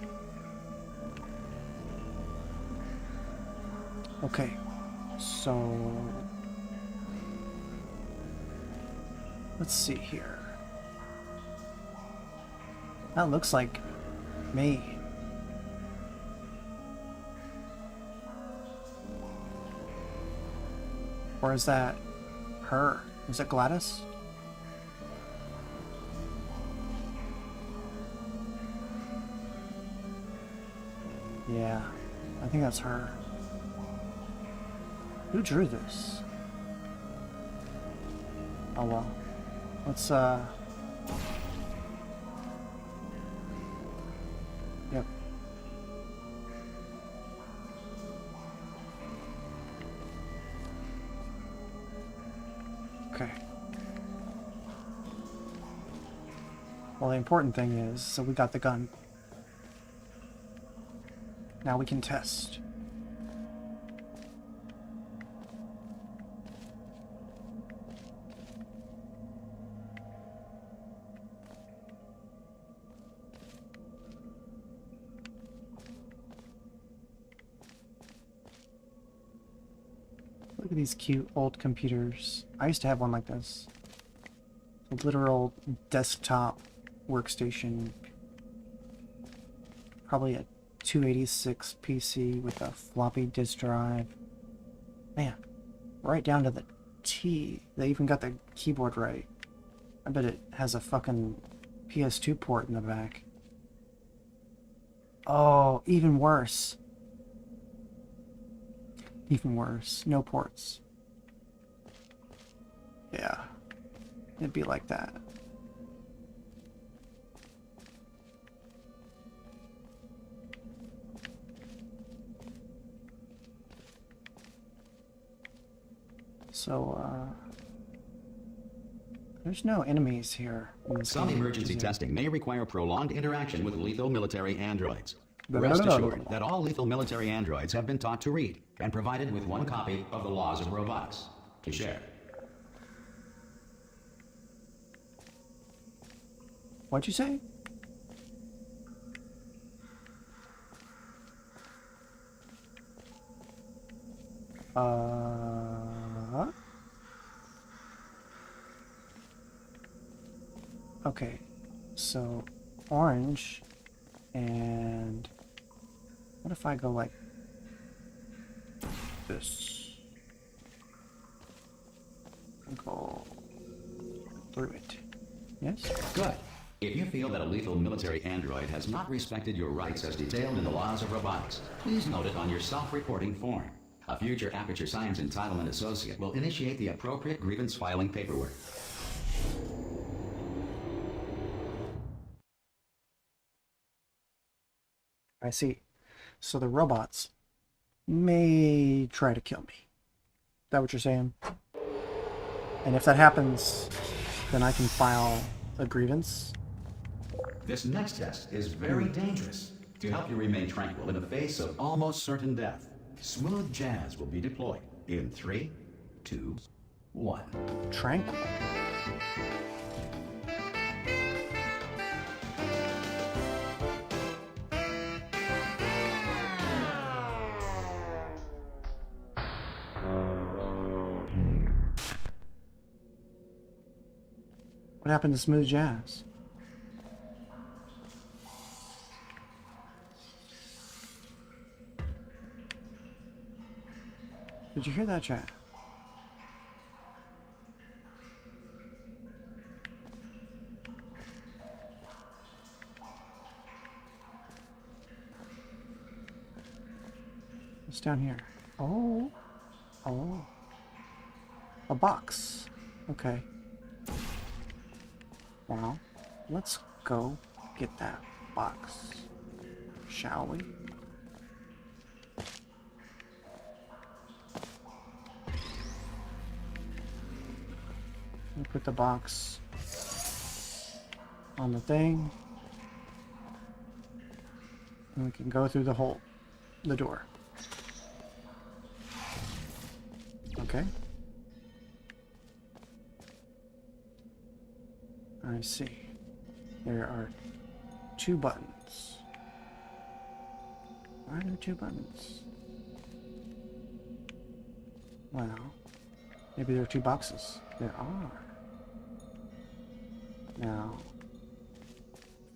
Okay, so let's see here. That looks like me. Or is that her? Is that Gladys? Yeah, I think that's her. Who drew this? Oh well. Let's Yep. Okay. Well, the important thing is, so we got the gun. Now we can test. Look at these cute old computers. I used to have one like this. A literal desktop workstation. Probably a 286 PC with a floppy disk drive. Man, right down to the T. They even got the keyboard right. I bet it has a fucking PS2 port in the back. Oh, even worse. Even worse. No ports. Yeah. It'd be like that. So, there's no enemies here. Some emergency testing may require prolonged interaction with lethal military androids. Rest assured that all lethal military androids have been taught to read and provided with one copy of the Laws of Robotics to share. What'd you say? Okay, so orange, and what if I go like this? Go through it. Yes? Good. If you feel that a lethal military android has not respected your rights as detailed in the Laws of Robotics, please note it on your self-reporting form. A future Aperture Science Entitlement Associate will initiate the appropriate grievance filing paperwork. I see. So the robots may try to kill me. Is that what you're saying? And if that happens, then I can file a grievance? This next test is very dangerous. To help you remain tranquil in the face of almost certain death, smooth jazz will be deployed in 3, 2, 1. Tranquil? What happened to smooth jazz? Did you hear that, chat? What's down here? Oh. Oh. A box. Okay. Well, let's go get that box. Shall we? Put the box on the thing, and we can go through the hole, the door. Okay. I see. There are 2 buttons. Why are there 2 buttons? Well, maybe there are 2 boxes. There are. Now,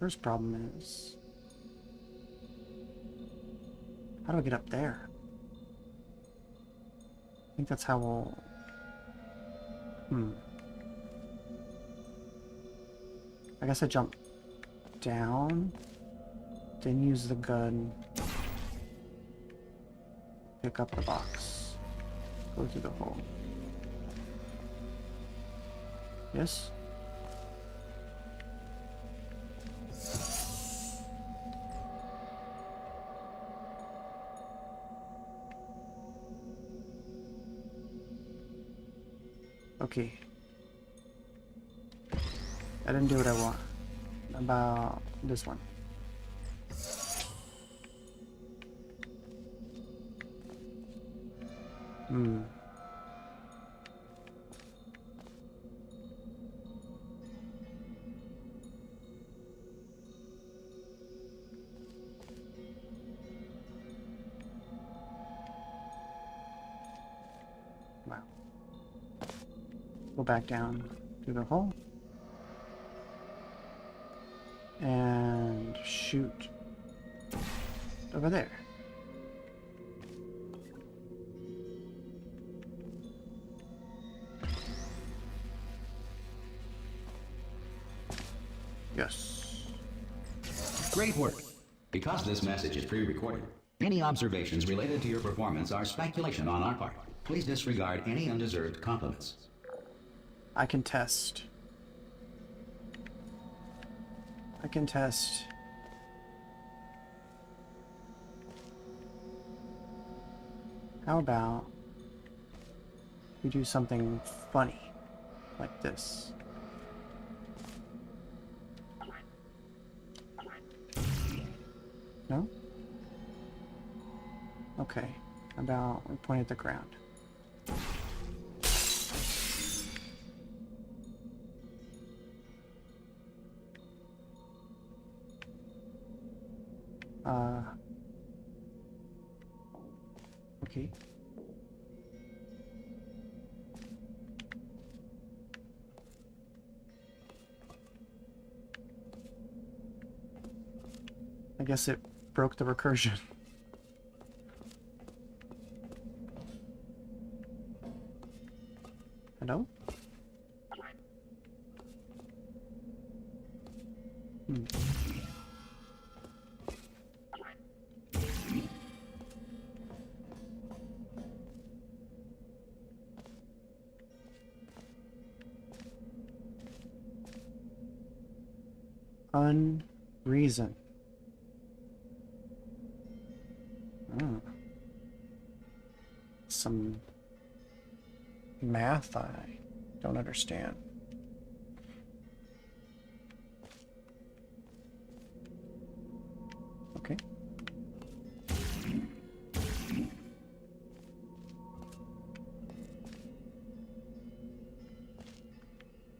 First problem is, how do I get up there? I think that's how we'll... I guess I jump down, then use the gun, pick up the box, go through the hole. Yes? Okay. I didn't do what I want. About this one. Wow. Go back down through the hole. And shoot over there. Yes. Great work. Because this message is pre-recorded, any observations related to your performance are speculation on our part. Please disregard any undeserved compliments. I can test. I can test. How about we do something funny like this? No? Okay. How about we point at the ground? Okay. I guess it broke the recursion. Hello? Unreason. Some math I don't understand. Okay.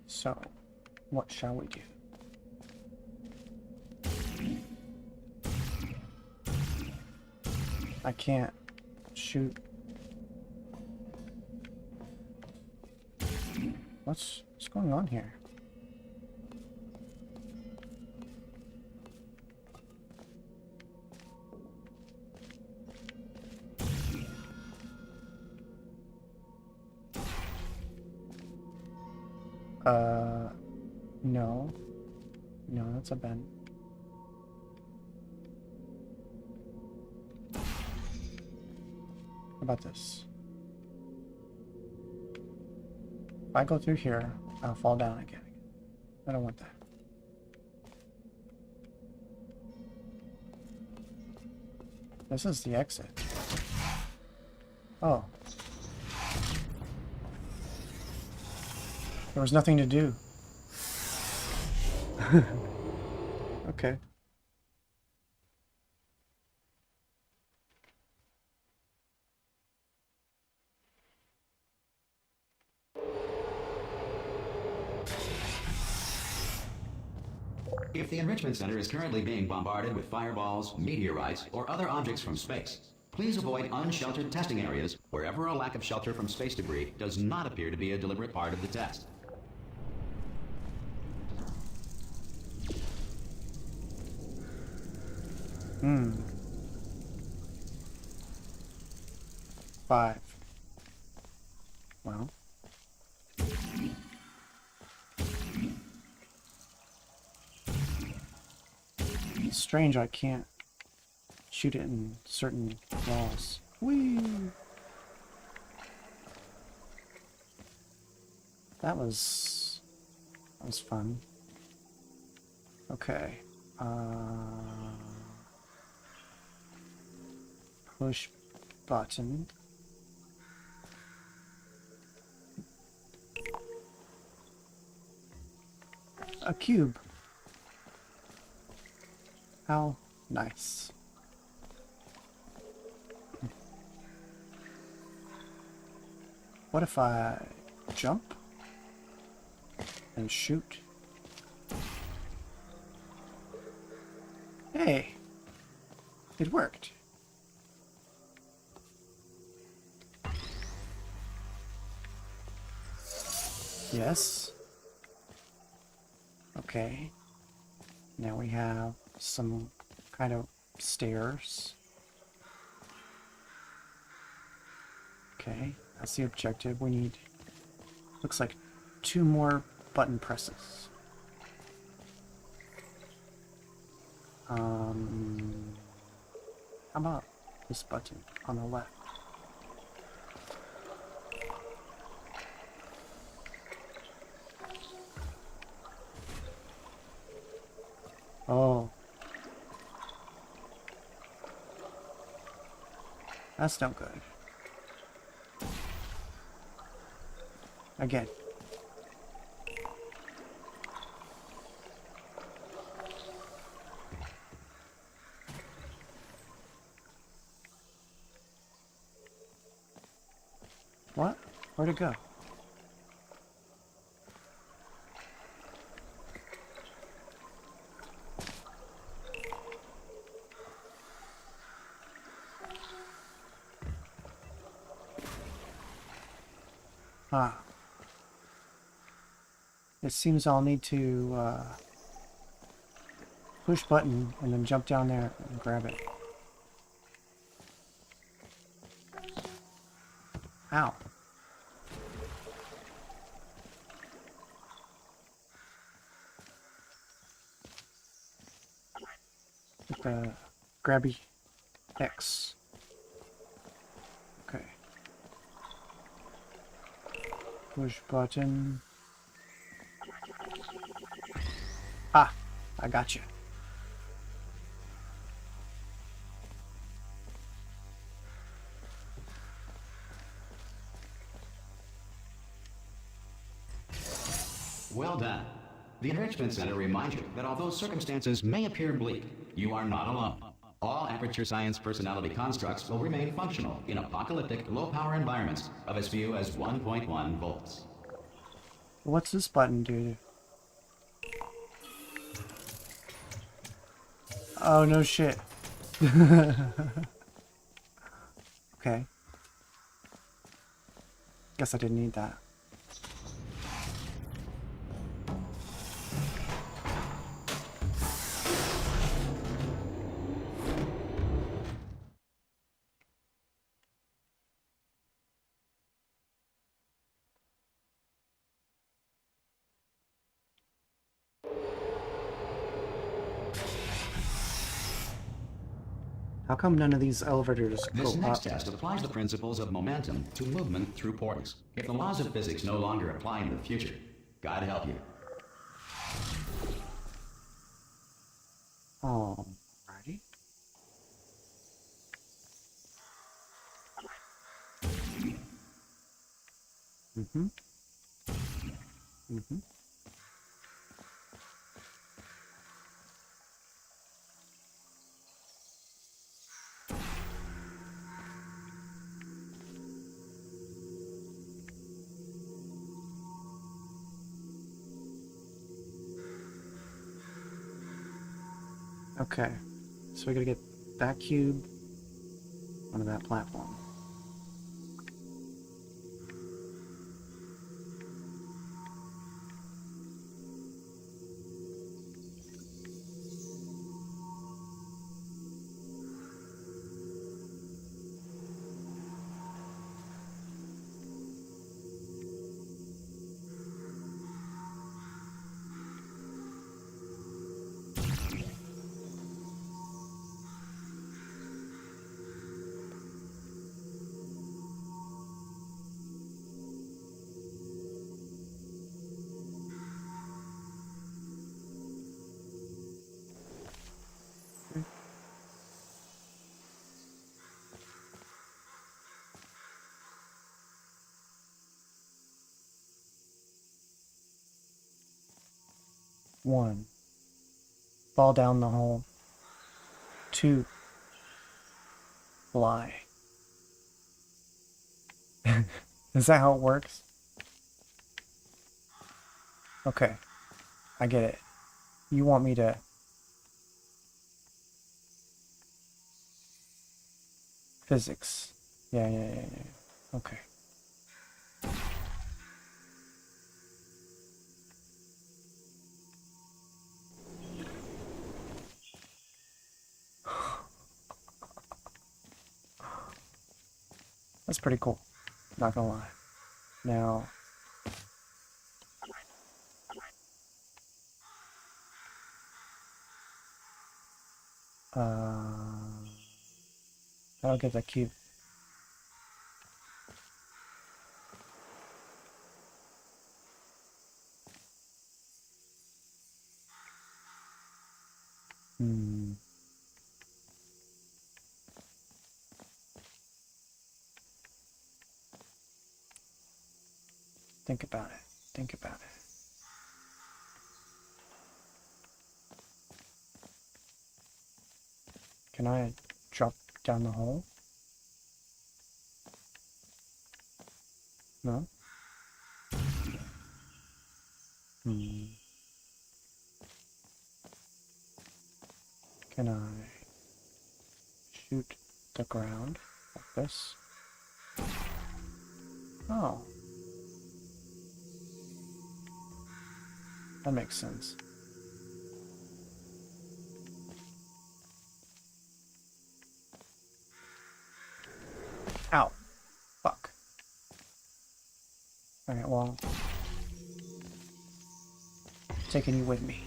So, what shall we do? I can't shoot. What's going on here? No. No, that's a bend. How about this? If I go through here, I'll fall down again. I don't want that. This is the exit. Oh. There was nothing to do. Okay. If the Enrichment Center is currently being bombarded with fireballs, meteorites, or other objects from space, please avoid unsheltered testing areas wherever a lack of shelter from space debris does not appear to be a deliberate part of the test. Hmm. 5. Well. It's strange I can't shoot it in certain walls. Whee! That was fun. Okay. Push button. A cube. How nice. What if I jump and shoot? Hey, it worked. Yes. Okay. Now we have some kind of stairs. Okay, that's the objective. We need, looks like 2 more button presses. How about this button on the left? Oh. That's no good. Again. What? Where'd it go? Ah. It seems I'll need to push button and then jump down there and grab it. Ow. With the grabby X. Okay. Push button. Ah, I got you. Well done. The Enrichment Center reminds you that although circumstances may appear bleak, you are not alone. All Aperture Science personality constructs will remain functional in apocalyptic, low-power environments of as few as 1.1 volts. What's this button do? Oh, no shit. Okay. Guess I didn't need that. How come none of these elevators go This next up? test applies the principles of momentum to movement through portals. If the laws of physics no longer apply in the future, God help you. Alrighty. Mm-hmm. Mm-hmm. Okay, so we gotta get that cube onto that platform. 1. Fall down the hole. 2. Fly. Is that how it works? Okay. I get it. You want me to... Physics. Yeah. Okay. That's pretty cool. Not gonna lie. Now... I'll get that cube. Think about it. Think about it. Can I drop down the hole? No? Can I shoot the ground like this? Oh. That makes sense. Ow. Fuck. Alright, well. Taking you with me.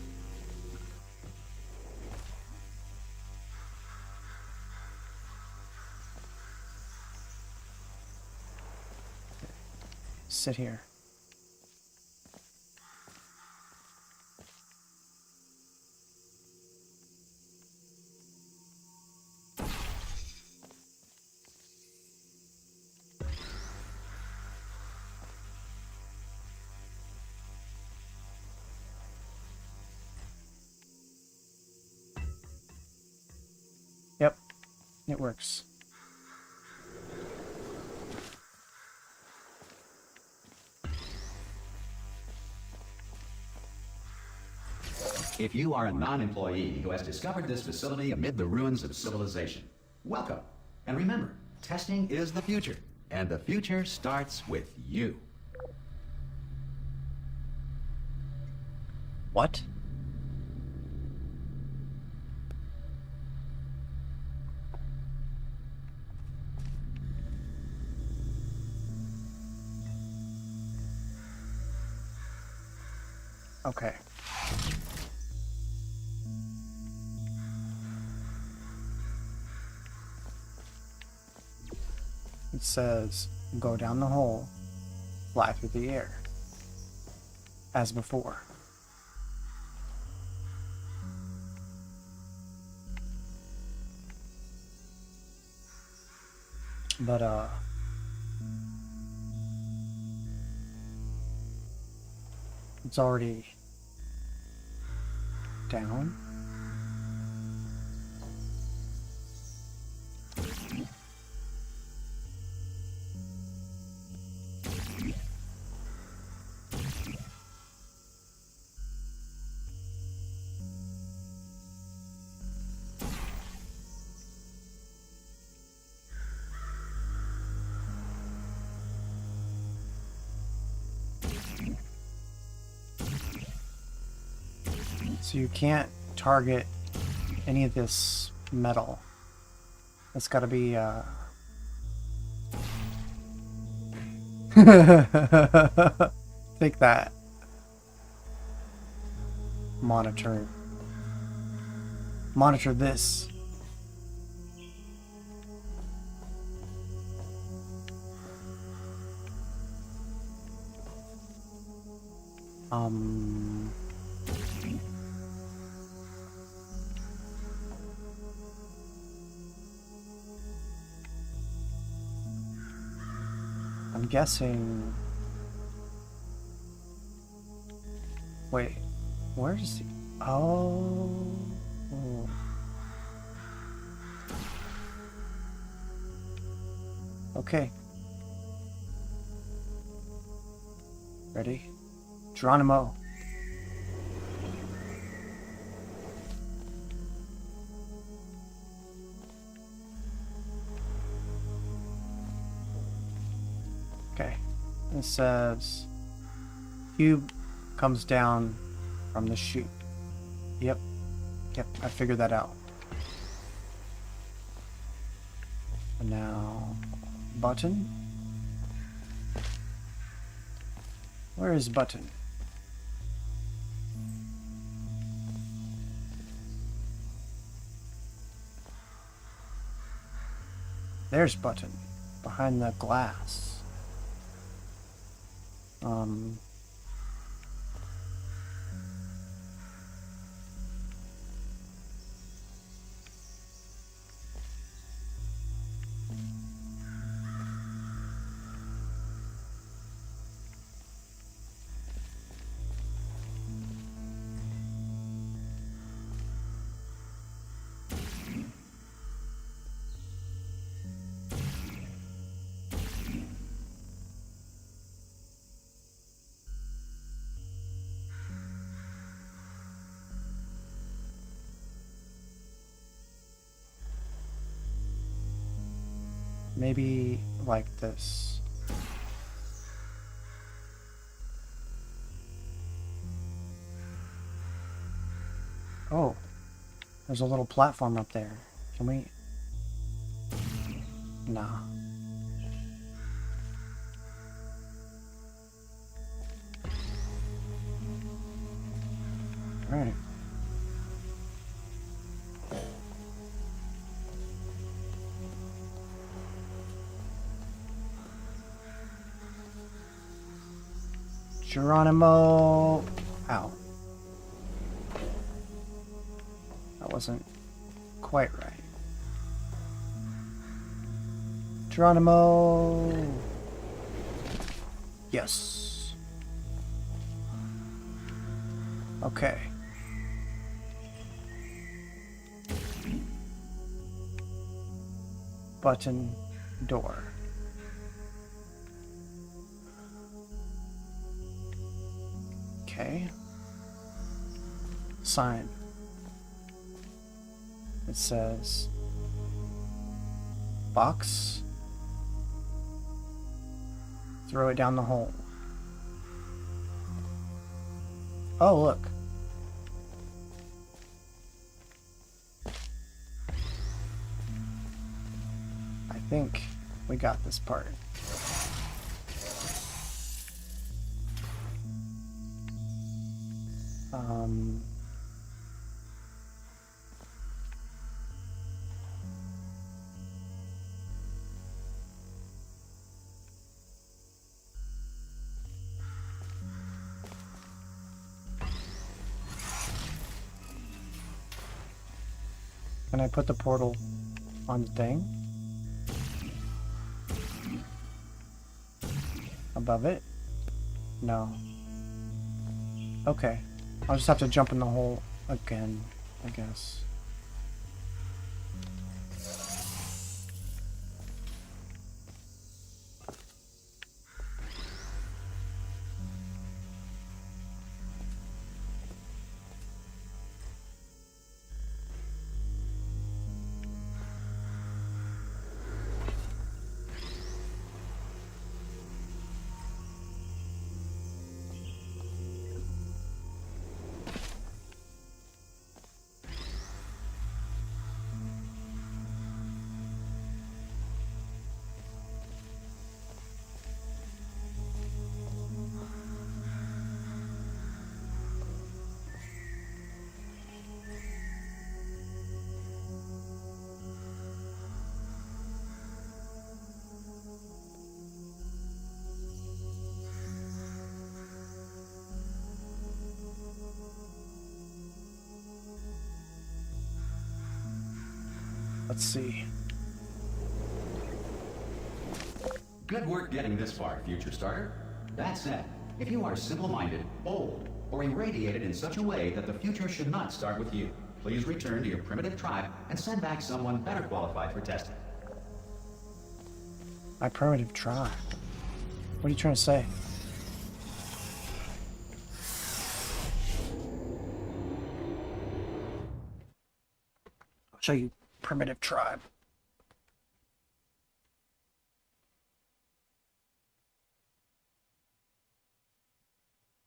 Sit here. Yep, it works. If you are a non-employee who has discovered this facility amid the ruins of civilization, welcome. And remember, testing is the future, and the future starts with you. What? Okay. It says, go down the hole, fly through the air, as before. But, it's already down. So you can't target any of this metal. It's gotta be, take that. Monitor. Monitor this. I'm guessing... Wait. Where's he? Oh. Okay. Ready? Geronimo. Okay. It says cube comes down from the chute. Yep. Yep, I figured that out. And now button. Where is button? There's button behind the glass. Maybe like this. Oh, there's a little platform up there. Can we? Nah. All right. Geronimo. Ow. That wasn't quite right. Geronimo. Yes. Okay. Button, door. Okay. Sign. It says box. Throw it down the hole. Oh, look. I think we got this part. Can I put the portal on the thing? Above it? No. Okay. I'll just have to jump in the hole again, I guess. Let's see. Good work getting this far, future starter. That said, if you are simple-minded, bold, or irradiated in such a way that the future should not start with you. Please return to your primitive tribe and send back someone better qualified for testing. My primitive tribe. What are you trying to say? I'll show you primitive tribe.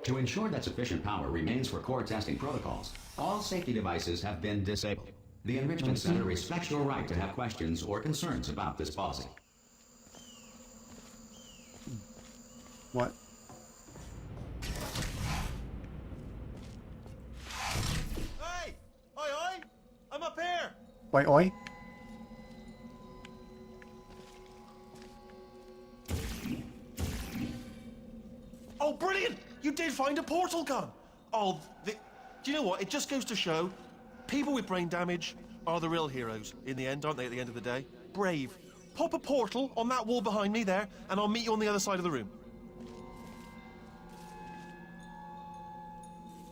To ensure that sufficient power remains for core testing protocols, all safety devices have been disabled. The Enrichment Center respects your right to have questions or concerns about this policy. What? Hey! Oi, oi! I'm up here! Wait, oi? Oh, brilliant! You did find a portal gun! Oh, do you know what? It just goes to show, people with brain damage are the real heroes in the end, aren't they, at the end of the day? Brave. Pop a portal on that wall behind me there, and I'll meet you on the other side of the room.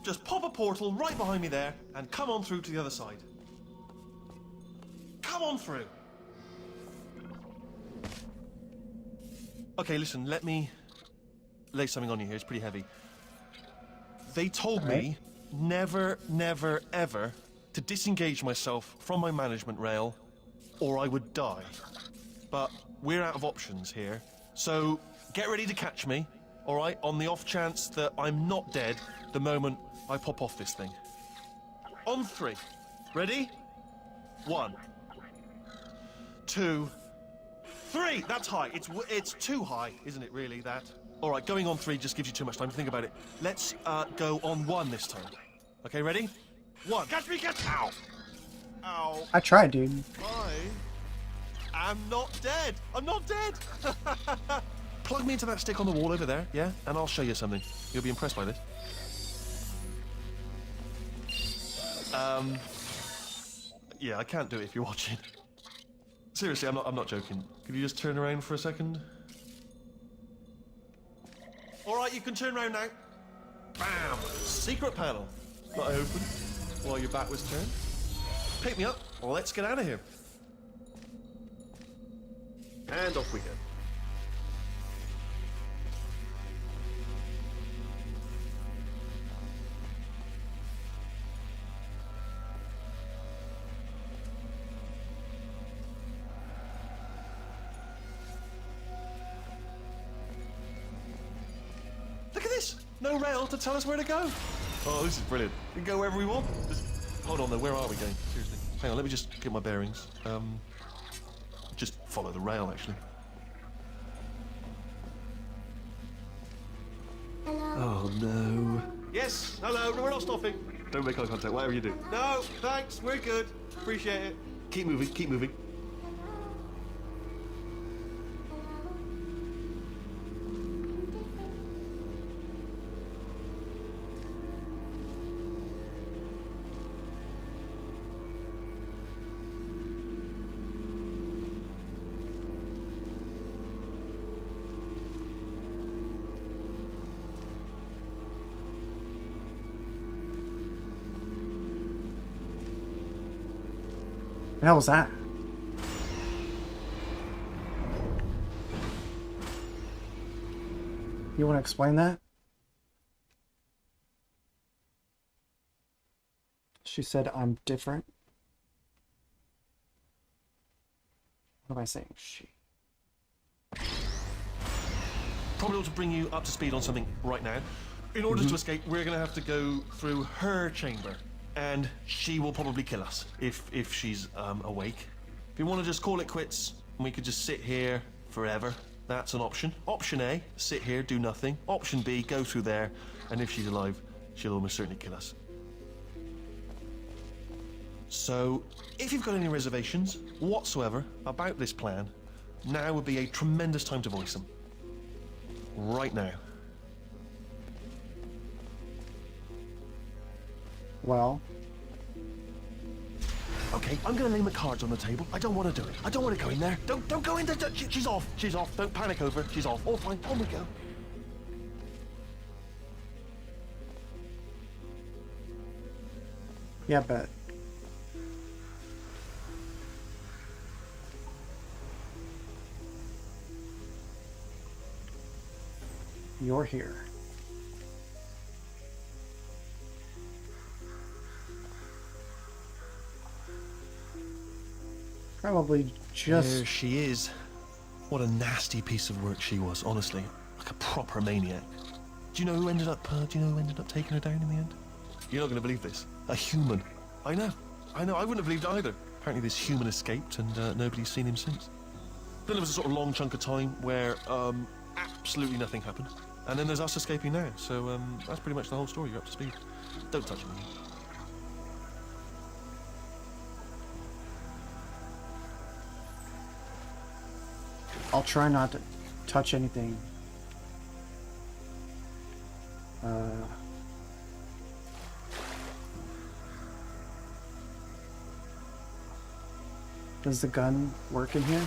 Just pop a portal right behind me there, and come on through to the other side. Come on through! Okay, listen, let me lay something on you here. It's pretty heavy. They told me never, never, ever to disengage myself from my management rail, or I would die. But we're out of options here, so get ready to catch me, all right, on the off chance that I'm not dead the moment I pop off this thing. On 3. Ready? 1, 2, 3. That's high. It's too high, isn't it, really, that? All right, going on 3 just gives you too much time to think about it. Let's go on 1 this time. Okay, ready? 1. Catch me, catch! Ow! Ow. I tried, dude. I am not dead. I'm not dead. Plug me into that stick on the wall over there, yeah? And I'll show you something. You'll be impressed by this. Yeah, I can't do it if you're watching. Seriously, I'm not joking. Could you just turn around for a second? All right, you can turn around now. Bam! Secret panel that I opened while your back was turned. Pick me up. Let's get out of here. And off we go. Look at this! No rail to tell us where to go. Oh, this is brilliant. We can go wherever we want. Just hold on though, where are we going? Seriously. Hang on, let me just get my bearings. Just follow the rail, actually. Oh no. Yes, hello, no, we're not stopping. Don't make eye contact, whatever you do. No, thanks, we're good. Appreciate it. Keep moving, keep moving. What the hell was that? You want to explain that? She said, I'm different. What am I saying? She. Probably ought to bring you up to speed on something right now. In order to escape, we're going to have to go through her chamber. And she will probably kill us if she's awake. If you want to just call it quits, and we could just sit here forever, that's an option. Option A, sit here, do nothing. Option B, go through there, and if she's alive, she'll almost certainly kill us. So, if you've got any reservations whatsoever about this plan, now would be a tremendous time to voice them. Right now. Well. Okay, I'm gonna lay my cards on the table. I don't want to do it. I don't want to go in there. Don't go in there. She's off. She's off. Don't panic over. She's off. All fine. On we go. Yeah, bet. You're here. Probably just... There she is. What a nasty piece of work she was, honestly. Like a proper maniac. Do you know who ended up taking her down in the end? You're not going to believe this. A human. I know. I wouldn't have believed it either. Apparently this human escaped and nobody's seen him since. Then there was a sort of long chunk of time where absolutely nothing happened. And then there's us escaping now. So that's pretty much the whole story. You're up to speed. Don't touch me. I'll try not to touch anything. Does the gun work in here?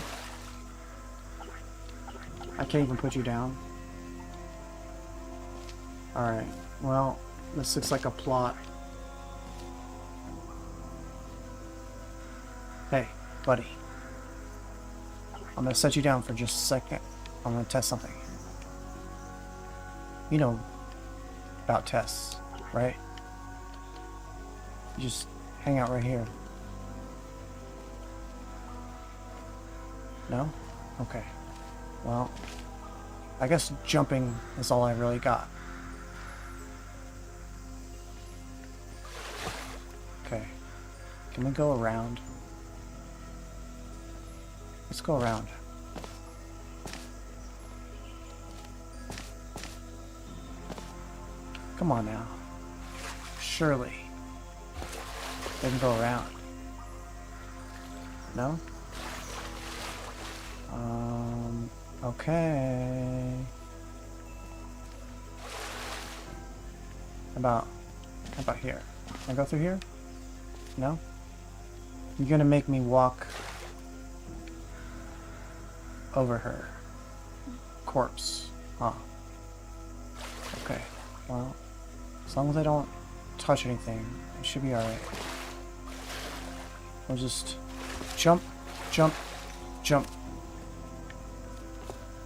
I can't even put you down. Alright, well, this looks like a plot. Hey, buddy. I'm gonna set you down for just a second. I'm gonna test something. You know about tests, right? You just hang out right here. No? Okay. Well, I guess jumping is all I really got. Okay. Can we go around? Let's go around. Come on now. Surely. They can go around. No? Okay. How about here? Can I go through here? No? You're gonna make me walk over her corpse, huh? Okay, well, as long as I don't touch anything, it should be alright. We'll just jump, jump, jump,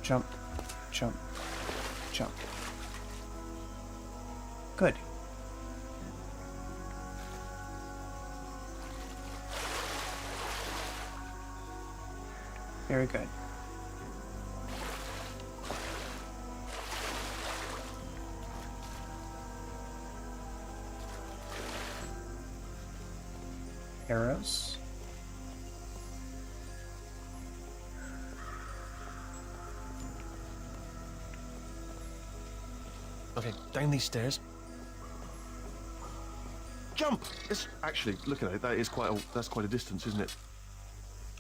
jump, jump, jump. Good. Very good. Arrows. Okay, down these stairs. Jump! It's actually, look at it. That's quite a distance, isn't it?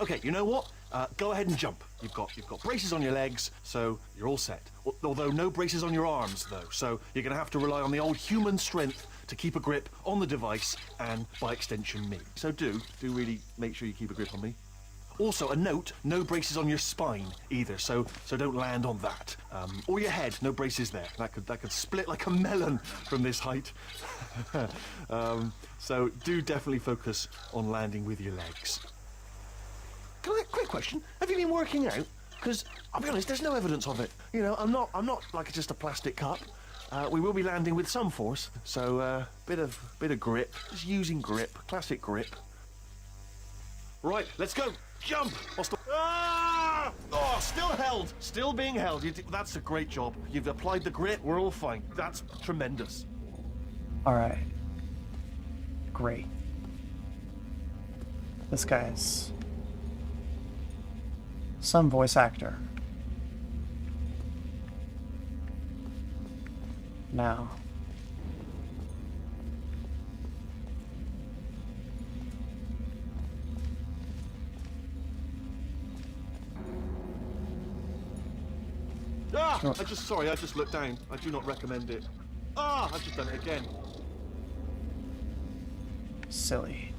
Okay, you know what? Go ahead and jump. You've got braces on your legs, so you're all set. Although no braces on your arms, though. So you're going to have to rely on the old human strength to keep a grip on the device and, by extension, me. So do really make sure you keep a grip on me. Also, a note: no braces on your spine either. So don't land on that. Or your head. No braces there. That could split like a melon from this height. So do definitely focus on landing with your legs. Quick question: have you been working out? Because I'll be honest, there's no evidence of it. You know, I'm not like just a plastic cup. We will be landing with some force, so bit of grip, just using grip, classic grip. Right, let's go. Jump! Ah! Oh, still held, still being held. That's a great job. You've applied the grip. We're all fine. That's tremendous. All right. Great. This guy's some voice actor. Now. Ah! I just looked down. I do not recommend it. Ah! I've just done it again. Silly.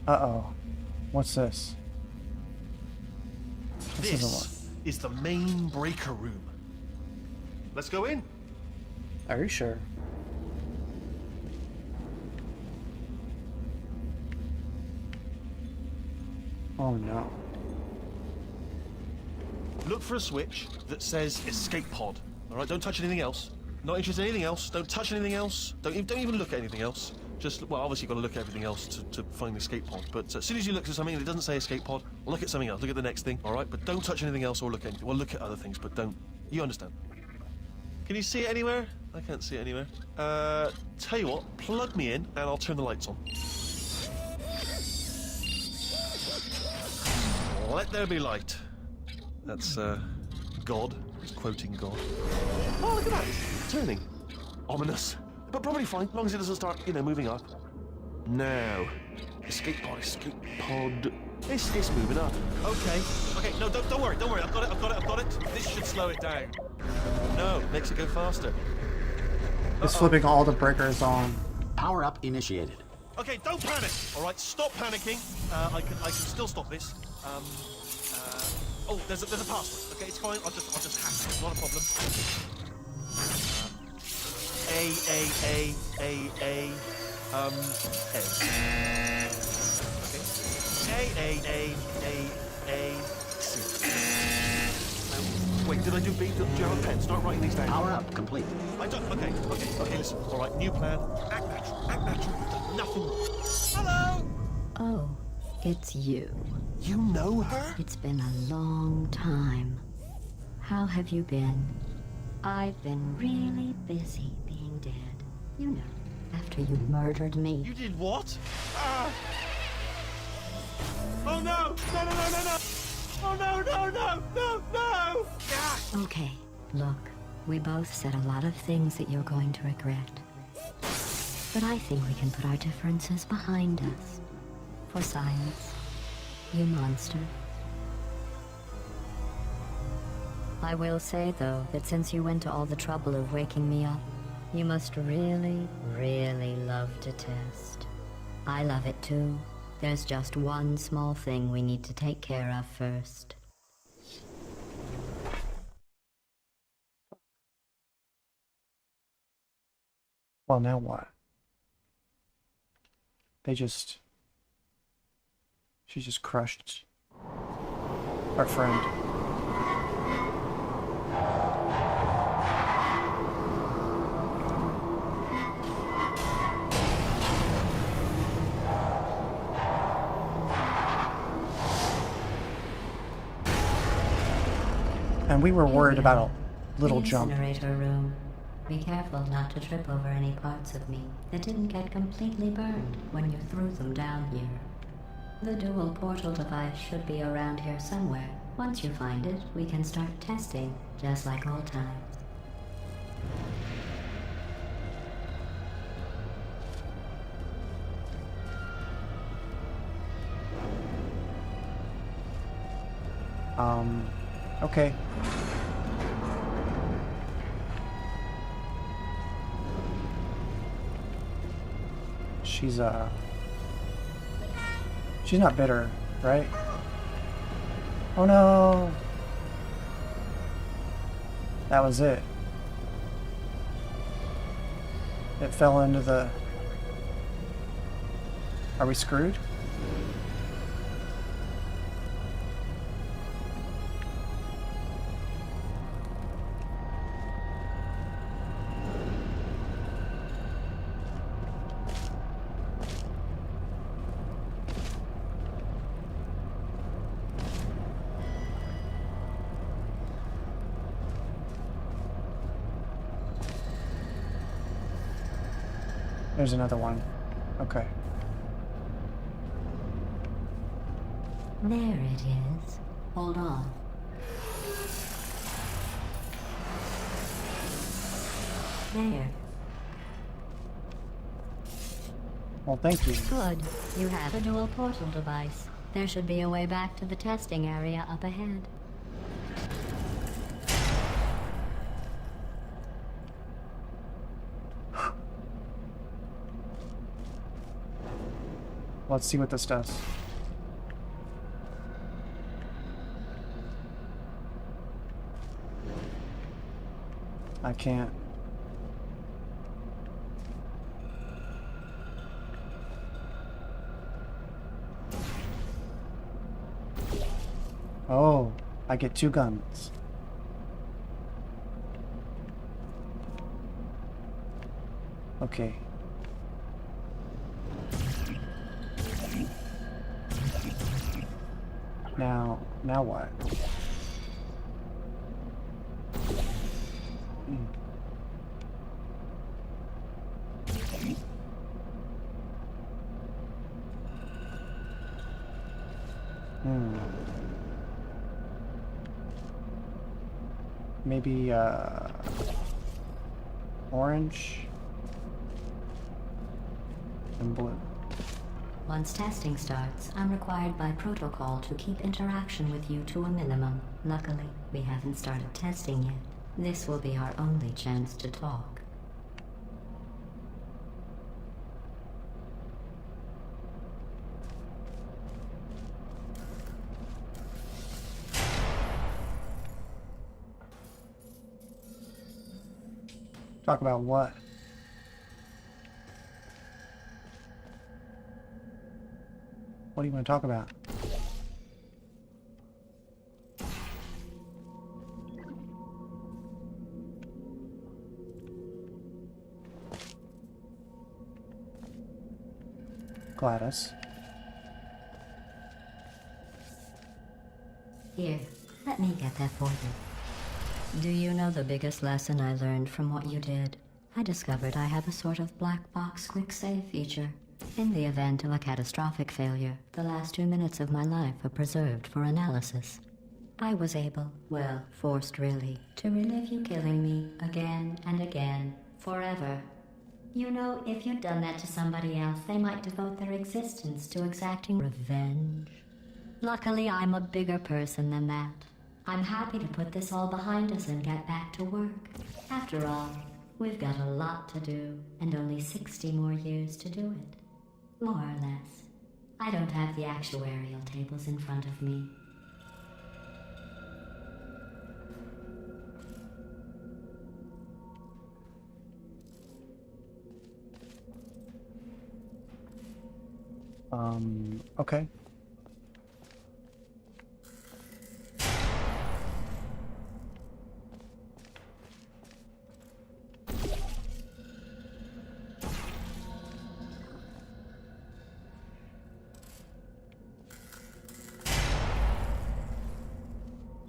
Uh-oh. What's this? This isn't one. This is the main breaker room. Let's go in. Are you sure? Oh no. Look for a switch that says escape pod. All right, don't touch anything else. Not interested in anything else. Don't touch anything else. Don't even look at anything else. Just, well, obviously you've got to look at everything else to find the escape pod. But as soon as you look at something and it doesn't say escape pod, look at something else. Look at the next thing, all right? But don't touch anything else or look at anything. Well, look at other things, but don't. You understand? Can you see it anywhere? I can't see it anywhere. Tell you what, plug me in and I'll turn the lights on. Let there be light. That's, God. It's quoting God. Oh, look at that. It's turning. Ominous. But probably fine, as long as it doesn't start, moving up. Now. Escape pod. It's moving up. Okay, no, don't worry. I've got it. This should slow it down. No, makes it go faster. It's flipping all the breakers on. Power up initiated. Okay, don't panic. All right, stop panicking. I can still stop this. Oh, there's a password. Okay, it's fine. I'll just hack it. Not a problem. A. Okay. A. C. Wait, did I do B? Do you have a pen? Start writing these down. Power up complete. I don't. Okay. Listen. All right, new plan. Act natural. Nothing wrong. Hello. Oh, it's you. You know her? It's been a long time. How have you been? I've been really busy being dead. You know, after you murdered me. You did what? Oh no! No! Oh no! Okay, look, we both said a lot of things that you're going to regret. But I think we can put our differences behind us. For science. You monster. I will say, though, that since you went to all the trouble of waking me up, you must really, really love to test. I love it too. There's just one small thing we need to take care of first. Well, now what? She just crushed our friend. And we were worried about a little jump. Incinerator room. Be careful not to trip over any parts of me that didn't get completely burned when you threw them down here. The dual portal device should be around here somewhere. Once you find it, we can start testing, just like old times. Okay. She's not bitter, right? Oh no! That was it. It fell into the... Are we screwed? There's another one. Okay. There it is. Hold on. There. Well, thank you. Good. You have a dual portal device. There should be a way back to the testing area up ahead. Let's see what this does. I can't. Oh, I get 2 guns. Okay. Now what? Maybe, orange and blue. Once testing starts, I'm required by protocol to keep interaction with you to a minimum. Luckily, we haven't started testing yet. This will be our only chance to talk. Talk about what? What do you want to talk about? Gladys. Here, let me get that for you. Do you know the biggest lesson I learned from what you did? I discovered I have a sort of black box quick save feature. In the event of a catastrophic failure, the last 2 minutes of my life are preserved for analysis. I was able, well, forced really, to relive you killing me again and again, forever. You know, if you'd done that to somebody else, they might devote their existence to exacting revenge. Luckily, I'm a bigger person than that. I'm happy to put this all behind us and get back to work. After all, we've got a lot to do, and only 60 more years to do it. More or less. I don't have the actuarial tables in front of me. Okay.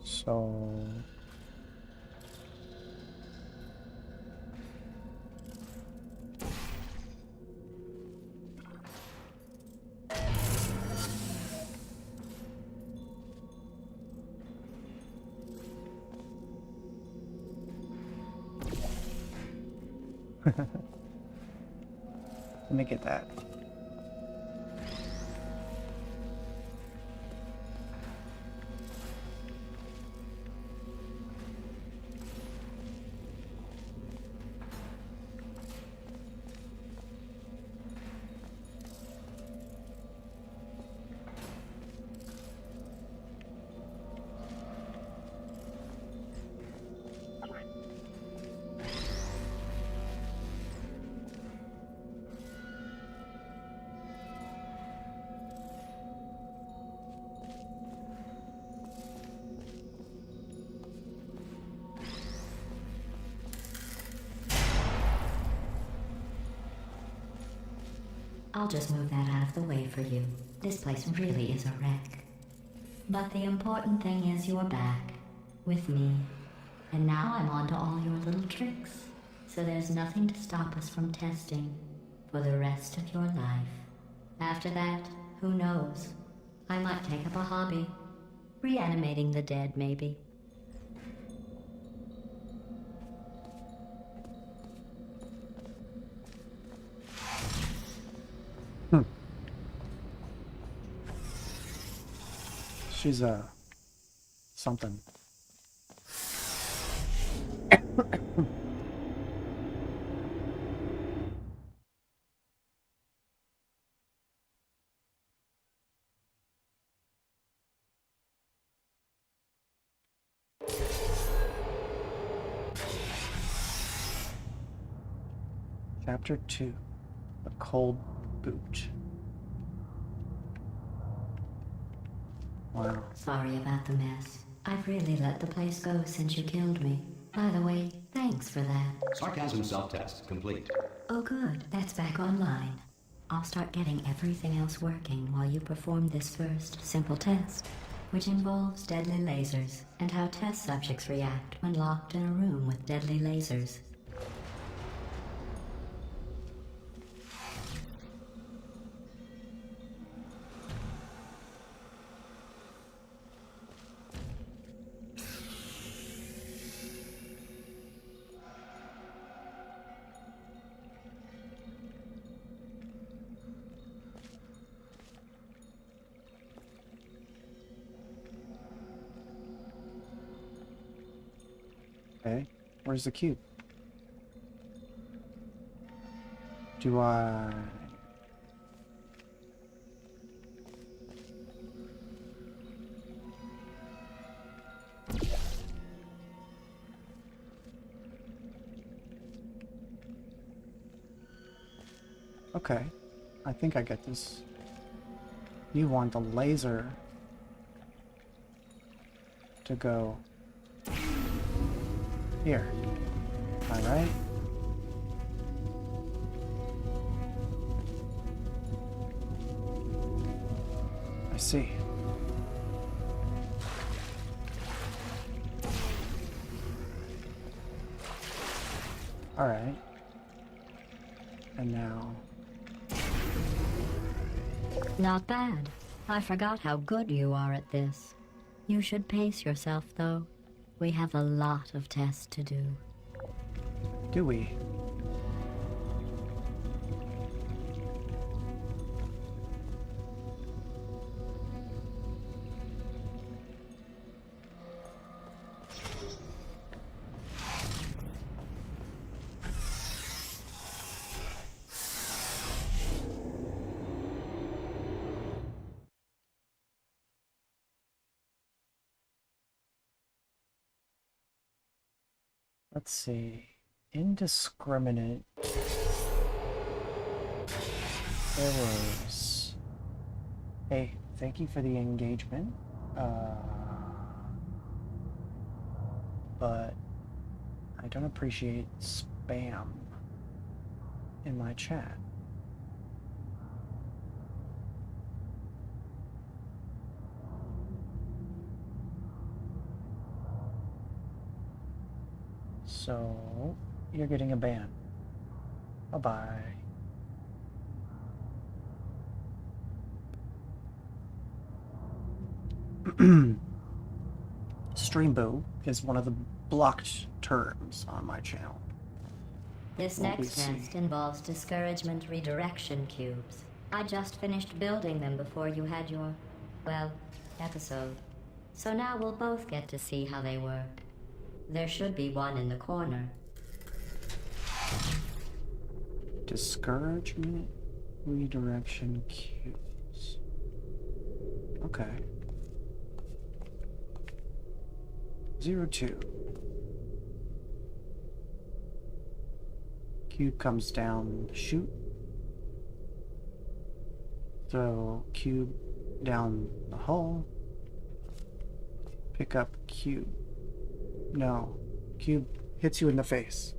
So... Let me get that. I'll just move that out of the way for you. This place really is a wreck. But the important thing is you're back. With me. And now I'm on to all your little tricks. So there's nothing to stop us from testing. For the rest of your life. After that, who knows? I might take up a hobby. Reanimating the dead, maybe. She's something. Chapter 2. The Cold Boot. Wow. Sorry about the mess. I've really let the place go since you killed me. By the way, thanks for that. Sarcasm self-test complete. Oh good, that's back online. I'll start getting everything else working while you perform this first simple test, which involves deadly lasers and how test subjects react when locked in a room with deadly lasers. Okay, where's the cube? Do I... Okay, I think I get this. You want the laser to go here. Am I right? I see. All right. And now... Not bad. I forgot how good you are at this. You should pace yourself, though. We have a lot of tests to do. Do we? Let's see. Indiscriminate errors. Hey, thank you for the engagement. But I don't appreciate spam in my chat. So, you're getting a ban. Bye-bye. Streamboo is one of the blocked terms on my channel. This next test involves discouragement redirection cubes. I just finished building them before you had your, well, episode. So now we'll both get to see how they work. There should be one in the corner. Discouragement redirection cubes. Okay. 02. Cube comes down the chute. Throw cube down the hole. Pick up cube. No. Cube hits you in the face.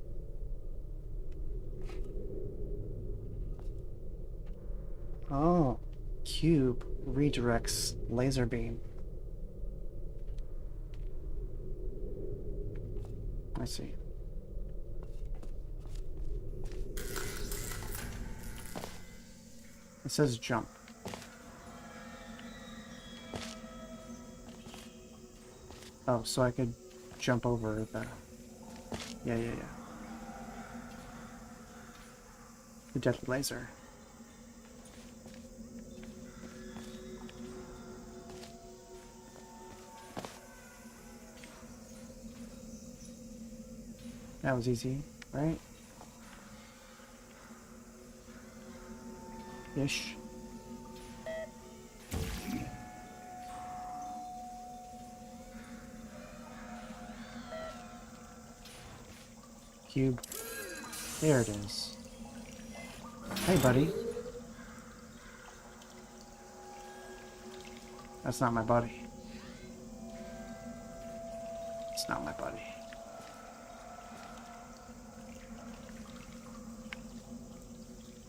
Oh. Cube redirects laser beam. I see. It says jump. Oh, so I could jump over the... Yeah. The deadly laser. That was easy, right? Ish. Cube. There it is. Hey, buddy. That's not my buddy. It's not my buddy.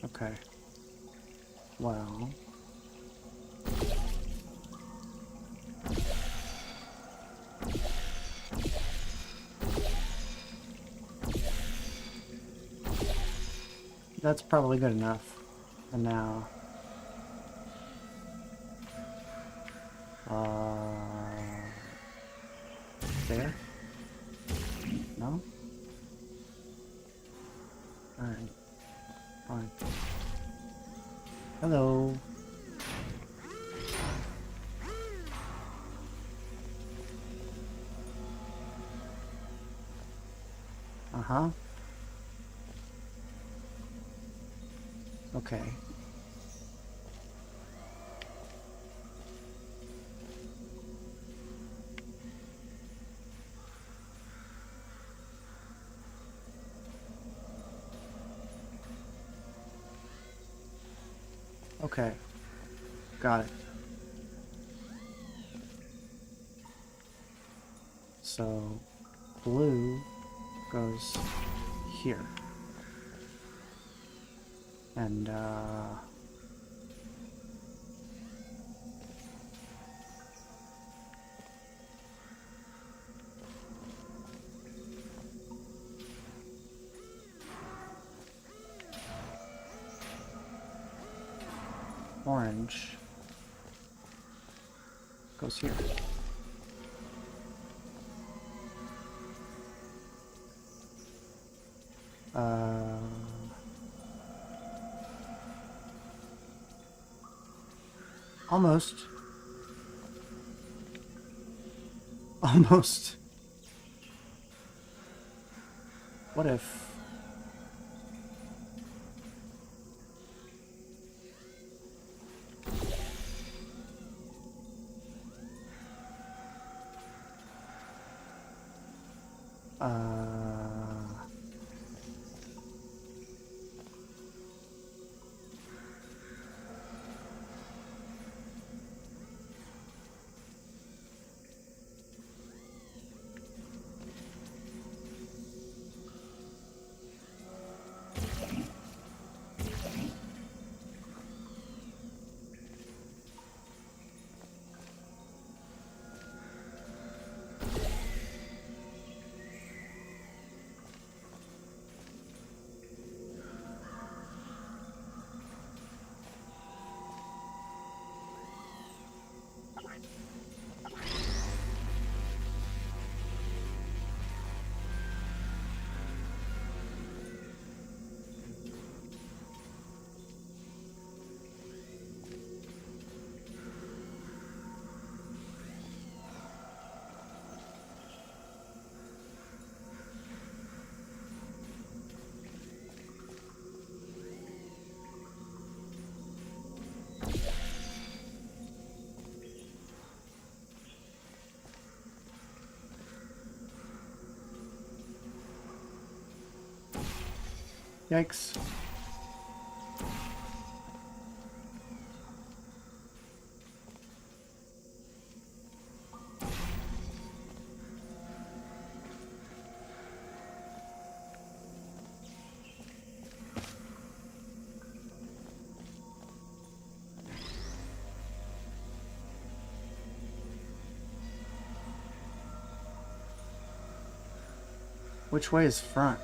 Okay. Well. That's probably good enough. And now... there? No? Alright. Fine. Hello. Uh-huh. Okay. Okay. Got it. So, blue goes here. And, orange goes here. Almost. Almost. What if... Yikes. Which way is front?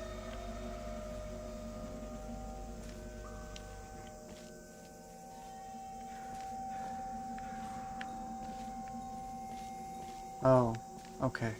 Oh, okay.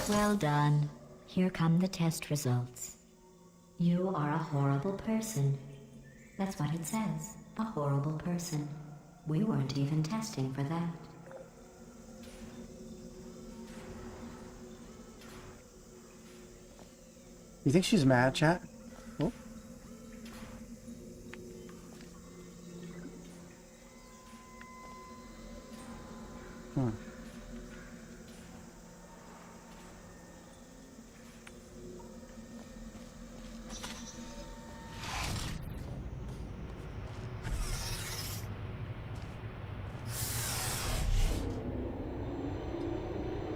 Well done. Here come the test results. You are a horrible person. That's what it says. A horrible person. We weren't even testing for that. You think she's mad, chat? Oh. Hmm.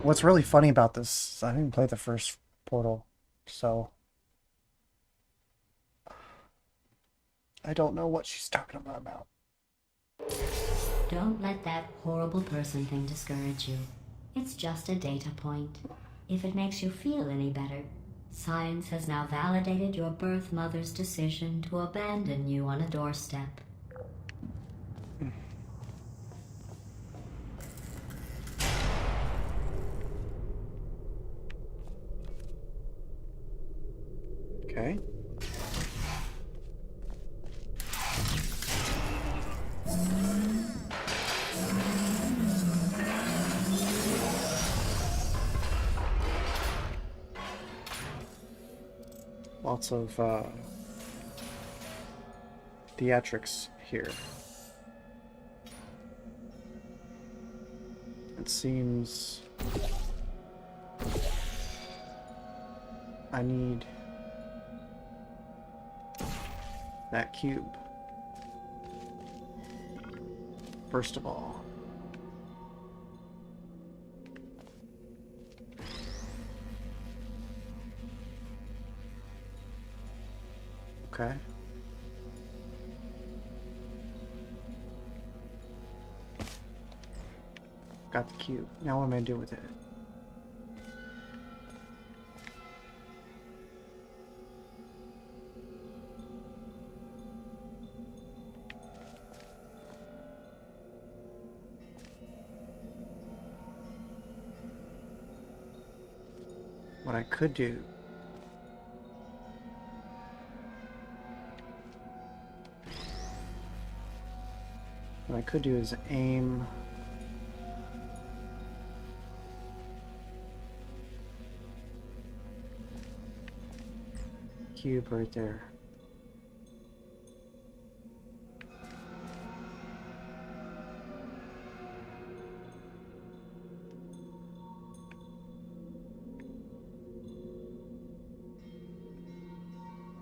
What's really funny about this, I didn't play the first Portal, so I don't know what she's talking about. Don't let that horrible person thing discourage you. It's just a data point. If it makes you feel any better, science has now validated your birth mother's decision to abandon you on a doorstep. Okay. Lots of theatrics here. It seems I need that cube. First of all. Okay. Got the cube. Now what am I gonna do with it? What I could do is aim cube right there.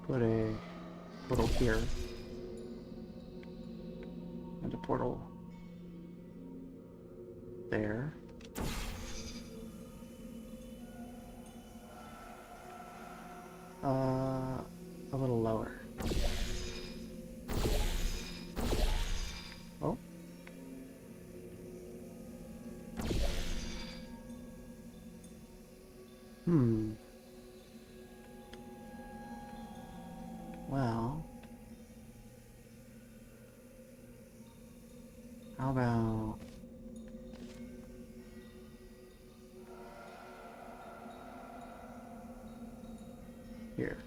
Put a portal here. And a portal there. A little lower. Oh. Well, how about here?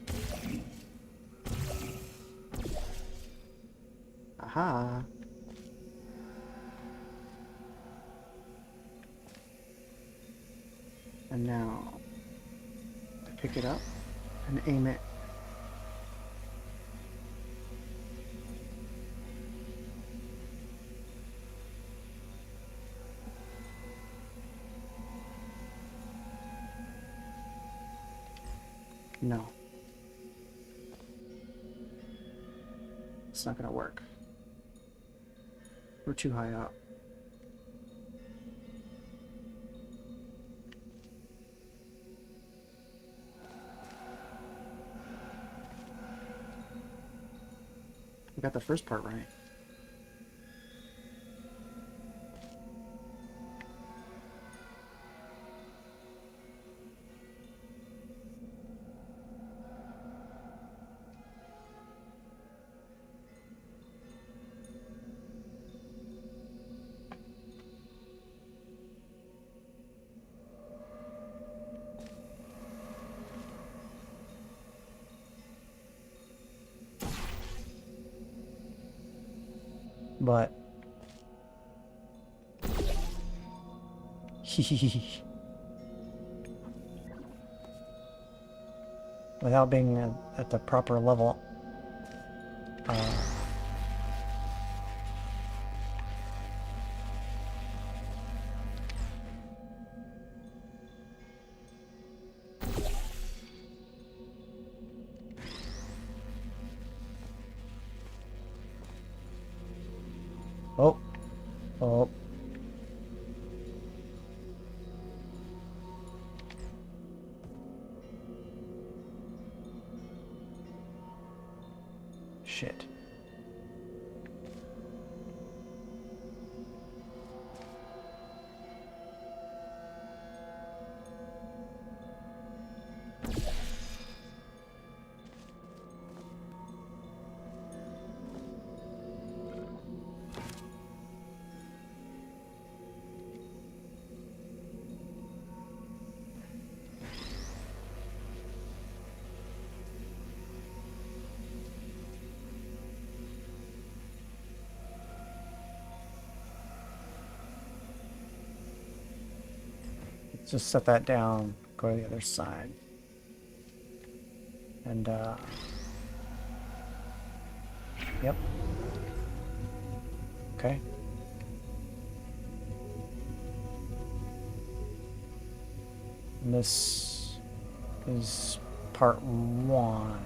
Aha. And now I pick it up and aim it. No. It's not gonna work. We're too high up. We got the first part right. but without being at the proper level. Oh. Oh. Shit. Just set that down, go to the other side. And, yep. Okay. And this is part 1.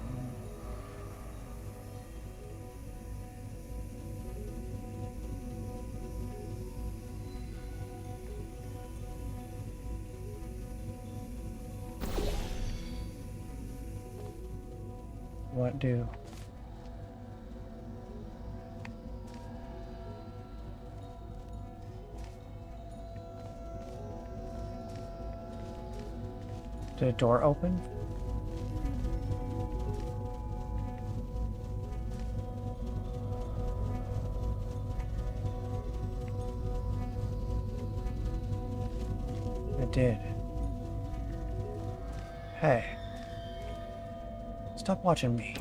What do? Did a door open? It did. Hey. Stop watching me.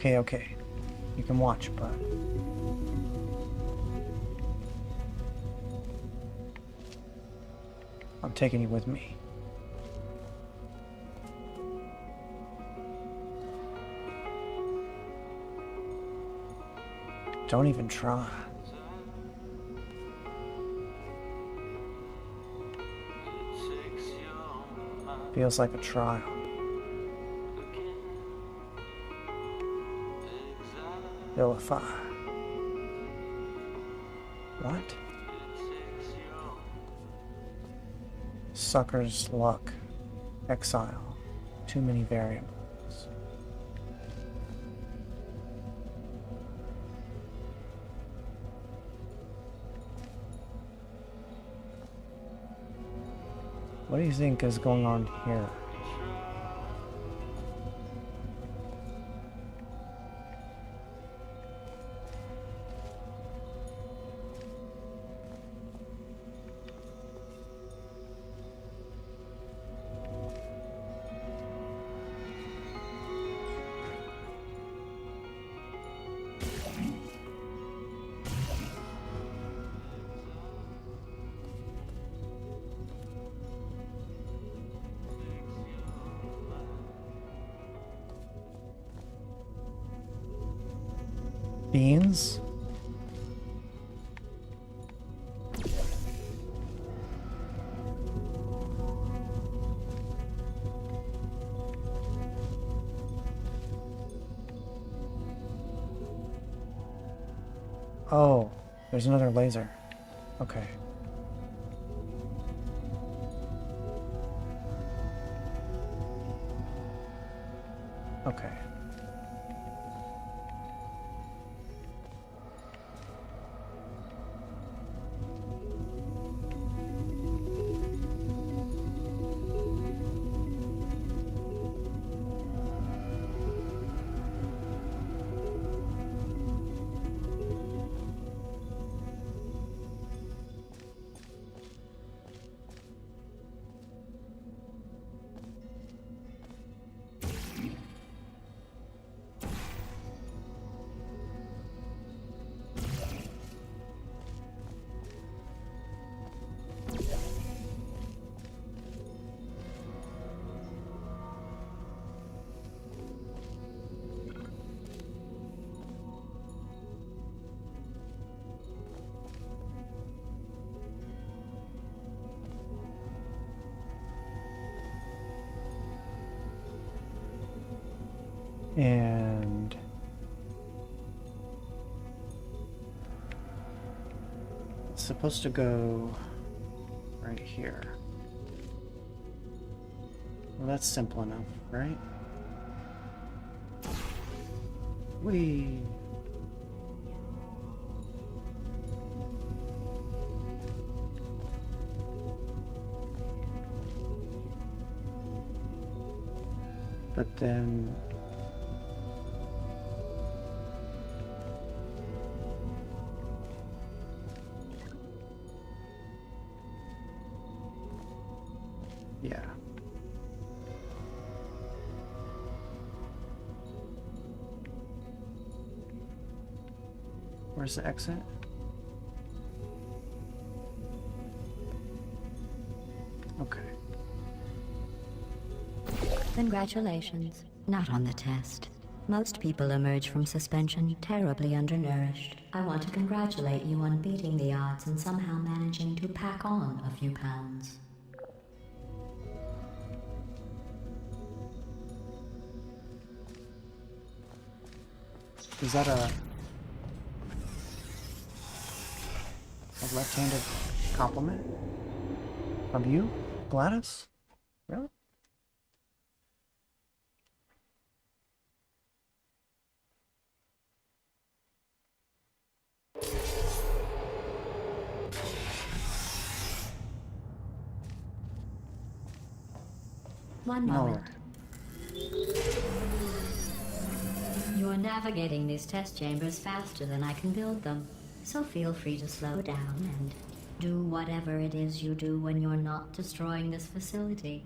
Okay. You can watch, but I'm taking you with me. Don't even try. Feels like a trial. Vilify. What? Sucker's luck. Exile. Too many variables. What do you think is going on here? Beans? Oh, there's another laser. Okay. Okay. And it's supposed to go right here. Well, that's simple enough, right? Whee! But then yeah. Where's the exit? Okay. Congratulations. Not on the test. Most people emerge from suspension terribly undernourished. I want to congratulate you on beating the odds and somehow managing to pack on a few pounds. Is that a left-handed compliment from you, Gladys? Really? One moment. You're navigating these test chambers faster than I can build them, so feel free to slow down and do whatever it is you do when you're not destroying this facility.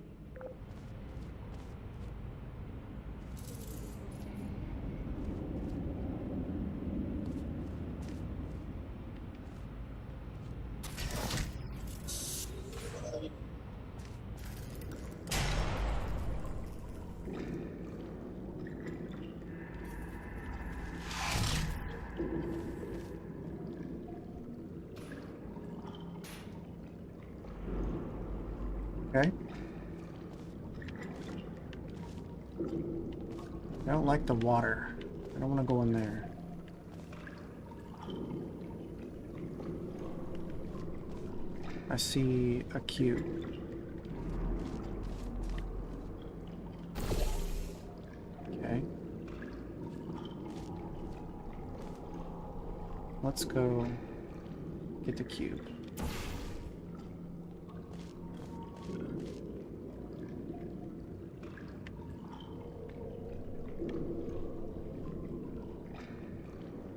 Okay. I don't like the water. I don't want to go in there. I see a cube. Okay. Let's go get the cube.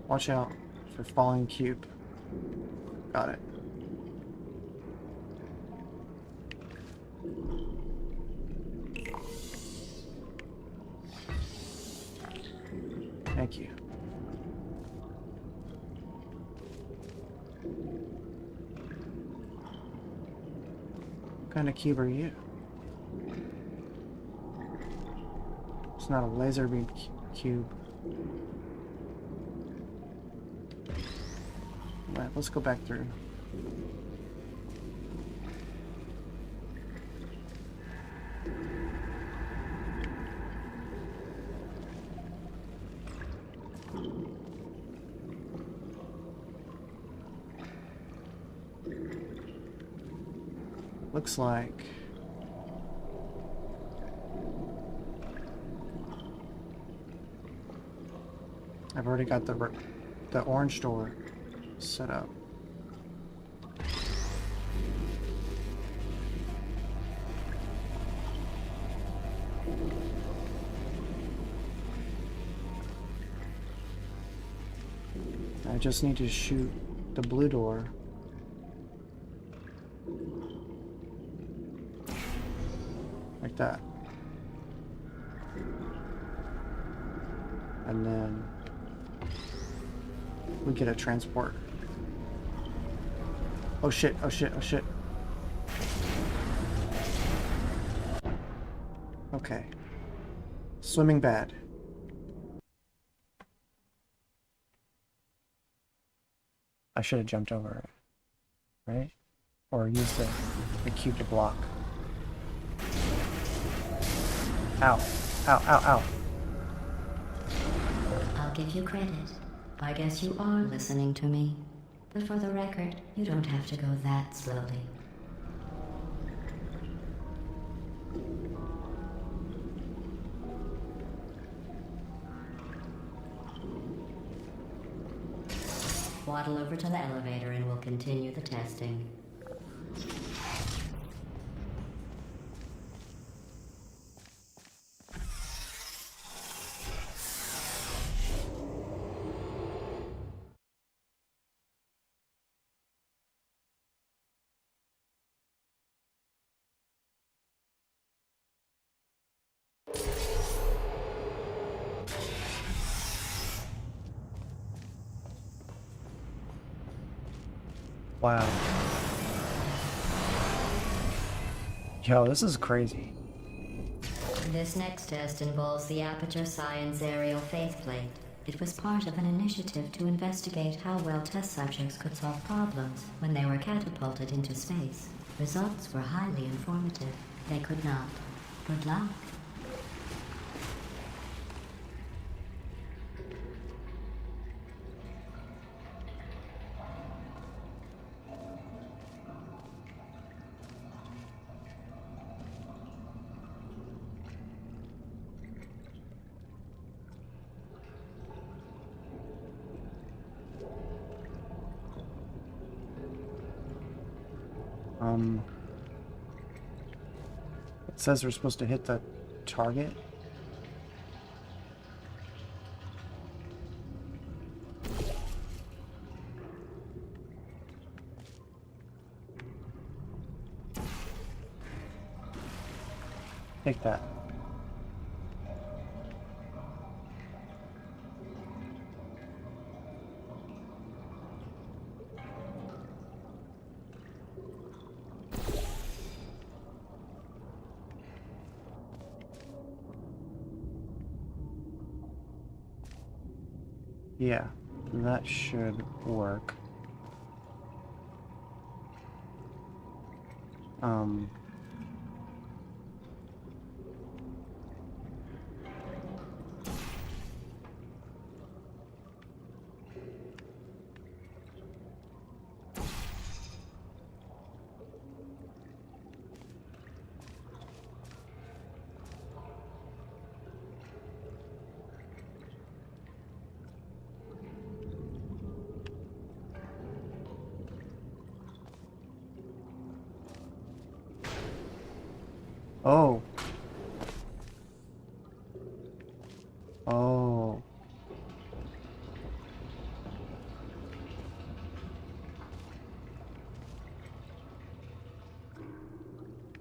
Watch out for falling cube. Got it. Thank you. What kind of cube are you? It's not a laser beam cube. Right, let's go back through. Looks like I've already got the orange door set up. I just need to shoot the blue door. Like that. And then we get a transport. Oh shit, oh shit, oh shit. Okay. Swimming bad. I should have jumped over it, right? Or used the cube to block. Ow. Ow, ow, ow. give you credit. I guess you are listening to me. But for the record, you don't have to go that slowly. Waddle over to the elevator and we'll continue the testing. Wow. Yo, this is crazy. This next test involves the Aperture Science Aerial Faceplate. It was part of an initiative to investigate how well test subjects could solve problems when they were catapulted into space. Results were highly informative. They could not. Good luck. It says we're supposed to hit the target. Take that. Yeah, that should work. Oh. Oh.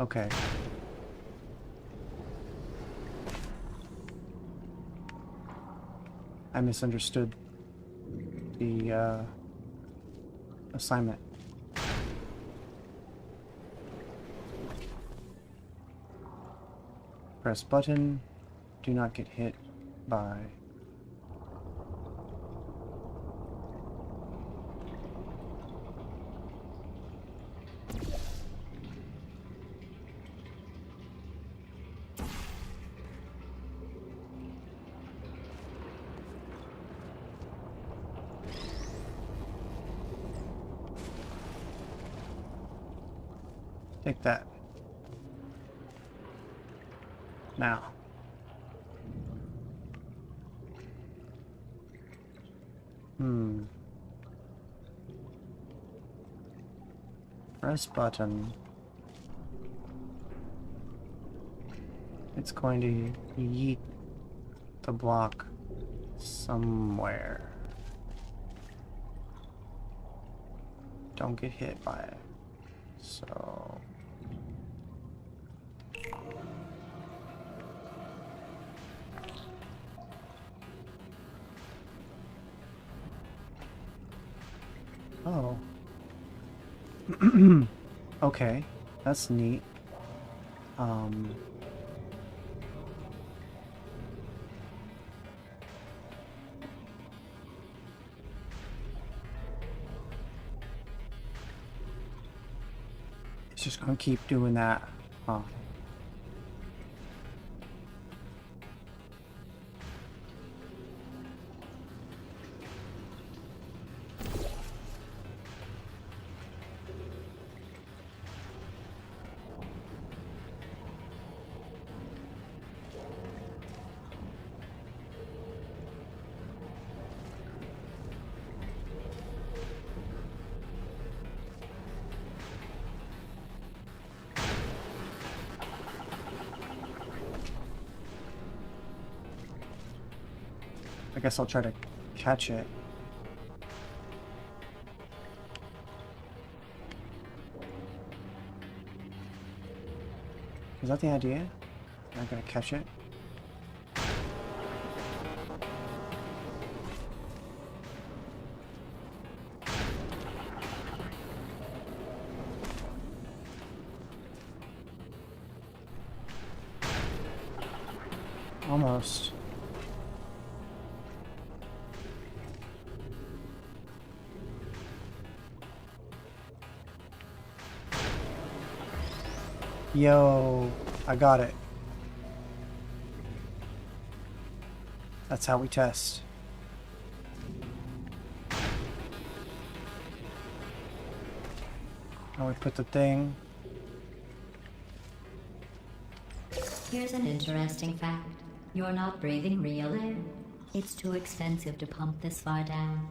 Okay. I misunderstood the assignment. Press button. Do not get hit by. Take that. Now. Press button. It's going to yeet the block somewhere. Don't get hit by it. So... Oh. Okay, that's neat. It's just gonna keep doing that, huh? guess I'll try to catch it. Is that the idea? Am I gonna catch it? Almost. Yo, I got it. That's how we test. Now we put the thing. Here's an interesting fact. You're not breathing real air. It's too expensive to pump this far down.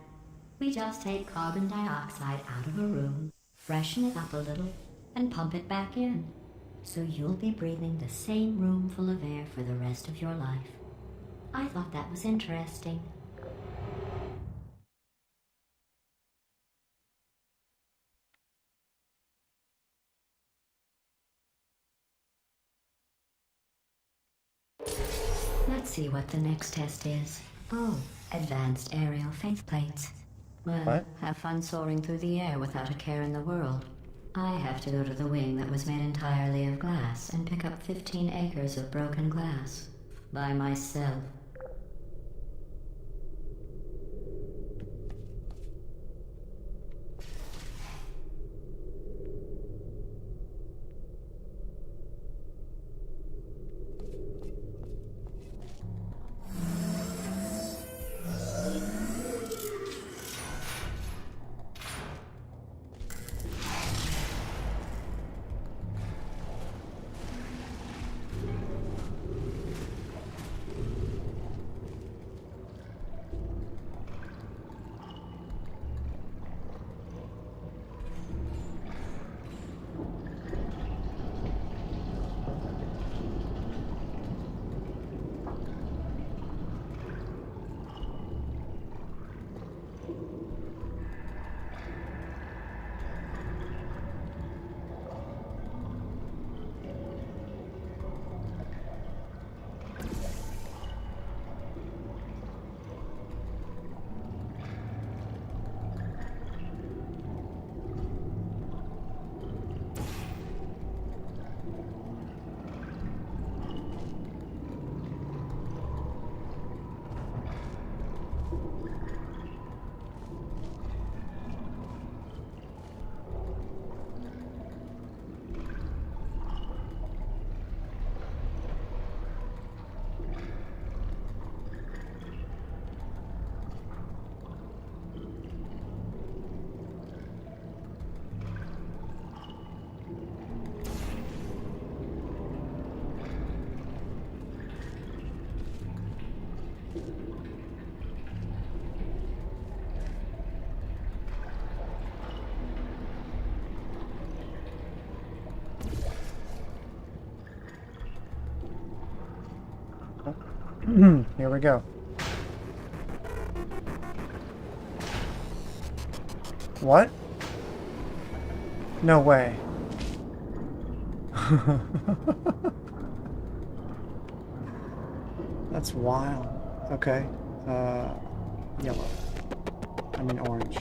We just take carbon dioxide out of a room, freshen it up a little, and pump it back in. So you'll be breathing the same room full of air for the rest of your life. I thought that was interesting. Let's see what the next test is. Oh, advanced aerial faith plates. Well, what? Have fun soaring through the air without a care in the world. I have to go to the wing that was made entirely of glass and pick up 15 acres of broken glass. By myself. Here we go. What? No way. That's wild. Okay. Yellow. I mean orange.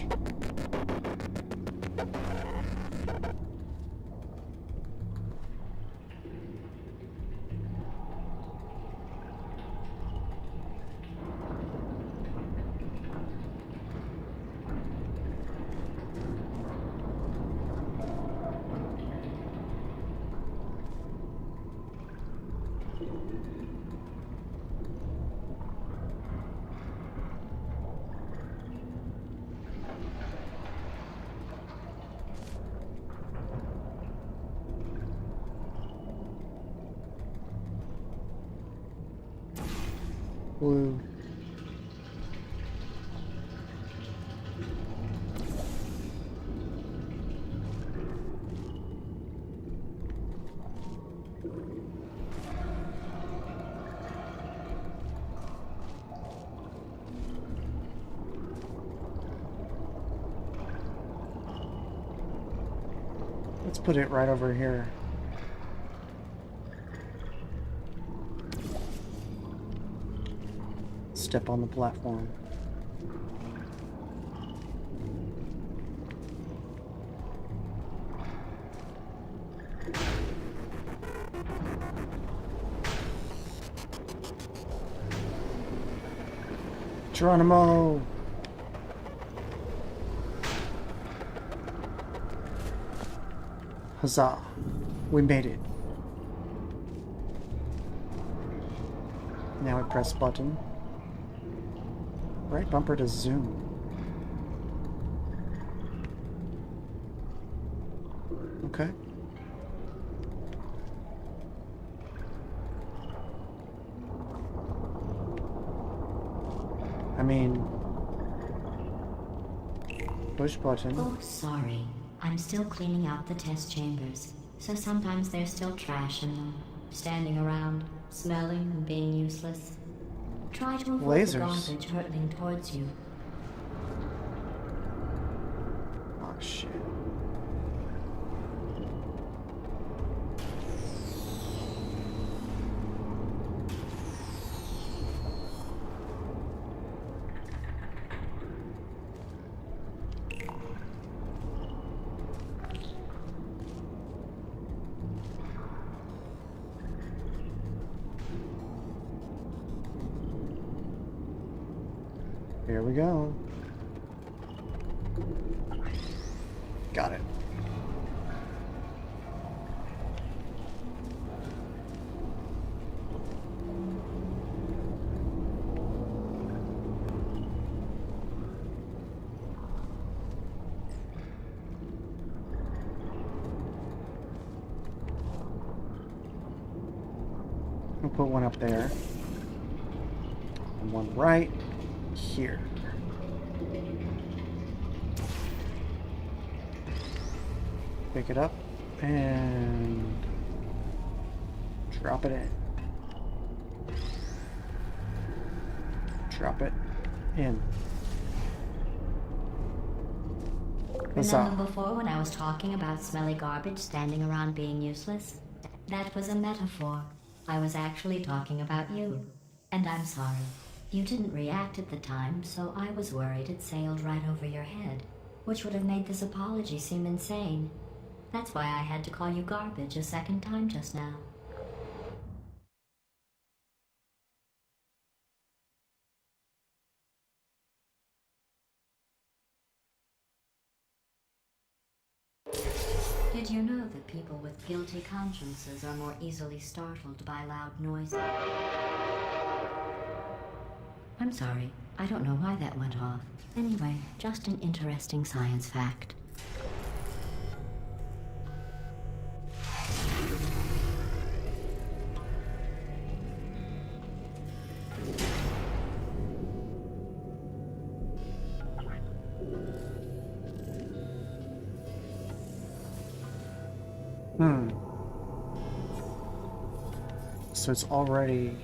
Blue. Let's put it right over here. Step on the platform. Geronimo! Huzzah! We made it. Now I press button. Right bumper to zoom. Okay. I mean, push button. Oh, sorry. I'm still cleaning out the test chambers, so sometimes there's still trash in them, standing around, smelling and being useless. Try to avoid the garbage hurtling towards you. Oh, shit. Here we go. Got it. We'll put one up there. And one right here. Pick it up and drop it in. Drop it in. Remember before when I was talking about smelly garbage standing around being useless? That was a metaphor. I was actually talking about you. And I'm sorry. You didn't react at the time, so I was worried it sailed right over your head, which would have made this apology seem insane. That's why I had to call you garbage a second time just now. Did you know that people with guilty consciences are more easily startled by loud noises? I'm sorry, I don't know why that went off. Anyway, just an interesting science fact. So it's already...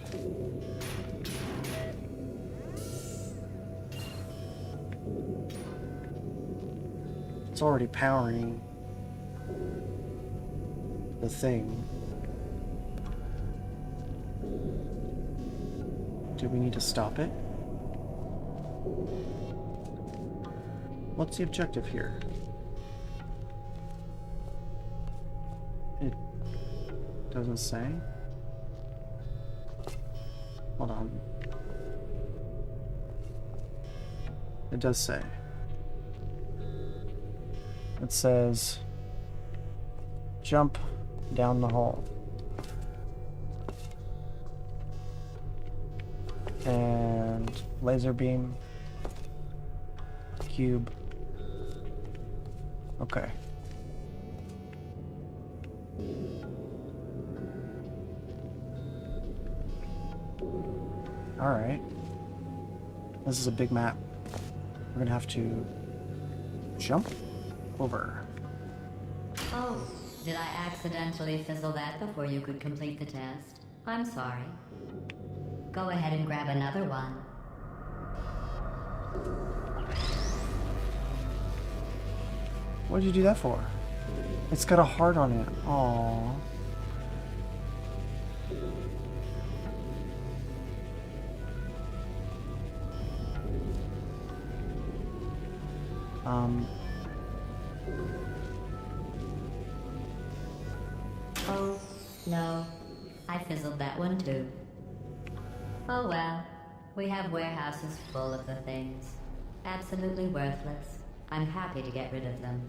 It's already powering the thing. Do we need to stop it? What's the objective here? It doesn't say. Hold on. It does say. It says, jump down the hole. And laser beam. Cube. Okay. Alright. This is a big map. We're gonna have to jump over. Oh, did I accidentally fizzle that before you could complete the test? I'm sorry. Go ahead and grab another one. What did you do that for? It's got a heart on it. Aww. Oh, no. I fizzled that one too. Oh well. We have warehouses full of the things. Absolutely worthless. I'm happy to get rid of them.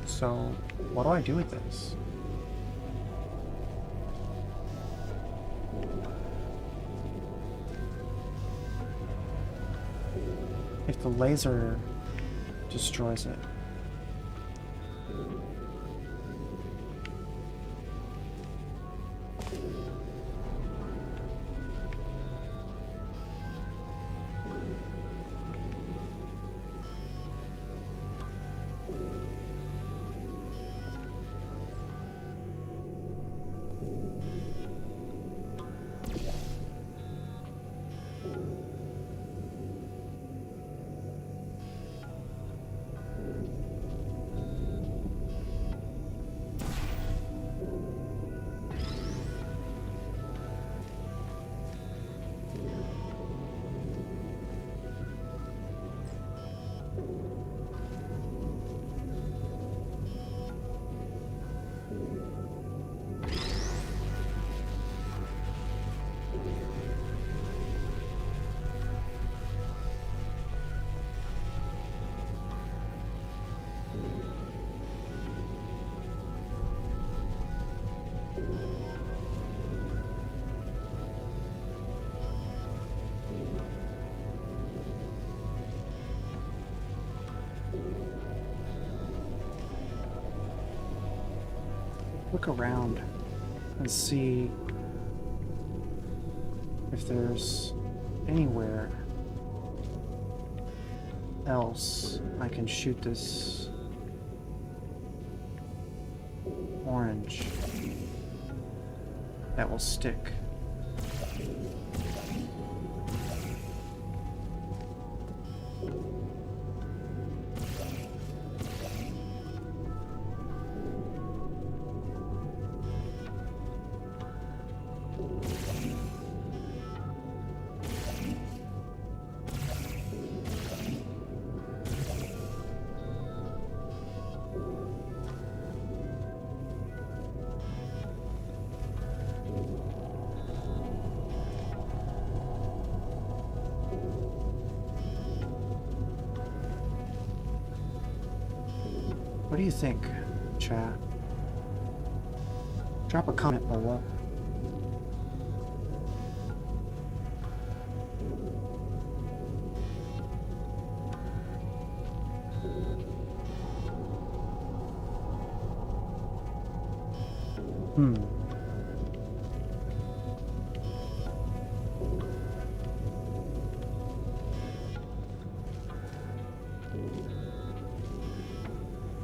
So, what do I do with this? If the laser destroys it. Look around and see if there's anywhere else I can shoot this orange that will stick. What do you think, chat? Drop a comment below.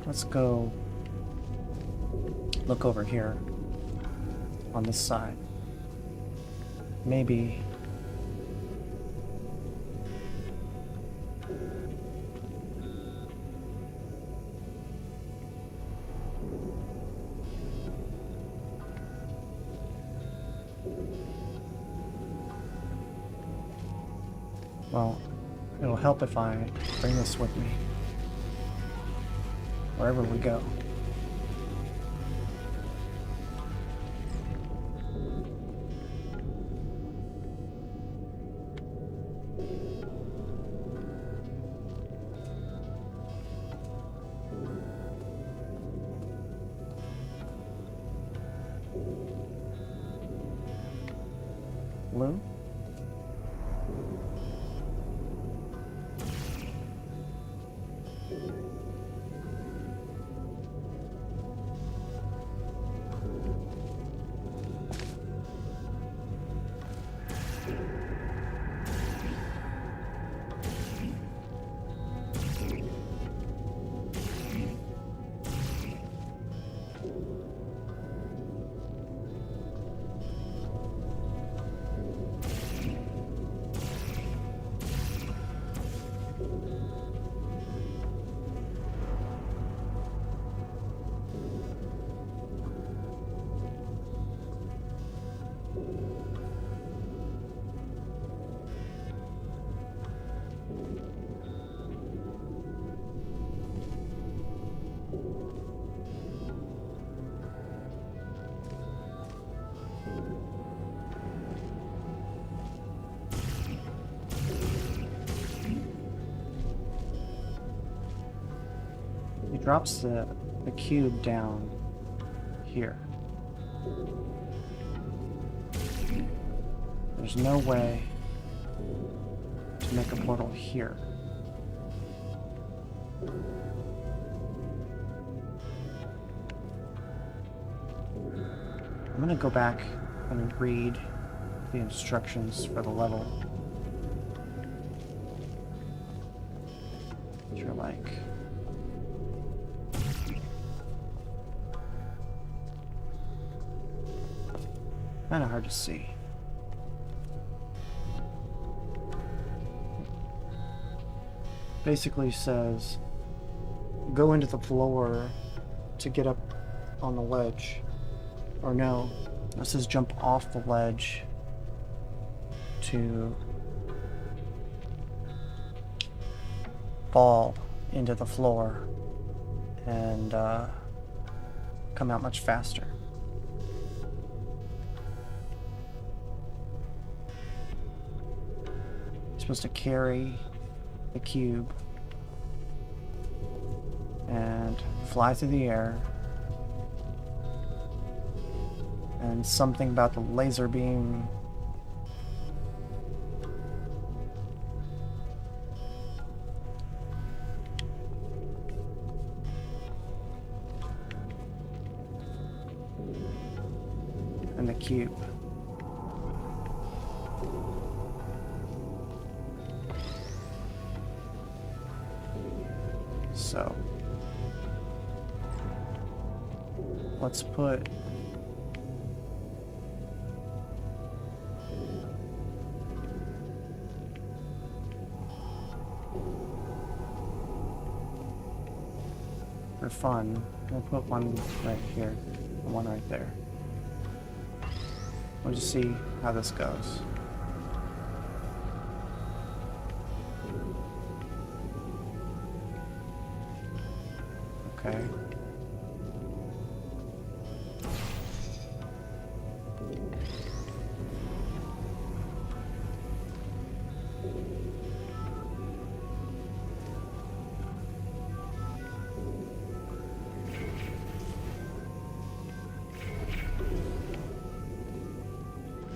Let's go look over here on this side. Maybe well, it'll help if I bring this with me wherever we go. Blue? drops the cube down here. There's no way to make a portal here. I'm gonna go back and read the instructions for the level. Which are like... kind of hard to see. Basically says, go into the floor to get up on the ledge. Or no, it says jump off the ledge to fall into the floor and come out much faster. You're supposed to carry the cube and fly through the air, and something about the laser beam and the cube. So let's put for fun, we'll put one right here and one right there. We'll just see how this goes. Okay.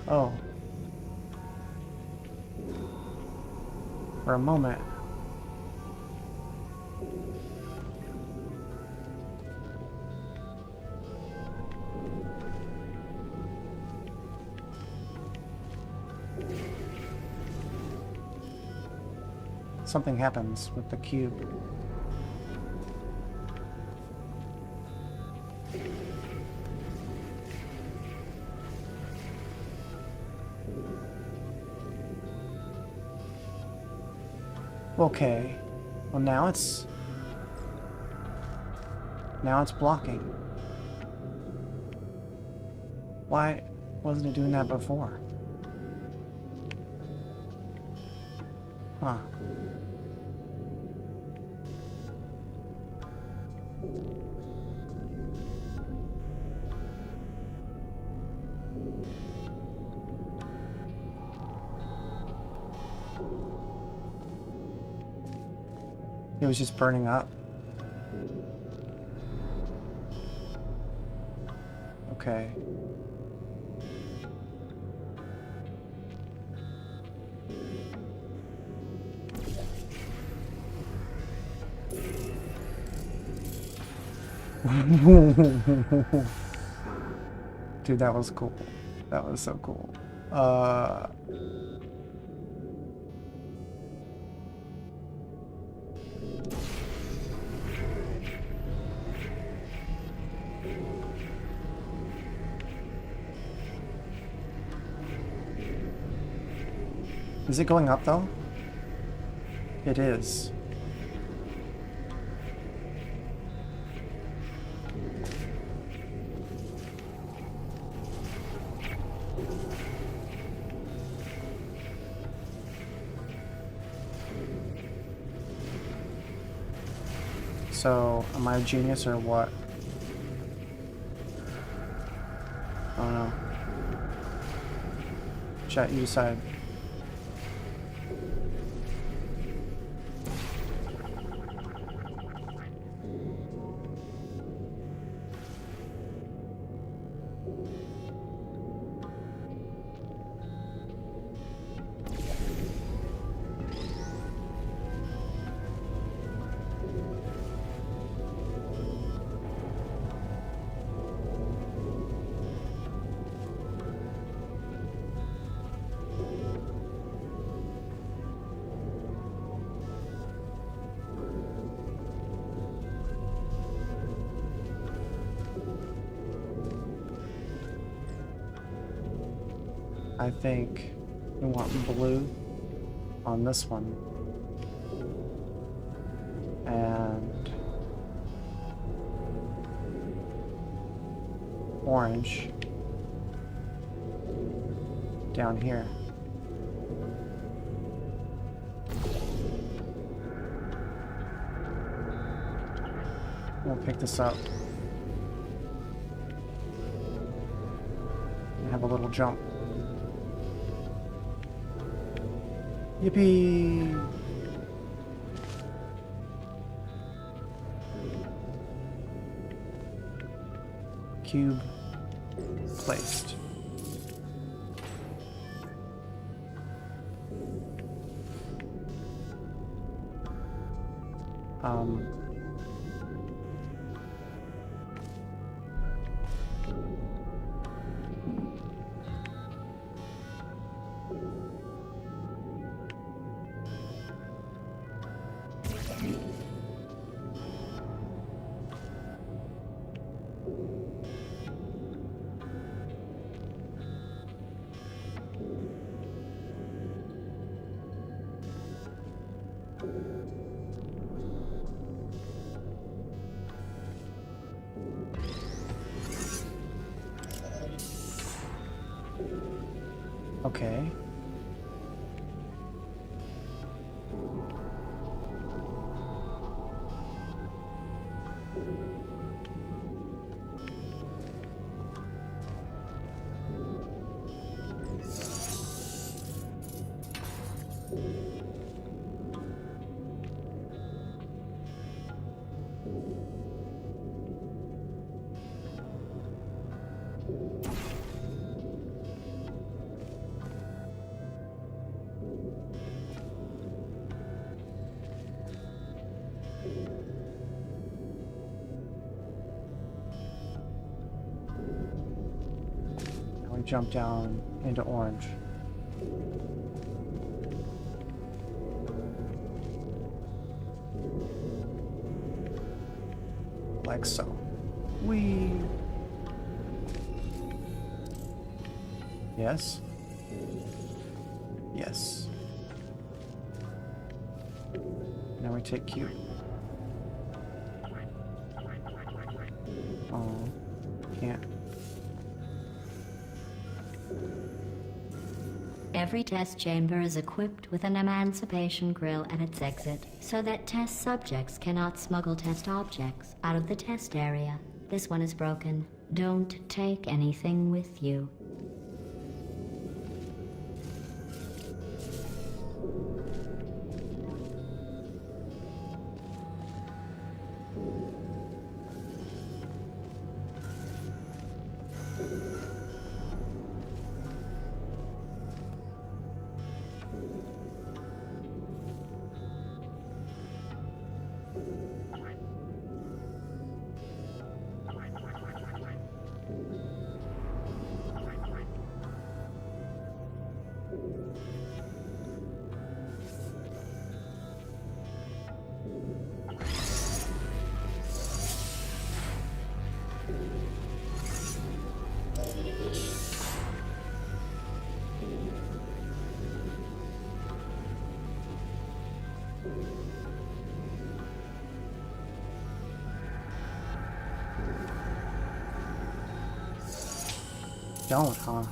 Oh. For a moment. Something happens with the cube. Okay, well now it's blocking. Why wasn't it doing that before? Huh. It was just burning up. Okay. Dude, that was cool. That was so cool. Is it going up though? It is. So, am I a genius or what? I don't know. Chat, you decide. I think we want blue on this one. And orange down here. We'll pick this up and have a little jump. Yippee! Cube placed. Okay. Jump down into orange. Like so. Whee! Yes. Yes. Now we take Q. Oh, can't. Every test chamber is equipped with an emancipation grill at its exit, so that test subjects cannot smuggle test objects out of the test area. This one is broken. Don't take anything with you. Don't, huh?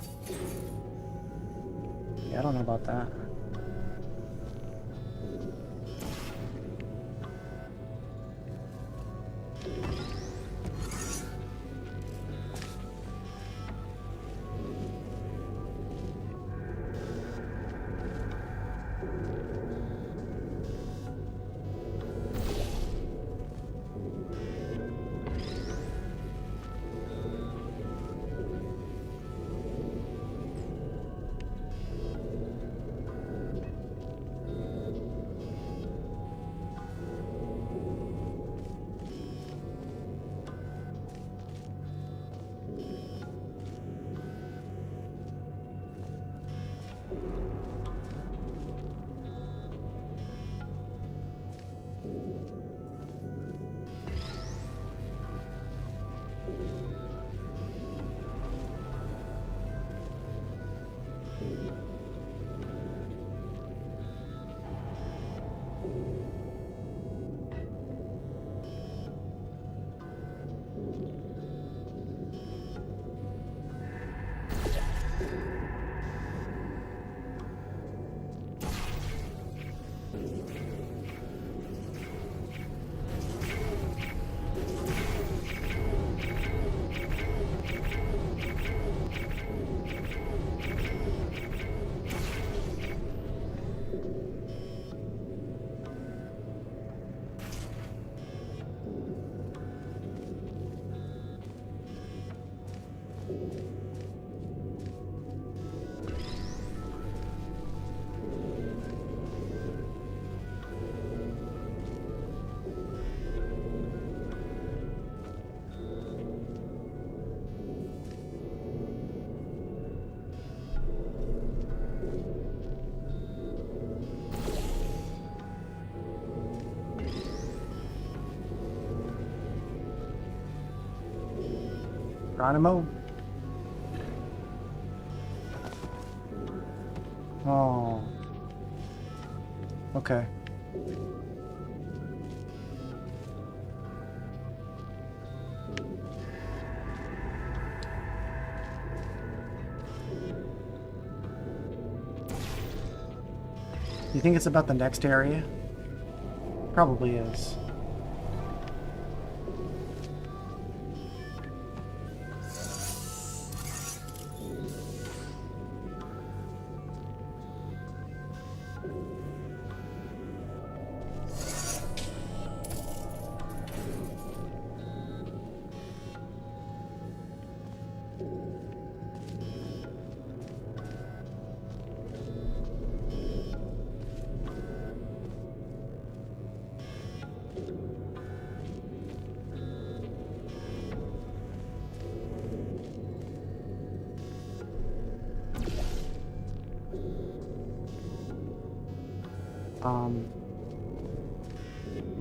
Yeah, I don't know about that. Geronimo? Oh. Okay. You think it's about the next area? Probably is.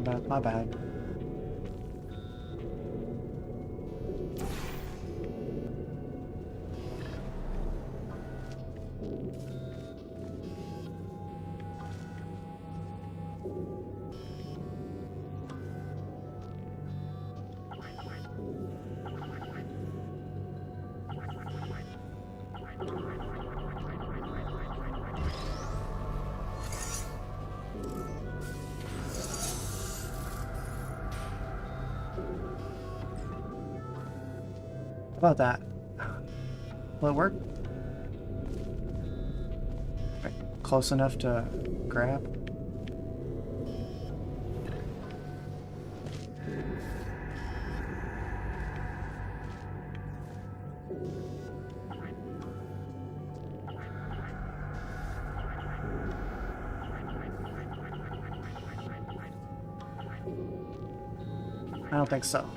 But my bad. How about that? Will it work? Right, close enough to grab? I don't think so.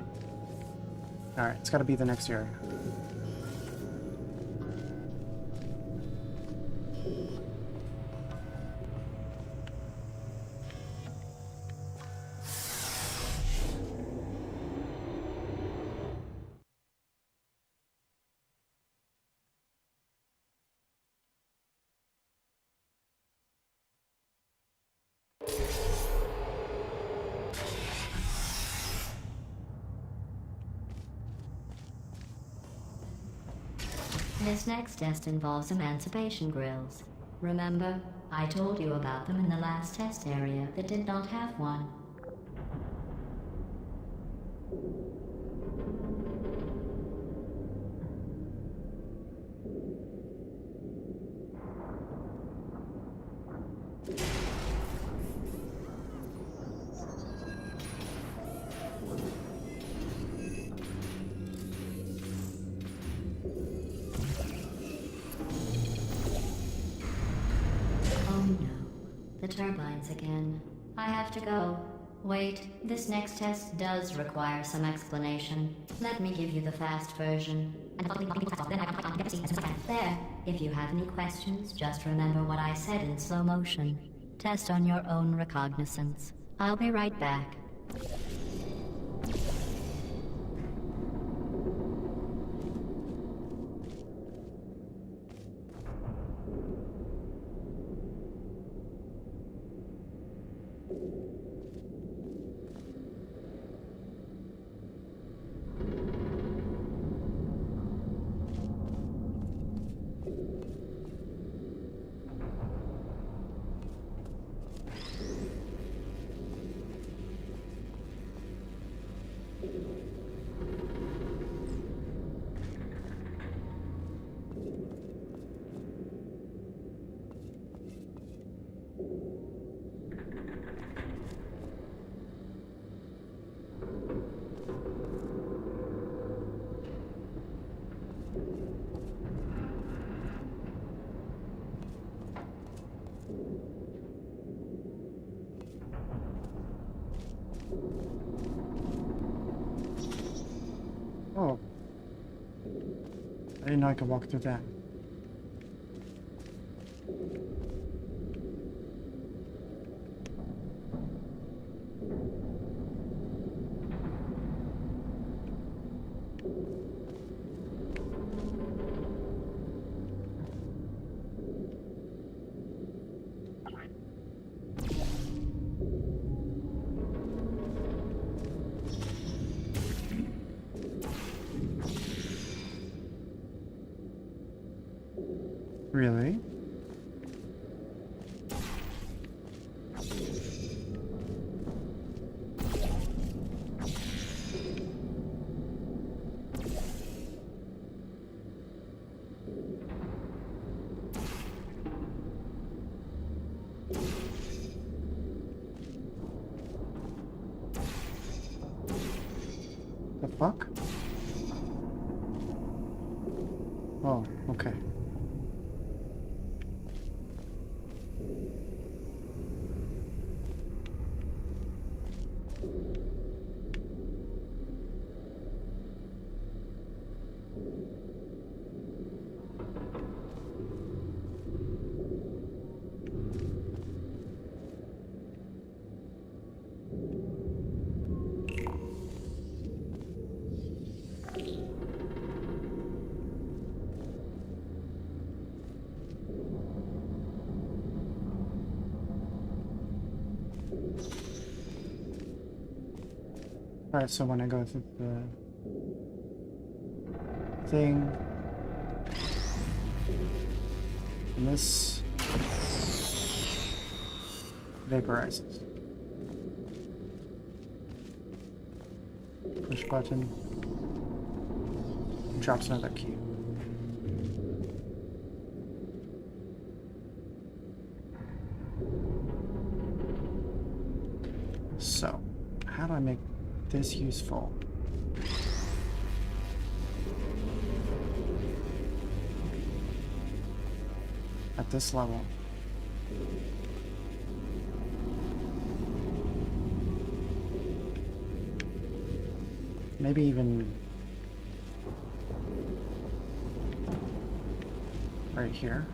Alright, it's gotta be the next area. This next test involves emancipation grills. Remember, I told you about them in the last test area that did not have one. The turbines again. I have to go. Wait, this next test does require some explanation. Let me give you the fast version. There. If you have any questions, just remember what I said in slow motion. Test on your own recognizance. I'll be right back. Oh. I didn't know I could walk through that. Really? The fuck? Oh, okay. Alright, so when I go through the thing, and this vaporizes. Push button, drops another key. So, how do I make this useful? At this level. Maybe even right here.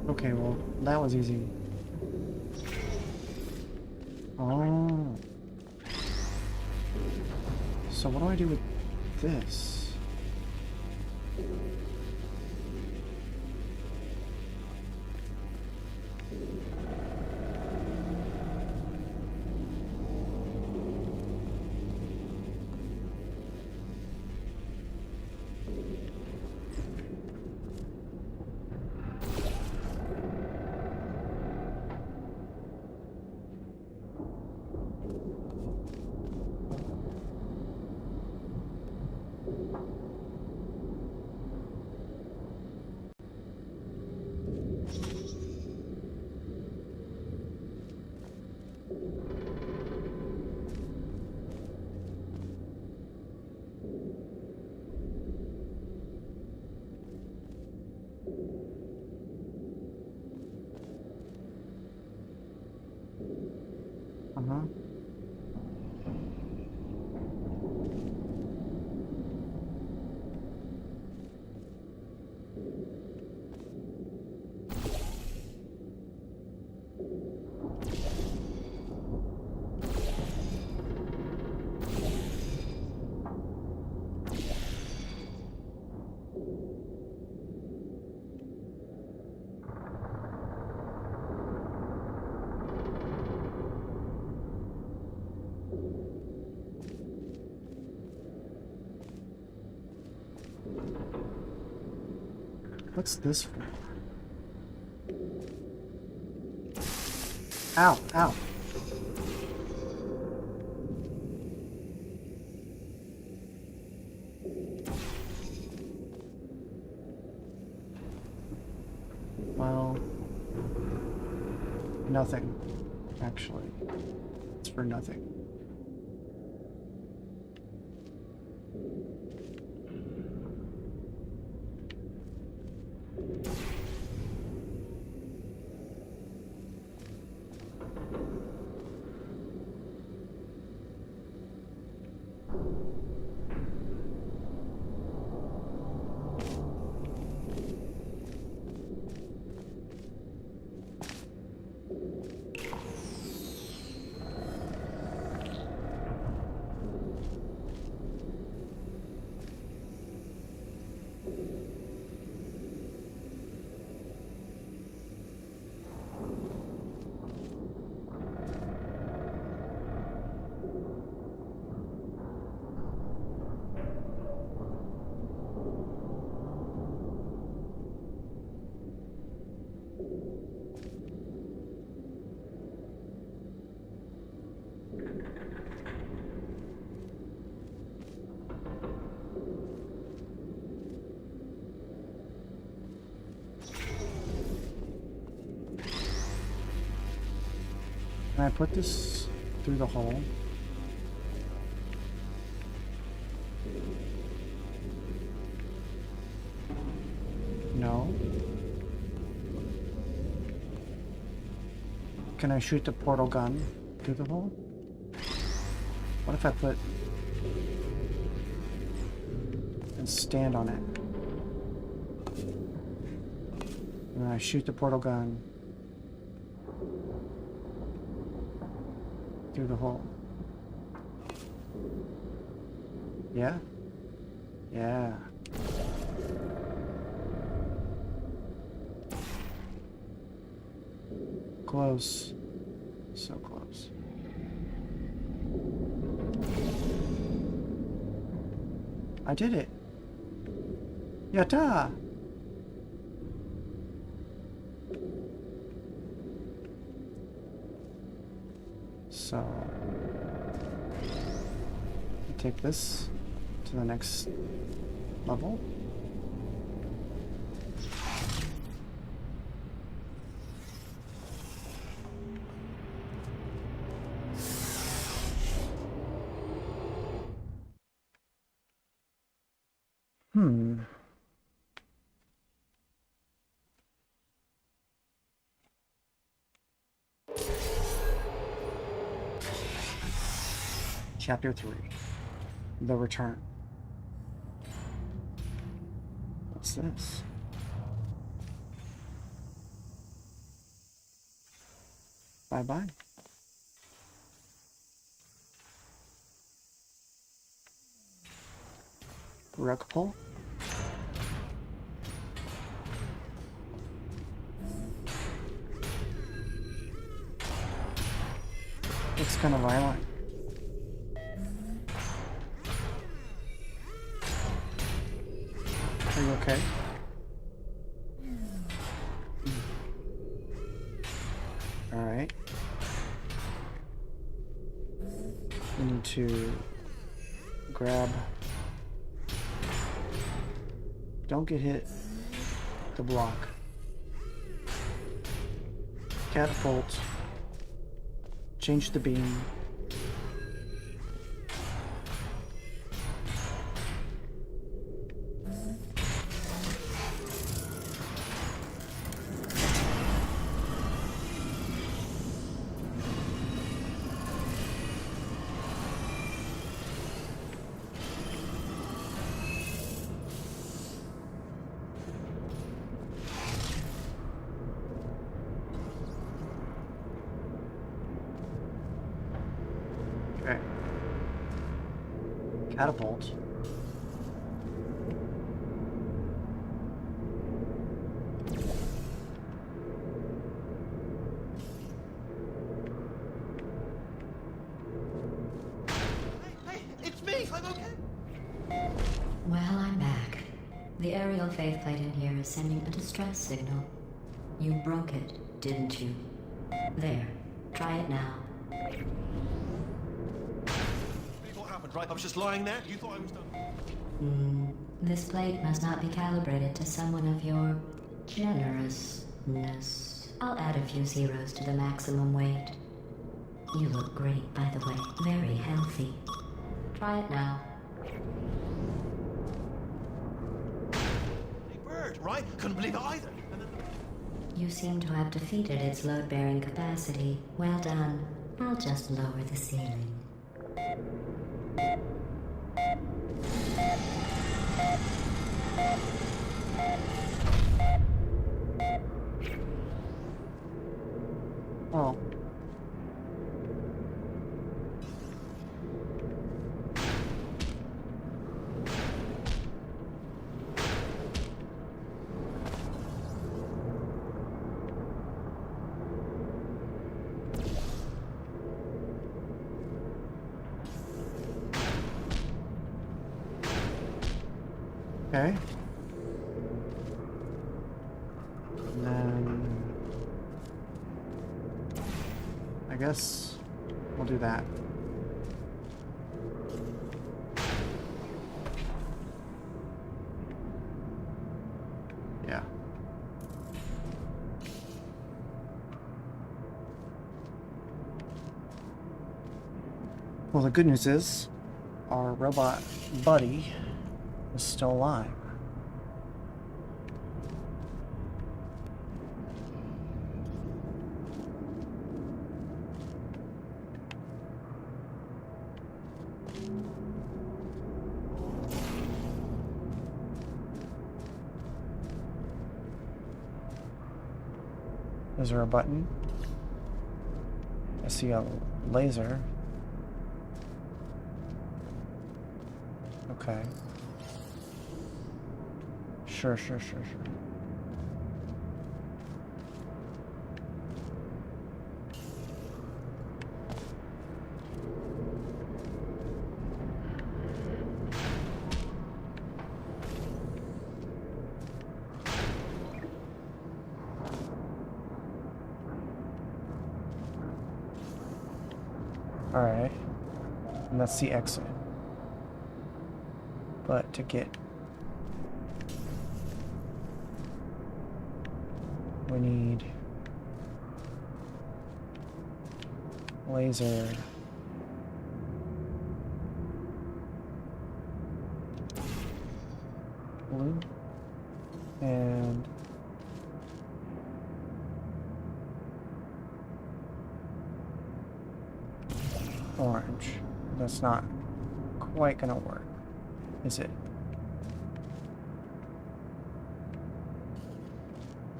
Okay, well, that was easy. Oh. So what do I do with this? Uh-huh. What's this for? Ow, ow. Well, nothing, actually. It's for nothing. I put this through the hole? No. Can I shoot the portal gun through the hole? What if I put and stand on it? And then I shoot the portal gun through the hole. Yeah? Yeah. Close. So close. I did it. Yatta! So take this to the next level. Chapter 3. The Return. What's this? Bye-bye. Rug pull. It's kind of violent. Are you okay? All right. We need to grab. Don't get hit. The block. Catapult. Change the beam. Okay. Catapult. Hey, it's me! I'm okay! Well, I'm back. The aerial faceplate in here is sending a distress signal. You broke it, didn't you? There. Try it now. What happened, right? I was just lying there. You thought I was done. This plate must not be calibrated to someone of your generousness. I'll add a few zeros to the maximum weight. You look great, by the way. Very healthy. Try it now. Hey, bird, right? Couldn't believe it either. You seem to have defeated its load-bearing capacity. Well done. I'll just lower the ceiling. Oh. Okay. And then I guess we'll do that. Yeah. Well, the good news is our robot buddy is still alive. Is there a button? I see a laser. Okay. Sure. Alright. And that's the exit. But to get... we need... laser... blue... and... orange. That's not quite gonna work, is it?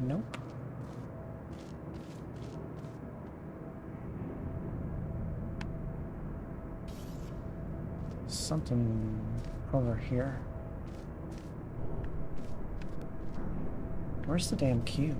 Nope. Something over here. Where's the damn cube?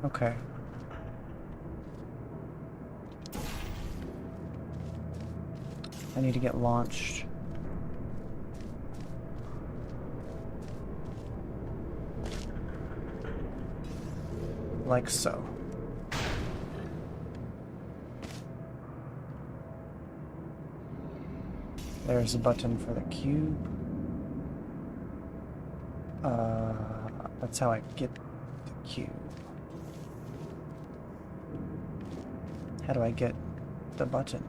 Okay. I need to get launched. Like so. There's a button for the cube. That's how I get the cube. How do I get the button?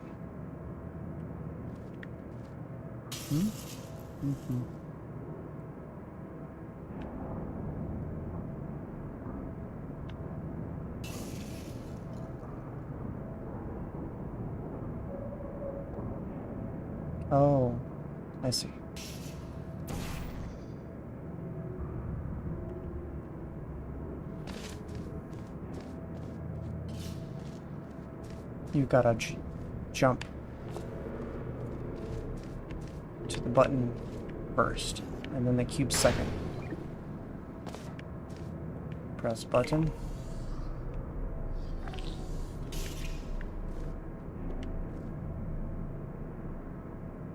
Oh, I see. You gotta jump to the button first, and then the cube second. Press button.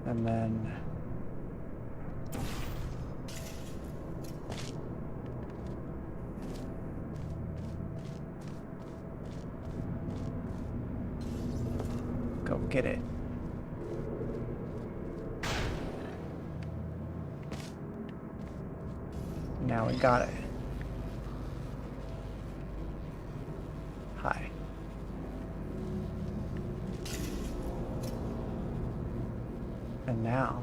And then go get it. Now we got it. Hi. And now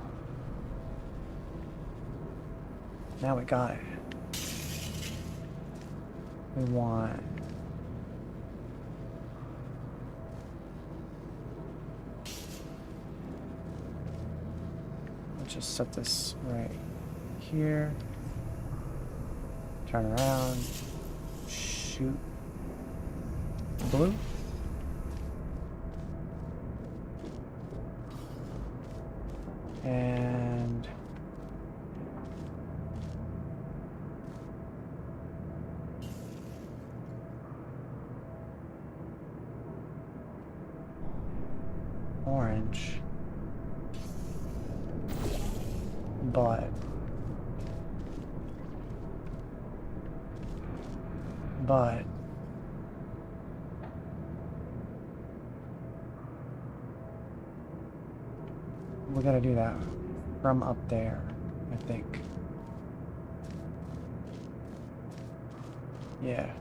we got it. We want let's just set this right here. Turn around. Shoot. Blue. And orange. But we gotta do that from up there, I think. Yeah.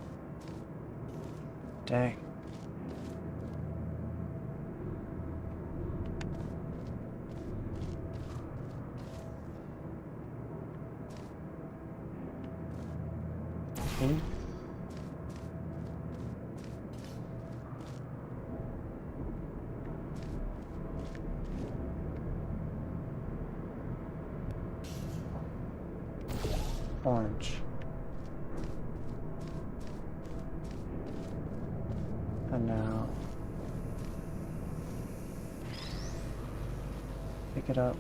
Dang. Ooh. Orange. And now pick it up.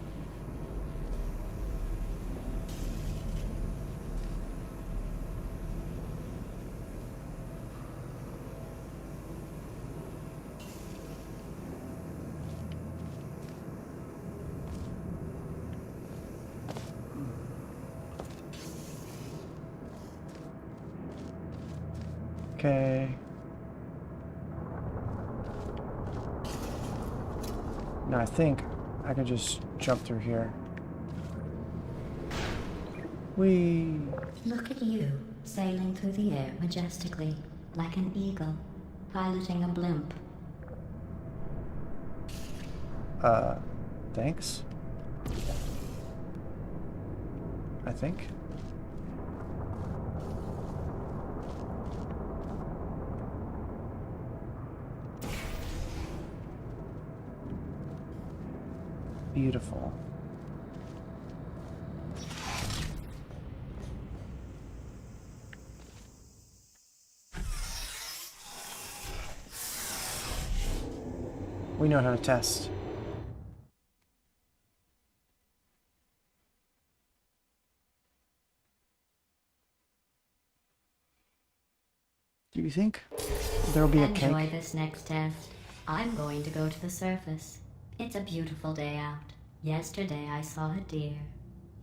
Okay. Now I think I could just jump through here. Whee! Look at you, sailing through the air majestically, like an eagle, piloting a blimp. Thanks. I think. Beautiful. We know how to test. Do you think there'll be a cake? Enjoy this next test. I'm going to go to the surface. It's a beautiful day out. Yesterday I saw a deer.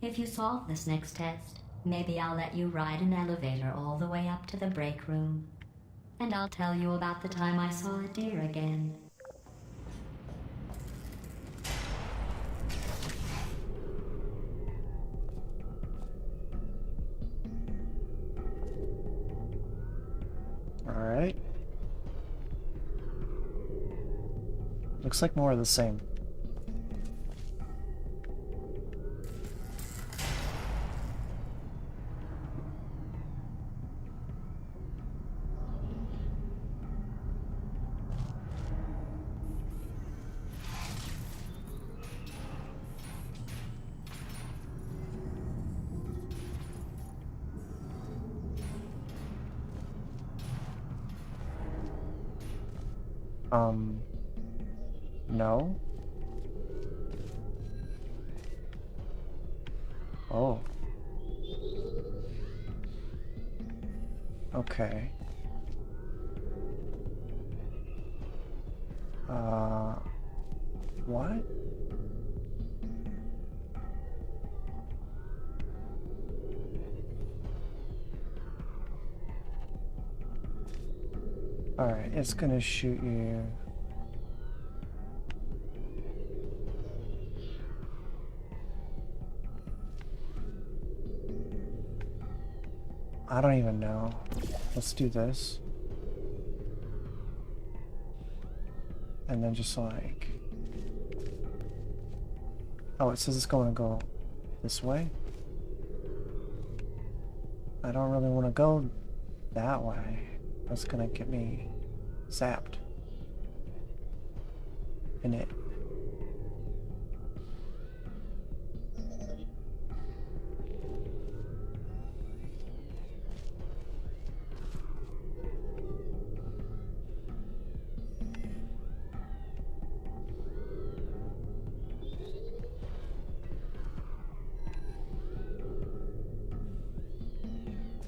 If you solve this next test, maybe I'll let you ride an elevator all the way up to the break room. And I'll tell you about the time I saw a deer again. Alright. Looks like more of the same. No. Oh. Okay. What? Alright, it's gonna shoot you. I don't even know. Let's do this. And then just like... Oh, it says it's going to go this way? I don't really want to go that way. That's gonna get me zapped. In it.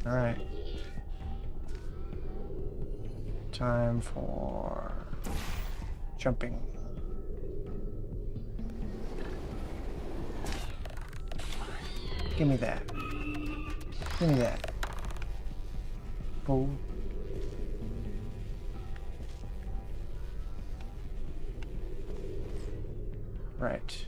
Alright. Time for jumping. Give me that. Give me that. Fool. Right.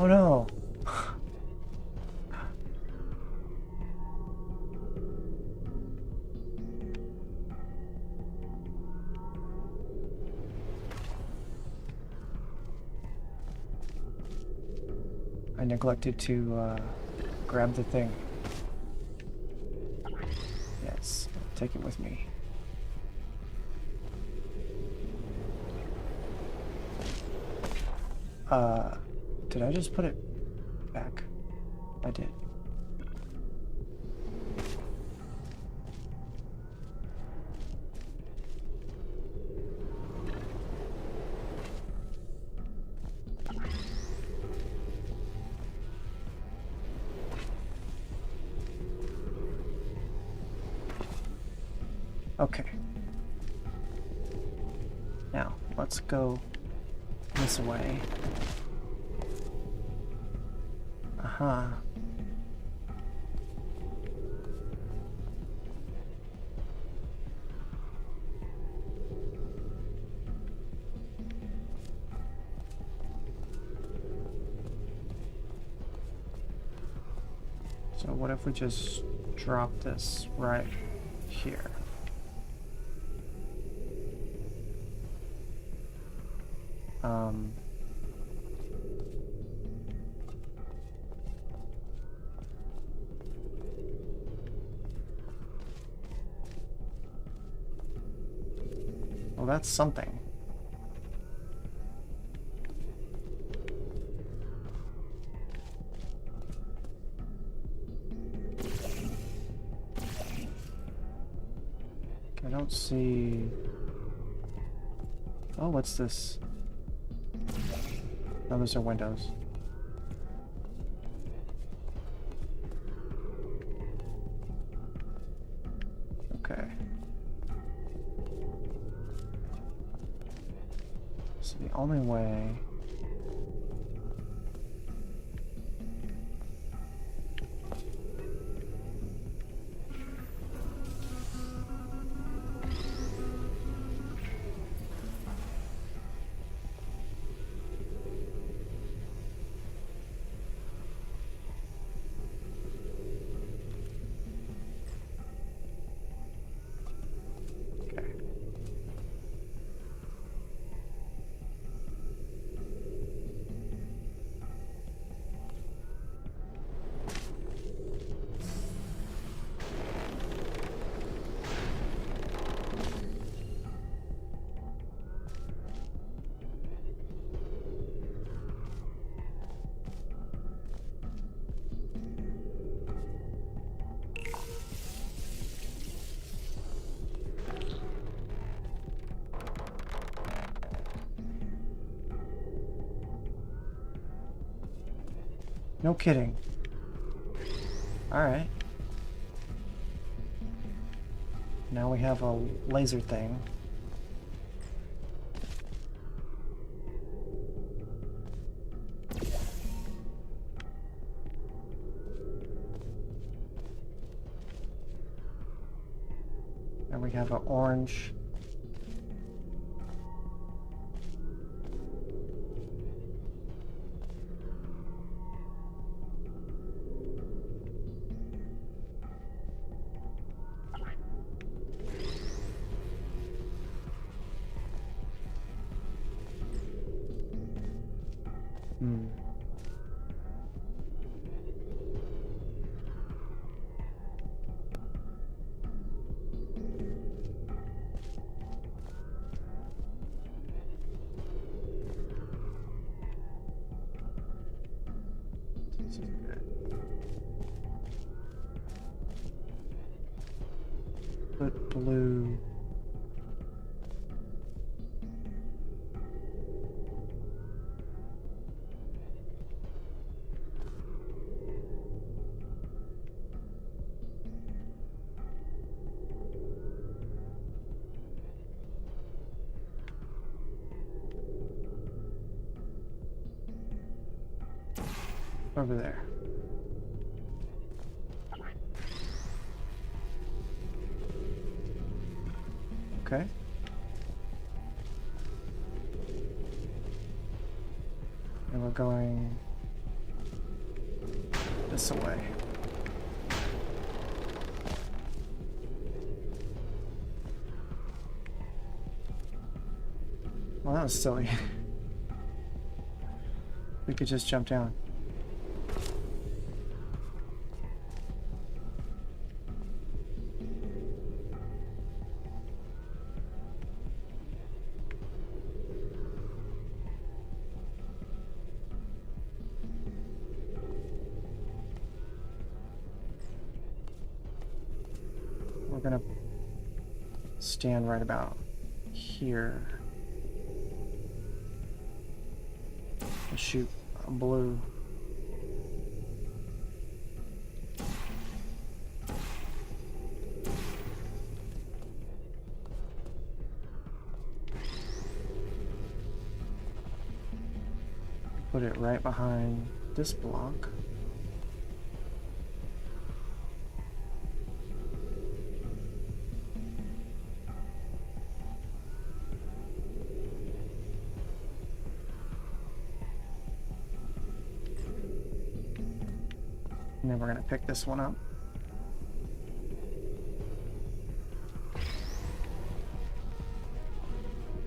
Oh no. I neglected to grab the thing. Yes, I'll take it with me. Did I just put it back? I did. Okay. Now, let's go this way. Huh. So what if we just drop this right here? Well, that's something. I don't see... Oh, what's this? Oh, those are windows. Okay. So the only way... No kidding. Alright. Now we have a laser thing. And we have an orange. blue. Over there. Okay. And we're going this way. Well, that was silly. We could just jump down. We're gonna stand right about here and shoot a blue. Put it right behind this block. And then we're going to pick this one up.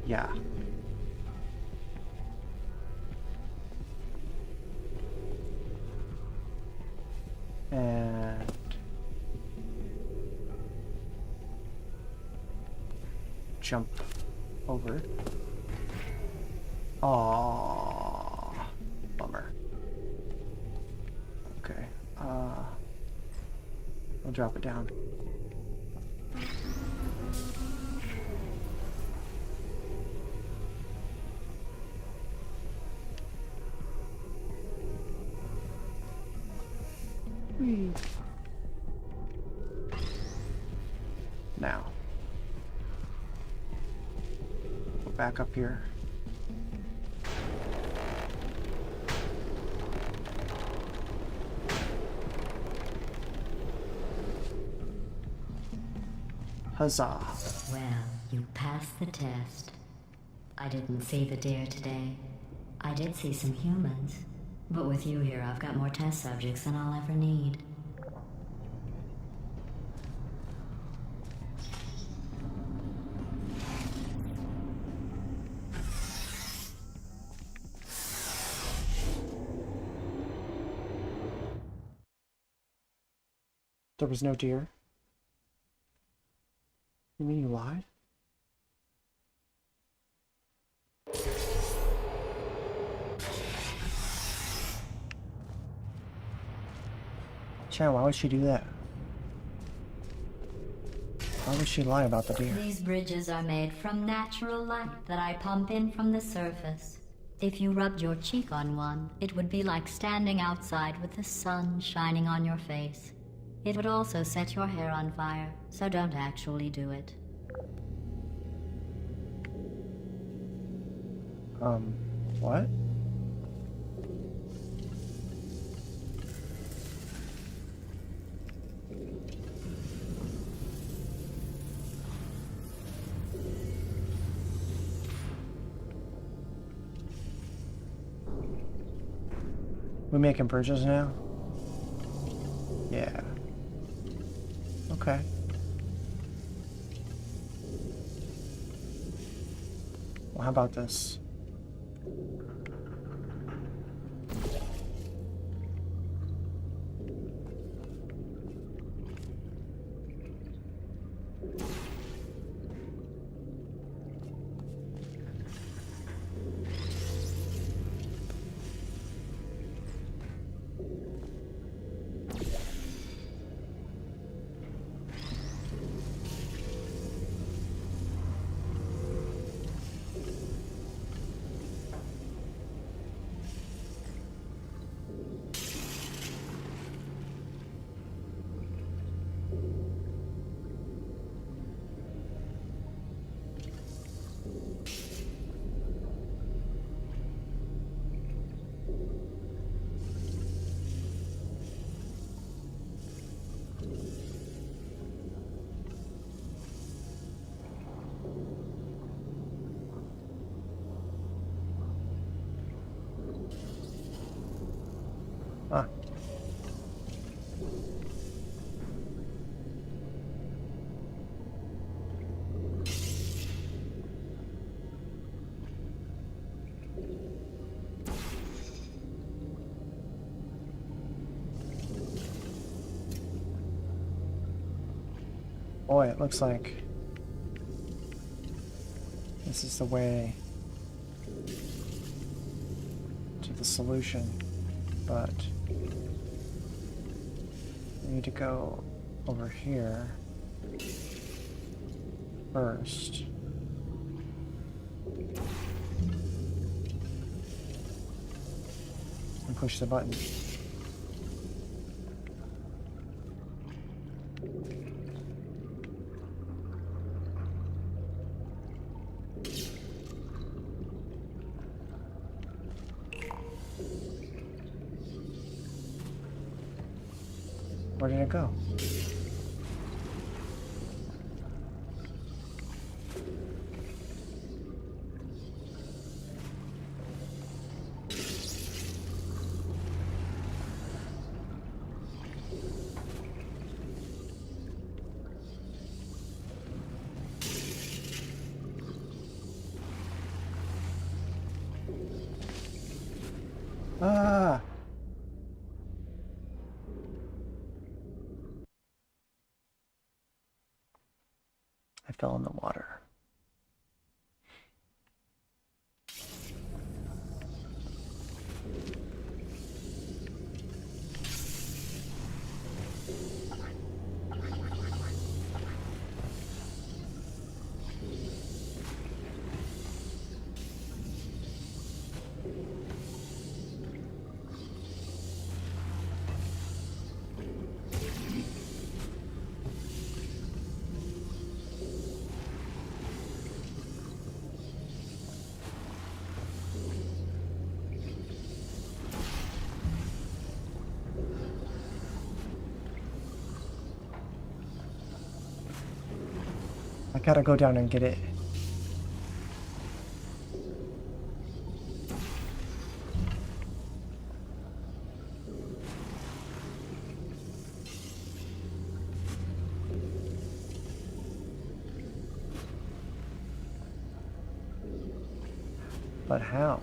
Yeah. And jump over. Aww, bummer. Okay. I'll drop it down. Whee. Now, go back up here. Huzzah. Well, you passed the test. I didn't see the deer today. I did see some humans. But with you here, I've got more test subjects than I'll ever need. There was no deer? You mean you lied? Chad, why would she do that? Why would she lie about the deer? These bridges are made from natural light that I pump in from the surface. If you rubbed your cheek on one, it would be like standing outside with the sun shining on your face. It would also set your hair on fire, so don't actually do it. What? We making bridges now? Yeah. Okay. Well, how about this? Ah. Boy, it looks like this is the way to the solution, but we need to go over here first. And push the button. Where did it go? Ah! I fell in the water. I gotta go down and get it. But how?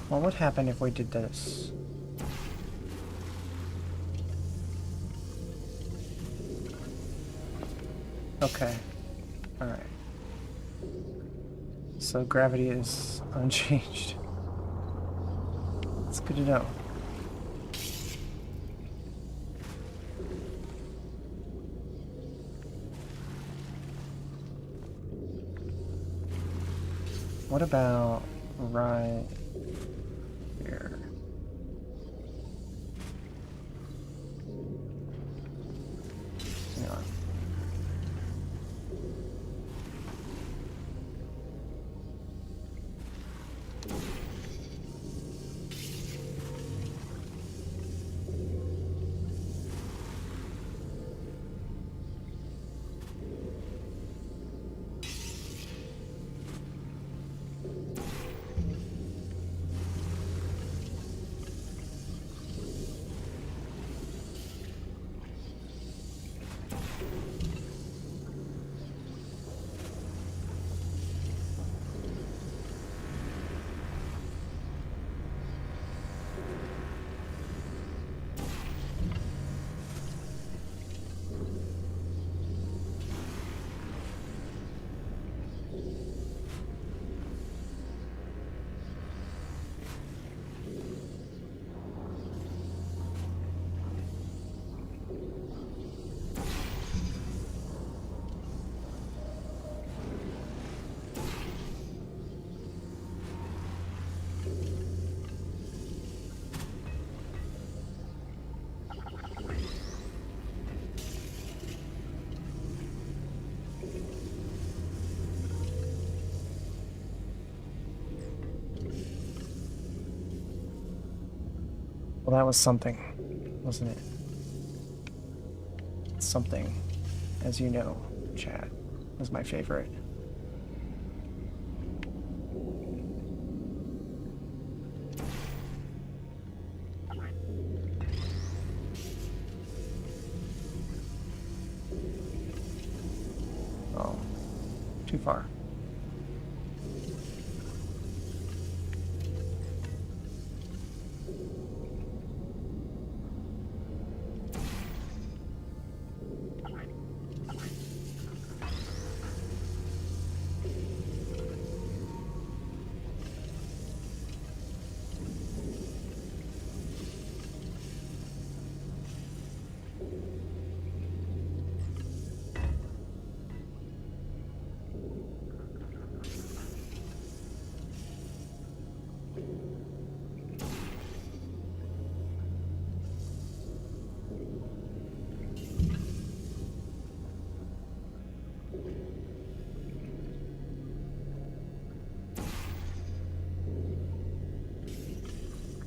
What would happen if we did this? Okay. Alright. So gravity is unchanged. It's good to know. What about right here? Hang on. that was something, wasn't it? Something, as you know, Chad, was my favorite. Oh, too far.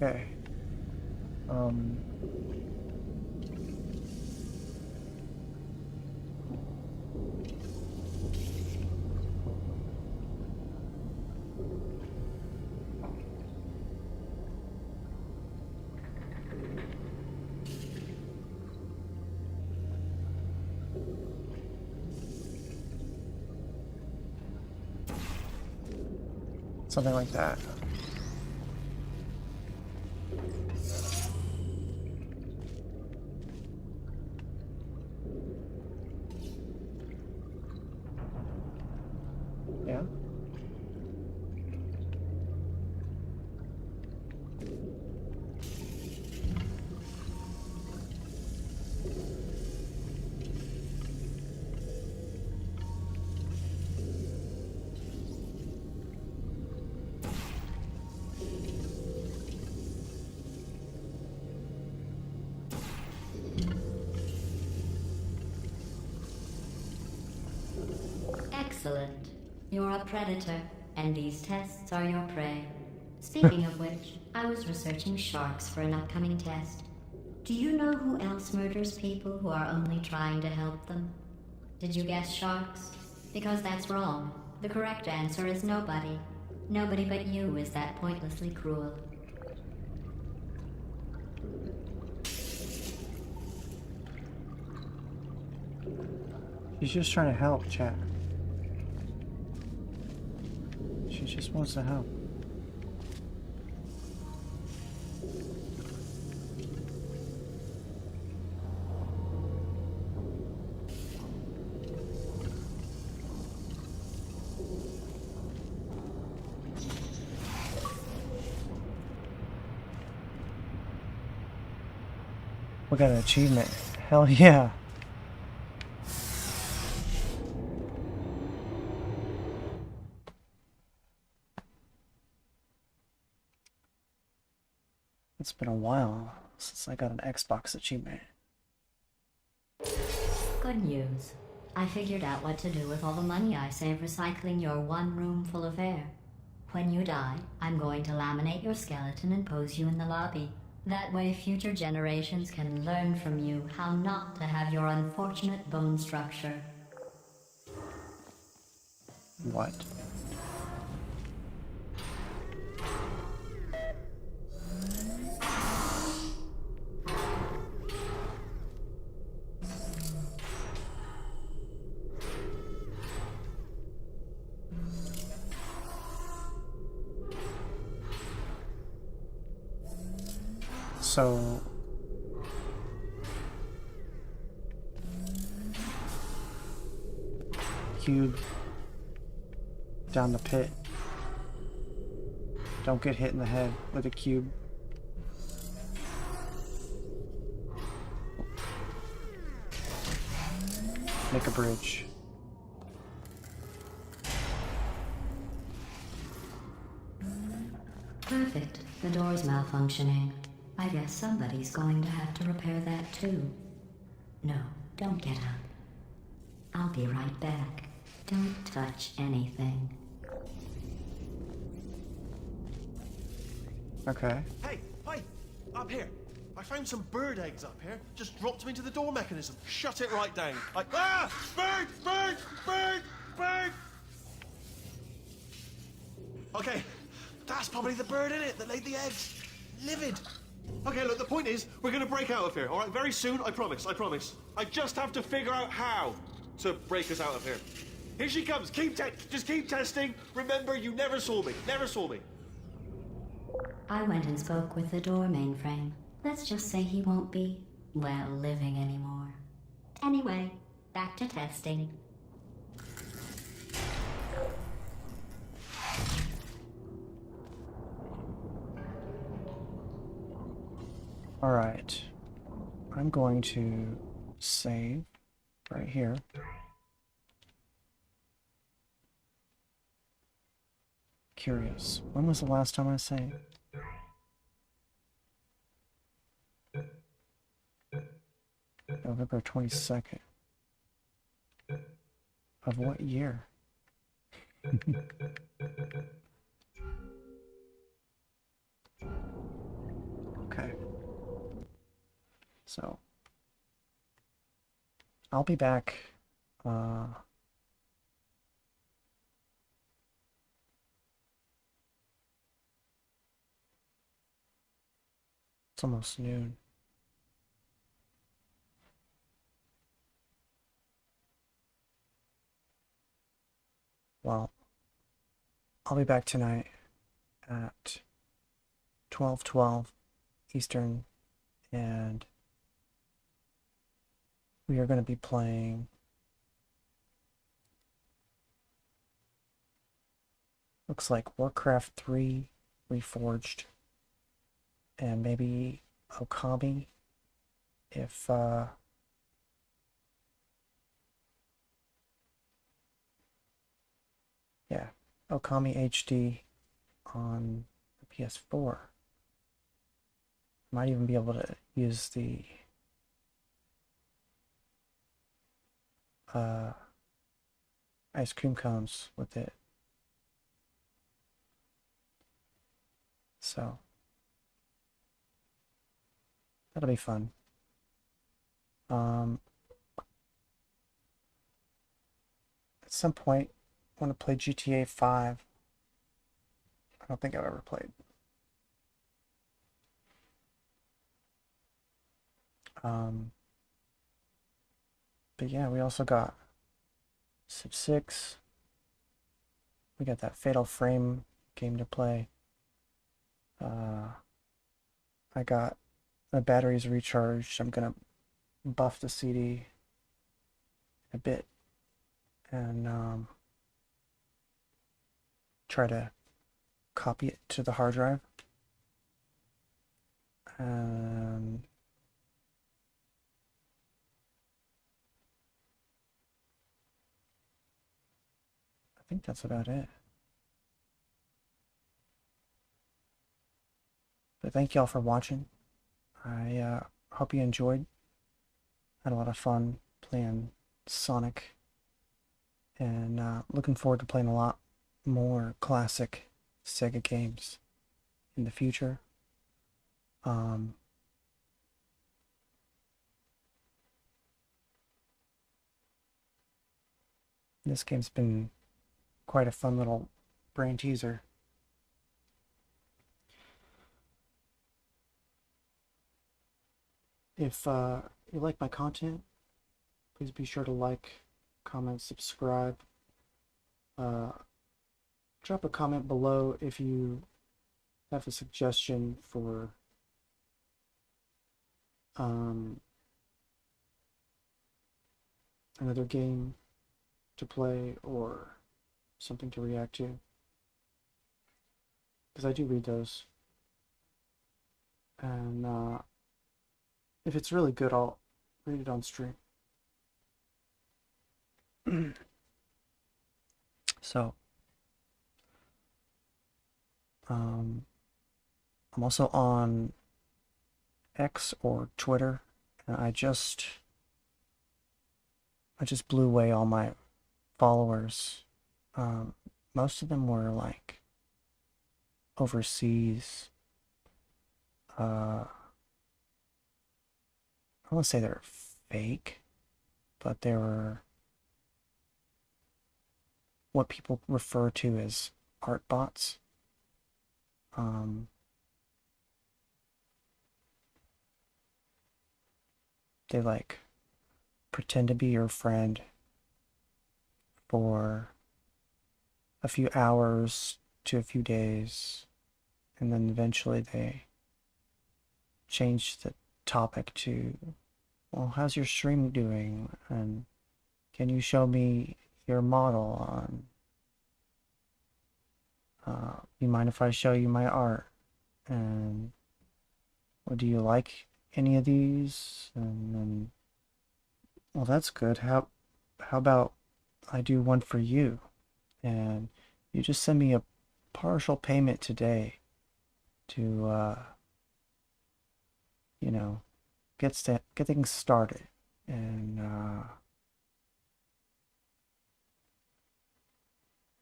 Okay. Something like that. Yeah. Excellent. You're a predator, and these tests are your prey. Speaking of which, I was researching sharks for an upcoming test. Do you know who else murders people who are only trying to help them? Did you guess sharks? Because that's wrong. The correct answer is nobody. Nobody but you is that pointlessly cruel. She's just trying to help, chat. She just wants to help. We got an achievement. Hell yeah. It's been a while since I got an Xbox achievement. Good news. I figured out what to do with all the money I save recycling your one room full of air. When you die, I'm going to laminate your skeleton and pose you in the lobby. That way future generations can learn from you how not to have your unfortunate bone structure. What? So cube down the pit. Don't get hit in the head with a cube. Make a bridge. Perfect. The door's malfunctioning. I guess somebody's going to have to repair that too. No, don't get up. I'll be right back. Don't touch anything. Okay. Hey, wait! Up here! I found some bird eggs up here. Just dropped them into the door mechanism. Shut it right down. Like, ah! Bird! Bird! Bird! Bird! Okay, that's probably the bird in it that laid the eggs. Livid. Okay, look, the point is, we're gonna break out of here, all right? Very soon, I promise, I promise. I just have to figure out how to break us out of here. Here she comes. Just keep testing. Remember, you never saw me. Never saw me. I went and spoke with the door mainframe. Let's just say he won't be, well, living anymore. Anyway, back to testing. Alright. I'm going to save right here. Curious. When was the last time I saved? November 22nd. Of what year? Okay. So, I'll be back, it's almost noon. Well, I'll be back tonight at 12:12 Eastern, and we are going to be playing looks like Warcraft 3 Reforged, and maybe Okami if yeah, Okami HD on the PS4. Might even be able to use the ice cream cones with it. So that'll be fun. At some point I want to play GTA 5. I don't think I've ever played. But yeah, we also got Civ 6. We got that Fatal Frame game to play. I got the batteries recharged. I'm gonna buff the CD a bit and try to copy it to the hard drive. And I think that's about it. But thank y'all for watching. I hope you enjoyed. Had a lot of fun playing Sonic, and looking forward to playing a lot more classic Sega games in the future. This game's been quite a fun little brain teaser. If you like my content, please be sure to like, comment, subscribe. Drop a comment below if you have a suggestion for another game to play or something to react to, because I do read those, and if it's really good, I'll read it on stream. So I'm also on X or Twitter, and I just blew away all my followers. Most of them were like overseas. I won't say they're fake, but they were what people refer to as art bots. They like pretend to be your friend for a few hours to a few days, and then eventually they change the topic to, well, how's your stream doing? And can you show me your model on, you mind if I show you my art? And, well, do you like any of these? And then, well, that's good. How about I do one for you? And you just send me a partial payment today to, you know, get things started. And,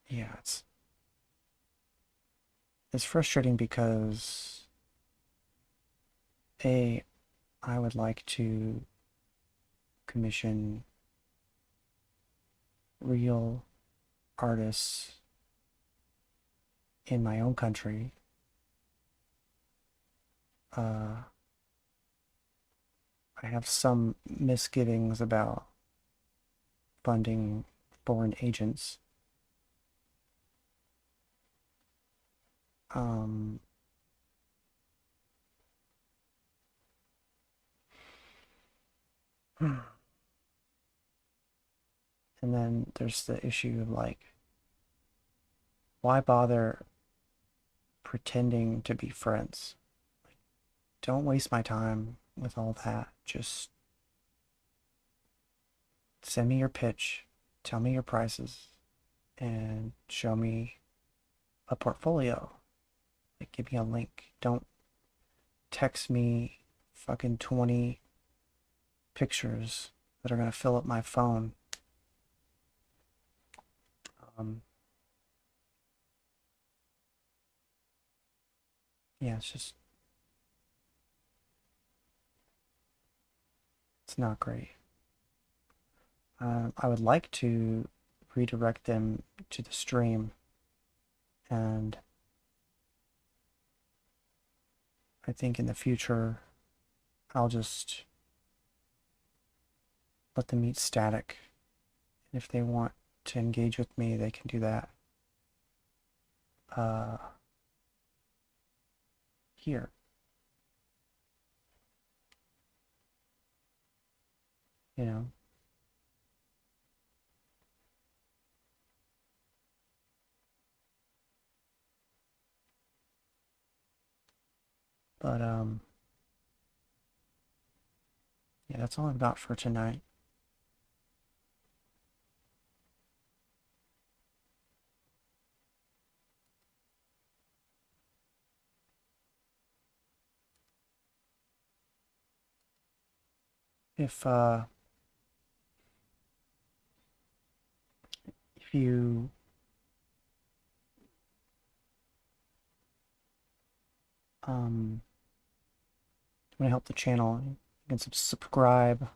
yeah, it's frustrating because I would like to commission real artists in my own country. I have some misgivings about funding foreign agents. And then there's the issue of like, why bother pretending to be friends? Like, don't waste my time with all that. Just send me your pitch, tell me your prices, and show me a portfolio. Like, give me a link. Don't text me fucking 20 pictures that are gonna fill up my phone. Yeah, it's not great. I would like to redirect them to the stream, and I think in the future I'll just let them eat static. And if they want to engage with me, they can do that. Here. You know. But yeah, that's all I've got for tonight. If you want to help the channel, you can subscribe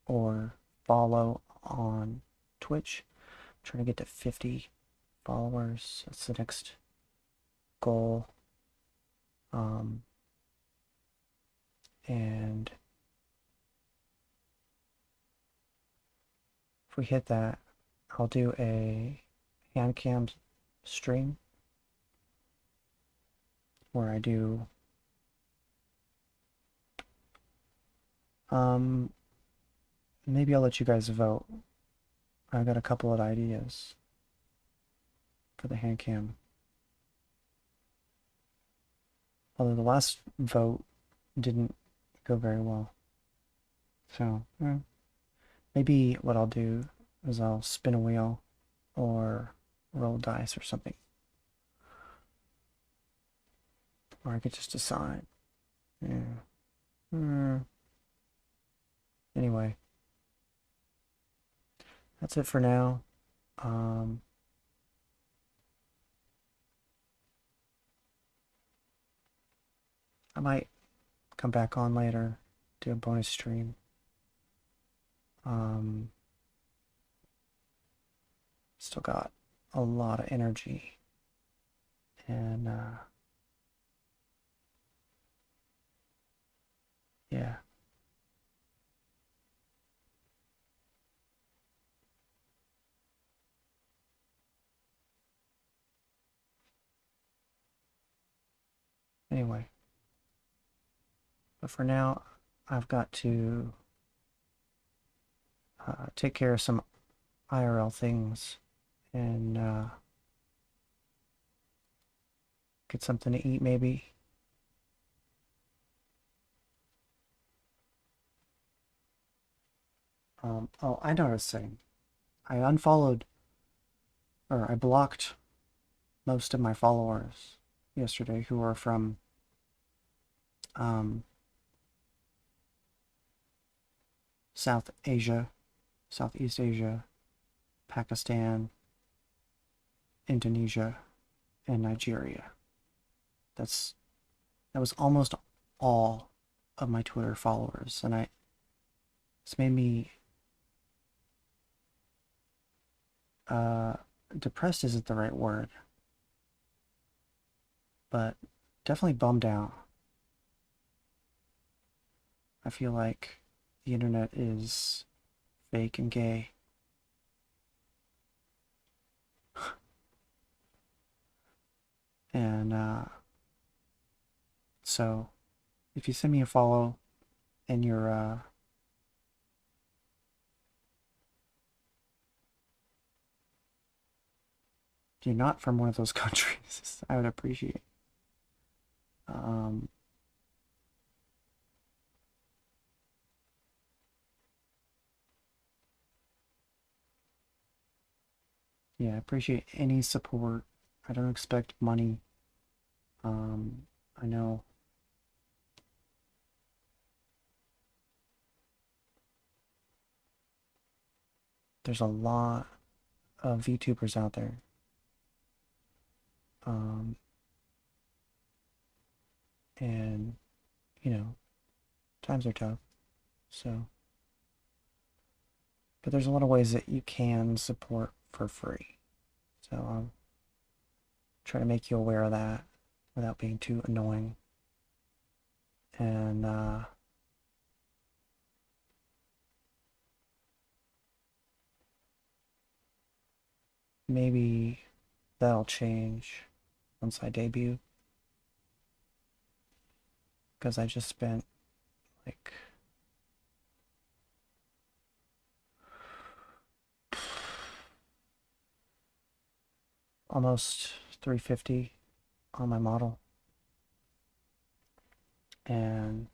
or follow on Twitch. I'm trying to get to 50 followers. That's the next goal. And if we hit that, I'll do a hand cam stream where I do maybe I'll let you guys vote. I've got a couple of ideas for the hand cam. Although the last vote didn't go very well. So, maybe what I'll do is I'll spin a wheel or roll dice or something. Or I could just decide. Yeah. Anyway. That's it for now. I might come back on later, do a bonus stream. Still got a lot of energy. And, yeah. Anyway. But for now, I've got to take care of some IRL things and get something to eat maybe. Oh, I noticed something. I unfollowed, or I blocked most of my followers yesterday who were from South Asia, Southeast Asia, Pakistan, Indonesia, and Nigeria. That was almost all of my Twitter followers, and it's made me depressed isn't the right word, but definitely bummed out. I feel like the internet is fake and gay. And so if you send me a follow and you're not from one of those countries, I would appreciate it. Yeah, I appreciate any support. I don't expect money. I know there's a lot of VTubers out there. And, you know, times are tough. So, but there's a lot of ways that you can support for free. So I'll try to make you aware of that without being too annoying. And maybe that'll change once I debut. Because I just spent like almost $350 on my model, and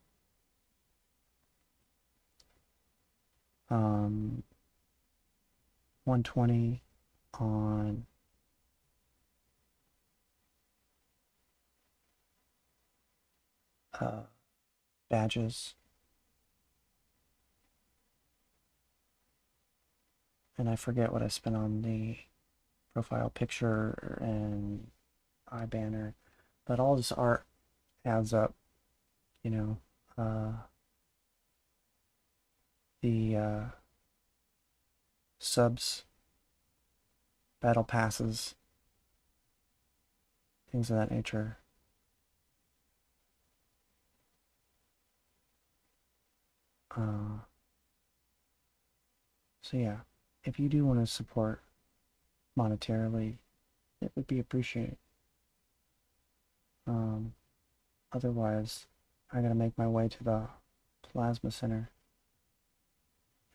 $120 on badges, and I forget what I spent on the profile picture and eye banner, but all this art adds up, you know. The subs, battle passes, things of that nature. So yeah, if you do want to support monetarily, it would be appreciated. Otherwise, I gotta make my way to the plasma center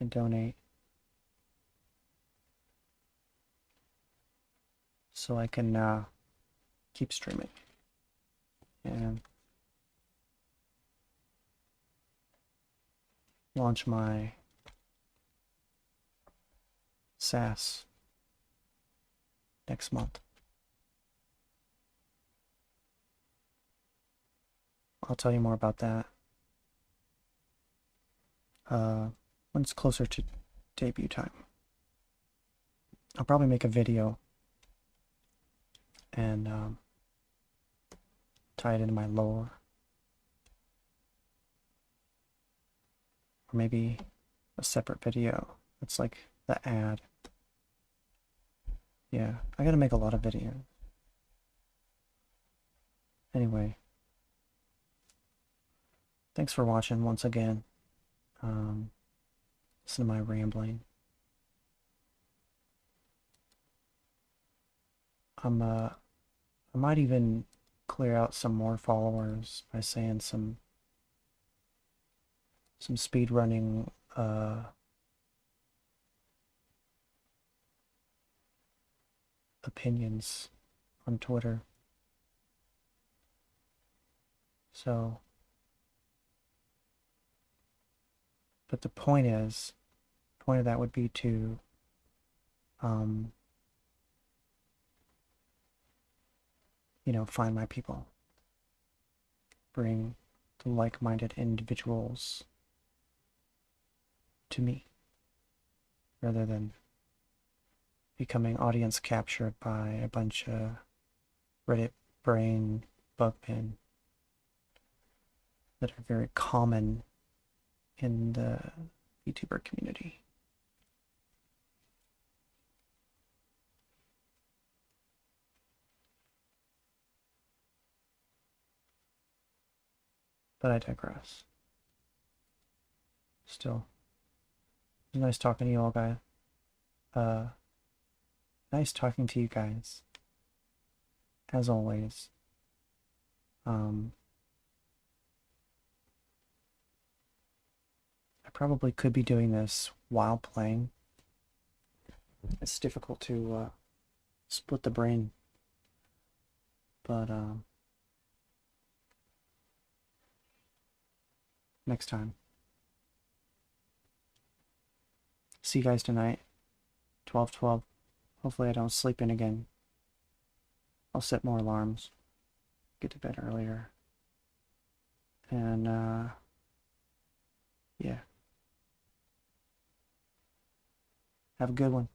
and donate so I can keep streaming and launch my SAS next month. I'll tell you more about that when it's closer to debut time. I'll probably make a video and tie it into my lore. Or maybe a separate video. It's like the ad. Yeah, I gotta make a lot of videos. Anyway, thanks for watching once again. Listen to my rambling. I might even clear out some more followers by saying some speed running opinions on Twitter. So, but the point of that would be to you know, find my people, bring the like-minded individuals to me, rather than becoming audience captured by a bunch of Reddit brain bugmen that are very common in the YouTuber community. But I digress. Still, it was nice talking to you all, guys. Nice talking to you guys. As always. I probably could be doing this while playing. It's difficult to split the brain. But next time. See you guys tonight. 12:12. Hopefully I don't sleep in again. I'll set more alarms. Get to bed earlier. And yeah. Have a good one.